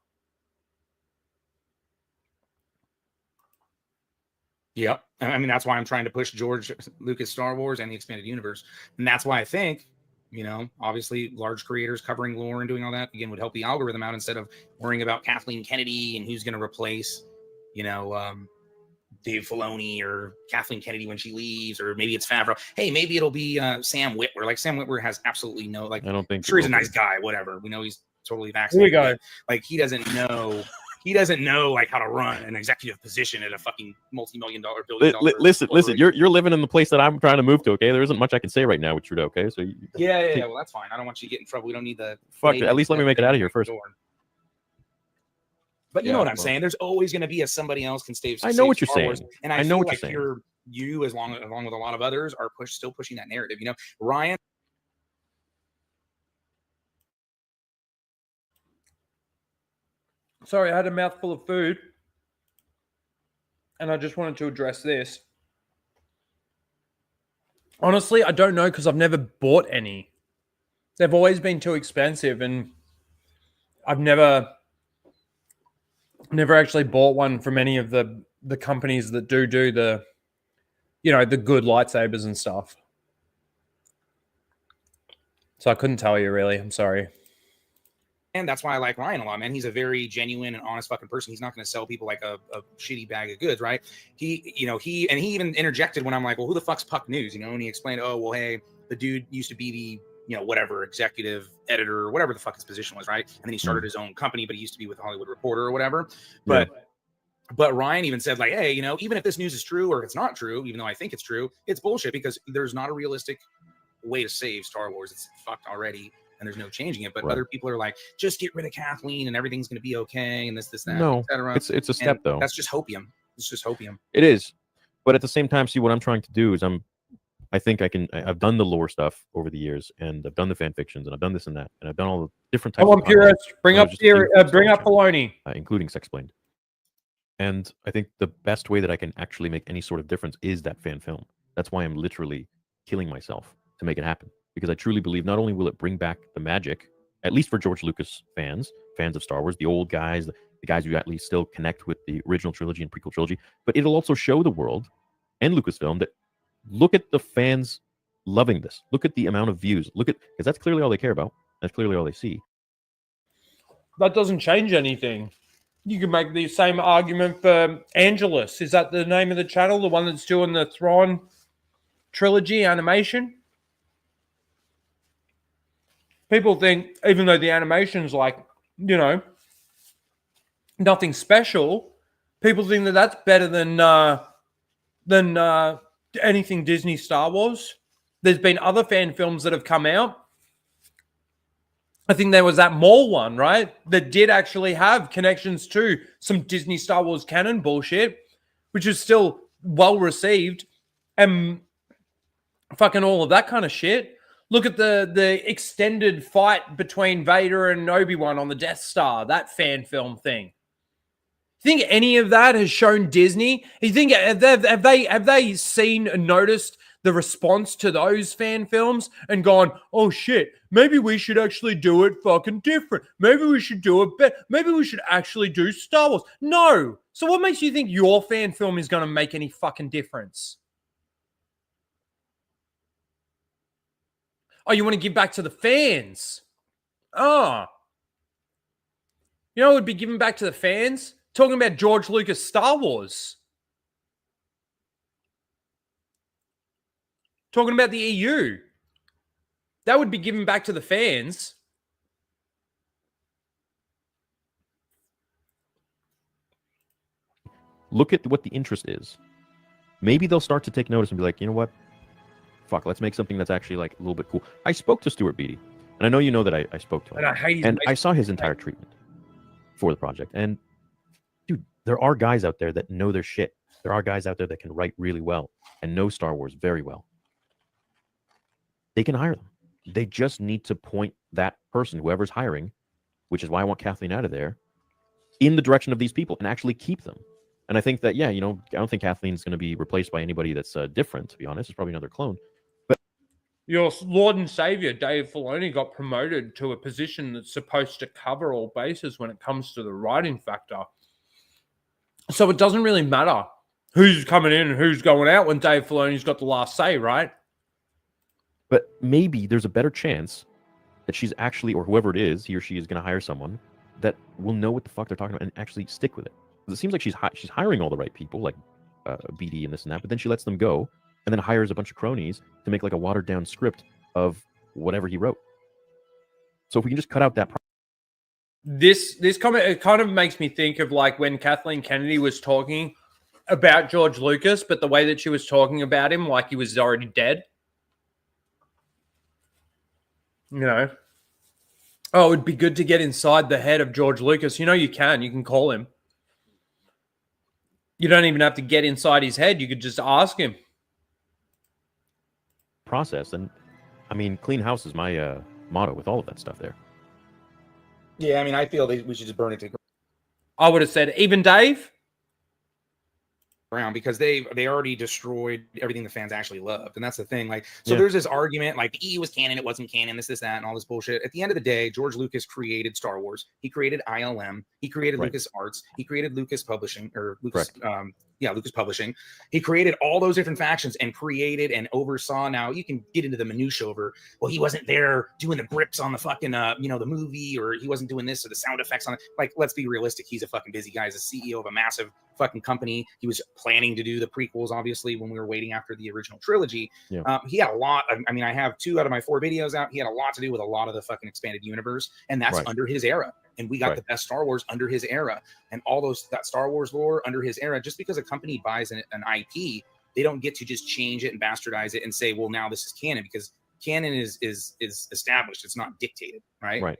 Yep. I mean, that's why I'm trying to push George Lucas Star Wars and the expanded universe. And that's why I think, you know, obviously large creators covering lore and doing all that, again, would help the algorithm out instead of worrying about Kathleen Kennedy and who's going to replace, you know, Dave Filoni or Kathleen Kennedy when she leaves, or maybe it's Favreau. Hey, maybe it'll be Sam Witwer. Like, Sam Witwer has absolutely no, like, I don't think sure he's a nice guy, whatever. We know he's totally vaccinated. Here we go. Like, he doesn't know like how to run an executive position at a fucking multi-million-dollar billion. Listen, you're living in the place that I'm trying to move to. Okay, there isn't much I can say right now with Trudeau. Okay, so yeah. Well, that's fine. I don't want you to get in trouble. We don't need the fuck. At least let me make it out of here first. But you know what I'm saying? There's always going to be somebody else can save. I know what you're Star Wars. saying. And I know feel what like you're saying. You, along with a lot of others, are still pushing that narrative. You know, Ryan. Sorry, I had a mouthful of food, and I just wanted to address this. Honestly, I don't know because I've never bought any. They've always been too expensive, and I've never actually bought one from any of the companies that do the, you know, the good lightsabers and stuff. So I couldn't tell you really. I'm sorry. And that's why I like Ryan a lot, man. He's a very genuine and honest fucking person. He's not going to sell people like a shitty bag of goods, right? He even interjected when I'm like, well, who the fuck's Puck News? You know, and he explained, oh, well, hey, the dude used to be the, you know, whatever, executive editor or whatever the fuck his position was, right? And then he started his own company, but he used to be with Hollywood Reporter or whatever. But Ryan even said, like, hey, you know, even if this news is true or it's not true, even though I think it's true, it's bullshit because there's not a realistic way to save Star Wars. It's fucked already. And there's no changing it. But other people are like, just get rid of Kathleen and everything's going to be okay. And this, that, no, etc. It's a step, though. That's just hopium. It's just hopium. It is. But at the same time, see, what I'm trying to do is I've done the lore stuff over the years, and I've done the fan fictions, and I've done this and that, and I've done all the different types of Purist. Bring up Filoni. Including Sexplained. And I think the best way that I can actually make any sort of difference is that fan film. That's why I'm literally killing myself to make it happen. Because I truly believe not only will it bring back the magic, at least for George Lucas fans of Star Wars, the old guys, the guys who at least still connect with the original trilogy and prequel trilogy, but it'll also show the world and Lucasfilm that look at the fans loving this. Look at the amount of views. Because that's clearly all they care about. That's clearly all they see. That doesn't change anything. You can make the same argument for Angelus. Is that the name of the channel? The one that's doing the Thrawn trilogy animation? People think, even though the animation's like, you know, nothing special, people think that that's better than anything Disney Star Wars. There's been other fan films that have come out. I think there was that Maul one, right? That did actually have connections to some Disney Star Wars canon bullshit. which is still well received, and fucking all of that kind of shit. Look at the extended fight between Vader and Obi-Wan on the Death Star, that fan film thing. Think any of that has shown Disney? You think have they seen and noticed the response to those fan films and gone, oh shit, maybe we should actually do it fucking different. Maybe we should do it better. Maybe we should actually do Star Wars. No. So what makes you think your fan film is going to make any fucking difference? Oh, you want to give back to the fans? Oh. You know what would be given back to the fans? Talking about George Lucas' Star Wars. Talking about the EU. That would be given back to the fans. Look at what the interest is. Maybe they'll start to take notice and be like, you know what? Fuck, let's make something that's actually like a little bit cool. I spoke to Stuart Beattie, and I know you know that I spoke to him. And I saw his entire treatment for the project. And dude, there are guys out there that know their shit. There are guys out there that can write really well and know Star Wars very well. They can hire them. They just need to point that person, whoever's hiring, which is why I want Kathleen out of there, in the direction of these people and actually keep them. And I think that, yeah, you know, I don't think Kathleen's going to be replaced by anybody that's different, to be honest. It's probably another clone. But your Lord and Savior, Dave Filoni, got promoted to a position that's supposed to cover all bases when it comes to the writing factor. So it doesn't really matter who's coming in and who's going out when Dave Filoni's got the last say, right? But maybe there's a better chance that she's actually, or whoever it is, he or she is going to hire someone that will know what the fuck they're talking about and actually stick with it. Because it seems like she's hiring all the right people, like BD and this and that, but then she lets them go and then hires a bunch of cronies to make like a watered down script of whatever he wrote. So if we can just cut out that. This comment, it kind of makes me think of like when Kathleen Kennedy was talking about George Lucas, but the way that she was talking about him like he was already dead. You know, oh, it would be good to get inside the head of George Lucas. You know, you can call him. You don't even have to get inside his head. You could just ask him. Process. And I mean, clean house is my motto with all of that stuff there. Yeah, I mean, I feel we should just burn it to I would have said, even Dave? Around, because they already destroyed everything the fans actually loved, and that's the thing. Like, so there's this argument like the EU was canon, it wasn't canon, this, that, and all this bullshit. At the end of the day, George Lucas created Star Wars. He created ILM. He created Lucas Arts. He created Lucas Publishing, or Lucas, Lucas Publishing. He created all those different factions and created and oversaw. Now you can get into the minutia over, well, he wasn't there doing the grips on the fucking, the movie, or he wasn't doing this or the sound effects on it. Like, let's be realistic. He's a fucking busy guy. He's a CEO of a massive fucking company. He was planning to do the prequels, obviously, when we were waiting after the original trilogy. He had a lot. I mean, I have 2 out of my 4 videos out. He had a lot to do with a lot of the fucking expanded universe, and that's under his era. And we got the best Star Wars under his era, and all that Star Wars lore under his era. Just because a company buys an IP, they don't get to just change it and bastardize it and say, well, now this is canon, because canon is established. It's not dictated, right?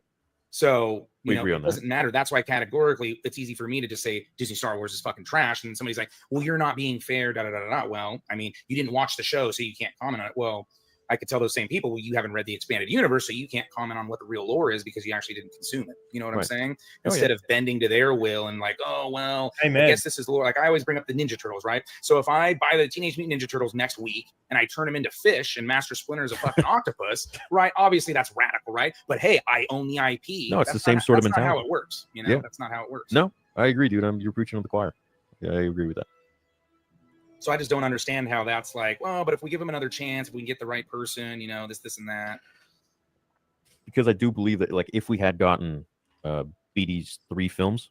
So you know, it doesn't matter. That's why categorically it's easy for me to just say Disney Star Wars is fucking trash. And somebody's like, well, you're not being fair, da da da da. Well, I mean, you didn't watch the show, so you can't comment on it. Well, I could tell those same people, well, you haven't read the expanded universe, so you can't comment on what the real lore is because you actually didn't consume it. You know what I'm saying? Instead of bending to their will and like, oh, well, I guess this is lore. Like, I always bring up the Ninja Turtles, right? So if I buy the Teenage Mutant Ninja Turtles next week and I turn them into fish and Master Splinter is a fucking octopus, right? Obviously, that's radical, right? But hey, I own the IP. No, it's the same sort of mentality. That's not how it works. You know, that's not how it works. No, I agree, dude. You're preaching to the choir. Yeah, I agree with that. So I just don't understand how that's like, well, but if we give him another chance, if we can get the right person, you know, this and that. Because I do believe that, like, if we had gotten BD's 3 films,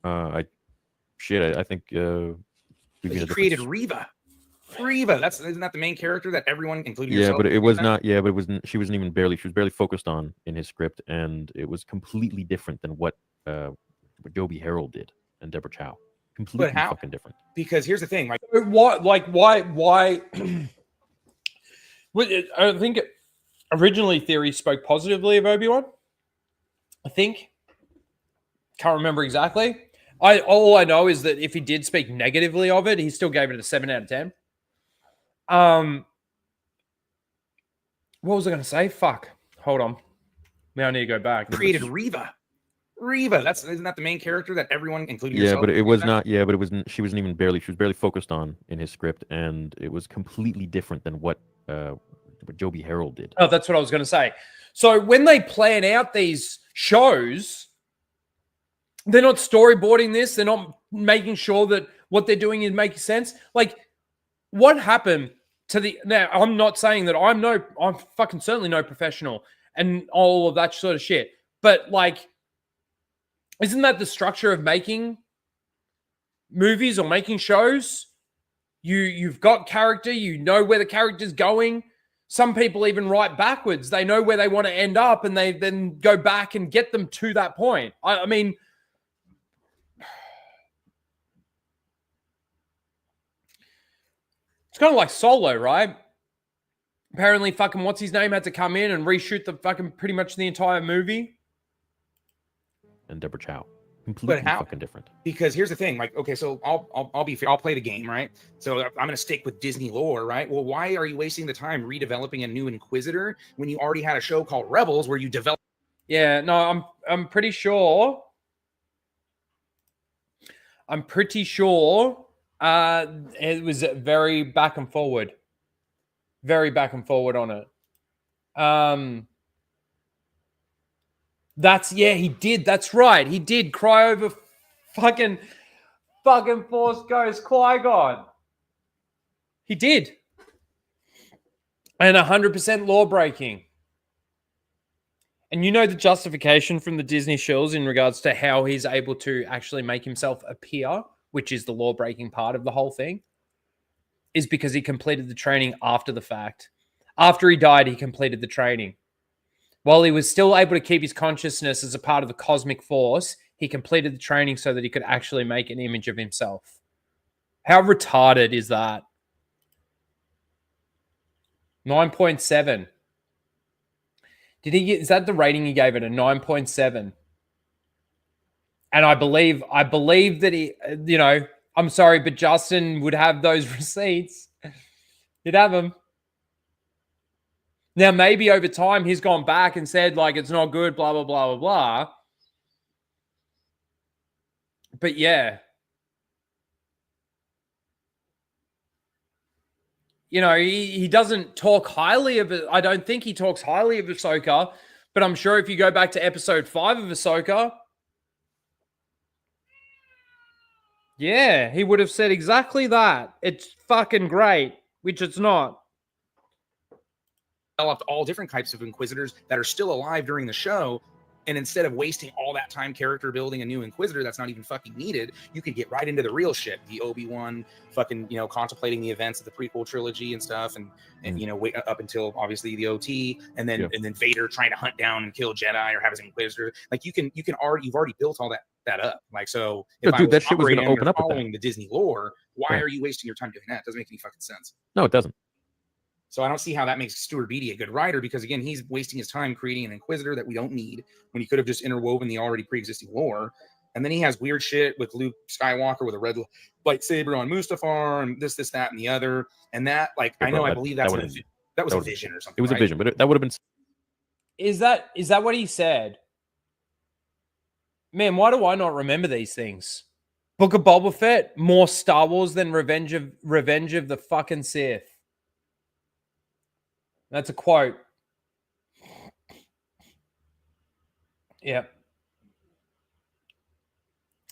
I think he created Reva. Isn't that the main character that everyone, including yourself? But it was not. Yeah, but it wasn't. She was barely focused on in his script, and it was completely different than what Joby Harold did and Deborah Chow. Completely fucking different. Because here's the thing, like, why? I think originally Theory spoke positively of Obi-Wan. I think, can't remember exactly. All I know is that if he did speak negatively of it, he still gave it a 7 out of 10. What was I going to say? Fuck. Hold on. Now I need to go back. Created Reva. Isn't that the main character that everyone, including Yeah, yourself, but it was not. Yeah, but it wasn't. She wasn't even barely. She was barely focused on in his script, and it was completely different than what Joby Harold did. Oh, that's what I was going to say. So when they plan out these shows, they're not storyboarding this. They're not making sure that what they're doing is making sense. Like, what happened to the? Now, I'm not saying that I'm fucking certainly no professional and all of that sort of shit. But like, isn't that the structure of making movies or making shows? You've got character. You know where the character's going. Some people even write backwards. They know where they want to end up, and they then go back and get them to that point. I mean, it's kind of like Solo, right? Apparently, fucking what's his name had to come in and reshoot the fucking pretty much the entire movie. And Deborah Chow, completely fucking different. Because here's the thing, like, okay, so I'll be fair. I'll play the game, right? So I'm going to stick with Disney lore, right? Well, why are you wasting the time redeveloping a new Inquisitor when you already had a show called Rebels where you develop? Yeah, no, I'm pretty sure. I'm pretty sure it was very back and forward. Very back and forward on it. He did. That's right. He did cry over fucking Force Ghost Qui-Gon. He did. And 100% law breaking. And you know the justification from the Disney shills in regards to how he's able to actually make himself appear, which is the law breaking part of the whole thing, is because he completed the training after the fact. After he died, he completed the training. While he was still able to keep his consciousness as a part of the cosmic force, he completed the training so that he could actually make an image of himself. How retarded is that? 9.7. Is that the rating he gave it? A 9.7. And I believe that he, I'm sorry, but Justin would have those receipts. He'd have them. Now, maybe over time he's gone back and said, like, it's not good, blah, blah, blah, blah, blah. But yeah. He doesn't talk highly of it. I don't think he talks highly of Ahsoka, but I'm sure if you go back to episode 5 of Ahsoka, yeah, he would have said exactly that. It's fucking great, which it's not. Developed all different types of Inquisitors that are still alive during the show. And instead of wasting all that time character building a new Inquisitor that's not even fucking needed, you could get right into the real shit. The Obi-Wan fucking, contemplating the events of the prequel trilogy and stuff. And wait up until obviously the OT, and then Vader trying to hunt down and kill Jedi or have his Inquisitor. Like you've already built all that up. Like, so if that shit was going to open up following the Disney lore, why are you wasting your time doing that? It doesn't make any fucking sense. No, it doesn't. So I don't see how that makes Stuart Beattie a good writer, because again, he's wasting his time creating an Inquisitor that we don't need when he could have just interwoven the already pre-existing lore. And then he has weird shit with Luke Skywalker with a red lightsaber on Mustafar and this, that, and the other. And that, like, I believe that was a vision or something. It was a vision, but that would have been. Is that what he said? Man, why do I not remember these things? Book of Boba Fett, more Star Wars than Revenge of the fucking Sith. That's a quote. Yeah.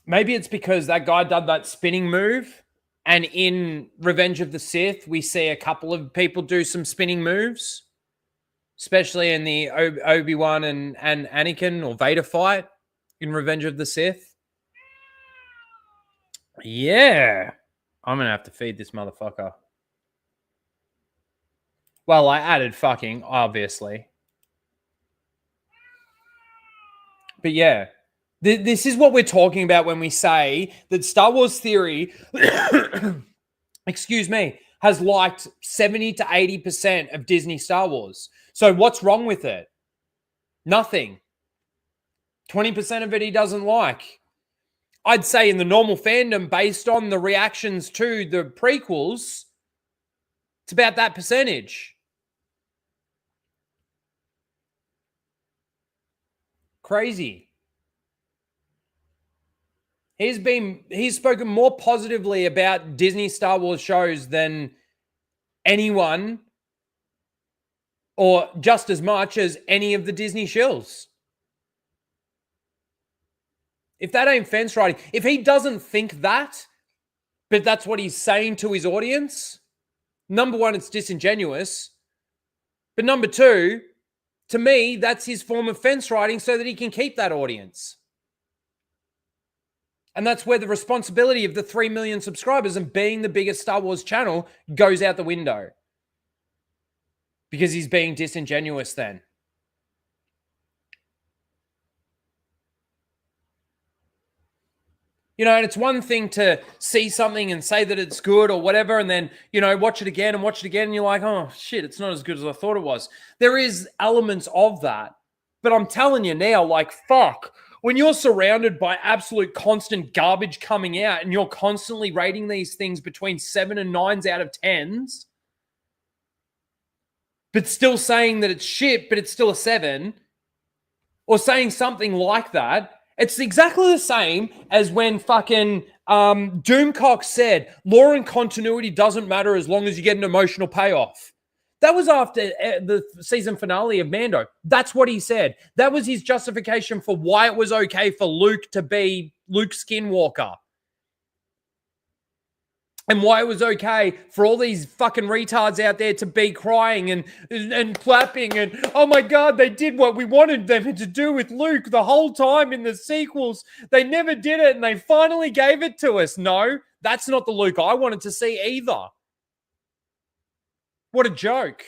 Maybe it's because that guy did that spinning move, and in Revenge of the Sith, we see a couple of people do some spinning moves, especially in the Obi-Wan and Anakin or Vader fight in Revenge of the Sith. Yeah. I'm going to have to feed this motherfucker. Well, I added fucking, obviously. But yeah, this is what we're talking about when we say that Star Wars Theory, excuse me, has liked 70 to 80% of Disney Star Wars. So what's wrong with it? Nothing. 20% of it he doesn't like. I'd say in the normal fandom, based on the reactions to the prequels, it's about that percentage. Crazy. He's spoken more positively about Disney Star Wars shows than anyone, or just as much as any of the Disney shills. If that ain't fence riding, if he doesn't think that, but that's what he's saying to his audience, number one, it's disingenuous. But number two, to me, that's his form of fence riding so that he can keep that audience. And that's where the responsibility of the 3 million subscribers and being the biggest Star Wars channel goes out the window. Because he's being disingenuous then. You know, and it's one thing to see something and say that it's good or whatever, and then, you know, watch it again, and you're like, oh, shit, it's not as good as I thought it was. There is elements of that. But I'm telling you now, like, fuck, when you're surrounded by absolute constant garbage coming out and you're constantly rating these things between 7 and 9s out of 10s, but still saying that it's shit, but it's still a 7, or saying something like that, it's exactly the same as when fucking Doomcock said, lore and continuity doesn't matter as long as you get an emotional payoff. That was after the season finale of Mando. That's what he said. That was his justification for why it was okay for Luke to be Luke Skywalker. And why it was okay for all these fucking retards out there to be crying and clapping and, oh my God, they did what we wanted them to do with Luke the whole time in the sequels. They never did it and they finally gave it to us. No, that's not the Luke I wanted to see either. What a joke.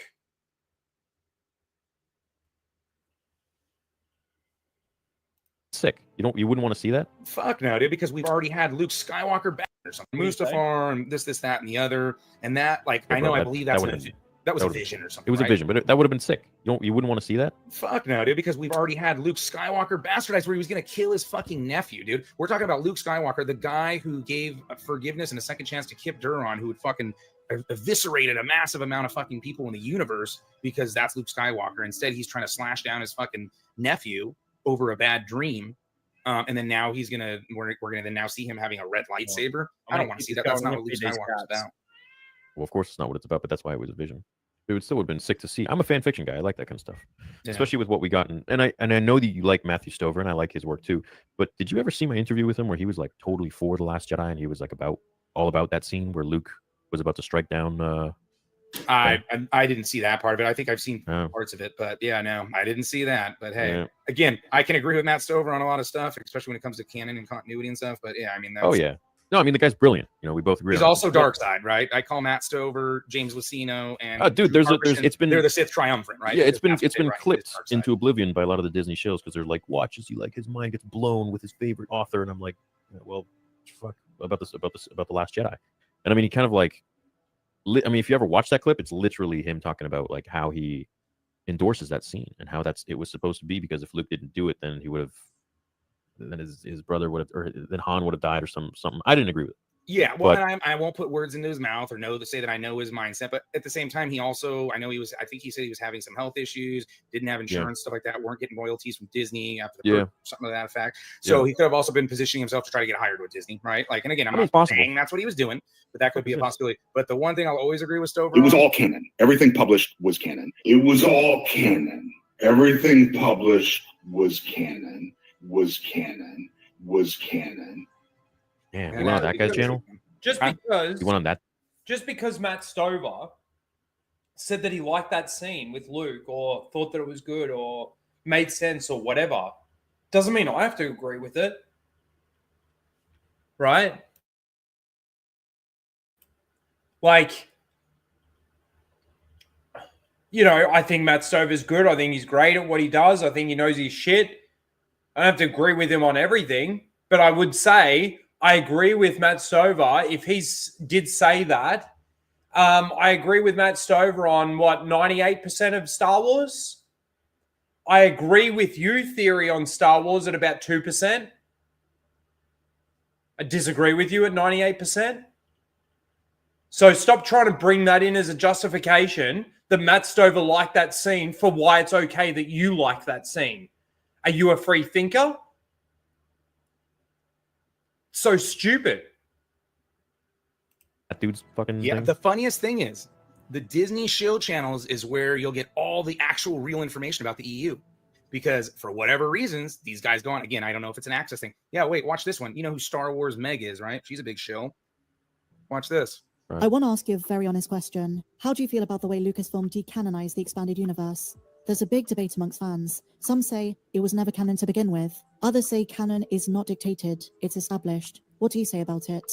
Sick. You wouldn't want to see that? Fuck no, dude, because we've already had Luke Skywalker back or something. Mustafar and this, that, and the other. And that, like, Yeah, I know, bro, I believe that's that was a would've- vision or something. It was a right? vision, but that would have been sick. You wouldn't want to see that? Fuck no, dude, because we've already had Luke Skywalker bastardized where he was going to kill his fucking nephew, dude. We're talking about Luke Skywalker, the guy who gave forgiveness and a second chance to Kip Duron, who had fucking eviscerated a massive amount of fucking people in the universe because that's Luke Skywalker. Instead, he's trying to slash down his fucking nephew over a bad dream. And then now we're gonna then now see him having a red lightsaber. I don't want to see that. That's not what Luke Skywalker's about. Well, of course it's not what it's about, but that's why it was a vision. It would still have been sick to see. I'm a fan fiction guy. I like that kind of stuff, especially with what we got. And I know that you like Matthew Stover, and I like his work too. But did you ever see my interview with him where he was like totally for The Last Jedi, and he was like all about that scene where Luke was about to strike down? I didn't see that part of it. I think I've seen parts of it, but yeah, no, I didn't see that. But hey, again, I can agree with Matt Stover on a lot of stuff, especially when it comes to canon and continuity and stuff. But yeah, I mean, that's, no, I mean the guy's brilliant. You know, we both agree. He's also dark side, right? I call Matt Stover, James Luceno, and dude, they're the Sith triumvirate, right? Yeah, it's been clipped into oblivion by a lot of the Disney shows because they're like, watch as his mind gets blown with his favorite author, and I'm like, well, fuck about the Last Jedi, and I mean he kind of like. I mean, if you ever watch that clip, it's literally him talking about like how he endorses that scene and how it was supposed to be, because if Luke didn't do it, then he would have, then his brother would have, or then Han would have died or something. I didn't agree with it. Yeah, well, and I won't put words into his mouth or say that I know his mindset, but at the same time, I think he said he was having some health issues, didn't have insurance, stuff like that, weren't getting royalties from Disney after the something to that effect. So he could have also been positioning himself to try to get hired with Disney, right? Like, and again, I'm not saying that's what he was doing, but that could be a possibility. But the one thing I'll always agree with Stover, it was all canon. Everything published was canon. It was all canon. Everything published was canon. Was canon. Was canon. Yeah, we went on that guy's channel. Just because you went on that. Just because Matt Stover said that he liked that scene with Luke, or thought that it was good, or made sense, or whatever, doesn't mean I have to agree with it, right? Like, you know, I think Matt Stover's good. I think he's great at what he does. I think he knows his shit. I don't have to agree with him on everything, but I would say I agree with Matt Stover if he did say that. I agree with Matt Stover on 98% of Star Wars. I agree with you, Theory, on Star Wars at about 2%. I disagree with you at 98%. So stop trying to bring that in as a justification that Matt Stover liked that scene for why it's okay that you like that scene. Are you a free thinker? So stupid. That dude's fucking thing. The funniest thing is the Disney show channels is where you'll get all the actual real information about the EU. Because for whatever reasons, these guys go on. Again, I don't know if it's an access thing. Yeah, wait, watch this one. You know who Star Wars Meg is, right? She's a big shill. Watch this. I want to ask you a very honest question. How do you feel about the way Lucasfilm decanonized the expanded universe? There's a big debate amongst fans. Some say it was never canon to begin with. Others say canon is not dictated, it's established. What do you say about it?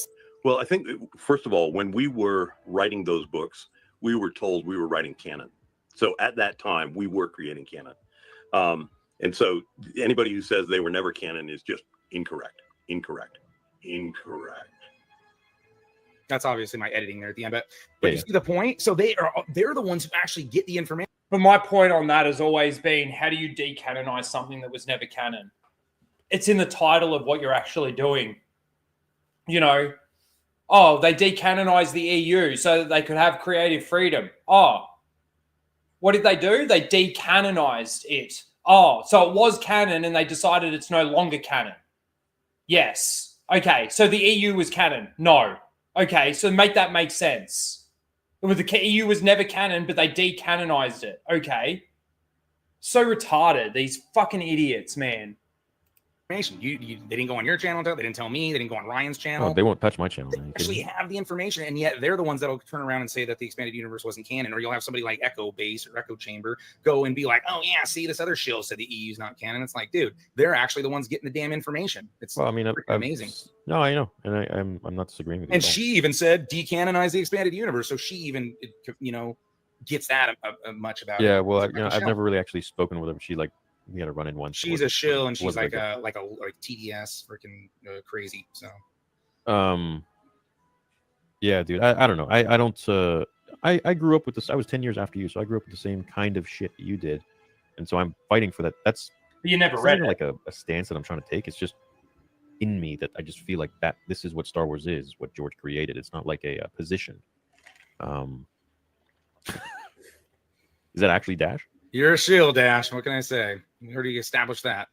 Well, I think, first of all, when we were writing those books, we were told we were writing canon. So at that time, we were creating canon. And so anybody who says they were never canon is just incorrect. That's obviously my editing there at the end, but you see the point? So they're the ones who actually get the information. But my point on that has always been, how do you decanonize something that was never canon? It's in the title of what you're actually doing. You know, oh, they decanonized the EU so that they could have creative freedom. Oh, what did they do? They decanonized it. Oh, so it was canon and they decided it's no longer canon. Yes. Okay, so the EU was canon. No. Okay, so make that make sense. The EU was never canon, but they decanonized it. Okay. So retarded. These fucking idiots, man. They didn't go on your channel. They didn't tell me. They didn't go on Ryan's channel. Oh, they won't touch my channel. They actually have the information, and yet they're the ones that'll turn around and say that the expanded universe wasn't canon. Or you'll have somebody like Echo Base or Echo Chamber go and be like, "Oh yeah, see, this other shill said the EU's not canon." It's like, dude, they're actually the ones getting the damn information. It's amazing. No, I know, and I'm not disagreeing with you. And she even said decanonize the expanded universe, so she even gets that much about. Yeah, it. Well, I've never really actually spoken with her. She we had to run in once. She's a shill, and she's like TDS freaking crazy. So, yeah, dude, I don't know. I don't. I grew up with this. I was 10 years after you, so I grew up with the same kind of shit that you did, and so I'm fighting for that. That's you never read it. Like a stance that I'm trying to take. It's just in me that I just feel like that this is what Star Wars is, what George created. It's not like a position. Is that actually Dash? You're a shield, Dash. What can I say? We already established that.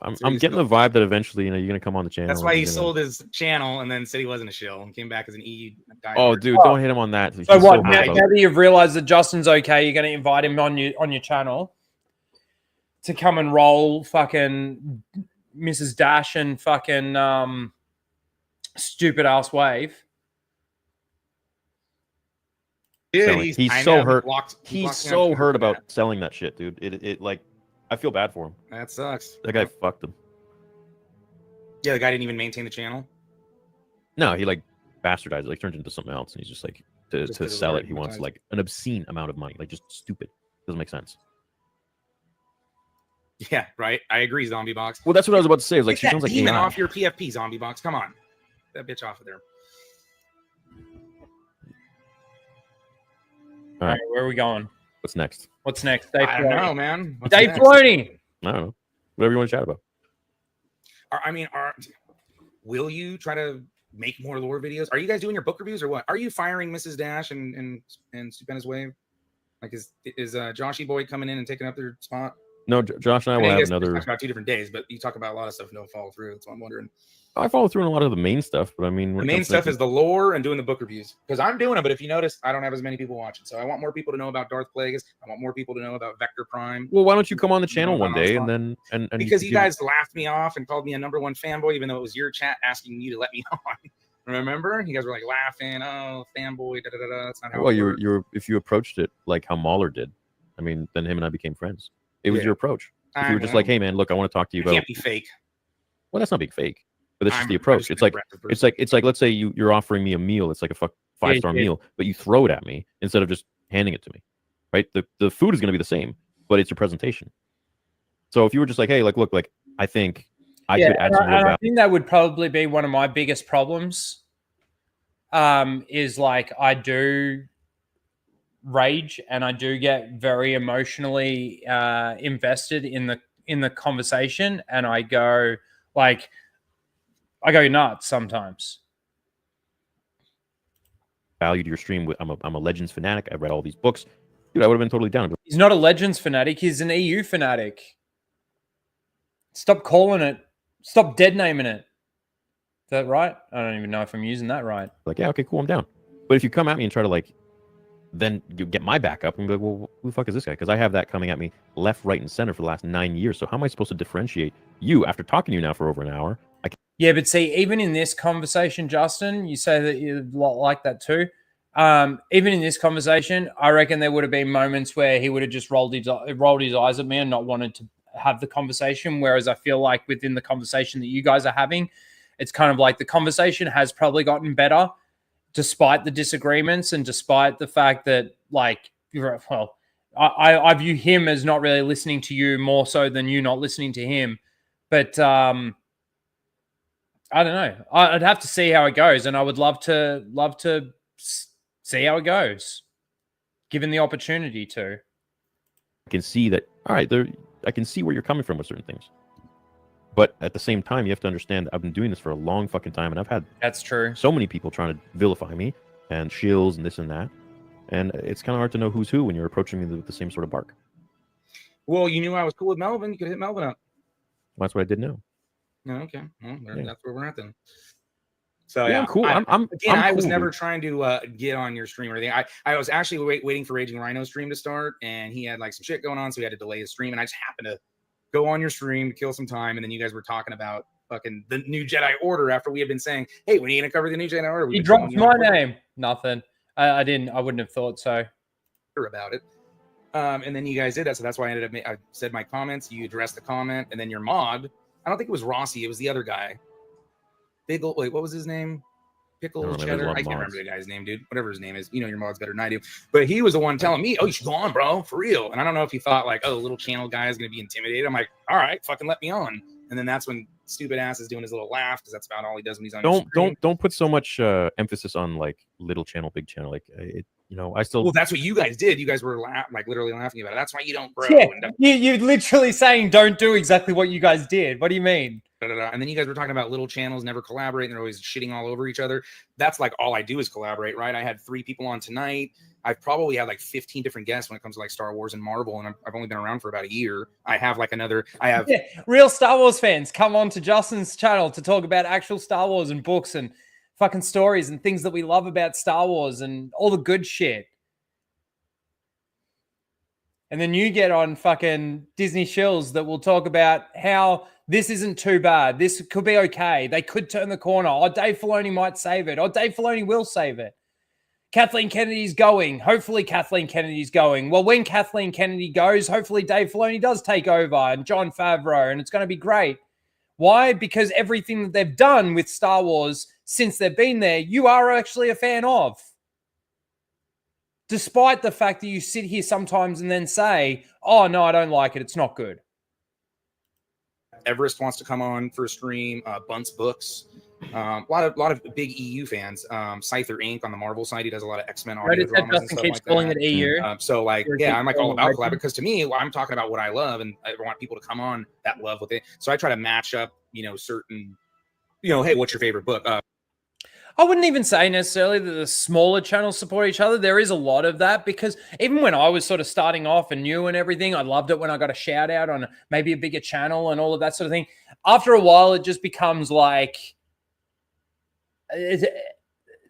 I'm getting the vibe that eventually, you're gonna come on the channel. That's why he sold his channel and then said he wasn't a shill and came back as an EU. Oh, dude, don't hit him on that. So what? Now that you've realized that Justin's okay, you're gonna invite him on your channel to come and roll fucking Mrs. Dash and fucking stupid ass wave. Yeah, he's so hurt. He's so hurt about selling that shit, dude. It like, I feel bad for him. That sucks. That guy fucked him. Yeah, the guy didn't even maintain the channel. No, he like bastardized it, like turned it into something else, and he's just like to sell it. He wants like an obscene amount of money, like just stupid. Doesn't make sense. Yeah, right. I agree, Zombie Box. Well, that's what I was about to say. It's like she sounds like demon off your PFP, Zombie Box. Come on, that bitch off of there. All right, where are we going? What's next? What's next? Dave I don't know, man. What's Dave next? Filoni. I don't know. Whatever you want to chat about. Will you try to make more lore videos? Are you guys doing your book reviews or what? Are you firing Mrs. Dash and Stupenda's Wave? Like, is Joshy Boy coming in and taking up their spot? No, Josh and I will have another. Talk about 2 different days, but you talk about a lot of stuff. No follow through. That's what I'm wondering. I follow through on a lot of the main stuff, but I mean, the main stuff is the lore and doing the book reviews, because I'm doing them. But if you notice, I don't have as many people watching, so I want more people to know about Darth Plagueis. I want more people to know about Vector Prime. Well, why don't you come on the channel one day and then because you guys laughed me off and called me a #1 fanboy, even though it was your chat asking you to let me on. Remember, you guys were like laughing, "Oh, fanboy, da da da." That's not how. Well, you're if you approached it like how Mahler did, I mean, then him and I became friends. It was your approach. If you were just like, "Hey, man, look, I want to talk to you about." Can't be fake. Well, that's not being fake. But that's just the approach. It's like let's say you're offering me a meal. It's like a 5-star meal, but you throw it at me instead of just handing it to me, right? The food is going to be the same, but it's your presentation. So if you were just like, hey, like, look, like, I think I could add some more value. I think that would probably be one of my biggest problems. Is like, I do rage and I do get very emotionally invested in the conversation, and I go like, I go nuts sometimes. Valued your stream. I'm a Legends fanatic. I read all these books. Dude, I would have been totally down. He's not a Legends fanatic. He's an EU fanatic. Stop calling it. Stop dead naming it. Is that right? I don't even know if I'm using that right. Like, yeah, okay, cool, I'm down. But if you come at me and try to like, then you get my back up and be like, well, who the fuck is this guy? Because I have that coming at me left, right, and center for the last 9 years. So how am I supposed to differentiate you after talking to you now for over an hour? Yeah, but see, even in this conversation, Justin, you say that you like that too. Even in this conversation, I reckon there would have been moments where he would have just rolled his eyes at me and not wanted to have the conversation. Whereas I feel like within the conversation that you guys are having, it's kind of like the conversation has probably gotten better despite the disagreements and despite the fact that, like, well, I view him as not really listening to you more so than you not listening to him. But I don't know. I'd have to see how it goes, and I would love to see how it goes, given the opportunity to. I can see that. All right, I can see where you're coming from with certain things, but at the same time, you have to understand that I've been doing this for a long fucking time, and I've had so many people trying to vilify me and shills and this and that, and it's kind of hard to know who's who when you're approaching me with the same sort of bark. Well, you knew I was cool with Melvin. You could hit Melvin up. Well, that's what I did know. Oh, okay. Well, Yeah. that's where we're at then. So Yeah, I'm cool. I was cool, never dude. trying to get on your stream or anything. I was actually waiting for Raging Rhino's stream to start, and he had like some shit going on, so he had to delay his stream. And I just happened to go on your stream to kill some time, and then you guys were talking about fucking the new Jedi Order after we had been saying, "Hey, when are you gonna cover the new Jedi Order?" He dropped my name. Nothing. I didn't. I wouldn't have thought so. About it. And then you guys did that, so that's why I said my comments. You addressed the comment, and then your mod. I don't think it was Rossi. It was the other guy. Wait, what was his name? Pickles, Cheddar. I can't remember the guy's name, dude. Whatever his name is. You know your mod's better than I do. But he was the one telling me, "Oh, you should go on, bro, for real." And I don't know if he thought like, "Oh, the little channel guy is gonna be intimidated." I'm like, "All right, fucking let me on." And then that's when stupid ass is doing his little laugh because that's about all he does when he's on. Don't put so much emphasis on like little channel, big channel. Like I still. Well, that's what you guys did. You guys were like literally laughing about it. That's why you don't grow. Yeah, you're literally saying don't do exactly what you guys did. What do you mean? And then you guys were talking about little channels never collaborate, and they're always shitting all over each other. That's like all I do is collaborate, right? I had 3 people on tonight. I've probably had like 15 different guests when it comes to like Star Wars and Marvel, and I've only been around for about a year. I have like real Star Wars fans come on to Justin's channel to talk about actual Star Wars and books and fucking stories and things that we love about Star Wars and all the good shit. And then you get on fucking Disney shills that will talk about how this isn't too bad. This could be okay. They could turn the corner. Oh, Dave Filoni might save it. Oh, Dave Filoni will save it. Kathleen Kennedy's going. Hopefully Kathleen Kennedy's going. Well, when Kathleen Kennedy goes, hopefully Dave Filoni does take over and Jon Favreau, and it's going to be great. Why? Because everything that they've done with Star Wars since they've been there, you are actually a fan of. Despite the fact that you sit here sometimes and then say, "Oh, no, I don't like it. It's not good." Everest wants to come on for a stream. Bunce Books. A lot of big EU fans. Scyther Inc. on the Marvel side, he does a lot of X-Men audio dramas and stuff like calling that. it EU. So like, yeah, I'm like all about collab because to me, I'm talking about what I love, and I want people to come on that love with it. So I try to match up, certain, hey, what's your favorite book? I wouldn't even say necessarily that the smaller channels support each other. There is a lot of that because even when I was sort of starting off and new and everything, I loved it when I got a shout out on maybe a bigger channel and all of that sort of thing. After a while, it just becomes like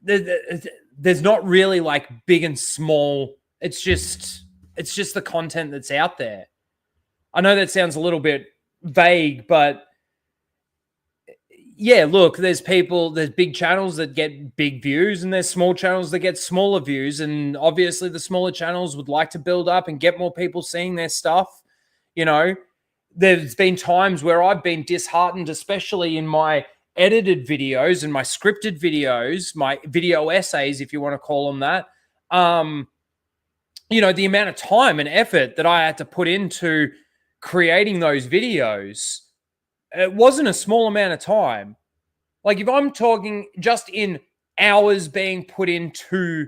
there's not really like big and small. It's just the content that's out there. I know that sounds a little bit vague, but yeah, look, there's big channels that get big views and there's small channels that get smaller views. And obviously the smaller channels would like to build up and get more people seeing their stuff. There's been times where I've been disheartened, especially in my edited videos and my scripted videos, my video essays, if you want to call them that. The amount of time and effort that I had to put into creating those videos, it wasn't a small amount of time. Like if I'm talking just in hours being put into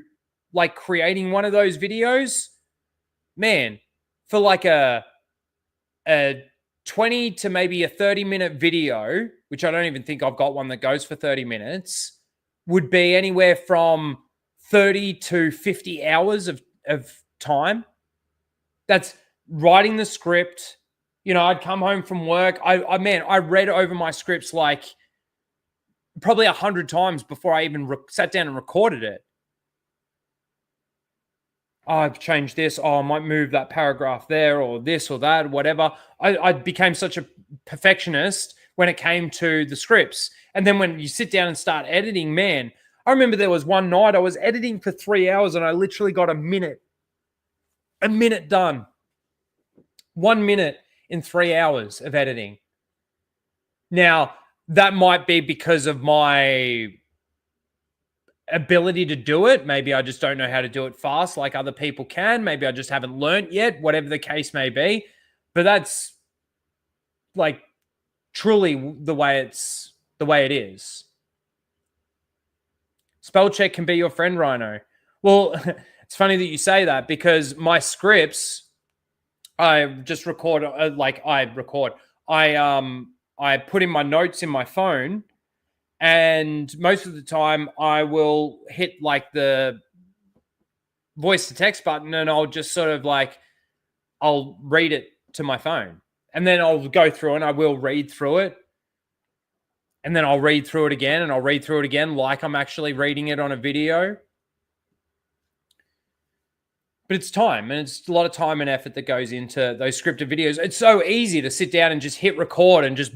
like creating one of those videos, man, for like a 20 to maybe a 30-minute video, which I don't even think I've got one that goes for 30 minutes, would be anywhere from 30 to 50 hours of time. That's writing the script. You know, I'd come home from work. I read over my scripts like probably 100 times before I even sat down and recorded it. Oh, I've changed this. Oh, I might move that paragraph there or this or that, whatever. I became such a perfectionist when it came to the scripts. And then when you sit down and start editing, man, I remember there was one night I was editing for 3 hours and I literally got a minute done. 1 minute in 3 hours of editing. Now, that might be because of my ability to do it. Maybe I just don't know how to do it fast like other people can. Maybe I just haven't learned yet, whatever the case may be. But that's like truly the way it is. Spell check can be your friend, Rhino. Well, it's funny that you say that because my scripts, I just record, I put in my notes in my phone, and most of the time I will hit like the voice to text button and I'll just sort of like, I'll read it to my phone and then I'll go through and I will read through it. And then I'll read through it again and I'll read through it again like I'm actually reading it on a video. But it's time, and it's a lot of time and effort that goes into those scripted videos. It's so easy to sit down and just hit record and just...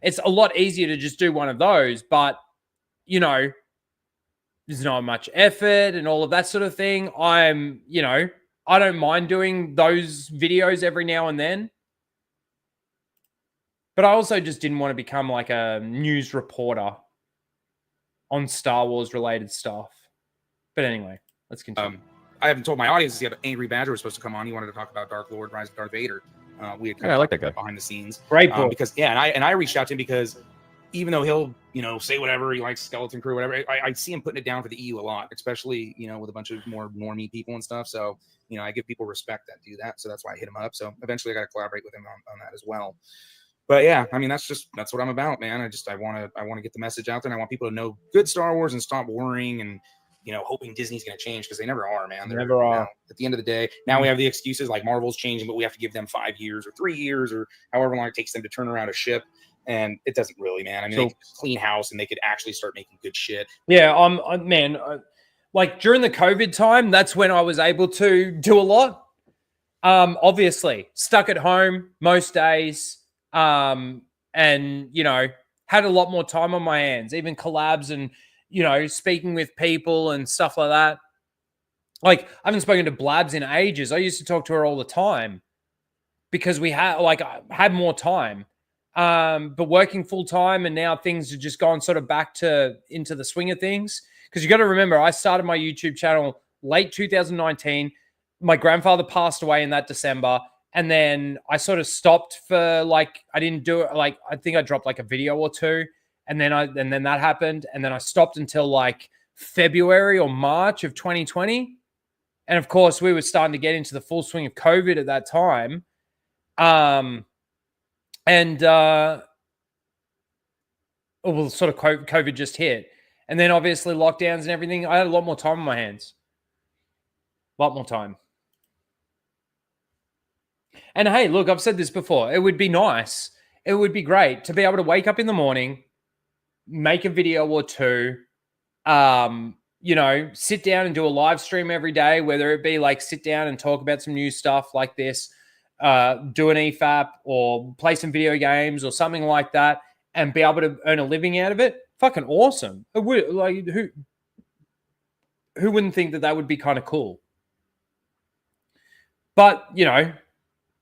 It's a lot easier to just do one of those, but, you know, there's not much effort and all of that sort of thing. I don't mind doing those videos every now and then. But I also just didn't want to become like a news reporter on Star Wars related stuff. But anyway, let's continue. I haven't told my audience yet. Angry Badger was supposed to come on. He wanted to talk about Dark Lord, Rise of Darth Vader. We had I like that guy behind the scenes. Great book. Because I reached out to him because even though he'll say whatever he likes, Skeleton Crew, whatever, I see him putting it down for the EU a lot, especially with a bunch of more normie people and stuff. So I give people respect that do that. So that's why I hit him up. So eventually I got to collaborate with him on that as well. But yeah, I mean that's what I'm about, man. I want to get the message out there, and I want people to know good Star Wars and stop worrying and hoping Disney's going to change, because they never are, man. They never are. At the end of the day, now we have the excuses like Marvel's changing, but we have to give them 5 years or 3 years or however long it takes them to turn around a ship. And it doesn't really, man. I mean, they could clean house and they could actually start making good shit. Yeah, like during the COVID time, that's when I was able to do a lot. Obviously, stuck at home most days, and had a lot more time on my hands, even collabs and speaking with people and stuff like that. Like, I haven't spoken to Blabs in ages. I used to talk to her all the time because I had more time. But working full time, and now things are just gone sort of back into the swing of things. Because you got to remember, I started my YouTube channel late 2019. My grandfather passed away in that December. And then I sort of stopped for I didn't do it. I think I dropped a video or two. And then that happened. And then I stopped until February or March of 2020. And of course, we were starting to get into the full swing of COVID at that time. Sort of COVID just hit. And then obviously lockdowns and everything. I had a lot more time on my hands. A lot more time. And hey, look, I've said this before. It would be nice. It would be great to be able to wake up in the morning, make a video or two, sit down and do a live stream every day, whether it be sit down and talk about some new stuff like this, do an EFAP or play some video games or something like that, and be able to earn a living out of it. Fucking awesome. It would, who wouldn't think that would be kind of cool? But,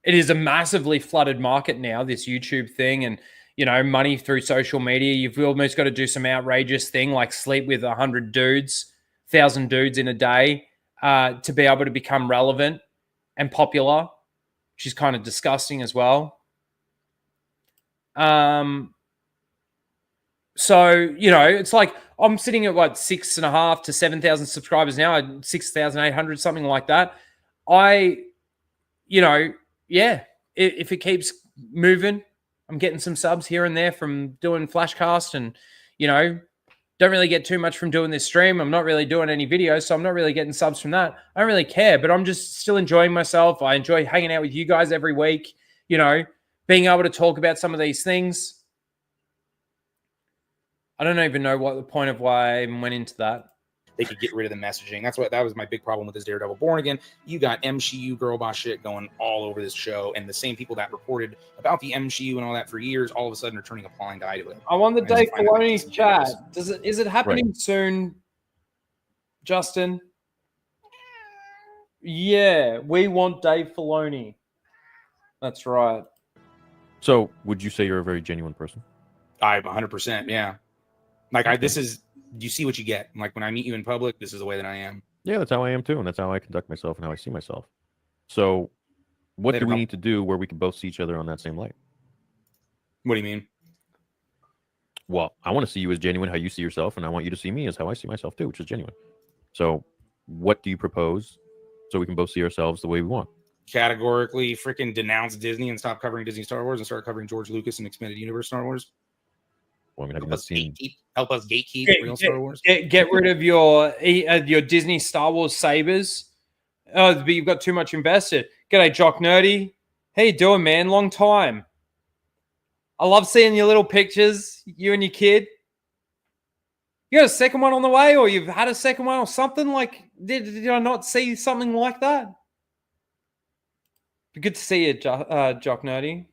it is a massively flooded market now, this YouTube thing, and, money through social media. You've almost got to do some outrageous thing like sleep with 1,000 dudes in a day to be able to become relevant and popular, which is kind of disgusting as well. So, it's like I'm sitting at 6,500 to 7,000 subscribers now, 6,800, something like that. if it keeps moving, I'm getting some subs here and there from doing Flashcast, and don't really get too much from doing this stream. I'm not really doing any videos, so I'm not really getting subs from that. I don't really care, but I'm just still enjoying myself. I enjoy hanging out with you guys every week, being able to talk about some of these things. I don't even know what the point of why I even went into that. They could get rid of the messaging. That was my big problem with this Daredevil Born Again. You got MCU girl boss shit going all over this show, and the same people that reported about the MCU and all that for years, all of a sudden are turning a blind eye to it. I want the Dave Filoni's chat. Is it happening soon, Justin? Yeah, we want Dave Filoni. That's right. So, would you say you're a very genuine person? I'm 100%. Yeah. You see what you get. Like when I meet you in public, this is the way that I am. Yeah, that's how I am too, and that's how I conduct myself and how I see myself. So, what do we need to do where we can both see each other on that same light? What do you mean? Well, I want to see you as genuine how you see yourself, and I want you to see me as how I see myself too, which is genuine. So, what do you propose so we can both see ourselves the way we want? Categorically freaking denounce Disney and stop covering Disney Star Wars and start covering George Lucas and Expanded Universe Star Wars. Well, I mean, I've not seen. Help us gatekeep real Star Wars. Get rid of your Disney Star Wars sabers. Oh, but you've got too much invested. G'day, Jock Nerdy. How you doing, man? Long time. I love seeing your little pictures, you and your kid. You got a second one on the way, or you've had a second one or something? Like, did I not see something like that? Good to see you, Jock Nerdy. I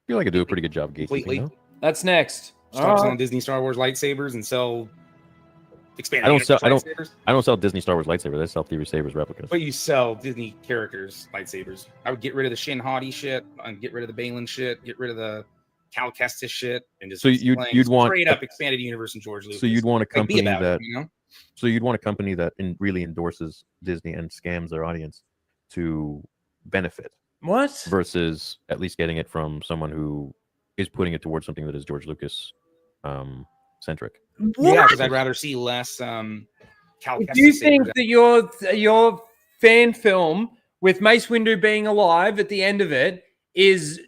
feel like I do a pretty good job gatekeeping. Completely. That's next. Stop selling Disney Star Wars lightsabers and sell expanded. I don't sell Disney Star Wars lightsabers. I sell Theory Sabers replicas. But you sell Disney characters lightsabers. I would get rid of the Shin Hati shit and get rid of the Balin shit, get rid of the Cal Kestis shit, and just you'd want straight up expanded universe and George Lucas. So you'd want a company that it, So you'd want a company that really endorses Disney and scams their audience to benefit. What? Versus at least getting it from someone who is putting it towards something that is George Lucas centric. Yeah, because I'd rather see less Cal Kestis. Do you think that your fan film with Mace Windu being alive at the end of it is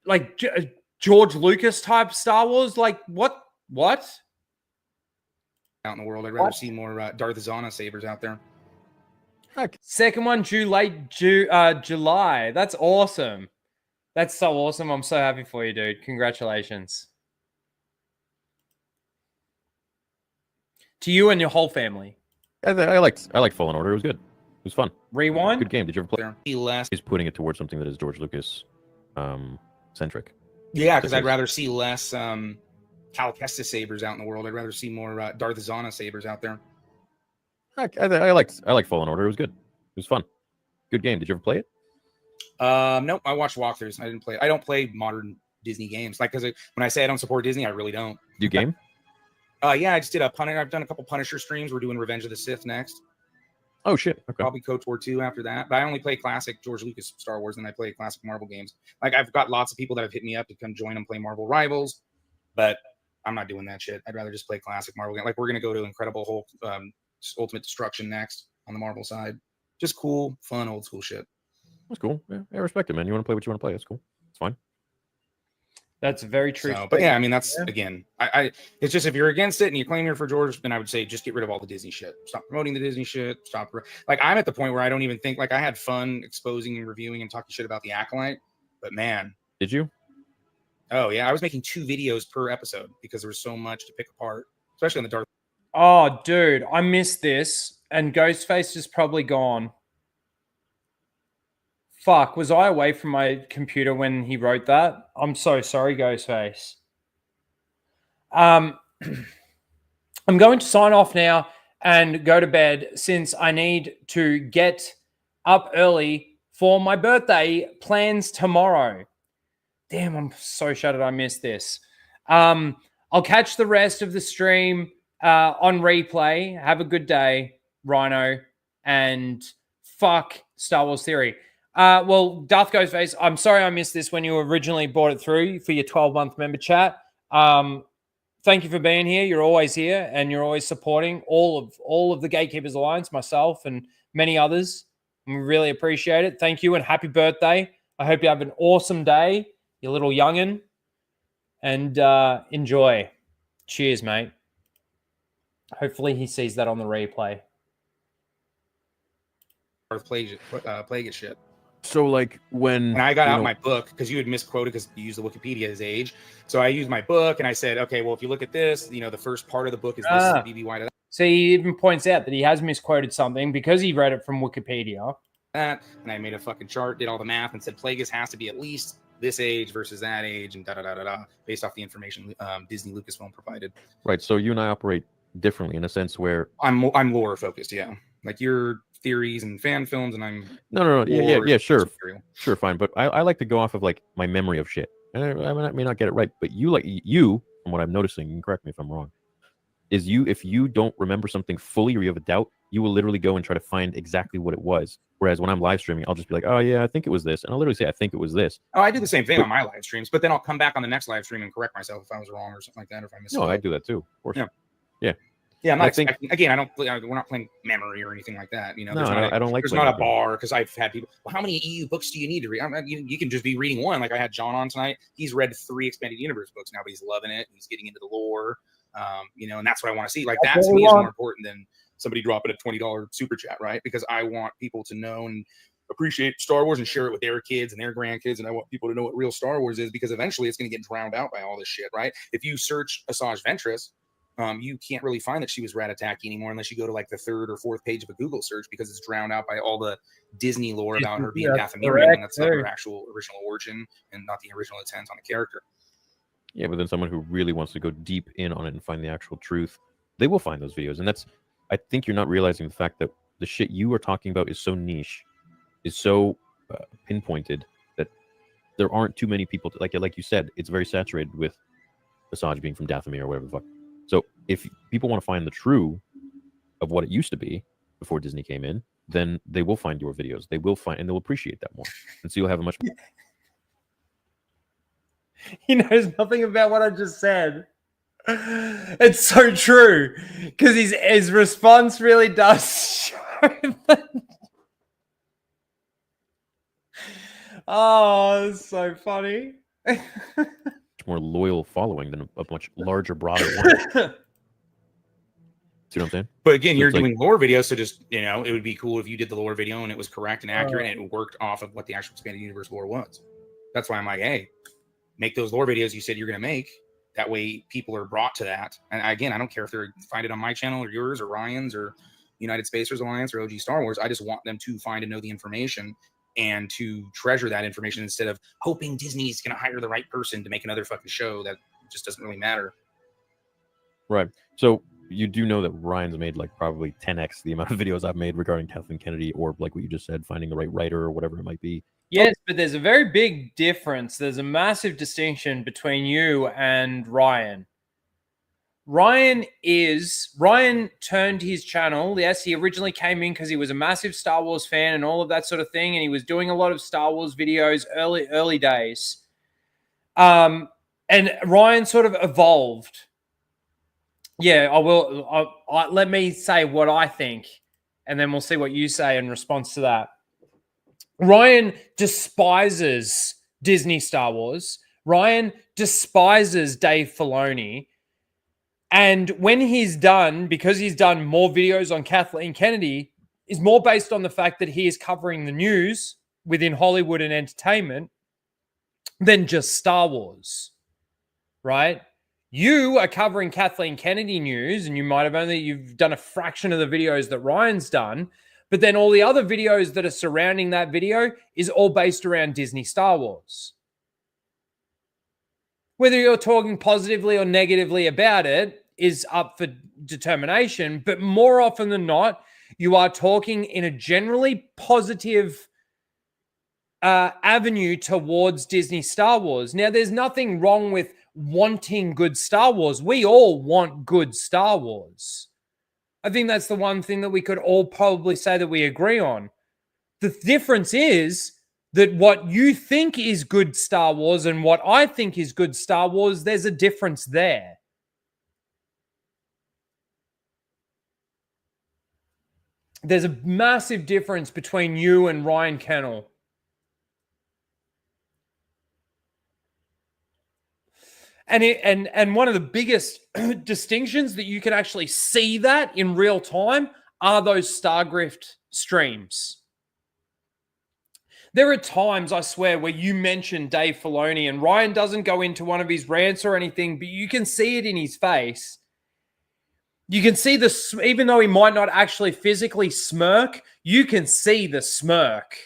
like George Lucas type Star Wars? Like what? Out in the world, I'd rather see more Darth Zana sabers out there. Second one due late July. That's awesome. That's so awesome. I'm so happy for you, dude. Congratulations. To you and your whole family. I liked Fallen Order. It was good. It was fun. Rewind? Good game. Did you ever play? He's putting it towards something that is George Lucas centric. Yeah, because I'd rather see less Cal Kestis sabers out in the world. I'd rather see more Darth Zana sabers out there. I liked Fallen Order. It was good. It was fun. Good game. Did you ever play it? Nope. I watched walkthroughs. I didn't play. I don't play modern Disney games. Like, because when I say I don't support Disney, I really don't. You game? Yeah, I just did I've done a couple Punisher streams. We're doing Revenge of the Sith next. Oh shit. Okay. Probably Coach War 2 after that. But I only play classic George Lucas Star Wars, and I play classic Marvel games. Like, I've got lots of people that have hit me up to come join and play Marvel Rivals, but I'm not doing that shit. I'd rather just play classic Marvel game. Like, we're gonna go to Incredible Hulk, Ultimate Destruction next on the Marvel side. Just cool, fun, old school shit. That's cool. Yeah, I respect it, man. You want to play what you want to play. That's cool. It's fine. That's very true. So, but yeah, I mean, that's again, I it's just if you're against it and you claim you're for George, then I would say just get rid of all the Disney shit. Stop promoting the Disney shit. Like, I'm at the point where I don't even think, like, I had fun exposing and reviewing and talking shit about the Acolyte, but man, did you? Oh yeah, I was making 2 videos per episode because there was so much to pick apart, especially on the Darth. Oh, dude, I missed this, and Ghostface is probably gone. Fuck, was I away from my computer when he wrote that? I'm so sorry, Ghostface. I'm going to sign off now and go to bed since I need to get up early for my birthday plans tomorrow. Damn, I'm so shattered I missed this. I'll catch the rest of the stream on replay. Have a good day, Rhino, and fuck Star Wars Theory. Well, Darth Ghostface, I'm sorry I missed this when you originally brought it through for your 12-month member chat. Thank you for being here. You're always here, and you're always supporting all of the Gatekeepers Alliance, myself and many others. We really appreciate it. Thank you and happy birthday. I hope you have an awesome day, you little youngin', and enjoy. Cheers, mate. Hopefully he sees that on the replay. Plague and shit. So like when I got out my book, because you had misquoted because you used the Wikipedia as age. So I used my book and I said, okay, well, if you look at this, you know, the first part of the book is this is the BBY. So he even points out that he has misquoted something because he read it from Wikipedia. And I made a fucking chart, did all the math, and said Plagueis has to be at least this age versus that age, and based off the information Disney Lucasfilm provided. Right. So you and I operate differently in a sense where I'm lore focused, yeah. Like your theories and fan films, and I'm no, yeah, sure, fine. But I like to go off of like my memory of shit. And I may not get it right, but you, from what I'm noticing, you can correct me if I'm wrong, is if you don't remember something fully or you have a doubt, you will literally go and try to find exactly what it was. Whereas when I'm live streaming, I'll just be like, oh yeah, I think it was this. And I'll literally say, I think it was this. Oh, I do the same thing on my live streams, but then I'll come back on the next live stream and correct myself if I was wrong or something like that, or if I missed No, I do that too, of course. Yeah, I'm not expecting, again, we're not playing memory or anything like that. You know, no, I don't like. There's not a bar, because I've had people. Well, how many EU books do you need to read? You can just be reading one. Like I had John on tonight. He's read 3 expanded universe books now, but he's loving it. He's getting into the lore. You know, and that's what I want to see. Like that to me is more important than somebody dropping a $20 super chat, right? Because I want people to know and appreciate Star Wars and share it with their kids and their grandkids, and I want people to know what real Star Wars is, because eventually it's going to get drowned out by all this shit, right? If you search Asajj Ventress, you can't really find that she was Rat-Attack anymore unless you go to like the 3rd or 4th page of a Google search, because it's drowned out by all the Disney lore about her being Dathomirian, and that's not her actual original origin and not the original intent on the character. Yeah, but then someone who really wants to go deep in on it and find the actual truth, they will find those videos. And I think you're not realizing the fact that the shit you are talking about is so niche, is so pinpointed, that there aren't too many people like you said, it's very saturated with Asajj being from Dathomir or whatever the fuck. So if people want to find the true of what it used to be before Disney came in, then they will find your videos. They will find, and they'll appreciate that more. And so you'll have a much more. He knows nothing about what I just said. It's so true, because his response really does show that. Oh, it's so funny. More loyal following than a much larger, broader one. See what I'm saying? But again, you're doing lore videos, so just, you know, it would be cool if you did the lore video and it was correct and accurate and it worked off of what the actual expanded universe lore was. That's why I'm like, hey, make those lore videos you said you're going to make. That way people are brought to that. And again, I don't care if they find it on my channel or yours or Ryan's or United Spacers Alliance or OG Star Wars. I just want them to find and know the information and to treasure that information instead of hoping Disney's going to hire the right person to make another fucking show that just doesn't really matter. Right. So you do know that Ryan's made like probably 10x the amount of videos I've made regarding Kathleen Kennedy, or like what you just said, finding the right writer or whatever it might be. Yes, but there's a very big difference. There's a massive distinction between you and Ryan. Ryan turned his channel. Yes, he originally came in because he was a massive Star Wars fan and all of that sort of thing, and he was doing a lot of Star Wars videos early days. And Ryan sort of evolved. Yeah, I will. Let me say what I think, and then we'll see what you say in response to that. Ryan despises Disney Star Wars. Ryan despises Dave Filoni. And when he's done, because he's done more videos on Kathleen Kennedy, is more based on the fact that he is covering the news within Hollywood and entertainment than just Star Wars, right? You are covering Kathleen Kennedy news, and you've done a fraction of the videos that Ryan's done, but then all the other videos that are surrounding that video is all based around Disney Star Wars. Whether you're talking positively or negatively about it is up for determination, but more often than not, you are talking in a generally positive avenue towards Disney Star Wars. Now, there's nothing wrong with wanting good Star Wars. We all want good Star Wars. I think that's the one thing that we could all probably say that we agree on. The difference is that what you think is good Star Wars and what I think is good Star Wars, there's a difference there. There's a massive difference between you and Ryan Kennel. And one of the biggest distinctions that you can actually see that in real time are those Stargrift streams. There are times, I swear, where you mention Dave Filoni and Ryan doesn't go into one of his rants or anything, but you can see it in his face. You can see the, even though he might not actually physically smirk, you can see the smirk.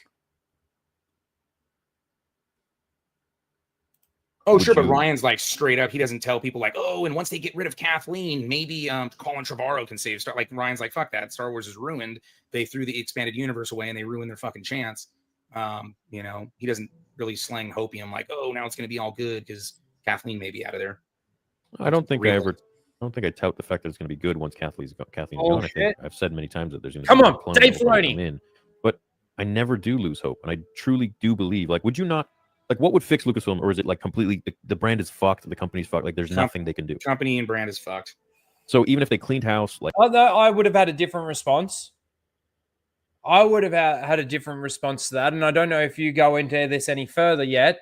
Oh, sure, but Ryan's like straight up. He doesn't tell people like, oh, and once they get rid of Kathleen, maybe Colin Trevorrow can save Star. Like Ryan's like, fuck that. Star Wars is ruined. They threw the expanded universe away and they ruined their fucking chance. You know, he doesn't really slang hopium like, oh, now it's going to be all good because Kathleen may be out of there. I don't think I tout the fact that it's going to be good once Kathleen's gone. I think I've said many times that there's going to be on, Dave Filoni. But I never do lose hope, and I truly do believe. Like, would you not? Like, what would fix Lucasfilm, or is it like completely the brand is fucked, the company's fucked? Like, there's nothing they can do. Company and brand is fucked. So even if they cleaned house, like, I would have had a different response. I would have had a different response to that, and I don't know if you go into this any further yet.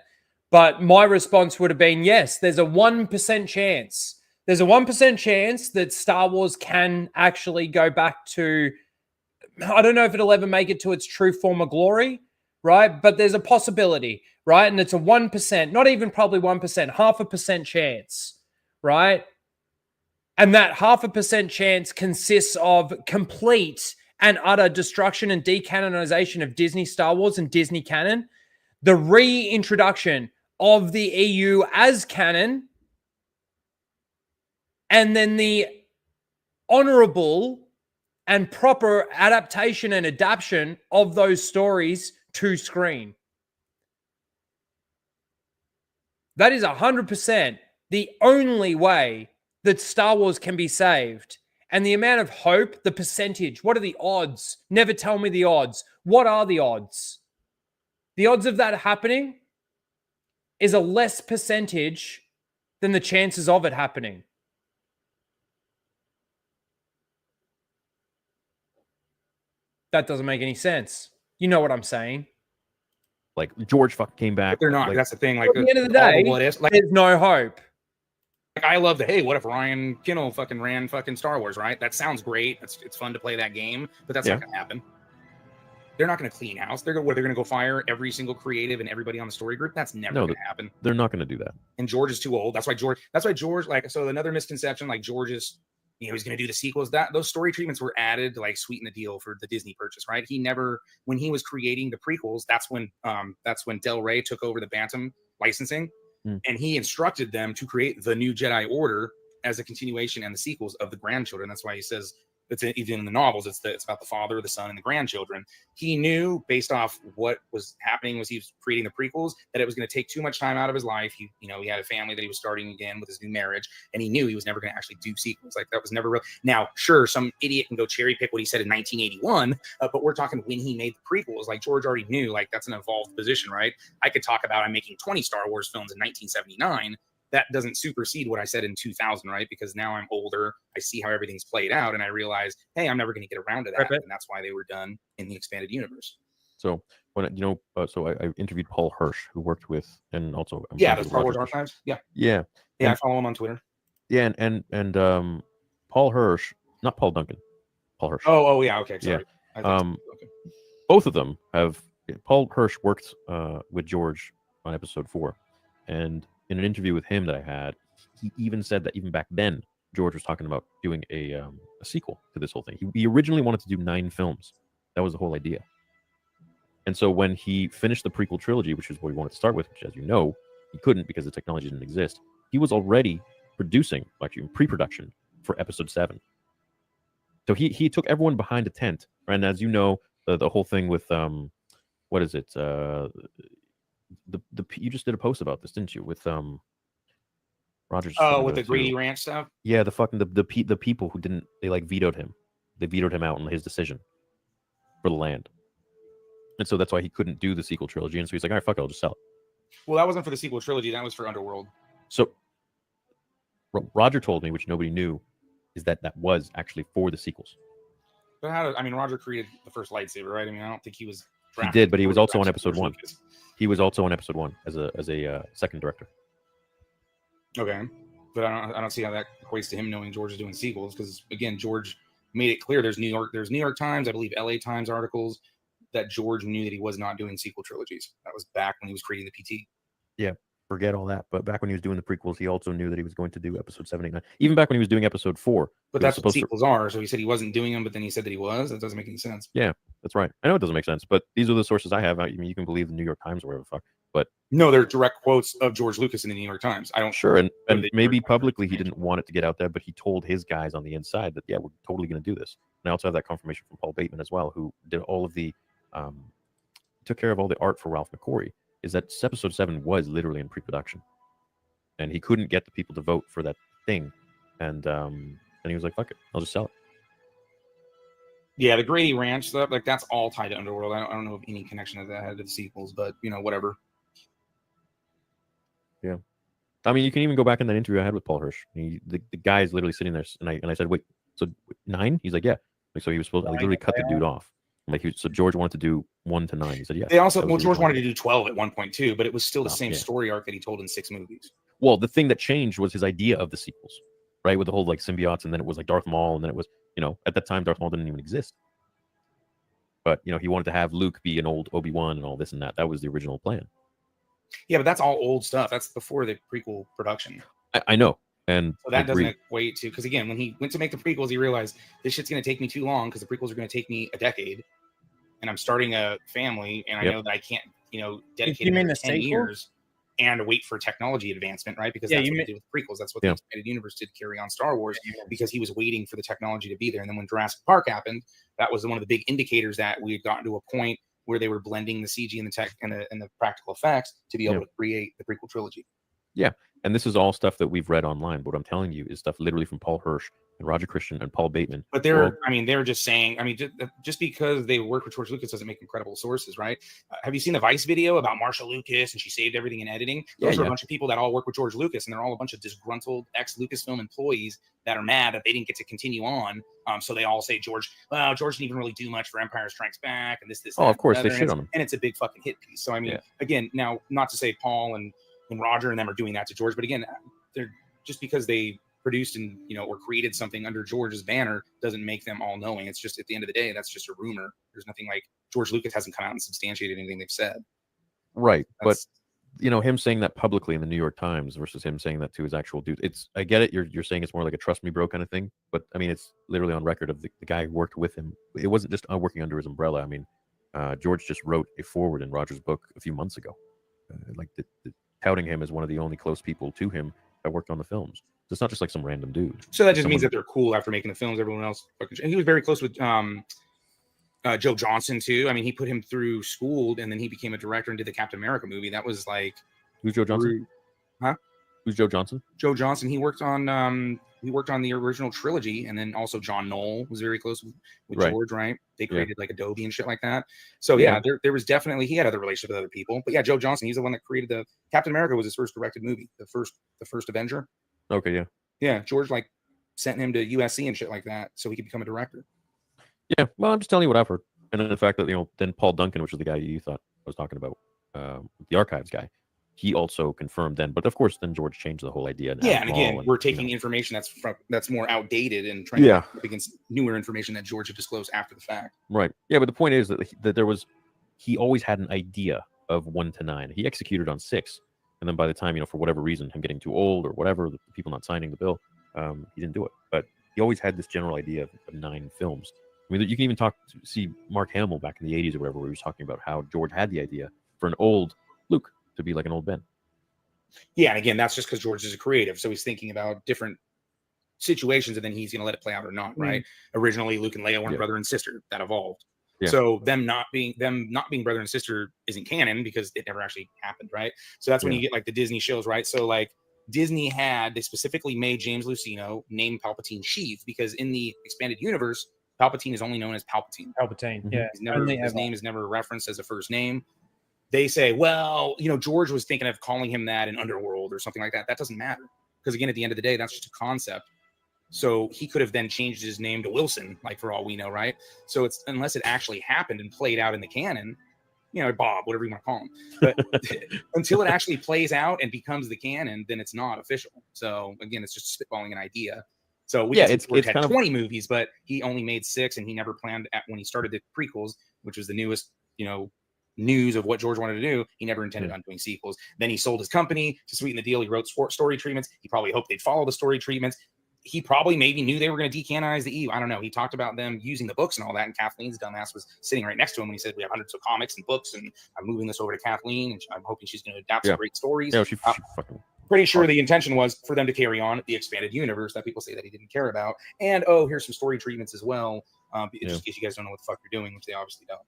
But my response would have been yes. There's a 1% chance. There's a 1% chance that Star Wars can actually go back to. I don't know if it'll ever make it to its true form of glory, right? But there's a possibility, right? And it's a 1%, not even probably 1%, 0.5% chance, right? And that 0.5% chance consists of complete and utter destruction and decanonization of Disney Star Wars and Disney canon, the reintroduction of the EU as canon, and then the honorable and proper adaptation and adaptation of those stories to screen. That is 100% the only way that Star Wars can be saved. And the amount of hope, the percentage, what are the odds? Never tell me the odds. What are the odds? The odds of that happening is a less percentage than the chances of it happening. That doesn't make any sense. You know what I'm saying? Like George fucking came back. But they're not. Like, that's the thing. Like at the end of the day, there's no hope. Like, I love the, hey, what if Ryan Kennel fucking ran fucking Star Wars, right? That sounds great. It's fun to play that game, but that's not going to happen. They're not going to clean house. They're going to go fire every single creative and everybody on the story group. That's never going to happen. They're not going to do that. And George is too old. That's why George, like, so another misconception, like George is, you know, he's going to do the sequels. That those story treatments were added to like sweeten the deal for the Disney purchase, right? He never, when he was creating the prequels, that's when Del Rey took over the Bantam licensing. And he instructed them to create the new Jedi Order as a continuation and the sequels of the grandchildren. That's why he says it's even in the novels. It's about the father, the son, and the grandchildren. He knew based off what was happening was he was creating the prequels that it was going to take too much time out of his life. He had a family that he was starting again with his new marriage, and he knew he was never going to actually do sequels. Like that was never real. Now, sure, some idiot can go cherry pick what he said in 1981, but we're talking when he made the prequels. Like George already knew, like that's an evolved position, right? I could talk about I'm making 20 Star Wars films in 1979. That doesn't supersede what I said in 2000, right? Because now I'm older, I see how everything's played out, and I realize, hey, I'm never going to get around to that, and that's why they were done in the expanded universe. So when so I interviewed Paul Hirsch, who worked with, and also the Star Wars Archives, I follow him on Twitter. Yeah, and Paul Hirsch, not Paul Duncan, Paul Hirsch. Oh yeah, okay, sorry. Yeah. Both of them have. Paul Hirsch worked with George on episode 4, and in an interview with him that I had, he even said that even back then, George was talking about doing a sequel to this whole thing. He originally wanted to do 9 films. That was the whole idea. And so when he finished the prequel trilogy, which is what he wanted to start with, which, as you know, he couldn't because the technology didn't exist, he was already producing, actually in pre-production, for episode 7. So he took everyone behind a tent. And as you know, the whole thing with, what is it? You just did a post about this, didn't you? With Rogers. Oh, with the Greedy Ranch stuff. Yeah, the people who didn't, they like vetoed him. They vetoed him out on his decision for the land, and so that's why he couldn't do the sequel trilogy. And so he's like, all right, fuck it, I'll just sell it. Well, that wasn't for the sequel trilogy. That was for Underworld. So Roger told me, which nobody knew, is that was actually for the sequels. But how? I mean, Roger created the first lightsaber, right? I mean, I don't think he was. He did, but he was also on episode 1. He was also on episode 1 as a second director. Okay, but I don't see how that equates to him knowing George is doing sequels, because again, George made it clear. There's New York Times, I believe, LA Times articles that George knew that he was not doing sequel trilogies. That was back when he was creating the PT. Yeah, forget all that. But back when he was doing the prequels, he also knew that he was going to do episode 7, 8, 9. Even back when he was doing episode 4. But that's what sequels are. So he said he wasn't doing them, but then he said that he was. That doesn't make any sense. Yeah, that's right. I know it doesn't make sense, but these are the sources I have. I mean, you can believe the New York Times or whatever the fuck. But no, they're direct quotes of George Lucas in the New York Times. I don't. Sure, and maybe publicly he didn't want it to get out there, but he told his guys on the inside that, yeah, we're totally going to do this. And I also have that confirmation from Paul Bateman as well, who did all of the took care of all the art for Ralph McQuarrie. Is that episode 7 was literally in pre-production, and he couldn't get the people to vote for that thing, and he was like, "Fuck it, I'll just sell it." Yeah, the Grady Ranch stuff, like that's all tied to Underworld. I don't know of any connection to that had to the sequels, but whatever. Yeah, I mean, you can even go back in that interview I had with Paul Hirsch. The guy is literally sitting there, and I said, "Wait, so 9?" He's like, "Yeah." Like, so he was supposed to literally cut the dude off. Like, so George wanted to do 1 to 9. He said, "Yeah." They also, George wanted to do 12 at one point too, but it was still the same story arc that he told in 6 movies. Well, the thing that changed was his idea of the sequels, right? With the whole like symbiotes, and then it was like Darth Maul, and then it was, at that time Darth Maul didn't even exist. But he wanted to have Luke be an old Obi-Wan and all this and that. That was the original plan. Yeah, but that's all old stuff. That's before the prequel production. I know. And so that doesn't equate to, because again, when he went to make the prequels, he realized this shit's going to take me too long, because the prequels are going to take me a decade, and I'm starting a family, and I know that I can't, dedicate it to 10 years and wait for technology advancement, right? Because that's what they did with prequels. That's what the expanded universe did carry on Star Wars, because he was waiting for the technology to be there. And then when Jurassic Park happened, that was one of the big indicators that we had gotten to a point where they were blending the CG and the tech and the practical effects to be able to create the prequel trilogy. Yeah. And this is all stuff that we've read online. But what I'm telling you is stuff literally from Paul Hirsch and Roger Christian and Paul Bateman. But they're just saying, just because they work with George Lucas doesn't make them credible sources, right? Have you seen the Vice video about Marsha Lucas and she saved everything in editing? Those are a bunch of people that all work with George Lucas, and they're all a bunch of disgruntled ex-Lucasfilm employees that are mad that they didn't get to continue on. So they all say, George didn't even really do much for Empire Strikes Back, and this. Oh, of course, they shit on him. And it's a big fucking hit piece. So, again, now, not to say Paul and Roger and them are doing that to George, but again, they're just because they produced and or created something under George's banner doesn't make them all knowing. It's just, at the end of the day, that's just a rumor. There's nothing like George Lucas hasn't come out and substantiated anything they've said. Right. But him saying that publicly in the New York Times versus him saying that to his actual dude, I get it. You're saying it's more like a trust me bro kind of thing, but I mean, it's literally on record of the guy who worked with him. It wasn't just working under his umbrella. I mean, George just wrote a foreword in Roger's book a few months ago, touting him as one of the only close people to him that worked on the films. So it's not just like some random dude. So that just means that they're cool after making the films. Everyone else, and he was very close with Joe Johnson too. I mean, he put him through school, and then he became a director and did the Captain America movie. That was like, who's Joe Johnson? Huh? Who's Joe Johnson? Joe Johnson. He worked on the original trilogy, and then also John Knoll was very close with George. Right? They created like Adobe and shit like that. So there was definitely, he had other relationships with other people. But yeah, Joe Johnson. He's the one that created the Captain America. Was his first directed movie. The first Avenger. Okay. Yeah. Yeah. George sent him to USC and shit like that so he could become a director. Yeah. Well, I'm just telling you what I've heard. And then the fact that, then Paul Duncan, which is the guy you thought I was talking about, the archives guy, he also confirmed then. But of course, then George changed the whole idea. Yeah. And again, we're taking information that's more outdated and trying to up against newer information that George had disclosed after the fact. Right. Yeah. But the point is that he always had an idea of 1 to 9. He executed on 6. And then by the time, for whatever reason, him getting too old or whatever, the people not signing the bill, he didn't do it. But he always had this general idea of 9 films. I mean, you can even see Mark Hamill back in the 80s or whatever, where he was talking about how George had the idea for an old Luke to be like an old Ben. Yeah, and again, that's just because George is a creative, so he's thinking about different situations, and then he's going to let it play out or not, right? Originally, Luke and Leia weren't brother and sister. That evolved. Yeah. So them not being brother and sister isn't canon because it never actually happened, right? So that's when you get like the Disney shows, right? So like Disney they specifically made James Luceno name Palpatine Sheev because in the expanded universe, Palpatine is only known as Palpatine. Yeah. His name is never referenced as a first name. They say, well, George was thinking of calling him that in Underworld or something like that. That doesn't matter because again, at the end of the day, that's just a concept. So he could have then changed his name to Wilson, like for all we know, right? So it's unless it actually happened and played out in the canon, you know, Bob, whatever you want to call him. But until it actually plays out and becomes the canon, then it's not official. So again, it's just spitballing an idea. So we it's had kind 20 movies, but he only made 6, and he never planned when he started the prequels, which was the newest, you know, news of what George wanted to do. He never intended on doing sequels. Then he sold his company to sweeten the deal. He wrote story treatments. He probably hoped they'd follow the story treatments. He probably maybe knew they were going to decanonize the Eve. I don't know. He talked about them using the books and all that. And Kathleen's dumbass was sitting right next to him when he said, we have hundreds of comics and books, and I'm moving this over to Kathleen, and I'm hoping she's going to adapt some great stories. Yeah, she fucking... Pretty sure the intention was for them to carry on the expanded universe that people say that he didn't care about. And, here's some story treatments as well, just in case you guys don't know what the fuck you're doing, which they obviously don't.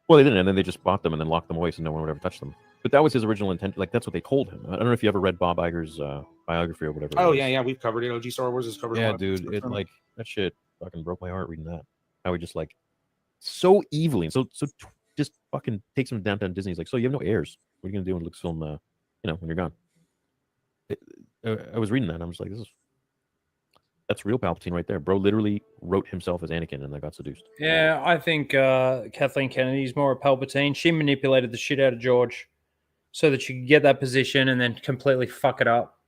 Well, they didn't, and then they just bought them and then locked them away so no one would ever touch them. But that was his original intent. Like, that's what they told him. I don't know if you ever read Bob Iger's biography or whatever. Oh, yeah, we've covered it. OG Star Wars has covered it. Yeah, dude, it like that shit fucking broke my heart reading that. How he just like so evilly and so just fucking takes him to downtown Disney. He's like, so you have no heirs. What are you gonna do when Lucasfilm, you know, when you're gone? I was reading that and I'm just like, that's real Palpatine right there. Bro literally wrote himself as Anakin and then got seduced. Yeah, I think Kathleen Kennedy's more a Palpatine. She manipulated the shit out of George so that she could get that position and then completely fuck it up.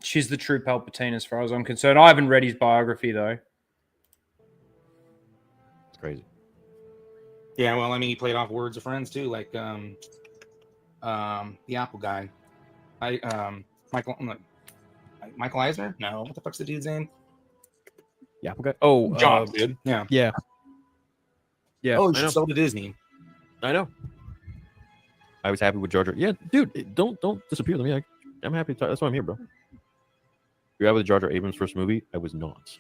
She's the true Palpatine as far as I'm concerned. I haven't read his biography, though. It's crazy. Yeah, well, I mean, he played off words of friends, too, like the Apple guy. Michael Eisner? No, what the fuck's the dude's name? The Apple guy? Oh, Jobs, dude. Yeah. Yeah. Oh, he should sell to Disney. I know. I was happy with Jar Jar. Yeah, dude, don't disappear. Let me. I'm happy to talk. That's why I'm here, bro. You're happy with Jar Jar Abrams' first movie? I was not.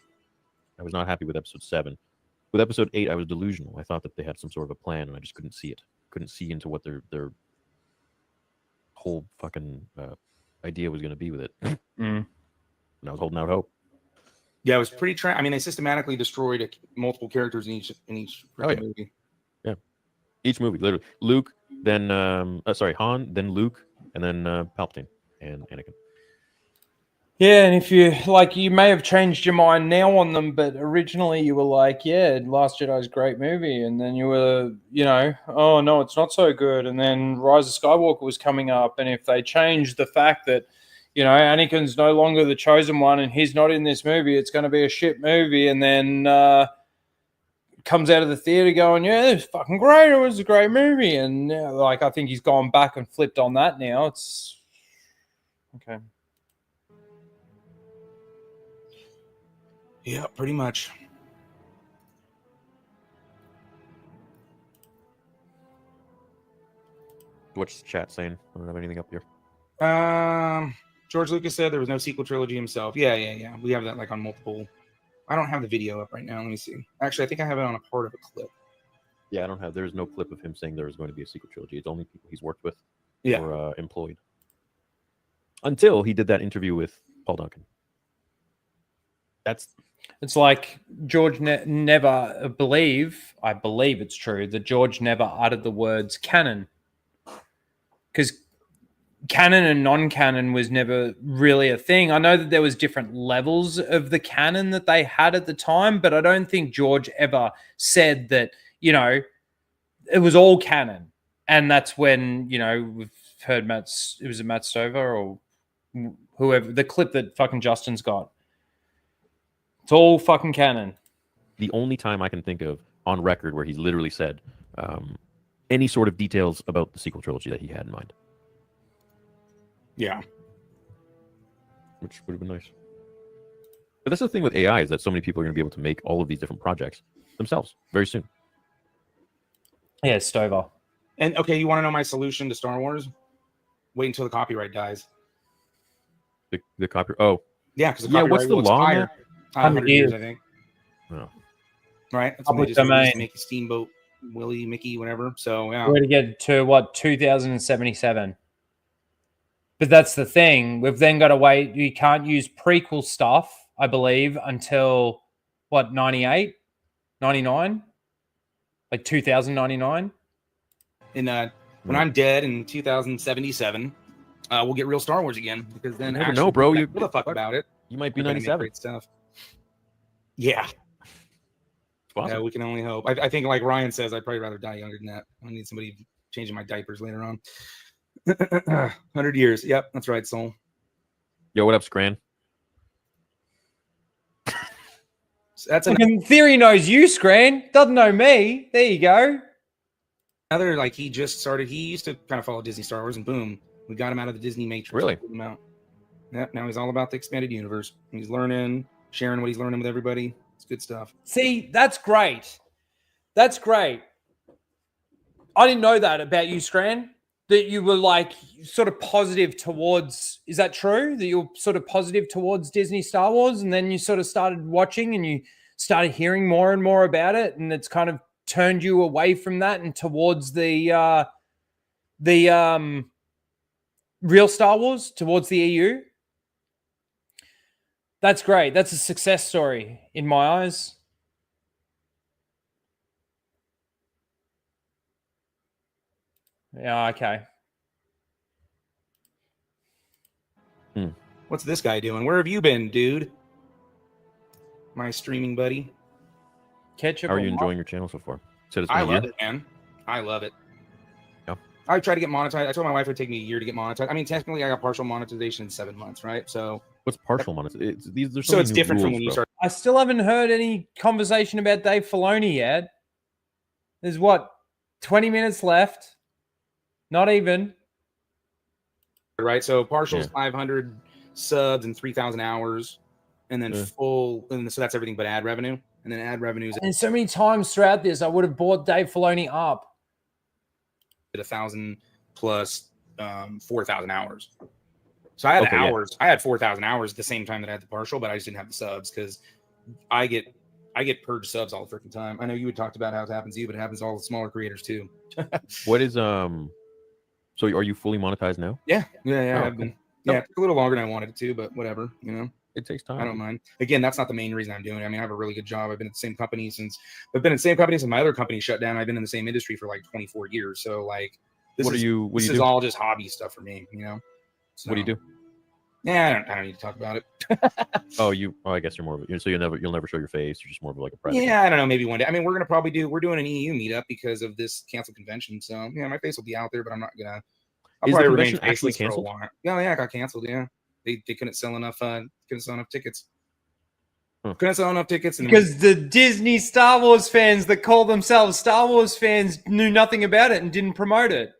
I was not happy with episode 7. With episode 8, I was delusional. I thought that they had some sort of a plan, and I just couldn't see it. Couldn't see into what their whole fucking idea was going to be with it. And I was holding out hope. Yeah, it was pretty. I mean, they systematically destroyed multiple characters in each movie. Yeah, each movie, literally. Luke, then Han, then Luke, and then Palpatine and Anakin. Yeah, and if you may have changed your mind now on them, but originally you were like, yeah, Last Jedi's a great movie, and then you were, oh no, it's not so good, and then Rise of Skywalker was coming up, and if they changed the fact that, Anakin's no longer the chosen one and he's not in this movie, it's going to be a shit movie, and then comes out of the theater going, yeah, it was fucking great, it was a great movie, and I think he's gone back and flipped on that now. It's okay. Yeah, pretty much. What's the chat saying? I don't have anything up here. George Lucas said there was no sequel trilogy himself. Yeah. We have that on multiple. I don't have the video up right now. Let me see. Actually, I think I have it on a part of a clip. Yeah, there's no clip of him saying there was going to be a sequel trilogy. It's only people he's worked with or employed. Until he did that interview with Paul Duncan. It's like George never I believe it's true that George never uttered the words canon, because canon and non-canon was never really a thing. I know that there was different levels of the canon that they had at the time, but I don't think George ever said that, it was all canon. And that's when, we've heard Matt Stover or whoever, the clip that fucking Justin's got. It's all fucking canon. The only time I can think of on record where he's literally said any sort of details about the sequel trilogy that he had in mind. Yeah. Which would have been nice. But that's the thing with AI, is that so many people are going to be able to make all of these different projects themselves very soon. Yeah, Stover. And okay, you want to know my solution to Star Wars? Wait until the copyright dies. The copyright? Oh. Yeah, because what's the law on that? 100 years, I think. Oh. Right? That's when they just make a Steamboat Willie, Mickey, whatever. So, yeah. We're going to get to, 2077. But that's the thing. We've then got to wait. You can't use prequel stuff, I believe, until, 98? 99? 2099? When I'm dead in 2077, we'll get real Star Wars again, because then You never know, bro. You give a fuck about it. You might be They're gonna make 97. great stuff. Yeah. Awesome. Yeah, we can only hope. I think, like Ryan says, I'd probably rather die younger than that. I need somebody changing my diapers later on. 100 years. Yep, that's right, Soul. Yo, what up, Scran? That's fucking Theory knows you, Scran. Doesn't know me. There you go. another, like, he just started. He used to kind of follow Disney Star Wars, and boom, we got him out of the Disney Matrix. Really? Pulled him out. Yep, now he's all about the expanded universe. He's learning, sharing what he's learning with everybody. It's good stuff. See, that's great. That's great. I didn't know that about you, Scran. That you were like sort of positive towards. Is that true? That you were sort of positive towards Disney Star Wars, and then you sort of started watching and you started hearing more and more about it, and it's kind of turned you away from that and towards the real Star Wars, towards the EU. That's great. That's a success story in my eyes. Yeah, okay. What's this guy doing? Where have you been, dude? My streaming buddy. Ketchup. How are you enjoying your channel so far? Said it's been I a love year? it, man. I love it. Yeah. I tried to get monetized. I told my wife it would take me a year to get monetized. I mean, technically, I got partial monetization in 7 months, right? So what's partial monetization? There's so many it's new different from rules, when you bro. start. I still haven't heard any conversation about Dave Filoni yet. There's what, 20 minutes left? Not even. Right, so partial is Yeah. 500 subs and 3,000 hours, and then full, and so that's everything but ad revenue, and then ad revenues And so many times throughout this, I would have bought Dave Filoni up. at 1,000 plus 4,000 hours. So I had Okay, yeah. hours. I had 4,000 hours at the same time that I had the partial, but I just didn't have the subs because I get purge subs all the freaking time. I know you had talked about how it happens to you, but it happens to all the smaller creators too. What is so are you fully monetized now? Yeah, Oh, I've been. cool. Yeah, it took a little longer than I wanted it to, but whatever, you know. It takes time. I don't mind. Again, that's not the main reason I'm doing it. I mean, I have a really good job. I've been at the same company since my other company shut down. I've been in the same industry for like 24 years. So like, this What is do you is do? all just hobby stuff for me, you know. So, What do you do? Yeah, I don't need to talk about it. Oh, I guess you're more of a, so you'll never show your face. You're just more of like a private. Yeah, I don't know. Maybe one day. I mean, we're doing an EU meetup because of this canceled convention. So yeah, my face will be out there, but I'm not gonna. I'll Is the probably remain convention actually faceless for a canceled? while. Yeah, it got canceled. Yeah, they couldn't sell enough. Couldn't sell enough tickets. Couldn't sell enough tickets, and Because the Disney Star Wars fans that call themselves Star Wars fans knew nothing about it and didn't promote it.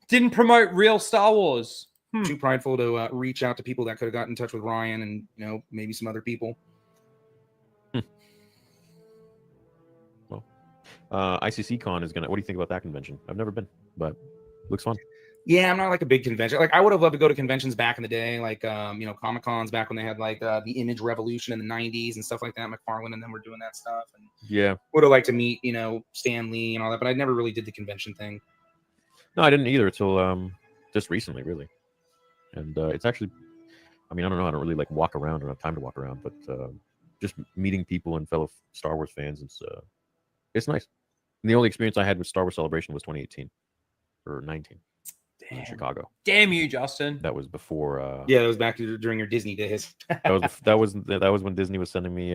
Didn't promote real Star Wars. too prideful to reach out to people that could have gotten in touch with Ryan and, you know, maybe some other people. Well, ICC Con is gonna. What do you think about that convention? I've never been, but looks fun. Yeah, I'm not like a big convention. Like I would have loved to go to conventions back in the day, like you know, Comic Cons back when they had like the Image Revolution in the '90s and stuff like that. McFarlane and them were doing that stuff, and Yeah. would have liked to meet, you know, Stan Lee and all that. But I never really did the convention thing. No, I didn't either until just recently, really. And it's actually, I mean, I don't know. I don't really like walk around. I don't have time to walk around, but just meeting people and fellow Star Wars fans, it's nice. And the only experience I had with Star Wars Celebration was 2018 or 19 in Chicago. Damn you, Justin. That was before. Yeah, that was back during your Disney days. that was when Disney was sending me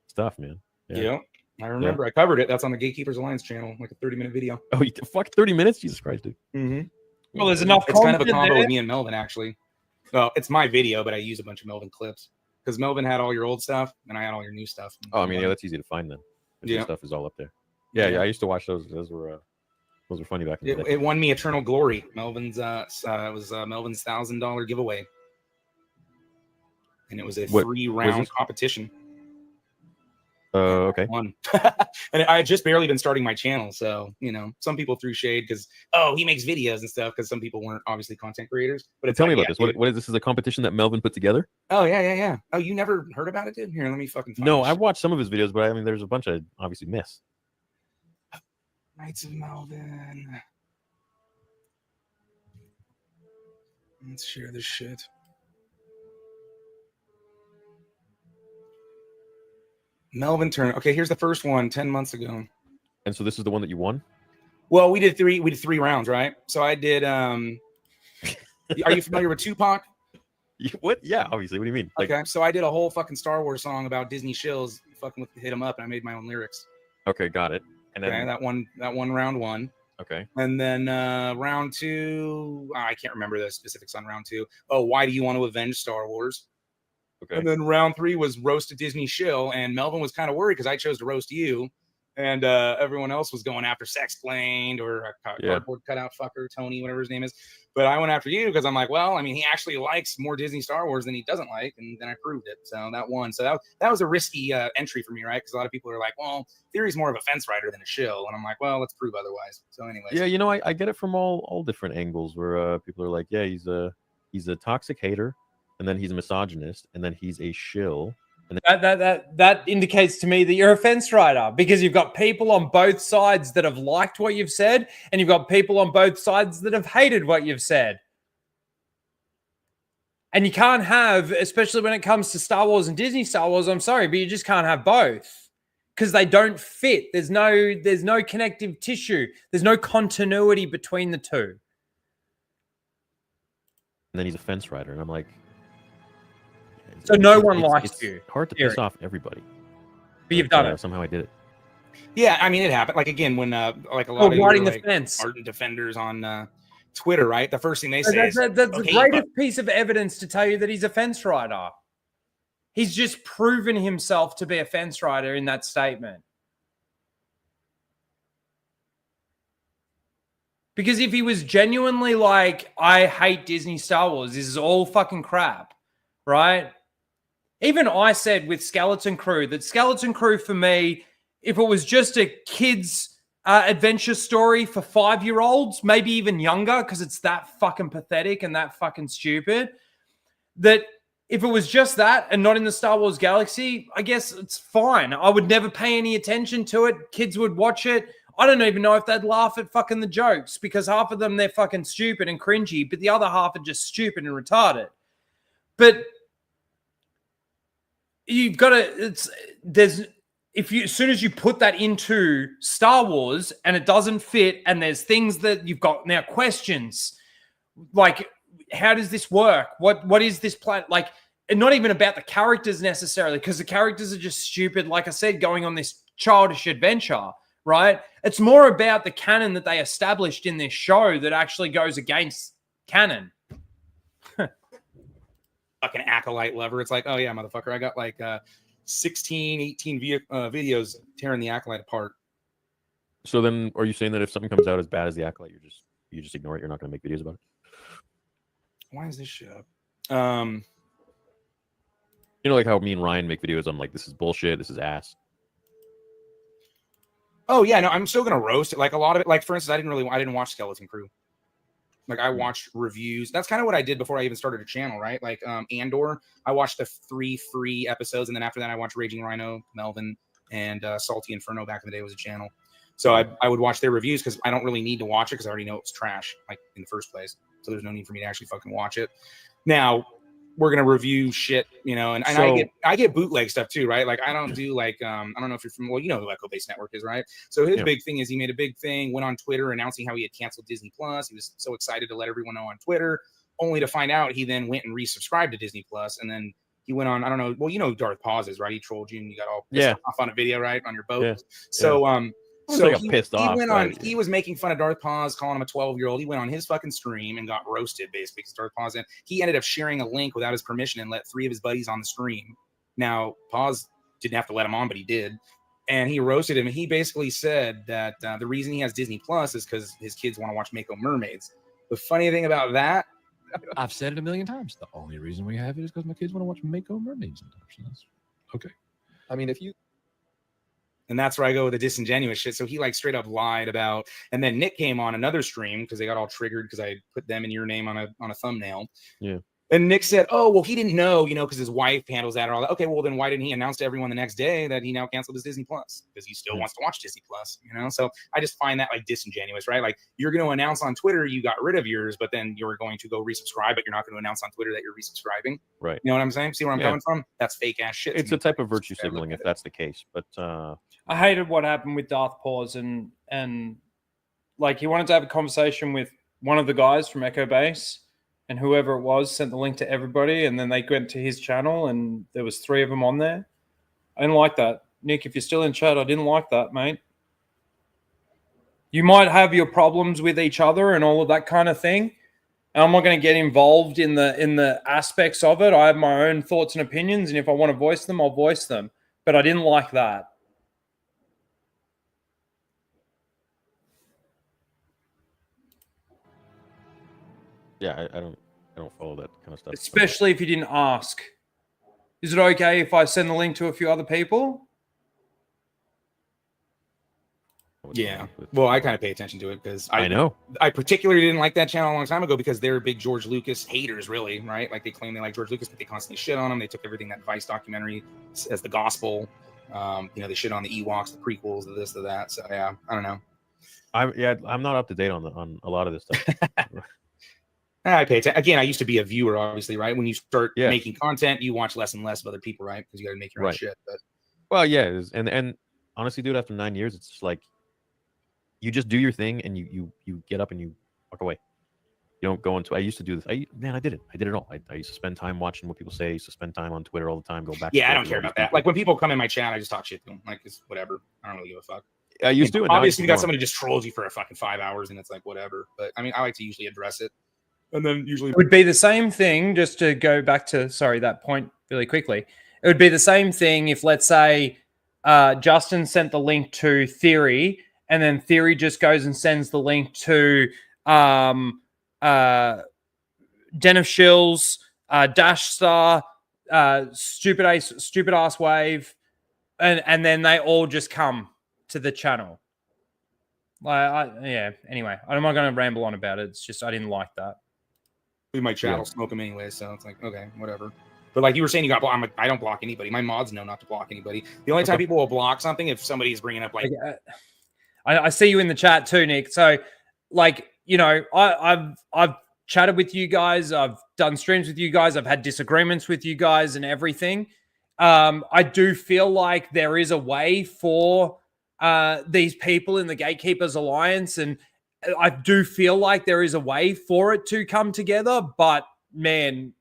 stuff, man. Yeah, I remember. I covered it. That's on the Gatekeepers Alliance channel, like a 30-minute video. Oh, fuck, 30 minutes? Jesus Christ, dude. Mm-hmm. Well, there's enough. It's kind of a content combo there. with me and Melvin, actually. Well, it's my video, but I use a bunch of Melvin clips because Melvin had all your old stuff and I had all your new stuff. Oh, I mean, yeah, that's easy to find then. Your stuff is all up there. Yeah, I used to watch those. Those were funny back in the day. It won me eternal glory. Melvin's it was Melvin's $1,000 giveaway, and it was a What 3-round was this? competition. Okay. Won. And I had just barely been starting my channel, so you know, some people threw shade because he makes videos and stuff, because some people weren't obviously content creators. But it's Tell me like, about this. dude. What is this? Is a competition that Melvin put together? Oh yeah. Oh, you never heard about it, dude? Here, let me fucking find No, this I've watched some of his videos, but I mean, there's a bunch I obviously miss. Knights of Melvin. Let's share this shit. Melvin turn. Okay, here's the first one 10 months ago. And so this is the one that you won? Well, we did three rounds, right? So I did Are you familiar with Tupac? What? Yeah, obviously. What do you mean? Okay, so I did a whole fucking Star Wars song about Disney shills, fucking with hit 'em up, and I made my own lyrics. Okay, got it. And then that one round one. Okay. And then round two, I can't remember the specifics on round two. Oh, why do you want to avenge Star Wars? Okay. And then round three was roast a Disney shill, and Melvin was kind of worried because I chose to roast you, and everyone else was going after Sexplained or a cardboard cutout fucker, Tony, whatever his name is. But I went after you because I'm like, well, I mean, he actually likes more Disney Star Wars than he doesn't like, and then I proved it. So that won. So that was a risky entry for me, right? Because a lot of people are like, well, Theory's more of a fence rider than a shill, and I'm like, well, let's prove otherwise. So anyways. Yeah, you know, I get it from all different angles where people are like, yeah, he's a toxic hater, and then he's a misogynist, and then he's a shill. And that indicates to me that you're a fence rider, because you've got people on both sides that have liked what you've said, and you've got people on both sides that have hated what you've said. And you can't have, especially when it comes to Star Wars and Disney Star Wars, I'm sorry, but you just can't have both because they don't fit. There's no connective tissue. There's no continuity between the two. And then he's a fence rider, and I'm like, so no one likes you. Hard to piss off everybody. But you've done it. Somehow I did it. Yeah, I mean, it happened. Like, again, when like a lot of riding the like, fence, ardent defenders on Twitter, right? The first thing they say is, that's the greatest piece of evidence to tell you that he's a fence rider. He's just proven himself to be a fence rider in that statement. Because if he was genuinely like, I hate Disney Star Wars, this is all fucking crap, right? Even I said with Skeleton Crew that Skeleton Crew for me, if it was just a kid's adventure story for 5-year-olds, maybe even younger, because it's that fucking pathetic and that fucking stupid, that if it was just that and not in the Star Wars galaxy, I guess it's fine. I would never pay any attention to it. Kids would watch it. I don't even know if they'd laugh at fucking the jokes, because half of them, they're fucking stupid and cringy, but the other half are just stupid and retarded. But you've got to, as soon as you put that into Star Wars and it doesn't fit, and there's things that you've got now questions, like, how does this work? What is this plan? Like, and not even about the characters necessarily, because the characters are just stupid. Like I said, going on this childish adventure, right? It's more about the canon that they established in this show that actually goes against canon. Fucking acolyte lover. It's like, oh yeah, motherfucker, I got like 16, 18 videos tearing the acolyte apart. So then, are you saying that if something comes out as bad as the acolyte, you just ignore it? You're not going to make videos about it? Why is this shit up? You know, like how me and Ryan make videos. I'm like, this is bullshit. This is ass. Oh yeah, no, I'm still gonna roast it. Like a lot of it. Like for instance, I didn't watch Skeleton Crew. Like I watched reviews. That's kind of what I did before I even started a channel, right? Like Andor, I watched the 3 free episodes, and then after that, I watched Raging Rhino, Melvin, and Salty Inferno. Back in the day was a channel, so I would watch their reviews because I don't really need to watch it because I already know it's trash, like in the first place. So there's no need for me to actually fucking watch it. Now we're gonna review shit, you know, and I get bootleg stuff too, right? Like I don't do like I don't know if you're from, well, you know who Echo Base Network is, right? So his big thing is he made a big thing, went on Twitter announcing how he had canceled Disney Plus. He was so excited to let everyone know on Twitter, only to find out he then went and resubscribed to Disney Plus, and then he went on, I don't know, well, you know who Darth Paz is, right? He trolled you and you got all pissed off on a video, right, on your boat. Yeah. So so like he went on. He was making fun of Darth Paz, calling him a 12-year-old. He went on his fucking stream and got roasted basically because Darth Paz. And he ended up sharing a link without his permission and let 3 of his buddies on the stream. Now Paz didn't have to let him on, but he did, and he roasted him. And he basically said that the reason he has Disney Plus is because his kids want to watch Mako Mermaids. The funny thing about that, I've said it a million times. The only reason we have it is because my kids want to watch Mako Mermaids. Okay. I mean, if you. And that's where I go with the disingenuous shit. So he like straight up lied about, and then Nick came on another stream because they got all triggered because I put them and your name on a thumbnail. Yeah. And Nick said, oh, well, he didn't know, you know, because his wife handles that and all that. Okay, well, then why didn't he announce to everyone the next day that he now canceled his Disney Plus? Because he still wants to watch Disney Plus, you know? So I just find that like disingenuous, right? Like you're going to announce on Twitter you got rid of yours, but then you're going to go resubscribe, but you're not going to announce on Twitter that you're resubscribing. Right. You know what I'm saying? See where I'm coming from? That's fake ass shit. It's a type of virtue signaling if that's the case. But I hated what happened with Darth Paz, and like he wanted to have a conversation with one of the guys from Echo Base, and whoever it was sent the link to everybody, and then they went to his channel, and there was 3 of them on there. I didn't like that. Nick, if you're still in chat, I didn't like that, mate. You might have your problems with each other and all of that kind of thing. And I'm not going to get involved in the aspects of it. I have my own thoughts and opinions, and if I want to voice them, I'll voice them. But I didn't like that. Yeah, I don't follow that kind of stuff. Especially if you didn't ask. Is it okay if I send the link to a few other people? Yeah. Well, I kind of pay attention to it because I know. I particularly didn't like that channel a long time ago because they're big George Lucas haters, really, right? Like they claim they like George Lucas, but they constantly shit on him. They took everything that Vice documentary as the gospel. They shit on the Ewoks, the prequels, the this, the that. So yeah, I don't know. I'm not up to date on a lot of this stuff. I pay attention. Again, I used to be a viewer, obviously, right? When you start making content, you watch less and less of other people, right? Because you got to make your own shit. But well, yeah, and honestly, dude, after 9 years, it's just like you just do your thing and you get up and you walk away. You don't go into. I used to do this. I did it. I did it all. I used to spend time watching what people say. I used to spend time on Twitter all the time. Go back. Yeah, I don't care about that. Like when people come in my chat, I just talk shit to them. Like it's whatever. I don't really give a fuck. I used to. Obviously, you got somebody just trolls you for a fucking 5 hours, and it's like whatever. But I mean, I like to usually address it, and then usually it would be the same thing. Just to go back to that point really quickly, it would be the same thing if, let's say, Justin sent the link to Theory, and then Theory just goes and sends the link to Den of Shills, Dash Star, Stupid Ass Wave, and then they all just come to the channel. Anyway, I'm not going to ramble on about it. It's just I didn't like that. My chat will smoke them anyway, so it's like okay, whatever. But like you were saying, you got blocked. I don't block anybody. My mods know not to block anybody. The only time people will block something if somebody's bringing up like. I see you in the chat too, Nick. So, like, you know, I've chatted with you guys. I've done streams with you guys. I've had disagreements with you guys and everything. I do feel like there is a way for these people in the Gatekeepers Alliance, and I do feel like there is a way for it to come together. But man,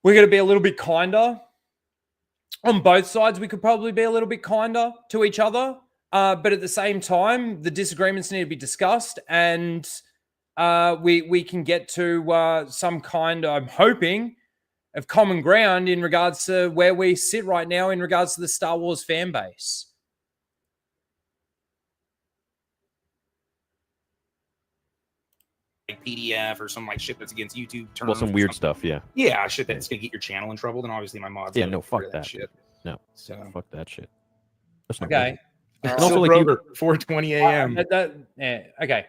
we're going to be a little bit kinder on both sides. We could probably be a little bit kinder to each other. But at the same time, the disagreements need to be discussed, and we can get to some kind, I'm hoping, of common ground in regards to where we sit right now in regards to the Star Wars fan base. Like PDF or some like shit that's against YouTube terms. Well, some weird stuff, yeah. Yeah, shit that's gonna get your channel in trouble. Then obviously my mods. Yeah, no, fuck that shit. No, so fuck that shit. That's not okay. And also, like 4:20 a.m. Okay.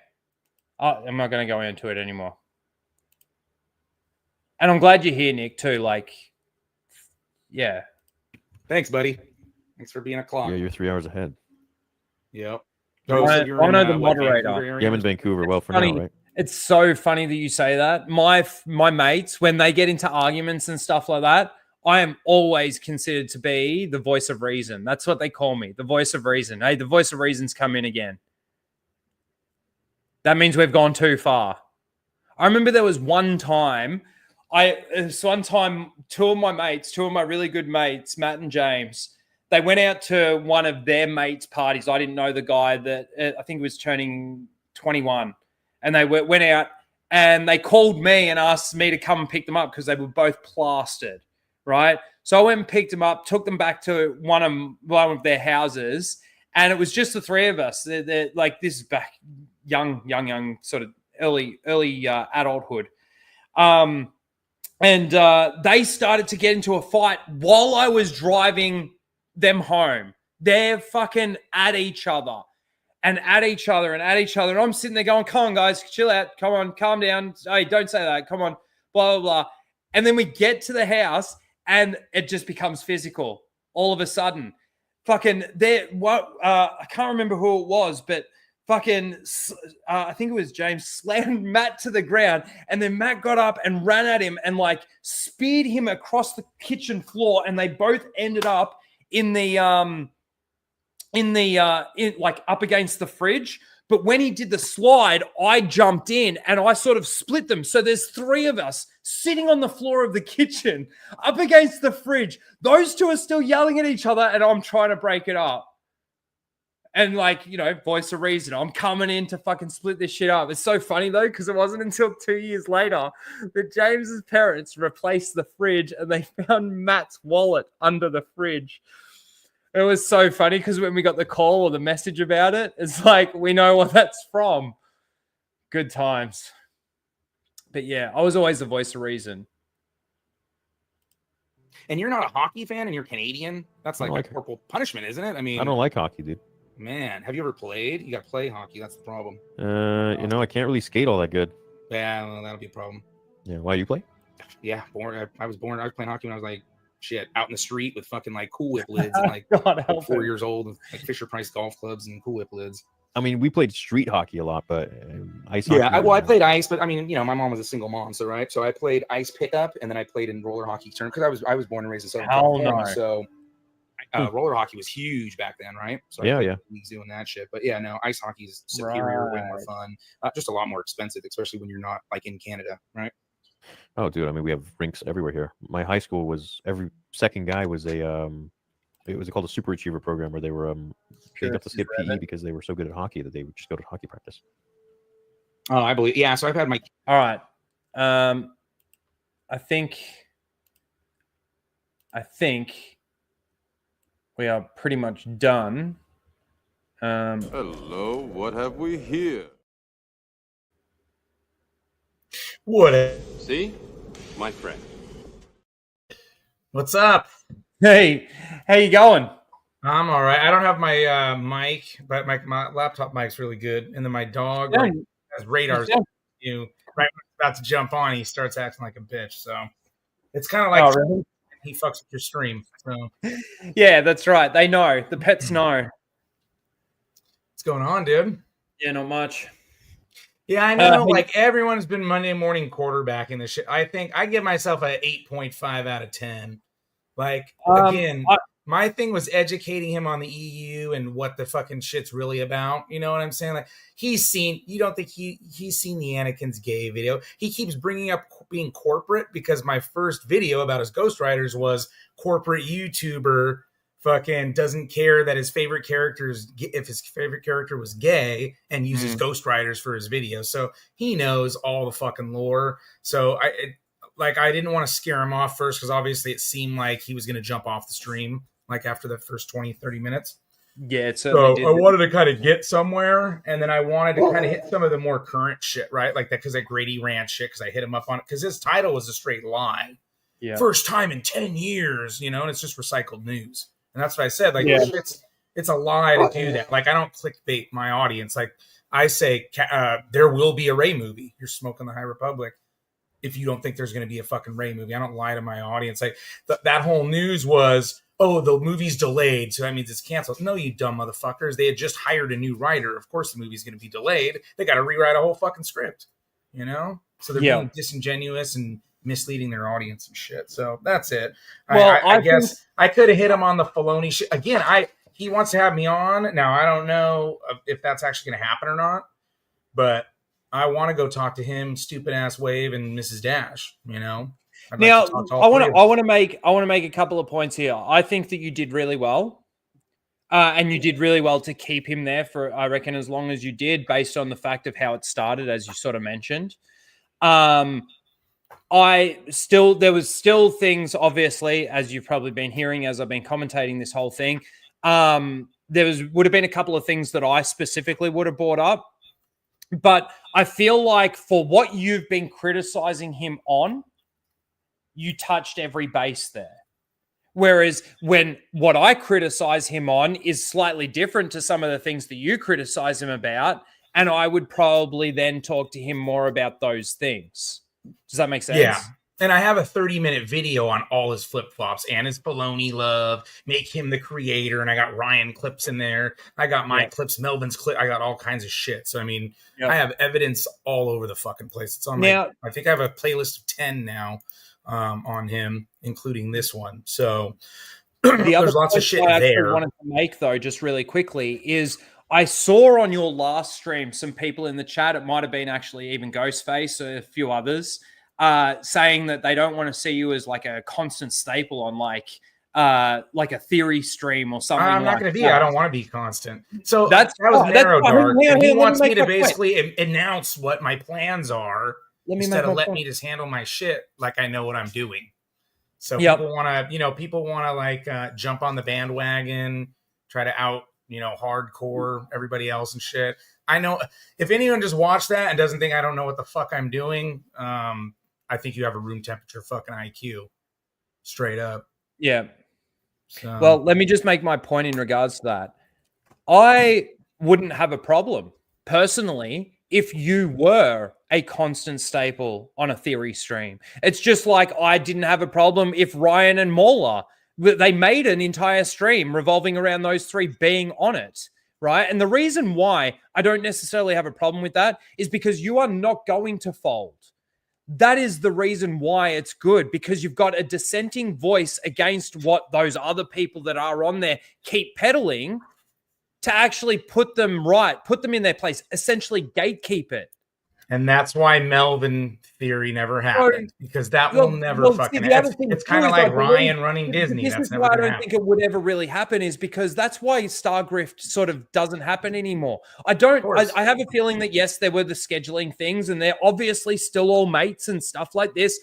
I'm not going to go into it anymore. And I'm glad you're here, Nick, too. Like, yeah. Thanks, buddy. Thanks for being a clock. Yeah, you're 3 hours ahead. Yep. I know the moderator. Yeah, I'm in Vancouver. Well, for now, right? It's so funny that you say that. My mates, when they get into arguments and stuff like that, I am always considered to be the voice of reason. That's what they call me, the voice of reason. Hey, the voice of reason's come in again. That means we've gone too far. I remember there was one time, two of my really good mates, Matt and James, they went out to one of their mates' parties. I didn't know the guy that I think was turning 21. And they went out and they called me and asked me to come and pick them up because they were both plastered. Right. So I went and picked them up, took them back to one of their houses, and it was just the 3 of us. They're like, this is back young, sort of early adulthood. And they started to get into a fight while I was driving them home. They're fucking at each other. And I'm sitting there going, come on, guys, chill out. Come on, calm down. Hey, don't say that. Come on, blah, blah, blah. And then we get to the house, and it just becomes physical all of a sudden. Fucking I can't remember who it was, but fucking I think it was James slammed Matt to the ground, and then Matt got up and ran at him and like speared him across the kitchen floor, and they both ended up in like up against the fridge. But when he did the slide, I jumped in and I sort of split them. So there's 3 of us sitting on the floor of the kitchen up against the fridge. Those 2 are still yelling at each other and I'm trying to break it up. And like, you know, voice of reason, I'm coming in to fucking split this shit up. It's so funny though, because it wasn't until 2 years later that James's parents replaced the fridge and they found Matt's wallet under the fridge. It was so funny because when we got the call or the message about it, it's like, we know what that's from. Good times. But yeah, I was always the voice of reason. And you're not a hockey fan and you're Canadian? That's like a corporal punishment, isn't it? I mean, I don't like hockey, dude. Man, have you ever played? You got to play hockey. That's the problem. You know, I can't really skate all that good. Yeah, well, that'll be a problem. Yeah, why you play? Yeah, I was playing hockey when I was like, shit, out in the street with fucking like Cool Whip lids and like, God, like 4 years old with like Fisher Price golf clubs and Cool Whip lids. I mean, we played street hockey a lot, but ice hockey. Yeah, I played ice, but I mean, you know, my mom was a single mom, so right. So I played ice pickup, and then I played in roller hockey tournament because I was born and raised in Southern California. No. So roller hockey was huge back then, right? So yeah. Leagues doing that shit, but yeah, no, ice hockey is superior, way more fun, just a lot more expensive, especially when you're not like in Canada, right? Oh, dude, I mean, we have rinks everywhere here. My high school was every second guy was it was called a super achiever program where they were they got to skip PE because they were so good at hockey that they would just go to hockey practice. Oh, I believe. Yeah, so I've had my. All right. I think we are pretty much done. Hello, what have we here? What? See? My friend. What's up? Hey, how you going? I'm all right. I don't have my mic, but my laptop mic's really good. And then my dog has radars. Right when it's about to jump on, he starts acting like a bitch. So it's kind of like really? He fucks with your stream. So yeah, that's right. They know. The pets know. What's going on, dude? Yeah, not much. Yeah, I know. Like everyone's been Monday morning quarterbacking this shit. I think I give myself a 8.5 out of 10. Like again, my thing was educating him on the EU and what the fucking shit's really about. You know what I'm saying? Like he's seen. You don't think he's seen the Anakin's gay video? He keeps bringing up being corporate because my first video about his ghostwriters was corporate YouTuber fucking doesn't care that his favorite character is, if his favorite character was gay, and uses ghostwriters for his videos. So he knows all the fucking lore. So I didn't want to scare him off first because obviously it seemed like he was going to jump off the stream like after the first 20, 30 minutes. Yeah, it so did. I wanted to kind of get somewhere, and then I wanted to kind of hit some of the more current shit, right? Like that, because that Grady Ranch shit, because I hit him up on it, because his title was a straight lie. Yeah. First time in 10 years, you know, and it's just recycled news. And that's what I said. Like, it's a lie to do that. Like, I don't clickbait my audience. Like, I say, there will be a Rey movie. You're smoking the High Republic. If you don't think there's going to be a fucking Rey movie, I don't lie to my audience. Like, that whole news was, oh, the movie's delayed, so that means it's canceled. No, you dumb motherfuckers. They had just hired a new writer. Of course, the movie's going to be delayed. They got to rewrite a whole fucking script, you know? So they're being disingenuous and misleading their audience and shit. So that's it. Well, I guess I could have hit him on the Filoni shit. Again, he wants to have me on. Now, I don't know if that's actually going to happen or not, but I want to go talk to him, stupid ass Wave, and Mrs. Dash, you know? Now, I want to make a couple of points here. I think that you did really well. And you did really well to keep him there for, I reckon, as long as you did, based on the fact of how it started, as you sort of mentioned. There was still things, obviously, as you've probably been hearing as I've been commentating this whole thing. Would have been a couple of things that I specifically would have brought up. But I feel like for what you've been criticizing him on, you touched every base there. Whereas when what I criticize him on is slightly different to some of the things that you criticize him about, and I would probably then talk to him more about those things. Does that make sense? Yeah. And I have a 30-minute video on all his flip-flops and his Filoni love, make him the creator, and I got Ryan clips in there. I got my clips, Melvin's clip. I got all kinds of shit. So, I mean, I have evidence all over the fucking place. It's on I think I have a playlist of 10 now on him, including this one. So there's lots of shit there. I wanted to make, though, just really quickly, is I saw on your last stream some people in the chat, it might have been actually even Ghostface or a few others, saying that they don't want to see you as like a constant staple on like a theory stream or something. I'm not like going to be. that. I don't want to be constant. So that was narrow, Dark. And he wants me to point. basically announce what my plans are instead of let me just handle my shit like I know what I'm doing. So people want to, like jump on the bandwagon, try to out, hardcore everybody else and shit. I know if anyone just watched that and doesn't think I don't know what the fuck I'm doing, I think you have a room temperature fucking IQ. Straight up. Yeah. So. Well, let me just make my point in regards to that. I wouldn't have a problem personally if you were a constant staple on a theory stream. It's just like I didn't have a problem if Ryan and Mauler, they made an entire stream revolving around those three being on it, right? And the reason why I don't necessarily have a problem with that is because you are not going to fold. That is the reason why it's good, because you've got a dissenting voice against what those other people that are on there keep peddling to actually put them right, put them in their place, essentially gatekeep it. And that's why Melvin theory never happened, because that will never fucking happen. It's kind of like Ryan running Disney. This is why I don't think it would ever really happen, is because that's why Stargrift sort of doesn't happen anymore. I have a feeling that, yes, there were the scheduling things and they're obviously still all mates and stuff like this.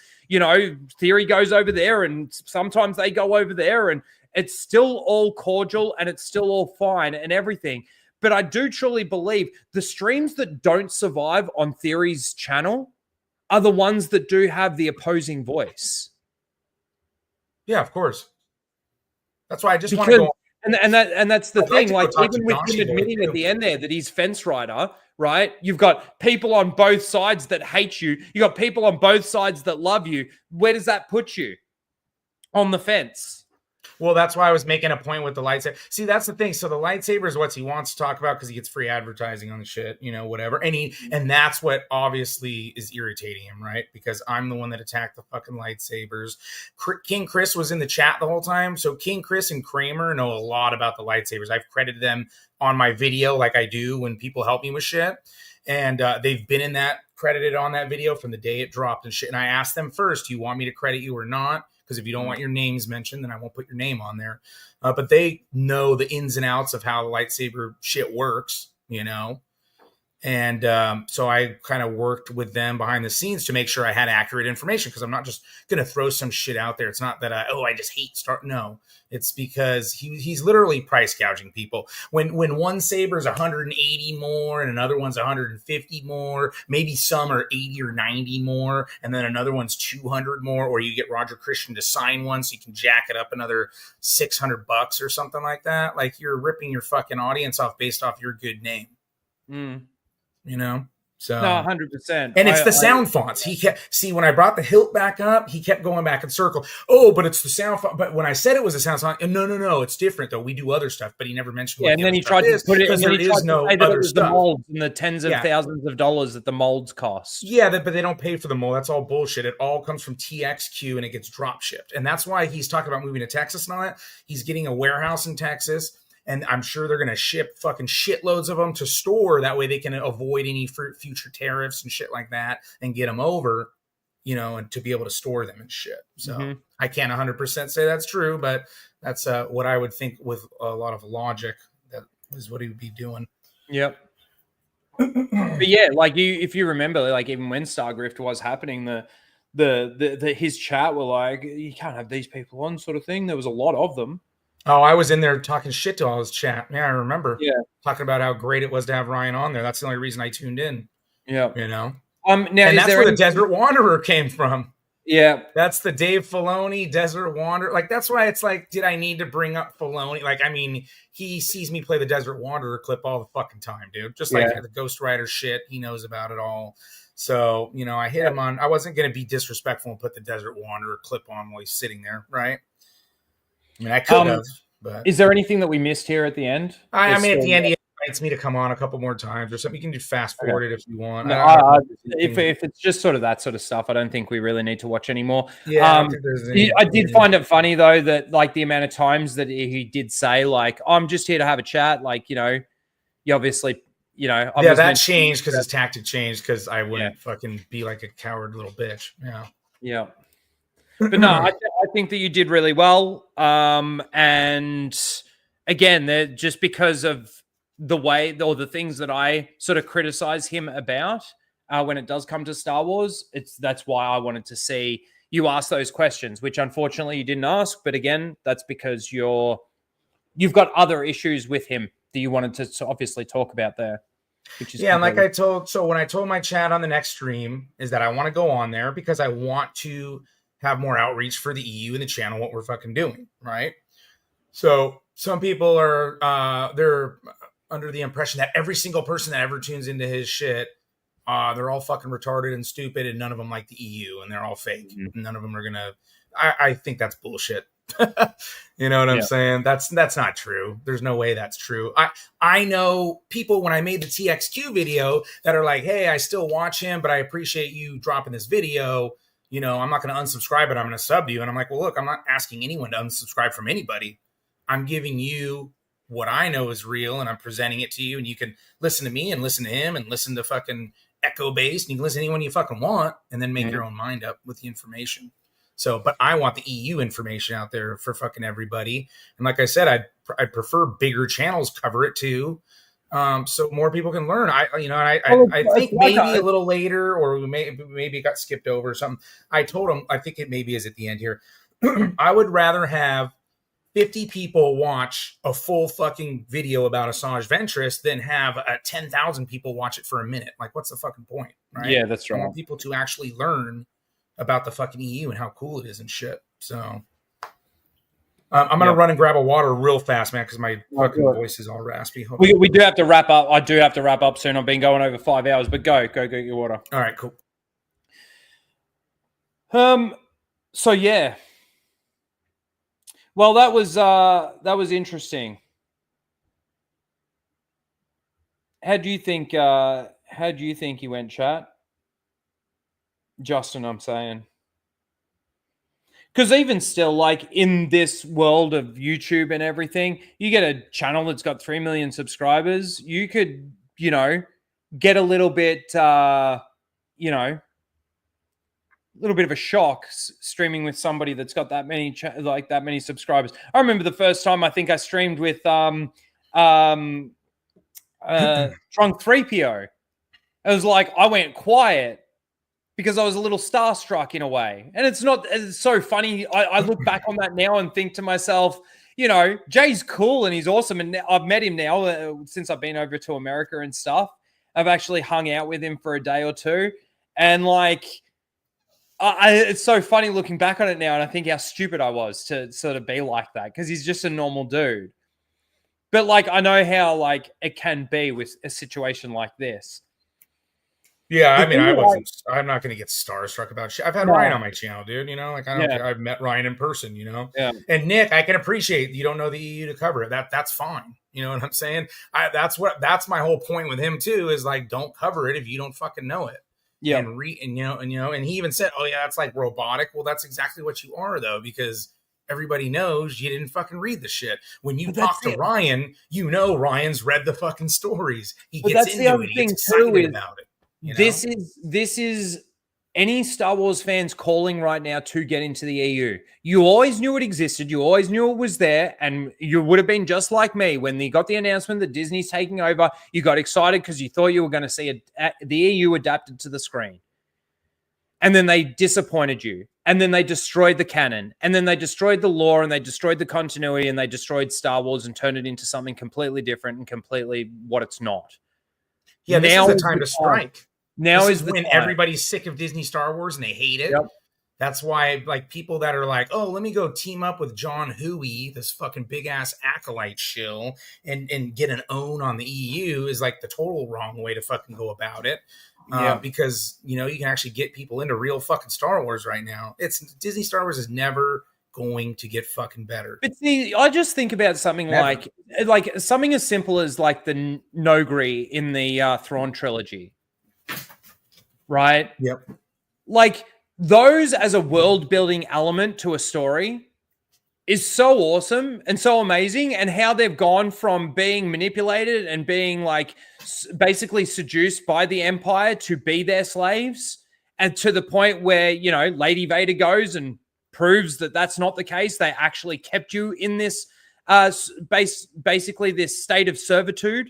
Theory goes over there and sometimes they go over there and it's still all cordial and it's still all fine and everything. But I do truly believe the streams that don't survive on Theory's channel are the ones that do have the opposing voice. Yeah, of course. That's why I just want to go. And that's the thing. Like, even with him admitting at the end there that he's fence rider, right? You've got people on both sides that hate you. You got people on both sides that love you. Where does that put you? On the fence. Well, that's why I was making a point with the lightsaber. See, that's the thing. So the lightsaber is what he wants to talk about because he gets free advertising on the shit, whatever. And that's what obviously is irritating him, right? Because I'm the one that attacked the fucking lightsabers. King Chris was in the chat the whole time. So King Chris and Kramer know a lot about the lightsabers. I've credited them on my video like I do when people help me with shit. And they've been credited on that video from the day it dropped and shit. And I asked them first, do you want me to credit you or not? Because if you don't want your names mentioned, then I won't put your name on there. But they know the ins and outs of how the lightsaber shit works, And so I kind of worked with them behind the scenes to make sure I had accurate information, because I'm not just going to throw some shit out there. It's not that I just hate Star. No, it's because he's literally price gouging people. When one saber is 180 more and another one's 150 more, maybe some are 80 or 90 more, and then another one's 200 more, or you get Roger Christian to sign one so you can jack it up another $600 or something like that. Like, you're ripping your fucking audience off based off your good name. So no, 100%. And it's the sound fonts. He kept when I brought the hilt back up, he kept going back in circle. Oh, but it's the sound font. But when I said it was a sound font, no, it's different though. We do other stuff, but he never mentioned. Yeah, and then he tried to put it. Because there is no other stuff. The molds and the tens of thousands of dollars that the molds cost. Yeah, but they don't pay for the mold. That's all bullshit. It all comes from TXQ and it gets drop shipped, and that's why he's talking about moving to Texas and all that. He's getting a warehouse in Texas. And I'm sure they're going to ship fucking shitloads of them to store. That way they can avoid any future tariffs and shit like that and get them over, and to be able to store them and shit. So I can't 100% say that's true, but that's what I would think with a lot of logic. That is what he would be doing. Yep. But yeah, like if you remember, like even when Stargrift was happening, his chat were like, you can't have these people on, sort of thing. There was a lot of them. Oh, I was in there talking shit to all his chat. Yeah, I remember. Yeah, talking about how great it was to have Ryan on there. That's the only reason I tuned in. Yeah, Now and that's where the Desert Wanderer came from. Yeah, that's the Dave Filoni Desert Wanderer. Like, that's why it's like, did I need to bring up Filoni? Like, I mean, he sees me play the Desert Wanderer clip all the fucking time, dude. Just like the Ghost Rider shit, he knows about it all. So I hit him on. I wasn't going to be disrespectful and put the Desert Wanderer clip on while he's sitting there, right? I mean, I could have, but... Is there anything that we missed here at the end? I mean, at the end, he invites me to come on a couple more times or something. You can do fast forward it if you want. No, if it's just sort of that sort of stuff, I don't think we really need to watch anymore. Yeah, I did find it funny, though, that like the amount of times that he did say, like, I'm just here to have a chat. Like, you obviously, I Yeah, was that meant- changed because his tactic changed because I wouldn't fucking be like a coward little bitch. Yeah. Yeah. But no, I think that you did really well. And again, just because of the way or the things that I sort of criticize him about when it does come to Star Wars, that's why I wanted to see you ask those questions, which unfortunately you didn't ask. But again, that's because you've got other issues with him that you wanted to obviously talk about there. Which is and like when I told my chat on the next stream is that I want to go on there because I want to have more outreach for the EU and the channel, what we're fucking doing, right? So some people are they're under the impression that every single person that ever tunes into his shit, they're all fucking retarded and stupid, and none of them like the EU, and they're all fake. Mm-hmm. None of them are gonna. I think that's bullshit. You know what I'm saying? That's not true. There's no way that's true. I know people when I made the TXQ video that are like, hey, I still watch him, but I appreciate you dropping this video. I'm not going to unsubscribe, but I'm going to sub you. And I'm like, well, look, I'm not asking anyone to unsubscribe from anybody. I'm giving you what I know is real, and I'm presenting it to you, and you can listen to me and listen to him and listen to fucking Echo Base, and you can listen to anyone you fucking want, and then make your own mind up with the information. So, but I want the EU information out there for fucking everybody. And like I said, I'd prefer bigger channels cover it too. So more people can learn. I think maybe a little later, or maybe it got skipped over or something. I told him, I think it maybe is at the end here. I would rather have 50 people watch a full fucking video about Asajj Ventress than have 10,000 people watch it for a minute. Like, what's the fucking point? Right? Yeah, that's right. I want people to actually learn about the fucking EU and how cool it is and shit. So I'm gonna run and grab a water real fast, man, because my fucking voice is all raspy. We do have to wrap up. I do have to wrap up soon. I've been going over 5 hours, but go get your water. All right, cool. So yeah. Well, that was interesting. How do you think he went, chat? Justin, I'm saying. Because even still, like in this world of YouTube and everything, you get a channel that's got 3 million subscribers, you could, get a little bit, a little bit of a shock streaming with somebody that's got that many, that many subscribers. I remember the first time I think I streamed with Trunk 3PO. It was like I went quiet because I was a little starstruck in a way. And it's so funny. I look back on that now and think to myself, Jay's cool and he's awesome. And I've met him now since I've been over to America and stuff. I've actually hung out with him for a day or two. And it's so funny looking back on it now. And I think how stupid I was to sort of be like that because he's just a normal dude. But I know how it can be with a situation like this. Yeah, I mean, I'm not going to get starstruck about shit. I've had Ryan on my channel, dude. I've met Ryan in person, Yeah. And Nick, I can appreciate you don't know the EU to cover it. That's fine. You know what I'm saying? That's my whole point with him too, is don't cover it if you don't fucking know it. Yeah. And he even said, oh yeah, that's robotic. Well, that's exactly what you are though, because everybody knows you didn't fucking read the shit. When you talk to Ryan, Ryan's read the fucking stories. He gets into it. He gets excited about it. This is any Star Wars fans calling right now to get into the EU. You always knew it existed. You always knew it was there. And you would have been just like me. When they got the announcement that Disney's taking over, you got excited because you thought you were going to see the EU adapted to the screen. And then they disappointed you. And then they destroyed the canon. And then they destroyed the lore and they destroyed the continuity and they destroyed Star Wars and turned it into something completely different and completely what it's not. Yeah, this is the time to strike. Now is when everybody's sick of Disney Star Wars and they hate it. Yep. That's why, people that are like, oh, let me go team up with John Huey, this fucking big ass acolyte shill, and get an own on the EU is the total wrong way to fucking go about it. Because you can actually get people into real fucking Star Wars right now. Disney Star Wars is never going to get fucking better. But see, I just think about something like something as simple as the Nogri in the Thrawn trilogy, right? Yep. Those as a world building element to a story is so awesome and so amazing, and how they've gone from being manipulated and being like basically seduced by the Empire to be their slaves, and to the point where, you know, Lady Vader goes and proves that that's not the case. They actually kept you in this basically this state of servitude.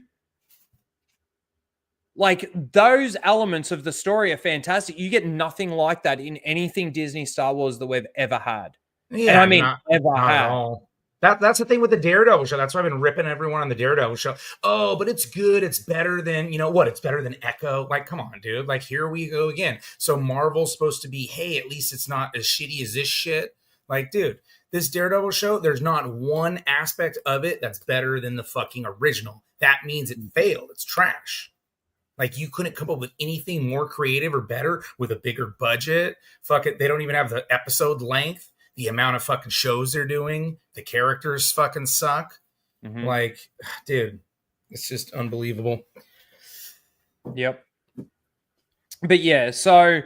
Like, those elements of the story are fantastic. You get nothing like that in anything Disney Star Wars that we've ever had. Yeah, and I mean, not had. at all. That's the thing with the Daredevil show. That's why I've been ripping everyone on the Daredevil show. Oh, but it's good. It's better than, you know what? It's better than Echo. Like, come on, dude. Like, here we go again. So Marvel's supposed to be, hey, at least it's not as shitty as this shit. Like, dude, this Daredevil show, there's not one aspect of it that's better than the fucking original. That means it failed. It's trash. Like, you couldn't come up with anything more creative or better with a bigger budget. Fuck it. They don't even have the episode length. The amount of fucking shows they're doing, the characters fucking suck. Like, dude, it's just unbelievable. Yep. But yeah, so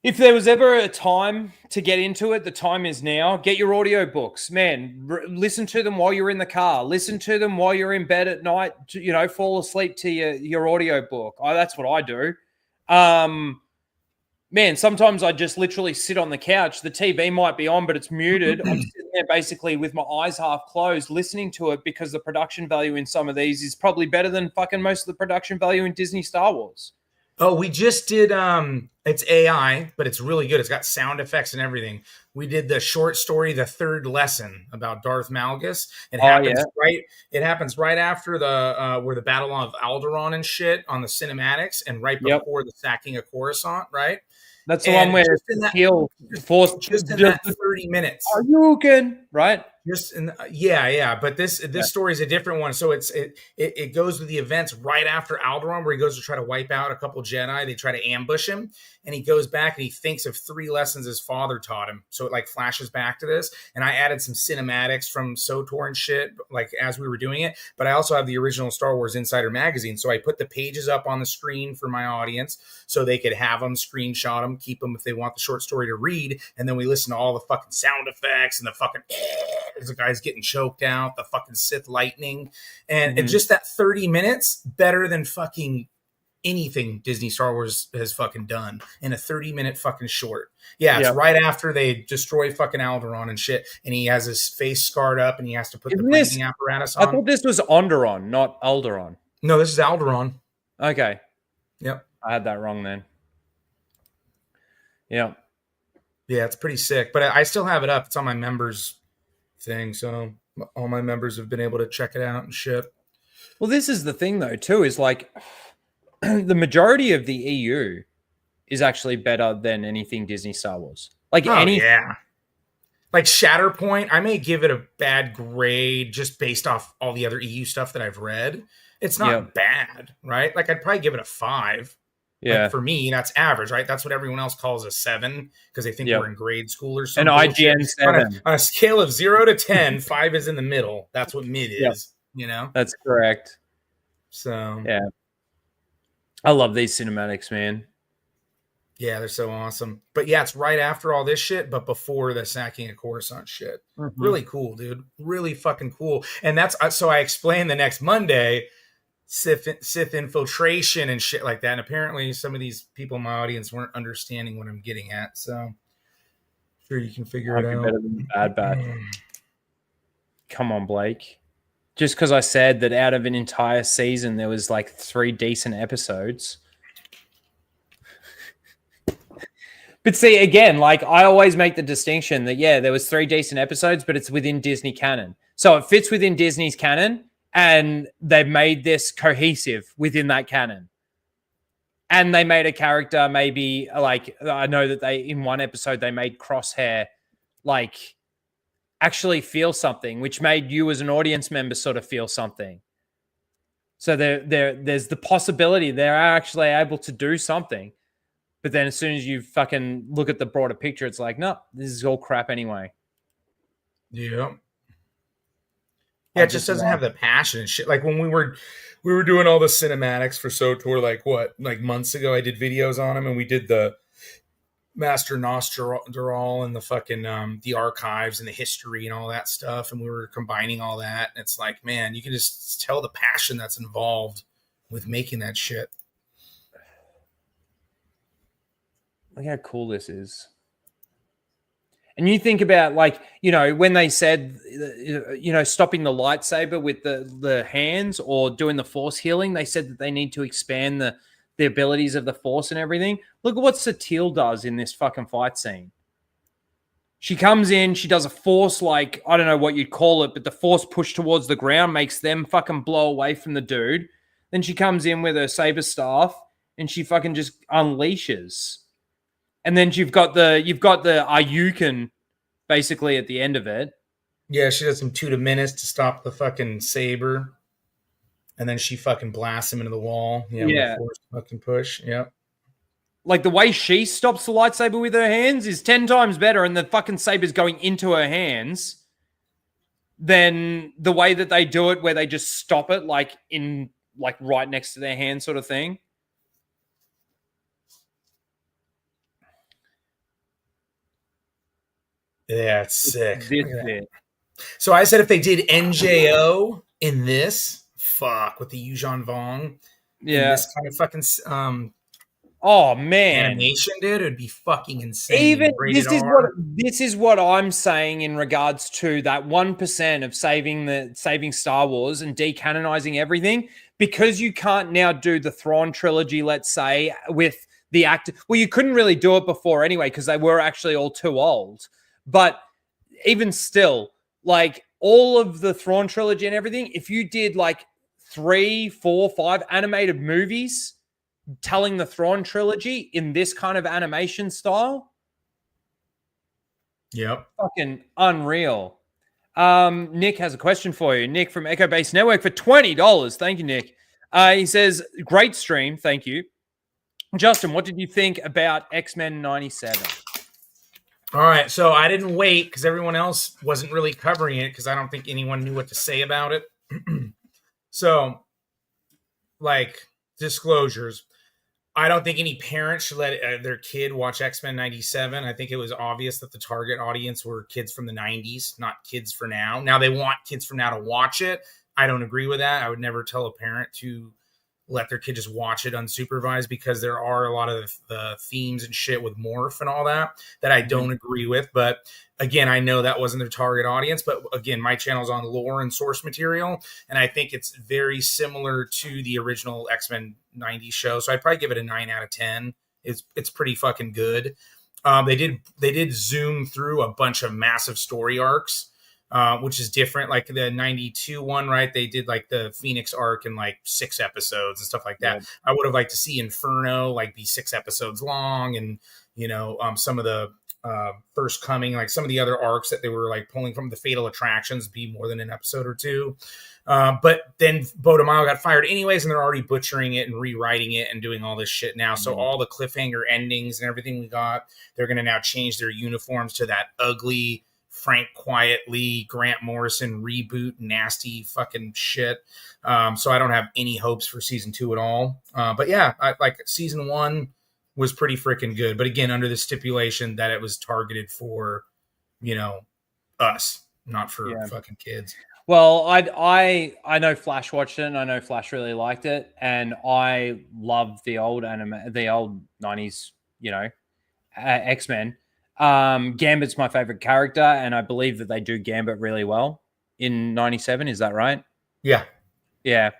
if there was ever a time to get into it, the time is now. Get your audio books, man. Listen to them while you're in the car. Listen to them while you're in bed at night. You know, fall asleep to your audio book. That's what I do. Man, sometimes I just literally sit on the couch. The TV might be on, but it's muted. I'm sitting there basically with my eyes half closed, listening to it, because the production value in some of these is probably better than fucking most of the production value in Disney Star Wars. Oh, we just did, it's AI, but it's really good. It's got sound effects and everything. We did the short story, The Third Lesson, about Darth Malgus. It happens right after the where the Battle of Alderaan and shit on the cinematics, and right before the sacking of Coruscant, right? That's the one where he'll force just in that 30 minutes. Are you can right? Just in but this story is a different one. So it goes with the events right after Alderaan, where he goes to try to wipe out a couple Jedi. They try to ambush him, and he goes back and he thinks of 3 lessons his father taught him. So it like flashes back to this, and I added some cinematics from SOTOR and shit, like as we were doing it. But I also have the original Star Wars Insider magazine, so I put the pages up on the screen for my audience, so they could have them, screenshot them, keep them if they want the short story to read, and then we listen to all the fucking sound effects and the fucking the guy's getting choked out, the fucking Sith lightning, and it's just that 30 minutes better than fucking anything Disney Star Wars has fucking done in a 30-minute fucking short. It's right after they destroy fucking Alderaan and shit, and he has his face scarred up, and he has to put the breathing apparatus on. I thought this was Onderon, not Alderaan. No, this is Alderaan. Okay. Yep. I had that wrong then. Yeah. Yeah, it's pretty sick, but I still have it up. It's on my members thing, so all my members have been able to check it out and shit. Well, this is the thing though too, is like the majority of the EU is actually better than anything Disney Star Wars. Like like Shatterpoint, I may give it a bad grade just based off all the other EU stuff that I've read. It's not bad, right? Like, I'd probably give it a 5. Yeah. Like, for me, that's average, right? That's what everyone else calls a 7, because they think we're in grade school or something. An IGN 7. On a scale of 0 to 10, 5 is in the middle. That's what mid is, you know? That's correct. So, yeah. I love these cinematics, man. Yeah, they're so awesome. But yeah, it's right after all this shit, but before the sacking of Coruscant shit. Really cool, dude. Really fucking cool. And that's so I explained the next Monday Sith infiltration and shit like that. And apparently some of these people in my audience weren't understanding what I'm getting at. So I'm sure you can figure it out. Better than Bad Batch. Come on, Blake. Just because I said that out of an entire season there was like 3 decent episodes. But see, again, like I always make the distinction that, there was 3 decent episodes, but it's within Disney canon. So it fits within Disney's canon, and they've made this cohesive within that canon. And they made a character maybe like, I know that in one episode, they made Crosshair like actually feel something, which made you as an audience member sort of feel something. So there's the possibility they're actually able to do something. But then as soon as you fucking look at the broader picture, it's like, no, this is all crap anyway. Yeah. Yeah, it just doesn't have the passion and shit. Like when we were doing all the cinematics for SOTOR, like months ago, I did videos on them, and we did the Master Nostradamus and the fucking the archives and the history and all that stuff, and we were combining all that. And it's like, man, you can just tell the passion that's involved with making that shit. Look how cool this is. And you think about, like, you know, when they said, you know, stopping the lightsaber with the hands or doing the force healing, they said that they need to expand the abilities of the force and everything. Look at what Satele does in this fucking fight scene. She comes in, she does a force, like, I don't know what you'd call it, but the force push towards the ground makes them fucking blow away from the dude. Then she comes in with her saber staff and she fucking just unleashes. And then you've got the Ayukin basically at the end of it. Yeah, she does some Tuda Menace to stop the fucking saber. And then she fucking blasts him into the wall. Yeah. With a force fucking push. Yep. Like, the way she stops the lightsaber with her hands is 10 times better, and the fucking saber's going into her hands, than the way that they do it where they just stop it, like, in, like, right next to their hand sort of thing. Yeah, it's sick. So I said if they did NJO in this, fuck, with the Yuuzhan Vong, this kind of fucking oh man, animation, dude, it'd be fucking insane. Even this is what I'm saying in regards to that 1% of saving Star Wars and decanonizing everything, because you can't now do the Thrawn trilogy, let's say, with the actor. Well, you couldn't really do it before anyway because they were actually all too old. But even still, like, all of the Thrawn trilogy and everything, if you did like 3, 4, 5 animated movies telling the Thrawn trilogy in this kind of animation style, yep, fucking unreal. Nick has a question for you. Nick from Echo Base Network for $20. Thank you, Nick. He says, great stream. Thank you. Justin, what did you think about X-Men 97? All right, so I didn't wait because everyone else wasn't really covering it because I don't think anyone knew what to say about it. So, like, disclosures. I don't think any parent should let their kid watch X-Men 97. I think it was obvious that the target audience were kids from the 90s, not kids for now. Now, they want kids from now to watch it. I don't agree with that. I would never tell a parent to let their kid just watch it unsupervised because there are a lot of the themes and shit with morph and all that I don't agree with. But again, I know that wasn't their target audience. But again, my channel's on lore and source material, and I think it's very similar to the original X-Men 90 show. So I'd probably give it a 9 out of 10. It's pretty fucking good. They did zoom through a bunch of massive story arcs. Which is different. Like the 92 one, right? They did like the Phoenix arc in like 6 episodes and stuff like that. Yeah. I would have liked to see Inferno like be 6 episodes long, and you know, some of the First Coming, like some of the other arcs that they were like pulling from the Fatal Attractions be more than an episode or 2. But then Bo DeMaio got fired anyways, and they're already butchering it and rewriting it and doing all this shit now. So all the cliffhanger endings and everything we got, they're going to now change their uniforms to that ugly Frank Quietly, Grant Morrison reboot, nasty fucking shit. So I don't have any hopes for season 2 at all. But yeah, like season 1 was pretty freaking good. But again, under the stipulation that it was targeted for, you know, us, not for fucking kids. Well, I know Flash watched it, and I know Flash really liked it, and I love the old the old 90s, you know, X-Men. Gambit's my favorite character, and I believe that they do Gambit really well in 97. Is that right? Yeah. Yeah.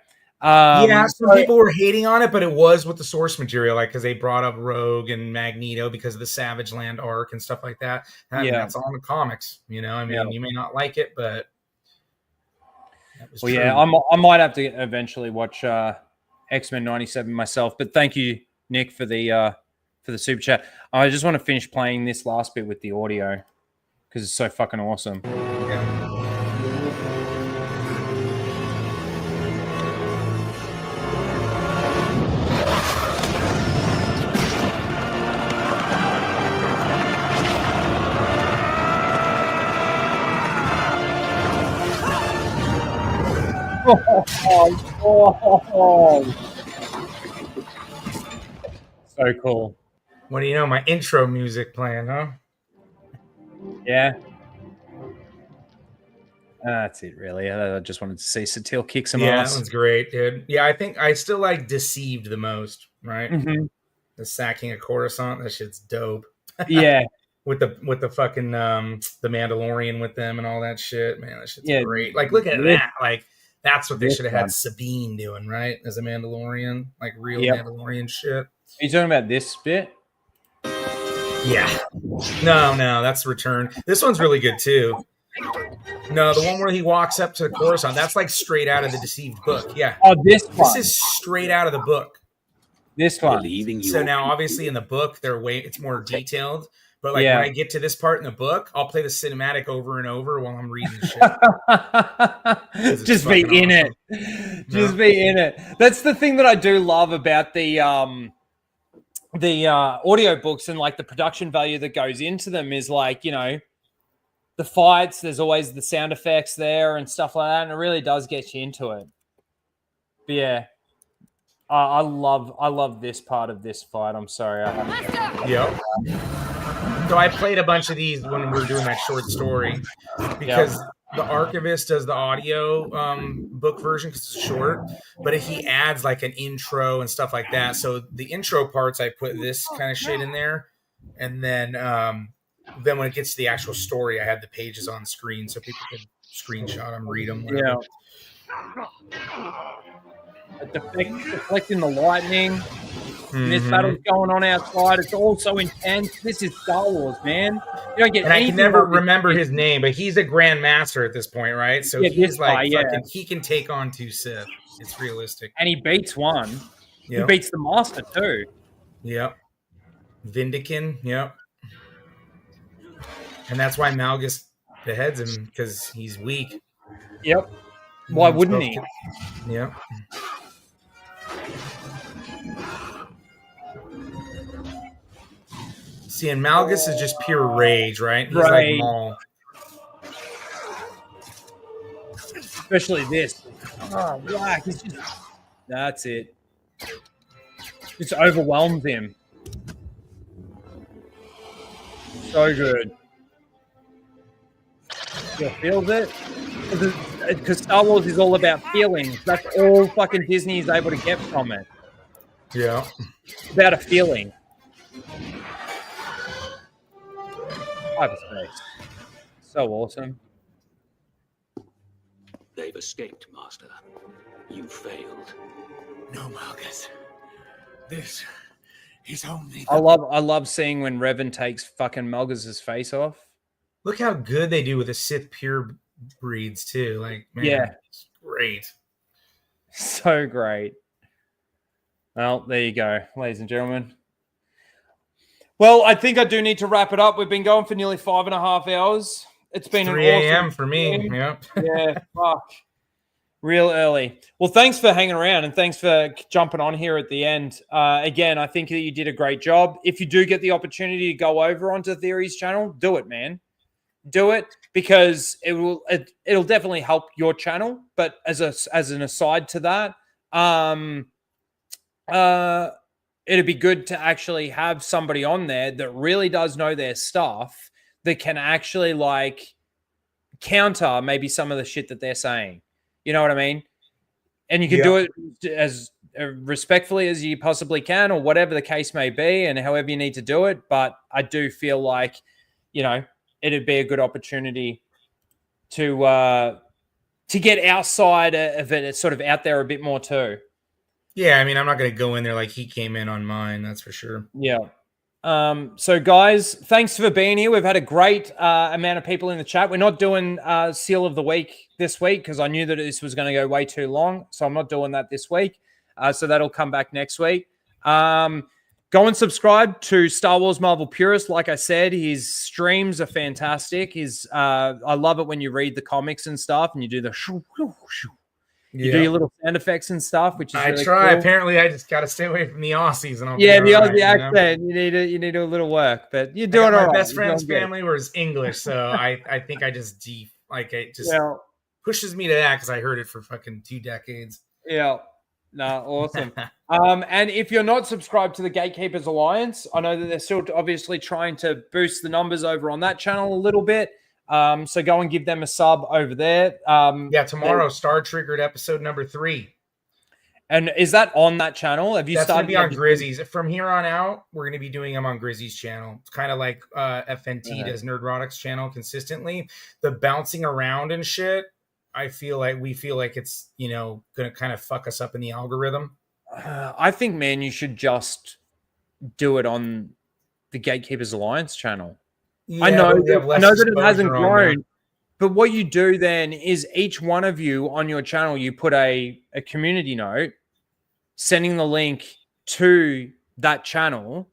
Some people were hating on it, but it was with the source material, like because they brought up Rogue and Magneto because of the Savage Land arc and stuff like that. I mean, that's all in the comics, you know. I mean, you may not like it, but well, yeah, I might have to eventually watch X-Men 97 myself. But thank you, Nick, for the super chat. I just want to finish playing this last bit with the audio because it's so fucking awesome. So cool. What do you know? My intro music playing, huh? Yeah. That's it, really. I just wanted to see Satil kick some ass. That one's great, dude. Yeah, I think I still like Deceived the most, right? The sacking of Coruscant, that shit's dope. Yeah. with the fucking the Mandalorian with them and all that shit, man, that shit's Yeah. great. Like, look at that. Like, that's what they should have had Sabine doing, right? As a Mandalorian, like real Mandalorian shit. Are you talking about this bit? Yeah. No, that's Return. This one's really good too. No, the one where he walks up to Coruscant, that's like straight out of the Deceived book. Yeah. Oh, this one. This is straight out of the book. This one. So now, obviously, in the book, it's more detailed. But like when I get to this part in the book, I'll play the cinematic over and over while I'm reading shit. Just be in it. Just be in it. That's the thing that I do love about the audio books and like the production value that goes into them is like, you know, the fights, there's always the sound effects there and stuff like that, and it really does get you into it. But yeah, I love this part of this fight. I'm sorry. Yep. So I played a bunch of these when we were doing that short story because the Archivist does the audio book version because it's short, but he adds like an intro and stuff like that. So the intro parts, I put this kind of shit in there, and then when it gets to the actual story, I have the pages on screen so people can screenshot them, read them. Whatever. Deflecting the lightning. This battle's going on outside. It's all so intense. This is Star Wars, man. You don't get. And I can never remember his name, but he's a Grand Master at this point, right? So he's like, he can take on 2 Sith. It's realistic, and he beats one. Yep. He beats the Master too. Yep. Vindican. Yep. And that's why Malgus beheads him, because he's weak. Yep. Why wouldn't he? Yep. See, and Malgus is just pure rage, right? He's like Maul. Especially this. Oh, whack. It's just... That's it. Just overwhelms him. So good. You feels it? Because Star Wars is all about feelings. That's all fucking Disney is able to get from it. Yeah. It's about a feeling. Hyperspace. So awesome. They've escaped, Master. You failed. No, Malgus. This is only. I love seeing when Revan takes fucking Malgus's face off. Look how good they do with the Sith pure breeds too. Like, man, it's great. So great. Well, there you go, ladies and gentlemen. Well, I think I do need to wrap it up. We've been going for nearly 5.5 hours. It's been 3 an a.m. awesome for me. Yep. Yeah, fuck. Real early. Well, thanks for hanging around and thanks for jumping on here at the end. Again, I think that you did a great job. If you do get the opportunity to go over onto Theory's channel, do it, man. Do it, because it'll definitely help your channel. But as an aside to that, it'd be good to actually have somebody on there that really does know their stuff, that can actually like counter maybe some of the shit that they're saying. You know what I mean? And you can do it as respectfully as you possibly can, or whatever the case may be, and however you need to do it. But I do feel like, you know, it'd be a good opportunity to get outside of it. It's sort of out there a bit more too. Yeah, I mean, I'm not going to go in there like he came in on mine. That's for sure. Yeah. So guys, thanks for being here. We've had a great amount of people in the chat. We're not doing Seal of the Week this week because I knew that this was going to go way too long. So I'm not doing that this week. So that'll come back next week. Go and subscribe to Star Wars Marvel Purist. Like I said, his streams are fantastic. I love it when you read the comics and stuff and you do the shoo, shoo, shoo. You do your little sound effects and stuff, which is really try. cool. Apparently, I just got to stay away from the Aussies. And I'll the Aussie right, accent. You know? You need to do a little work, but you're doing all right. My best friend's family was English, so I think I just it just pushes me to that because I heard it for fucking 2 decades. Yeah. No, awesome. And if you're not subscribed to the Gatekeepers Alliance, I know that they're still obviously trying to boost the numbers over on that channel a little bit. So go and give them a sub over there. Yeah, tomorrow, Star Triggered episode number 3. And is that on that channel? Have you That's started? That's going to be on Grizzy's. From here on out, we're going to be doing them on Grizzy's channel. It's kind of like FNT does Nerdrotic's channel consistently. The bouncing around and shit, we feel like it's, you know, going to kind of fuck us up in the algorithm. I think, man, you should just do it on the Gatekeepers Alliance channel. Yeah, I know that it hasn't exposure on grown, but what you do then is each one of you on your channel, you put a community note sending the link to that channel.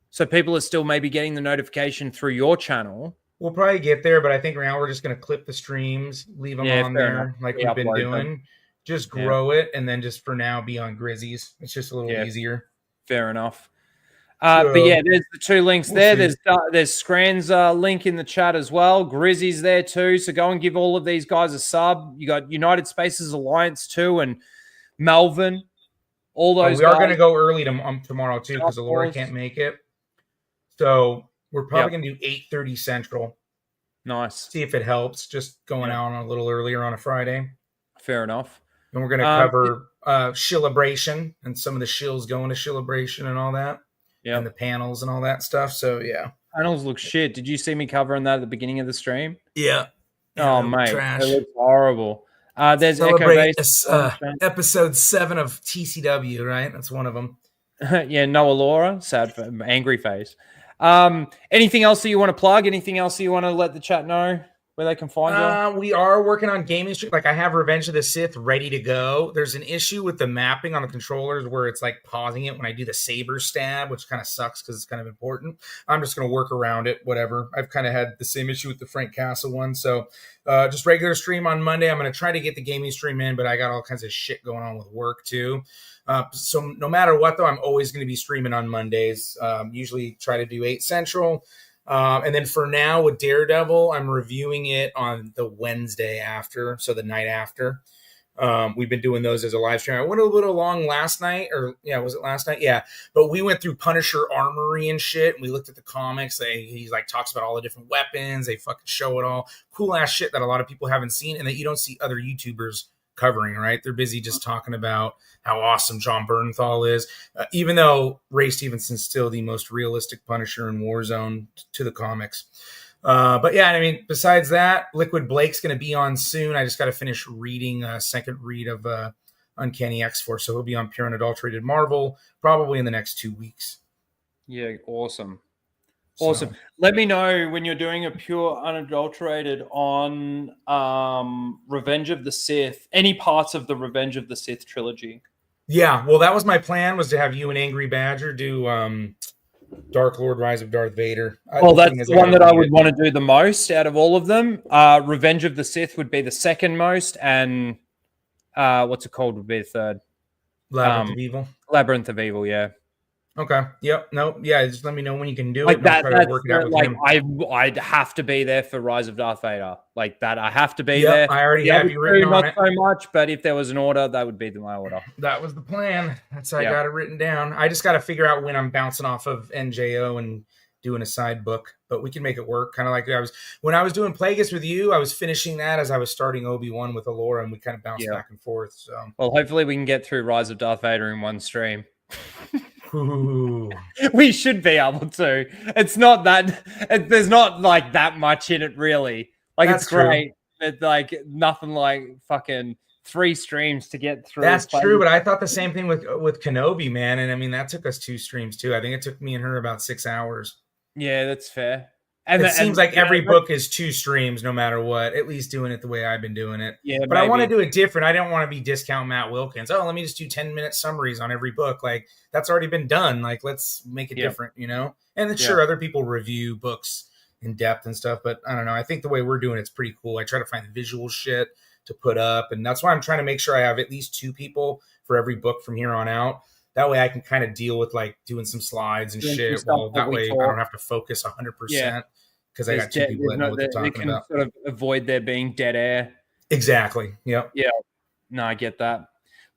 So people are still maybe getting the notification through your channel. We'll probably get there, but I think right now we're just going to clip the streams, leave them on there like we've been doing. Just grow it, and then just for now be on Grizzy's. It's just a little easier. Fair enough. But yeah, there's the 2 links there. There's Scran's link in the chat as well. Grizzy's there too. So go and give all of these guys a sub. You got United Spaces Alliance too, and Melvin. All those. We are going to go early tomorrow too because Laura can't make it. So we're probably going to do 8:30 Central. Nice. See if it helps. Just going out on a little earlier on a Friday. Fair enough. And we're going to cover Shillabration and some of the shills going to Shillabration and all that. Yeah. And the panels and all that stuff. So, yeah. Panels look shit. Did you see me covering that at the beginning of the stream? Yeah. Oh, mate. Trash. It looks horrible. There's Celebrate episode 7 of TCW, right? That's one of them. Yeah, Noah Laura. Sad, angry face. Anything else that you want to plug? Anything else that you want to let the chat know where they can find you? We are working on gaming stream. Like I have Revenge of the Sith ready to go. There's an issue with the mapping on the controllers where it's like pausing it when I do the saber stab, which kind of sucks because it's kind of important. I'm just going to work around it, whatever. I've kind of had the same issue with the Frank Castle one. So just regular stream on Monday. I'm going to try to get the gaming stream in, but I got all kinds of shit going on with work too. So no matter what, though, I'm always going to be streaming on Mondays. Usually try to do 8 Central. And then for now with Daredevil, I'm reviewing it on the Wednesday after, so the night after. We've been doing those as a live stream. I went a little long last night, was it last night? Yeah, but we went through Punisher Armory and shit, and we looked at the comics. He like talks about all the different weapons. They fucking show it all. Cool ass shit that a lot of people haven't seen, and that you don't see other YouTubers covering, right? They're busy just talking about how awesome John Bernthal is, even though Ray Stevenson's still the most realistic Punisher in Warzone to the comics. But yeah, I mean, besides that, Liquid Blake's going to be on soon. I just got to finish reading a second read of Uncanny X-Force, so he'll be on Pure Unadulterated Marvel probably in the next 2 weeks. Yeah, awesome. Awesome. Let me know when you're doing a Pure Unadulterated on Revenge of the Sith, any parts of the Revenge of the Sith trilogy. Yeah, well, that was my plan, was to have you and Angry Badger do Dark Lord Rise of Darth Vader. Well, that's the one that I would want to do the most out of all of them. Revenge of the Sith would be the second most, and what's it called would be the third. Labyrinth of Evil. Labyrinth of Evil, yeah. Okay. Yep. No. Yeah. Just let me know when you can do like it. That. I'd have to be there for Rise of Darth Vader. Like that. I have to be there. I already have you written on it. Not so much, but if there was an order, that would be my order. That was the plan. That's how I got it written down. I just got to figure out when I'm bouncing off of NJO and doing a side book, but we can make it work. Kind of like when I was doing Plagueis with you, I was finishing that as I was starting Obi-Wan with Alora, and we kind of bounced back and forth. So, well, hopefully we can get through Rise of Darth Vader in one stream. Ooh. We should be able to. It's not that there's not like that much in it, really. Like it's great. It's like nothing like fucking 3 streams to get through. That's true, but I thought the same thing with Kenobi, man. And I mean, that took us 2 streams too. I think it took me and her about 6 hours. Yeah, that's fair. And it seems like every book is 2 streams, no matter what. At least doing it the way I've been doing it. Yeah, but maybe. I want to do it different. I don't want to be discount Matt Wilkins. Oh, let me just do 10-minute summaries on every book. Like that's already been done. Like let's make it different, you know. And then sure, other people review books in depth and stuff, but I don't know. I think the way we're doing it's pretty cool. I try to find the visual shit to put up, and that's why I'm trying to make sure I have at least 2 people for every book from here on out. That way I can kind of deal with like doing some slides and shit. Well, that way I don't have to focus 100%. Because I got 2 people that know what they're talking about. Sort of avoid there being dead air. Exactly. Yep. Yeah. No, I get that.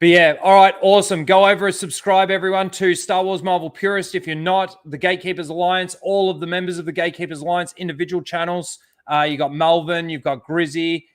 But yeah, all right, awesome. Go over and subscribe, everyone, to Star Wars Marvel Purist. If you're not, the Gatekeepers Alliance, all of the members of the Gatekeepers Alliance, individual channels. You got Melvin, you've got Grizzy,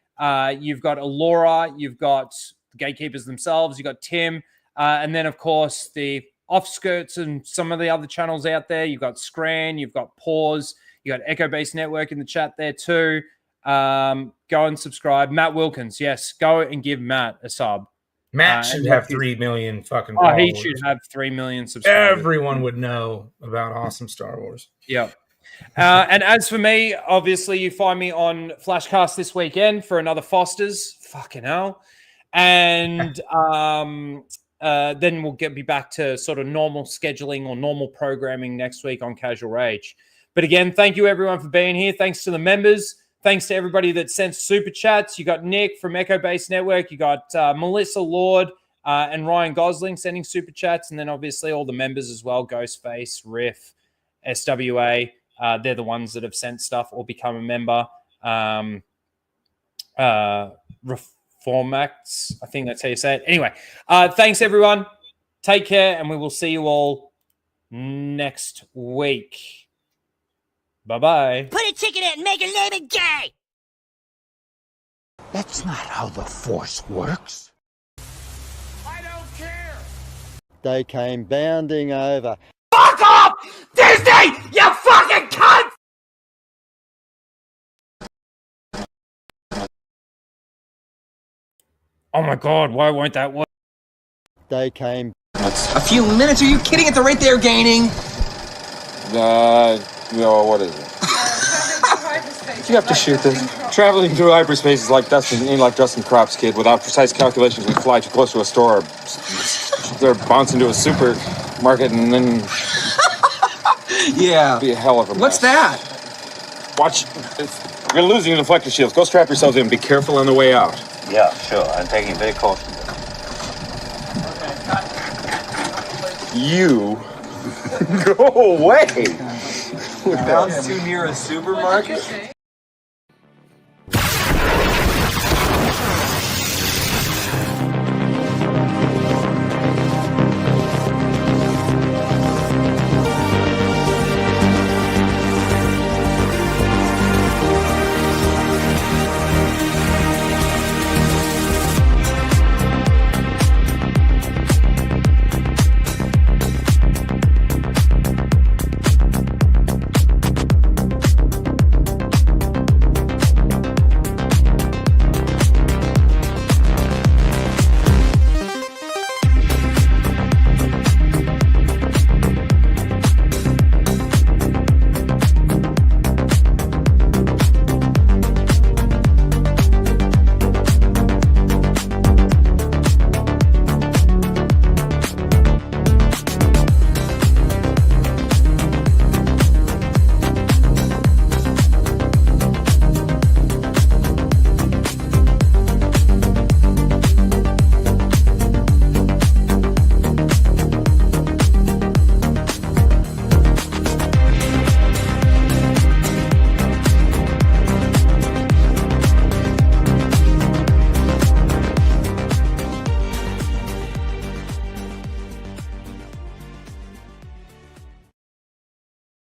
you've got Alora, you've got the Gatekeepers themselves, you've got Tim, and then, of course, the offskirts and some of the other channels out there. You've got Scran, you've got Pause, you got Echo Base Network in the chat there too. Go and subscribe. Matt Wilkins, yes, go and give Matt a sub. Matt should have 3 million fucking Oh, followers. he should have 3 million subscribers. Everyone would know about awesome Star Wars. Yeah. And as for me, obviously, you find me on Flashcast this weekend for another Foster's. Fucking hell. And then we'll be back to sort of normal scheduling or normal programming next week on Casual Rage. But again, thank you, everyone, for being here. Thanks to the members. Thanks to everybody that sent super chats. You got Nick from Echo Base Network. You got Melissa Lord and Ryan Gosling sending super chats. And then obviously all the members as well. Ghostface, Riff, SWA. They're the ones that have sent stuff or become a member. Reformax, I think that's how you say it. Anyway, thanks, everyone. Take care, and we will see you all next week. Bye-bye. Put a ticket in and make her name it gay. That's not how the Force works. They came bounding over. Fuck off! Disney! You fucking cunt! Oh my God, why won't that work? They came. A few minutes? Are you kidding? At the rate they're gaining? No, what is it? You have to shoot this. Traveling through hyperspace is like dusting crops, kid. Without precise calculations, we fly too close to a store. Or bounce into a supermarket and then... Yeah. Be a hell of a mess. What's that? Watch. You're losing your deflector shields. Go strap yourselves in. Be careful on the way out. Yeah, sure. I'm taking very caution. You... Go away! Bounce too near a supermarket?